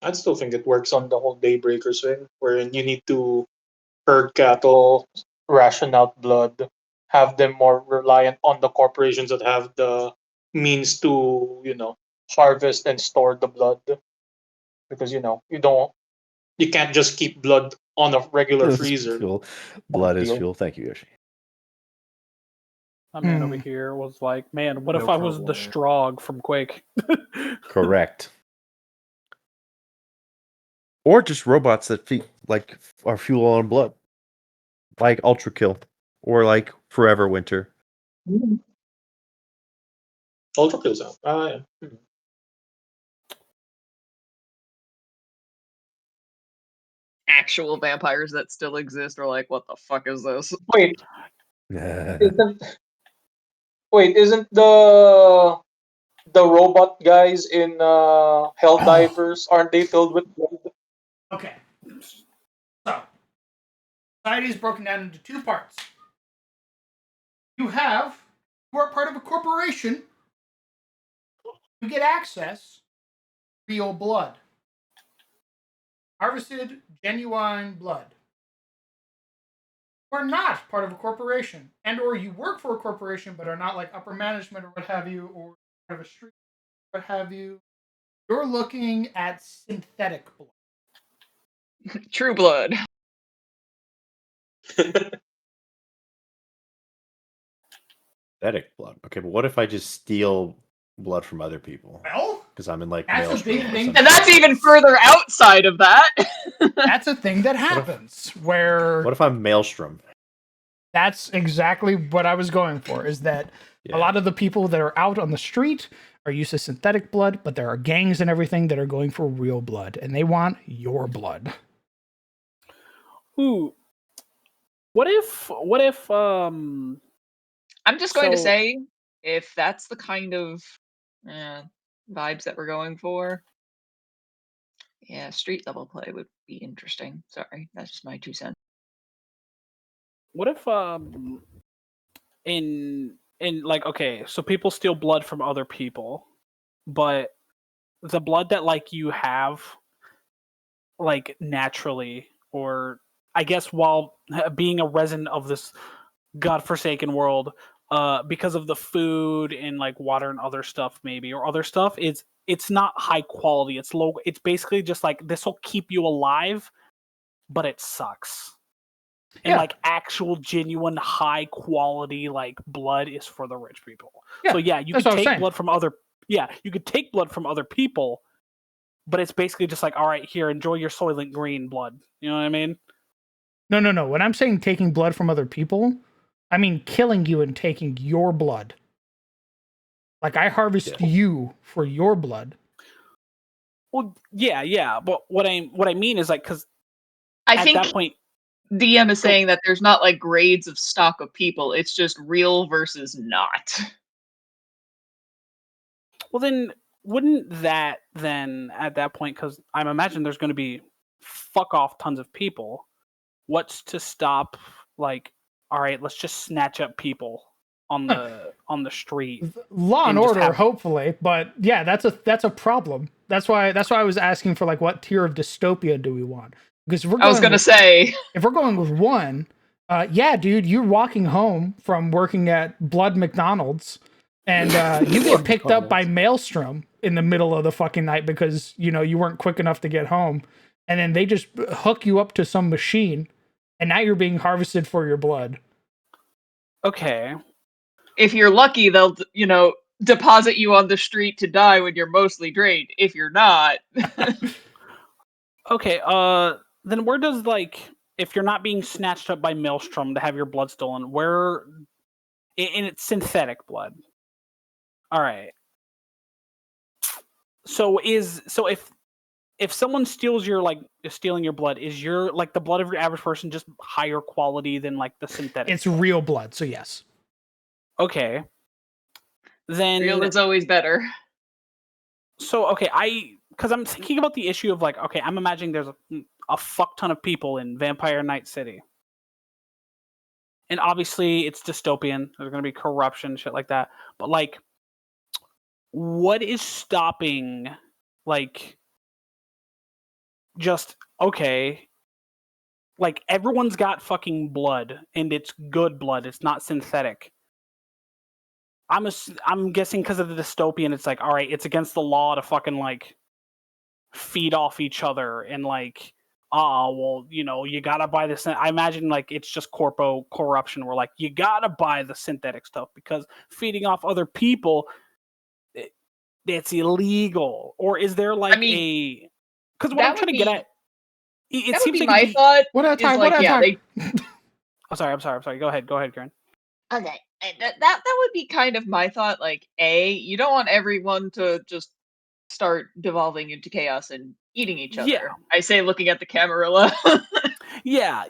I still think it works on the whole Daybreakers thing, wherein you need to herd cattle, ration out blood, have them more reliant on the corporations that have the means to, harvest and store the blood. Because you can't just keep blood on a regular This is freezer. fuel. Blood is Deal. fuel. Thank you, Yoshi. My man over here was like, man, what No if I was problem the there. Strogg from Quake? Correct. Or just robots that like are fuel on blood, like Ultra Kill, or like Forever Winter. Ultra kills out. Yeah. Actual vampires that still exist are like, what the fuck is this? Wait, That's isn't the robot guys in Helldivers, aren't they filled with blood? Okay. So, society is broken down into two parts. You are part of a corporation. You get access to real blood. Harvested, genuine blood. You are not part of a corporation, and or you work for a corporation but are not like upper management or what have you, or part of a street, what have you. You're looking at synthetic blood. True blood. synthetic blood. Okay, but what if I just steal blood from other people? Well, Because I'm in like that's a Maelstrom big or thing. something. And that's even further outside of that. That's a thing that happens where What if I'm Maelstrom? that's exactly what I was going for, is that Yeah. a lot of the people that are out on the street are used to synthetic blood, but there are gangs and everything that are going for real blood, and they want your blood. Ooh. What if I'm just going to So- say, if that's the kind of vibes that we're going for, yeah, street level play would be interesting. Sorry, that's just my 2 cents. what if in like, okay, so people steal blood from other people, but the blood that like you have like naturally, or I guess while being a resident of this godforsaken world, because of the food and like water and other stuff, maybe, or other stuff, it's not high quality. It's low. It's basically just like, this will keep you alive, but it sucks. And Yeah. like actual genuine high quality like blood is for the rich people. Yeah, So yeah, you that's could what I'm take saying. blood from other you could take blood from other people, but it's basically just like, all right, here, enjoy your Soylent Green blood. You know what I mean? No. When I'm saying taking blood from other people, I mean killing you and taking your blood. Like I harvest you for your blood. Well, yeah, but what I mean is like, because I at think that point, DM is saying that there's not like grades of stock of people. It's just real versus not. well, then wouldn't that then at that point, because I'm imagining there's going to be fuck off tons of people. What's to stop? Like, all right, let's just snatch up people on the street. Law and And just order, have- hopefully, but yeah, that's a problem. That's why I was asking for like what tier of dystopia do we want? Because if we're I was going gonna say, if we're going with one, yeah, dude, you're walking home from working at Blood McDonald's, and you get picked up by Maelstrom in the middle of the fucking night because you weren't quick enough to get home, and then they just hook you up to some machine, and now you're being harvested for your blood. Okay, if you're lucky, they'll deposit you on the street to die when you're mostly drained. If you're not, okay. Then where does, like, if you're not being snatched up by Maelstrom to have your blood stolen, where and it's synthetic blood. All right. So if someone steals your is stealing your blood, is your the blood of your average person just higher quality than the synthetic? It's real blood, so yes. Okay. Then Real is always better. So okay, because I'm thinking about the issue of okay, I'm imagining there's a fuck ton of people in Vampire Night City. And obviously it's dystopian. There's gonna be corruption, shit like that. But what is stopping just okay, everyone's got fucking blood and it's good blood, it's not synthetic. I'm guessing because of the dystopian, it's all right, it's against the law to fucking feed off each other and well, you gotta buy this. I imagine it's just corpo corruption where you gotta buy the synthetic stuff because feeding off other people, it's illegal. Or is there because what I'm trying to get at, it that would seems be like my thought. One at a time. Is One at a time. I'm sorry. Go ahead, Karen. Okay, that would be kind of my thought. You don't want everyone to just start devolving into chaos and eating each other. Yeah. I say, looking at the Camarilla. Yeah.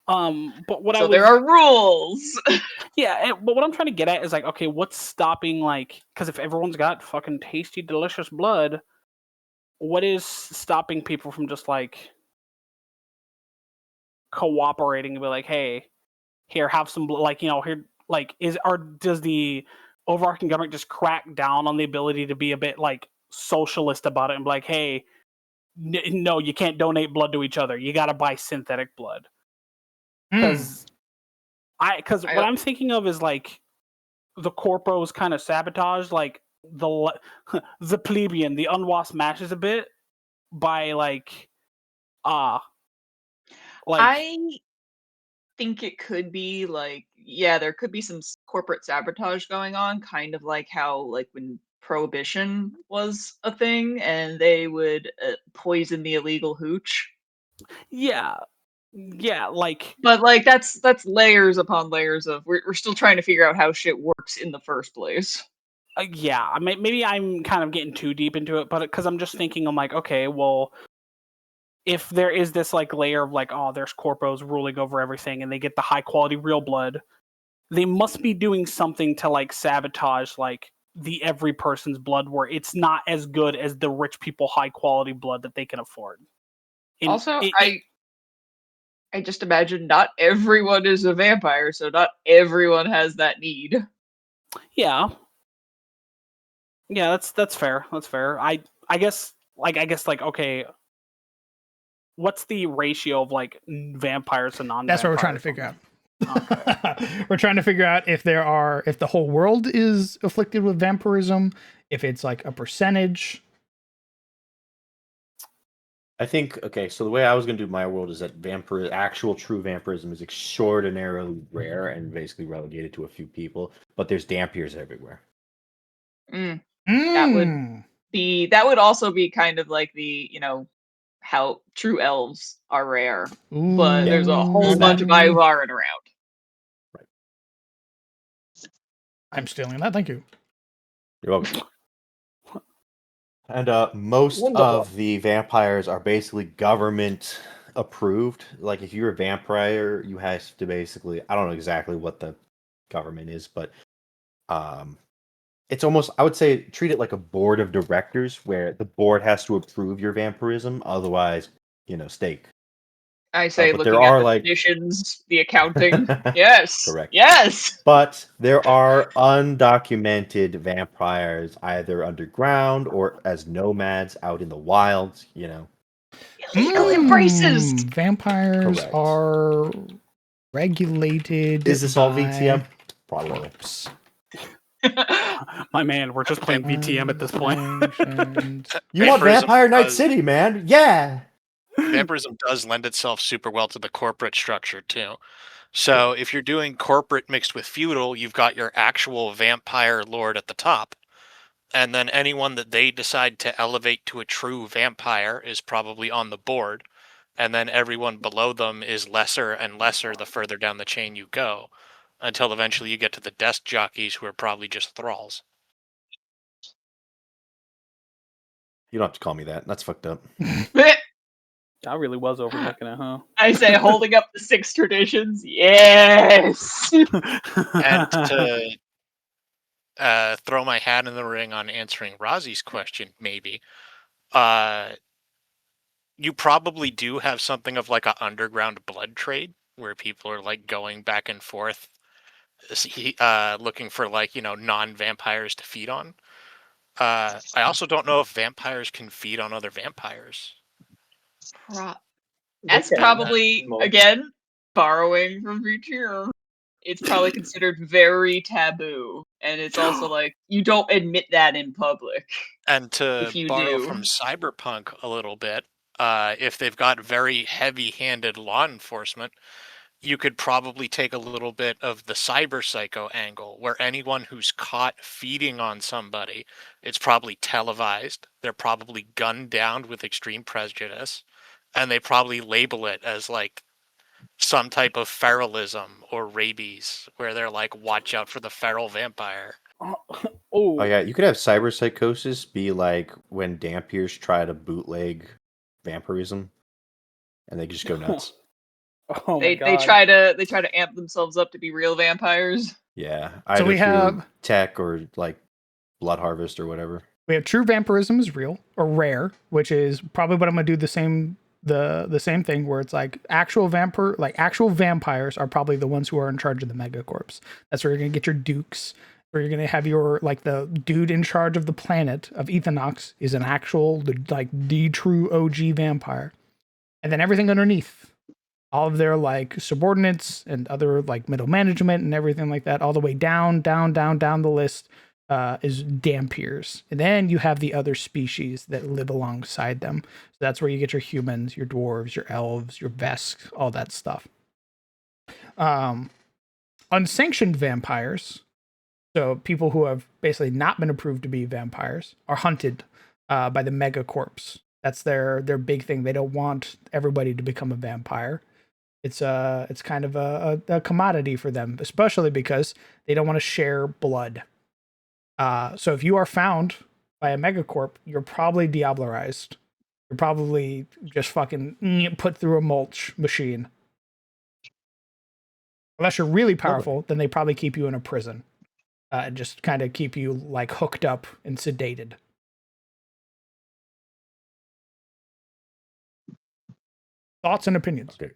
But what so there are rules. Yeah, but what I'm trying to get at is okay, what's stopping because if everyone's got fucking tasty, delicious blood, what is stopping people from just cooperating and be hey, here, have some blood, here, does the overarching government just crack down on the ability to be a bit socialist about it and be hey, no, you can't donate blood to each other, you got to buy synthetic blood? Because what I'm thinking of is the corpos kind of sabotage the plebeian, the unwasp mashes a bit by I think it could be there could be some corporate sabotage going on, kind of like how when prohibition was a thing and they would poison the illegal hooch. Yeah, but that's layers upon layers of we're still trying to figure out how shit works in the first place. Yeah, maybe I'm kind of getting too deep into it, but because I'm just thinking, I'm okay, well, if there is this layer of oh, there's corpos ruling over everything and they get the high quality real blood, they must be doing something to sabotage the every person's blood where it's not as good as the rich people high quality blood that they can afford. I just imagine not everyone is a vampire, so not everyone has that need. Yeah, that's fair. That's fair. I guess okay, what's the ratio of vampires to non-vampires? That's what we're trying to figure out. Okay. We're trying to figure out if the whole world is afflicted with vampirism, if it's a percentage. I think, okay, so the way I was going to do my world is that actual true vampirism is extraordinarily rare and basically relegated to a few people, but there's dampiers everywhere. That would also be kind of the how true elves are rare, but there's a whole bunch of Ivarin around. Right. I'm stealing that. Thank you. You're welcome. And most of the vampires are basically government approved. If you're a vampire, you have to basically, I don't know exactly what the government is, but it's almost, I would say, treat it like a board of directors where the board has to approve your vampirism. Otherwise, stake. I say, but looking there at are the conditions, the accounting. Yes. Correct. Yes. But there are undocumented vampires either underground or as nomads out in the wilds, Illegal embraces. Vampires Correct. are regulated. Is this all by VTM? Probably. corpse. My man, we're just playing VTM at this point. You want Vampire Night City, man? Yeah. Vampirism does lend itself super well to the corporate structure too. So if you're doing corporate mixed with feudal, you've got your actual vampire lord at the top. And then anyone that they decide to elevate to a true vampire is probably on the board. And then everyone below them is lesser and lesser the further down the chain you go. until eventually you get to the desk jockeys who are probably just thralls. You don't have to call me that. That's fucked up. I really was overlooking it, huh? I say holding up the 6 traditions. Yes. And to throw my hat in the ring on answering Razi's question, maybe, you probably do have something of like an underground blood trade where people are like going back and forth, looking for like, non-vampires to feed on. I also don't know if vampires can feed on other vampires. That's They can, probably, most. again, borrowing from Future. It's probably considered very taboo. And it's also like, you don't admit that in public. And to If you borrow do. from Cyberpunk a little bit, if they've got very heavy-handed law enforcement, you could probably take a little bit of the cyber psycho angle, where anyone who's caught feeding on somebody, it's probably televised, they're probably gunned down with extreme prejudice, and they probably label it as like some type of feralism or rabies, where they're like, watch out for the feral vampire. Oh yeah, you could have cyberpsychosis be like when Dampiers try to bootleg vampirism, and they just go nuts. Oh my They god. try to amp themselves up to be real vampires. Yeah, So either we through have tech or like blood harvest or whatever. we have true vampirism is real or rare, which is probably what I'm gonna do the same thing where it's like actual vampires are probably the ones who are in charge of the megacorps. That's where you're gonna get your dukes, where you're gonna have your like the dude in charge of the planet of Ethanox is an actual like the true OG vampire, and then everything underneath, all of their like subordinates and other like middle management and everything like that, all the way down the list, is Dampiers. And then you have the other species that live alongside them. So that's where you get your humans, your dwarves, your elves, your Vesks, all that stuff. Unsanctioned vampires, so people who have basically not been approved to be vampires, are hunted by the megacorps. That's their big thing. They don't want everybody to become a vampire. It's kind of a commodity for them, especially because they don't want to share blood. So if you are found by a megacorp, you're probably diablerized. You're probably just fucking put through a mulch machine. Unless you're really powerful, then they probably keep you in a prison. And just kind of keep you like hooked up and sedated. Thoughts and opinions. Okay.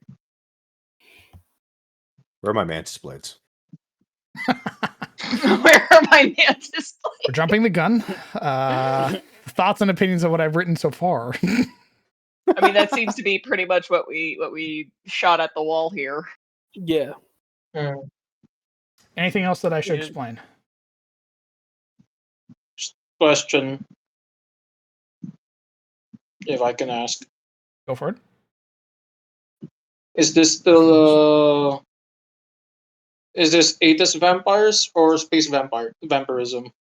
Where are my mantis blades? Where are my mantis blades? We're jumping the gun. Thoughts and opinions of what I've written so far. I mean, that seems to be pretty much what we shot at the wall here. Yeah. Anything else that I should explain? Question, if I can ask. Go for it. Is this still is this Atis vampires or space vampirism?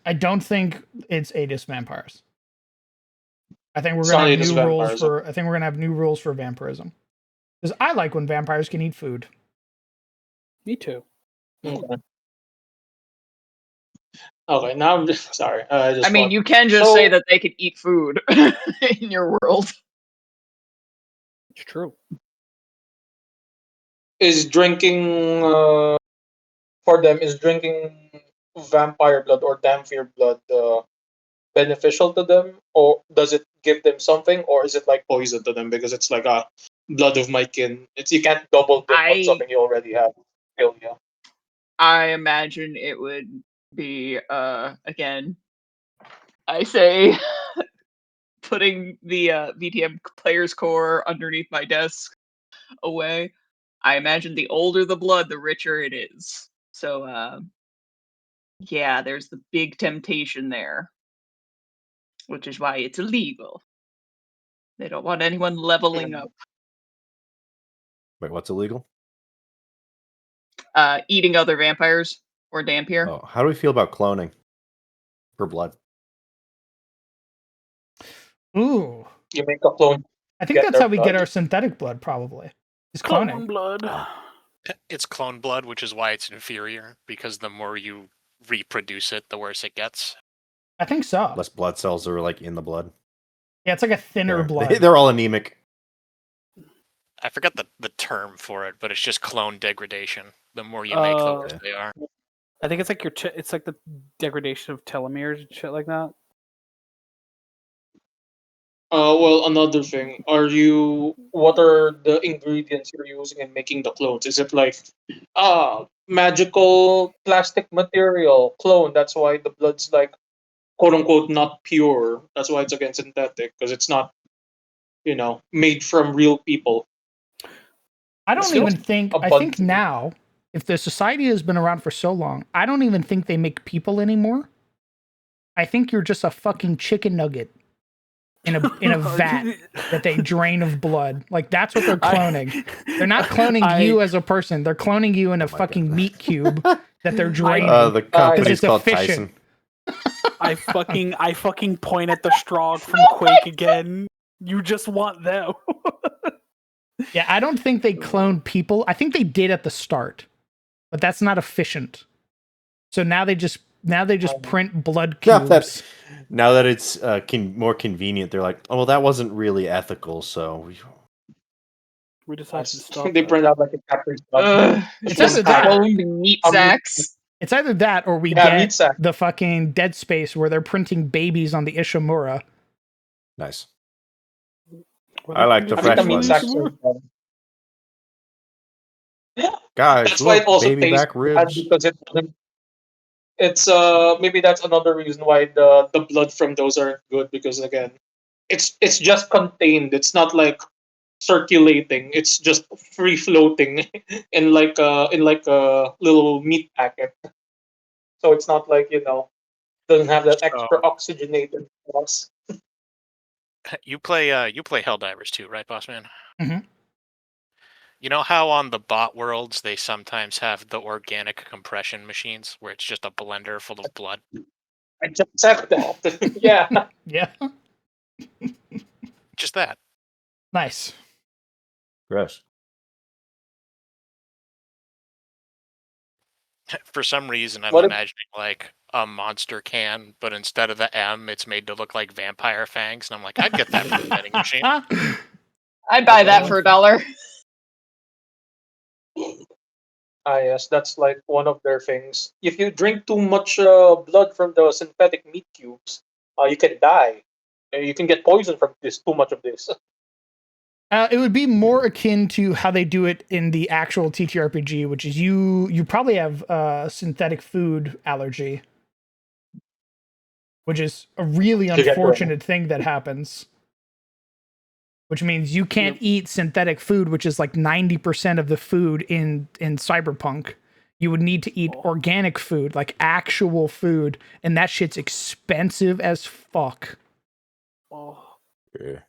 I don't think it's Aegis vampires. I think we're It's gonna not have Aegis new rules vampirism. for. I think we're gonna have new rules for vampirism. Because I like when vampires can eat food. Me too. Okay, now I'm just sorry. I mean, you can just say that they can eat food in your world. It's true. Is drinking for them is drinking vampire blood or Dampier blood beneficial to them, or does it give them something, or is it like poison to them because it's like a blood of my kin? You can't double dip on something you already have. Kill you. I imagine it would be again. I say putting the VTM players core underneath my desk away. I imagine the older the blood, the richer it is. So yeah, there's the big temptation there, which is why it's illegal. They don't want anyone leveling up. Wait, what's illegal? Eating other vampires or Dampier. Oh, how do we feel about cloning for blood? Ooh. You make a clone. I think that's how we get our synthetic blood, probably. Is cloning. Blood. It's clone blood, which is why it's inferior, because the more you reproduce it, the worse it gets. I think so. Less blood cells are like in the blood. Yeah, it's like a thinner They're, blood. they're all anemic. I forgot the term for it, but it's just clone degradation. The more you make, the worse Okay. they are. I think it's like it's like the degradation of telomeres and shit like that. Well, another thing. What are the ingredients you're using in making the clones? Is it like, magical plastic material clone? That's why the blood's like, quote unquote, not pure. That's why it's again synthetic, because it's not, made from real people. I It's don't still even think. a I think bunch. now, if the society has been around for so long, I don't even think they make people anymore. I think you're just a fucking chicken nugget in a vat that they drain of blood. Like that's what they're cloning. They're not cloning you as a person. They're cloning you in a fucking meat cube that they're draining. The company's it's called efficient. Tyson. I fucking point at the Strogg from Quake again. You just want them. Yeah, I don't think they clone people. I think they did at the start, but that's not efficient. So now they just print blood cubes. Now that it's more convenient, they're like, oh, well, that wasn't really ethical, so We decided to stop. They print out like a captain's blood. It's either that, cloned meat sacks. it's either that or we meat get sack. the fucking Dead Space where they're printing babies on the Ishimura. Nice. I like the fresh ones. Guys, That's why it look, also baby tastes back bad, ribs. because it's maybe that's another reason why the blood from those aren't good, because again, it's just contained. It's not like circulating. It's just free floating in like a little meat packet. So it's not like, doesn't have that extra oxygenated sauce. You play Helldivers too, right, boss man? Mhm. You know how on the bot worlds they sometimes have the organic compression machines where it's just a blender full of blood? I just said that. Yeah. Yeah. Just that. Nice. Gross. For some reason, I'm What if- imagining like a monster can, but instead of the M, it's made to look like vampire fangs, and I'm like, I'd get that from the vending machine. I'd buy that for $1. Yes, that's like one of their things. If you drink too much blood from the synthetic meat cubes, you can die. You can get poison from too much of this. It would be more akin to how they do it in the actual TTRPG, which is you probably have synthetic food allergy, which is a really unfortunate thing that happens. Which means you can't eat synthetic food, which is like 90% of the food in Cyberpunk. You would need to eat organic food, like actual food, and that shit's expensive as fuck. Yeah.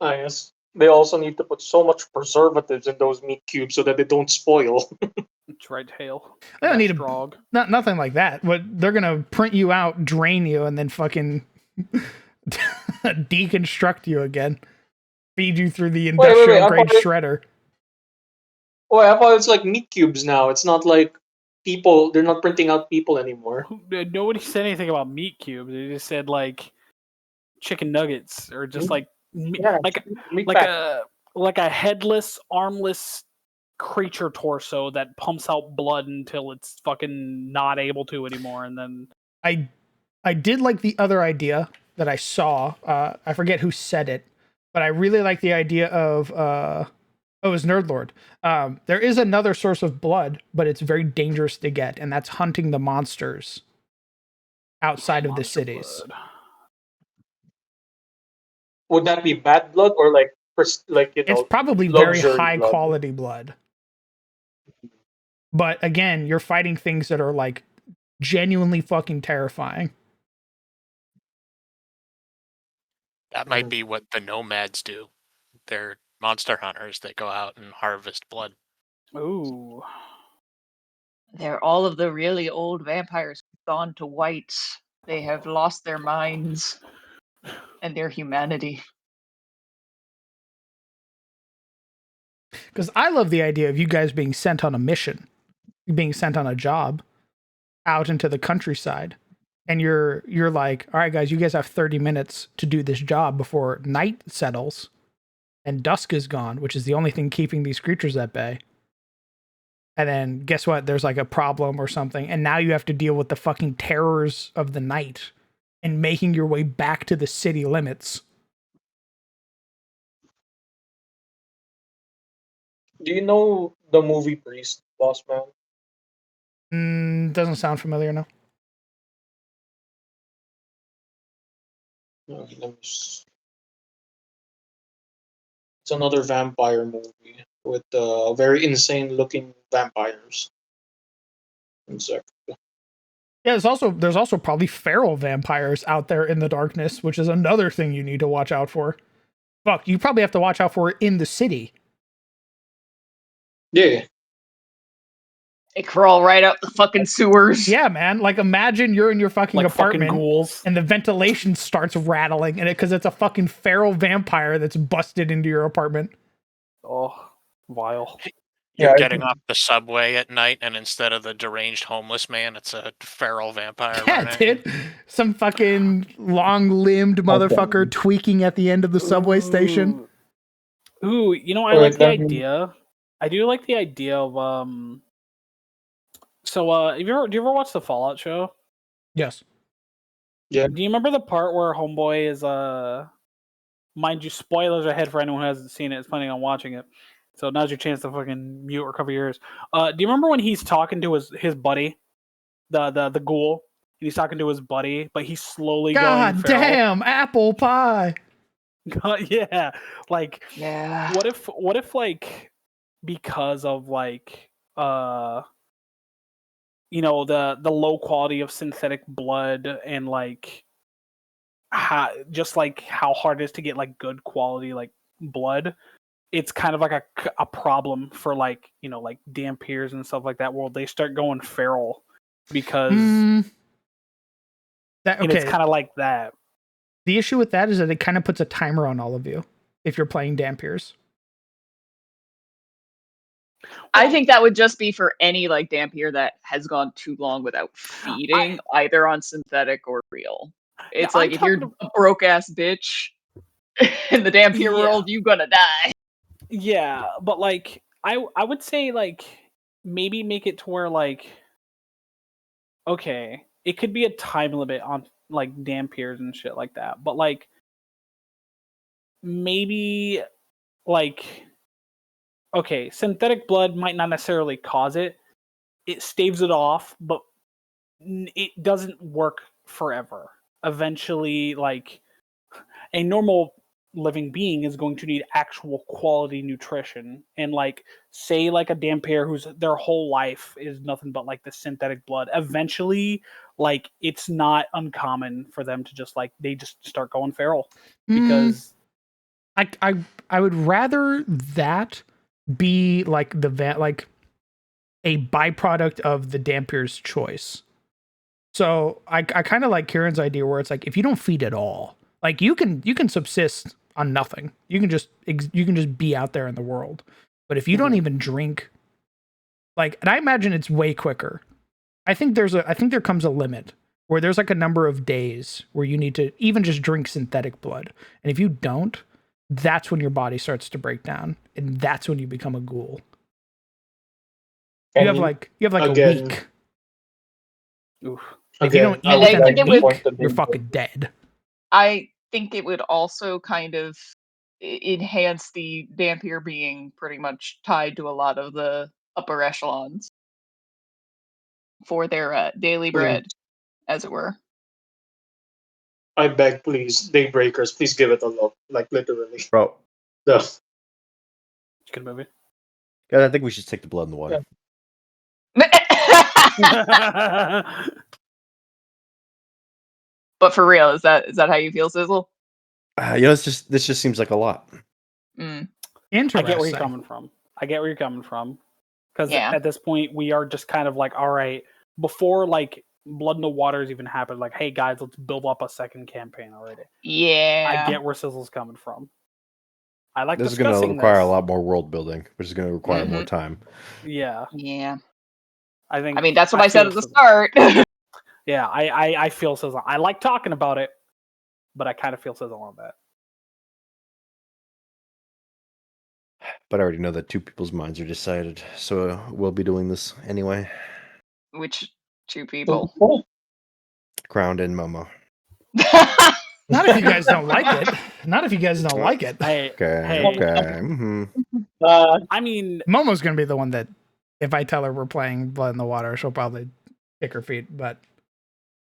Yes. They also need to put so much preservatives in those meat cubes so that they don't spoil. That's right, Hale. They don't need Strogg. nothing like that. But they're gonna print you out, drain you, and then fucking deconstruct you again. Feed you through the industrial grade shredder. Well, I thought it's like meat cubes now. It's not like people. They're not printing out people anymore. Nobody said anything about meat cubes. They just said like chicken nuggets or just like like a headless, armless creature torso that pumps out blood until it's fucking not able to anymore, and then I did like the other idea that I saw. I forget who said it, but I really like the idea of it was Nerdlord. There is another source of blood, but it's very dangerous to get, and that's hunting the monsters outside of the cities. blood. Would that be bad blood or like It's probably very luxury high blood? quality blood. But again, you're fighting things that are like genuinely fucking terrifying. That might be what the nomads do. They're monster hunters that go out and harvest blood. Ooh. They're all of the really old vampires gone to whites. They have lost their minds and their humanity. Because I love the idea of you guys being sent on a mission, being sent on a job out into the countryside. And you're like, all right, guys, you guys have 30 minutes to do this job before night settles and dusk is gone, which is the only thing keeping these creatures at bay. And then guess what? There's like a problem or something. And now you have to deal with the fucking terrors of the night and making your way back to the city limits. Do you know the movie Priest, Boss Man? Doesn't sound familiar, no. Okay, it's another vampire movie with very insane looking vampires. One sec. Yeah, there's also probably feral vampires out there in the darkness, which is another thing you need to watch out for. Fuck, you probably have to watch out for it in the city. Yeah. They crawl right up the fucking sewers. Yeah, man. Like imagine you're in your fucking Like fucking apartment ghouls. and the ventilation starts rattling and because it's a fucking feral vampire that's busted into your apartment. Oh, vile. You're Yeah, getting off the subway at night, and instead of the deranged homeless man, it's a feral vampire. Yeah, running. dude. Some fucking long-limbed motherfucker tweaking at the end of the subway station. Ooh, you know, I Alright, like the then- idea. I do like the idea of So, do you ever watch the Fallout show? Yes. Yeah. Do you remember the part where Homeboy is mind you, spoilers ahead for anyone who hasn't seen it, is planning on watching it. So now's your chance to fucking mute or cover your ears. Do you remember when he's talking to his buddy, the ghoul? And he's talking to his buddy, but he's slowly going God feral. damn, apple pie. Yeah, like Yeah. what if like because of like you know the low quality of synthetic blood and like just like how hard it is to get like good quality like blood, it's kind of like a problem for like, you know, like Dampiers and stuff like that, where they start going feral because That, you know, it's okay. kind of like that. The issue with that is that it kind of puts a timer on all of you if you're playing Dampiers. I think that would just be for any like Dampier that has gone too long without feeding, either on synthetic or real. It's Yeah, like I'm if you're talking a broke ass bitch in the Dampier Yeah. world, you gonna die. Yeah, but like I would say like maybe make it to where like okay, it could be a time limit on like Dampiers and shit like that, but like maybe like okay, synthetic blood might not necessarily cause it. It staves it off, but it doesn't work forever. Eventually, like a normal living being is going to need actual quality nutrition. And like say like a Dampier whose their whole life is nothing but like the synthetic blood. Eventually, like it's not uncommon for them to just like they just start going feral because I would rather that be like like a byproduct of the Dampier's choice. So I kind of like Kieran's idea where it's like if you don't feed at all, like you can subsist on nothing. You can just be out there in the world. But if you don't even drink, like, and I imagine it's way quicker. I think there comes a limit where there's like a number of days where you need to even just drink synthetic blood. And if you don't, that's when your body starts to break down, and that's when you become a ghoul. You have like again, a week. oof. If you don't eat I would within like a to week, point to you're the- fucking dead. I think it would also kind of enhance the Dampier being pretty much tied to a lot of the upper echelons for their daily bread, as it were. I beg, please, Daybreakers, please give it a look. Like literally. Bro, The Good movie. guys, I think we should take the blood in the water. But for real, is that how you feel, Sizzle? You know, this just seems like a lot. Mm. Interesting. I get where you're coming from. Because Yeah. at this point, we are just kind of like, all right, before like Blood in the Waters even happened, like, hey guys, let's build up a second campaign already. Yeah. I get where Sizzle's coming from. I like This is going to discussing require a this. lot more world building, which is going to require more Mhm. time. Yeah, Yeah. I think. I mean, that's what I said feel at the so. start. Yeah, I feel sizzle. I like talking about it, but I kind of feel sizzle on that. But I already know that two people's minds are decided, so we'll be doing this anyway. Which two people? Crowned and Momo. Not if you guys don't like it. Not if you guys don't like it. Hey, Okay. hey. Okay. Mm-hmm. I mean, Momo's gonna be the one that, if I tell her we're playing Blood in the Water, she'll probably kick her feet. But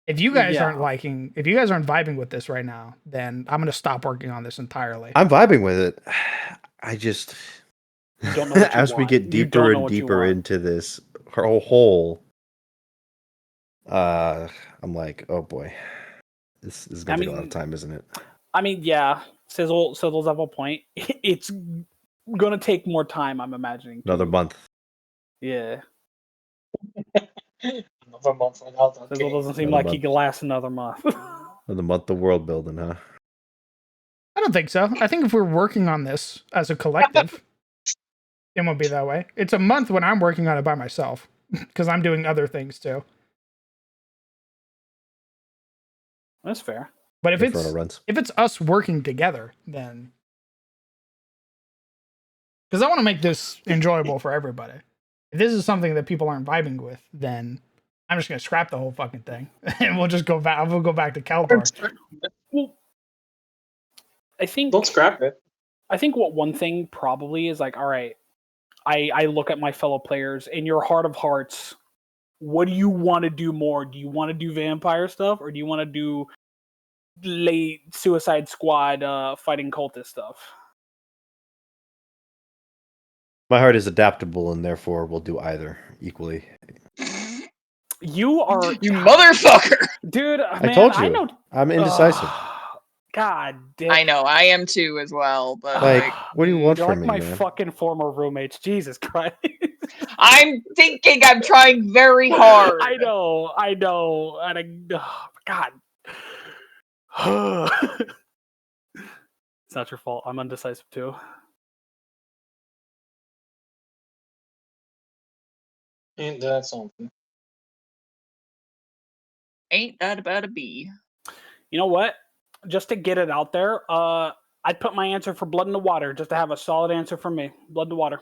if you guys aren't vibing with this right now, then I'm gonna stop working on this entirely. I'm vibing with it. I just you don't know what you as we want. get You deeper don't know and what you deeper want. into this whole hole, I'm like, oh boy, this is gonna take a lot of time, isn't it? I mean, yeah, Sizzle's have a point. It's gonna take more time, I'm imagining. Another month. Yeah. Another month without that Sizzle game. doesn't seem Another like he month. could last another month. Another month of world building, huh? I don't think so. I think if we're working on this as a collective, it won't be that way. It's a month when I'm working on it by myself because I'm doing other things too. That's fair. But if Inferno runs. it's us working together, then because I want to make this enjoyable for everybody. If this is something that people aren't vibing with, then I'm just gonna scrap the whole fucking thing and we'll just go back. We'll go back to Kaldor. Well, I think Don't scrap it. I think what one thing probably is like, all right, I look at my fellow players in your heart of hearts. What do you want to do more? Do you want to do vampire stuff, or do you want to do late Suicide Squad fighting cultist stuff? My heart is adaptable, and therefore will do either equally. You are You motherfucker, dude. I Man, told you, I know. I'm indecisive. God damn. I know, I am too as well, but Like, what do you want You're from like me, my man? fucking former roommates. Jesus Christ. I'm thinking I'm trying very hard. I know, and God. It's not your fault. I'm undecisive too. Ain't that something? Ain't that about a bee? You know what? Just to get it out there, I'd put my answer for Blood in the Water just to have a solid answer from me. Blood in the Water.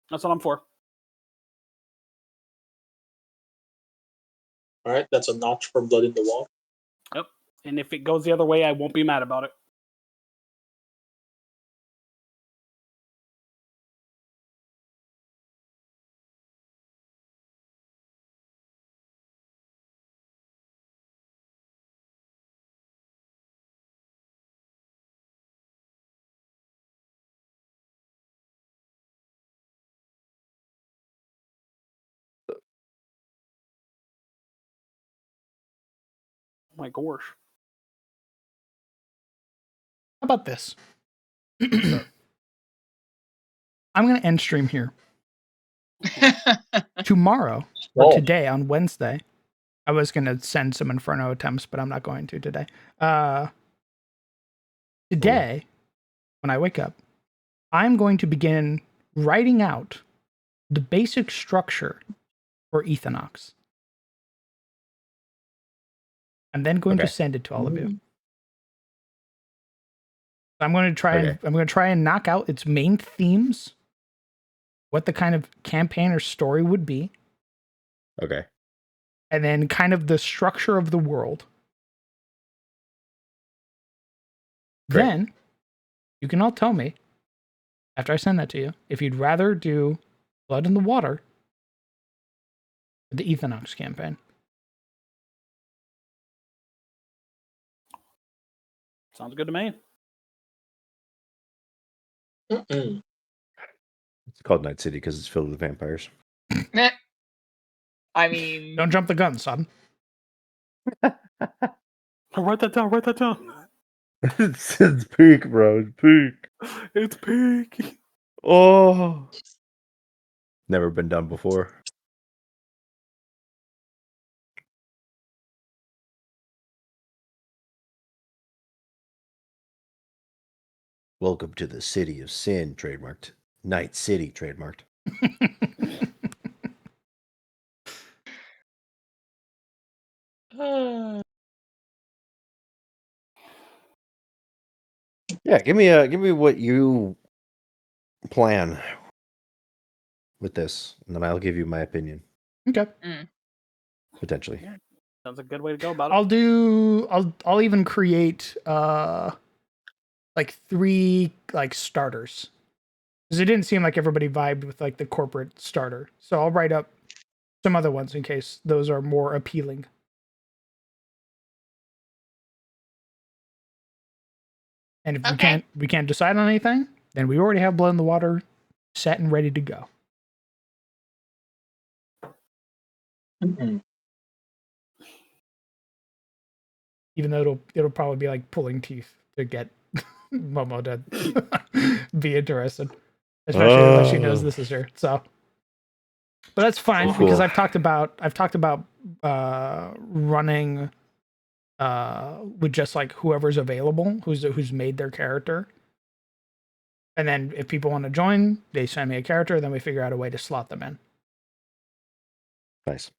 That's what I'm for. All right, that's a notch for Blood in the Wall. Yep. And if it goes the other way, I won't be mad about it. My gosh. How about this? I'm gonna end stream here. Tomorrow or today on Wednesday, I was gonna send some Inferno attempts, but I'm not going to today. Today, when I wake up, I'm going to begin writing out the basic structure for Ethanox. I'm then going to send it to all of you. I'm going to try and knock out its main themes, what the kind of campaign or story would be. Okay. And then kind of the structure of the world. Great. Then you can all tell me, after I send that to you, if you'd rather do Blood in the Water or the Ethanox campaign. Sounds good to me. Mm-mm. It's called Night City because it's filled with vampires. I mean, Don't jump the gun, son. Write that down. Write that down. It's peak, bro. It's peak. It's peak. Oh. Never been done before. Welcome to the city of sin, trademarked. Night City, trademarked. Yeah, give me what you plan with this, and then I'll give you my opinion. Okay. Potentially. Yeah, sounds a good way to go about it. I'll even create like 3 like starters. Because it didn't seem like everybody vibed with like the corporate starter. So I'll write up some other ones in case those are more appealing. And if we can't decide on anything, then we already have Blood in the Water set and ready to go. Even though it'll probably be like pulling teeth to get Momo to be interested, especially unless she knows this is her. So, but that's fine Cool. because I've talked about running with just like whoever's available, who's made their character. And then if people want to join, they send me a character, then we figure out a way to slot them in. Nice.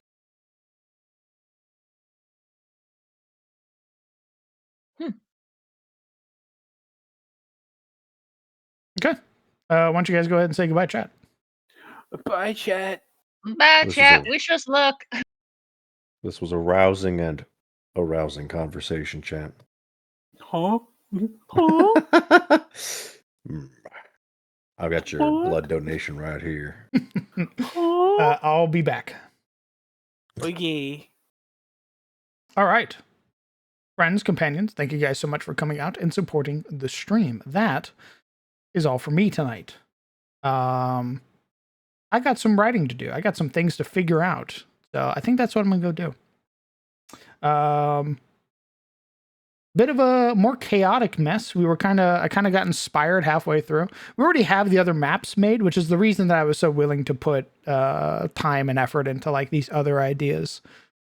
Okay. Why don't you guys go ahead and say goodbye, chat? Bye, chat. Bye, This is chat. a- Wish us luck. This was a rousing and arousing conversation, chat. Huh? Huh? I've got your blood donation right here. Huh? I'll be back. Okay. All right. Friends, companions, thank you guys so much for coming out and supporting the stream. That is all for me tonight. I got some writing to do. I got some things to figure out. So I think that's what I'm gonna go do. Bit of a more chaotic mess. I kind of got inspired halfway through. We already have the other maps made, which is the reason that I was so willing to put time and effort into like these other ideas.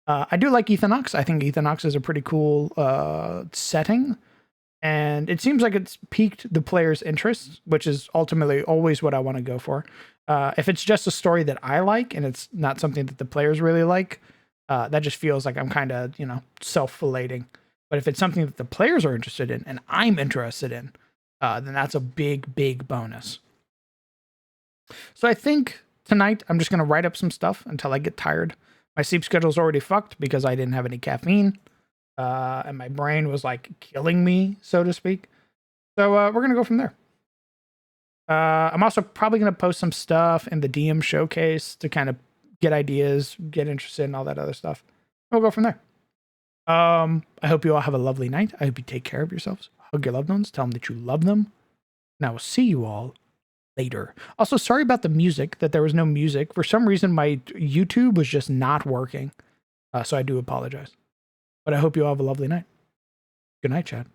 I do like Ethanox. I think Ethanox is a pretty cool setting, and it seems like it's piqued the player's interest, which is ultimately always what I want to go for. If it's just a story that I like and it's not something that the players really like, that just feels like I'm kind of, self-filleting. But if it's something that the players are interested in and I'm interested in, then that's a big, big bonus. So I think tonight I'm just going to write up some stuff until I get tired. My sleep schedule's already fucked because I didn't have any caffeine. And my brain was like killing me, so to speak. So we're going to go from there. I'm also probably going to post some stuff in the DM showcase to kind of get ideas, get interested in all that other stuff. We'll go from there. I hope you all have a lovely night. I hope you take care of yourselves. Hug your loved ones. Tell them that you love them. And I will see you all later. Also, sorry about the music, that there was no music. For some reason, my YouTube was just not working. So I do apologize. But I hope you all have a lovely night. Good night, Chad.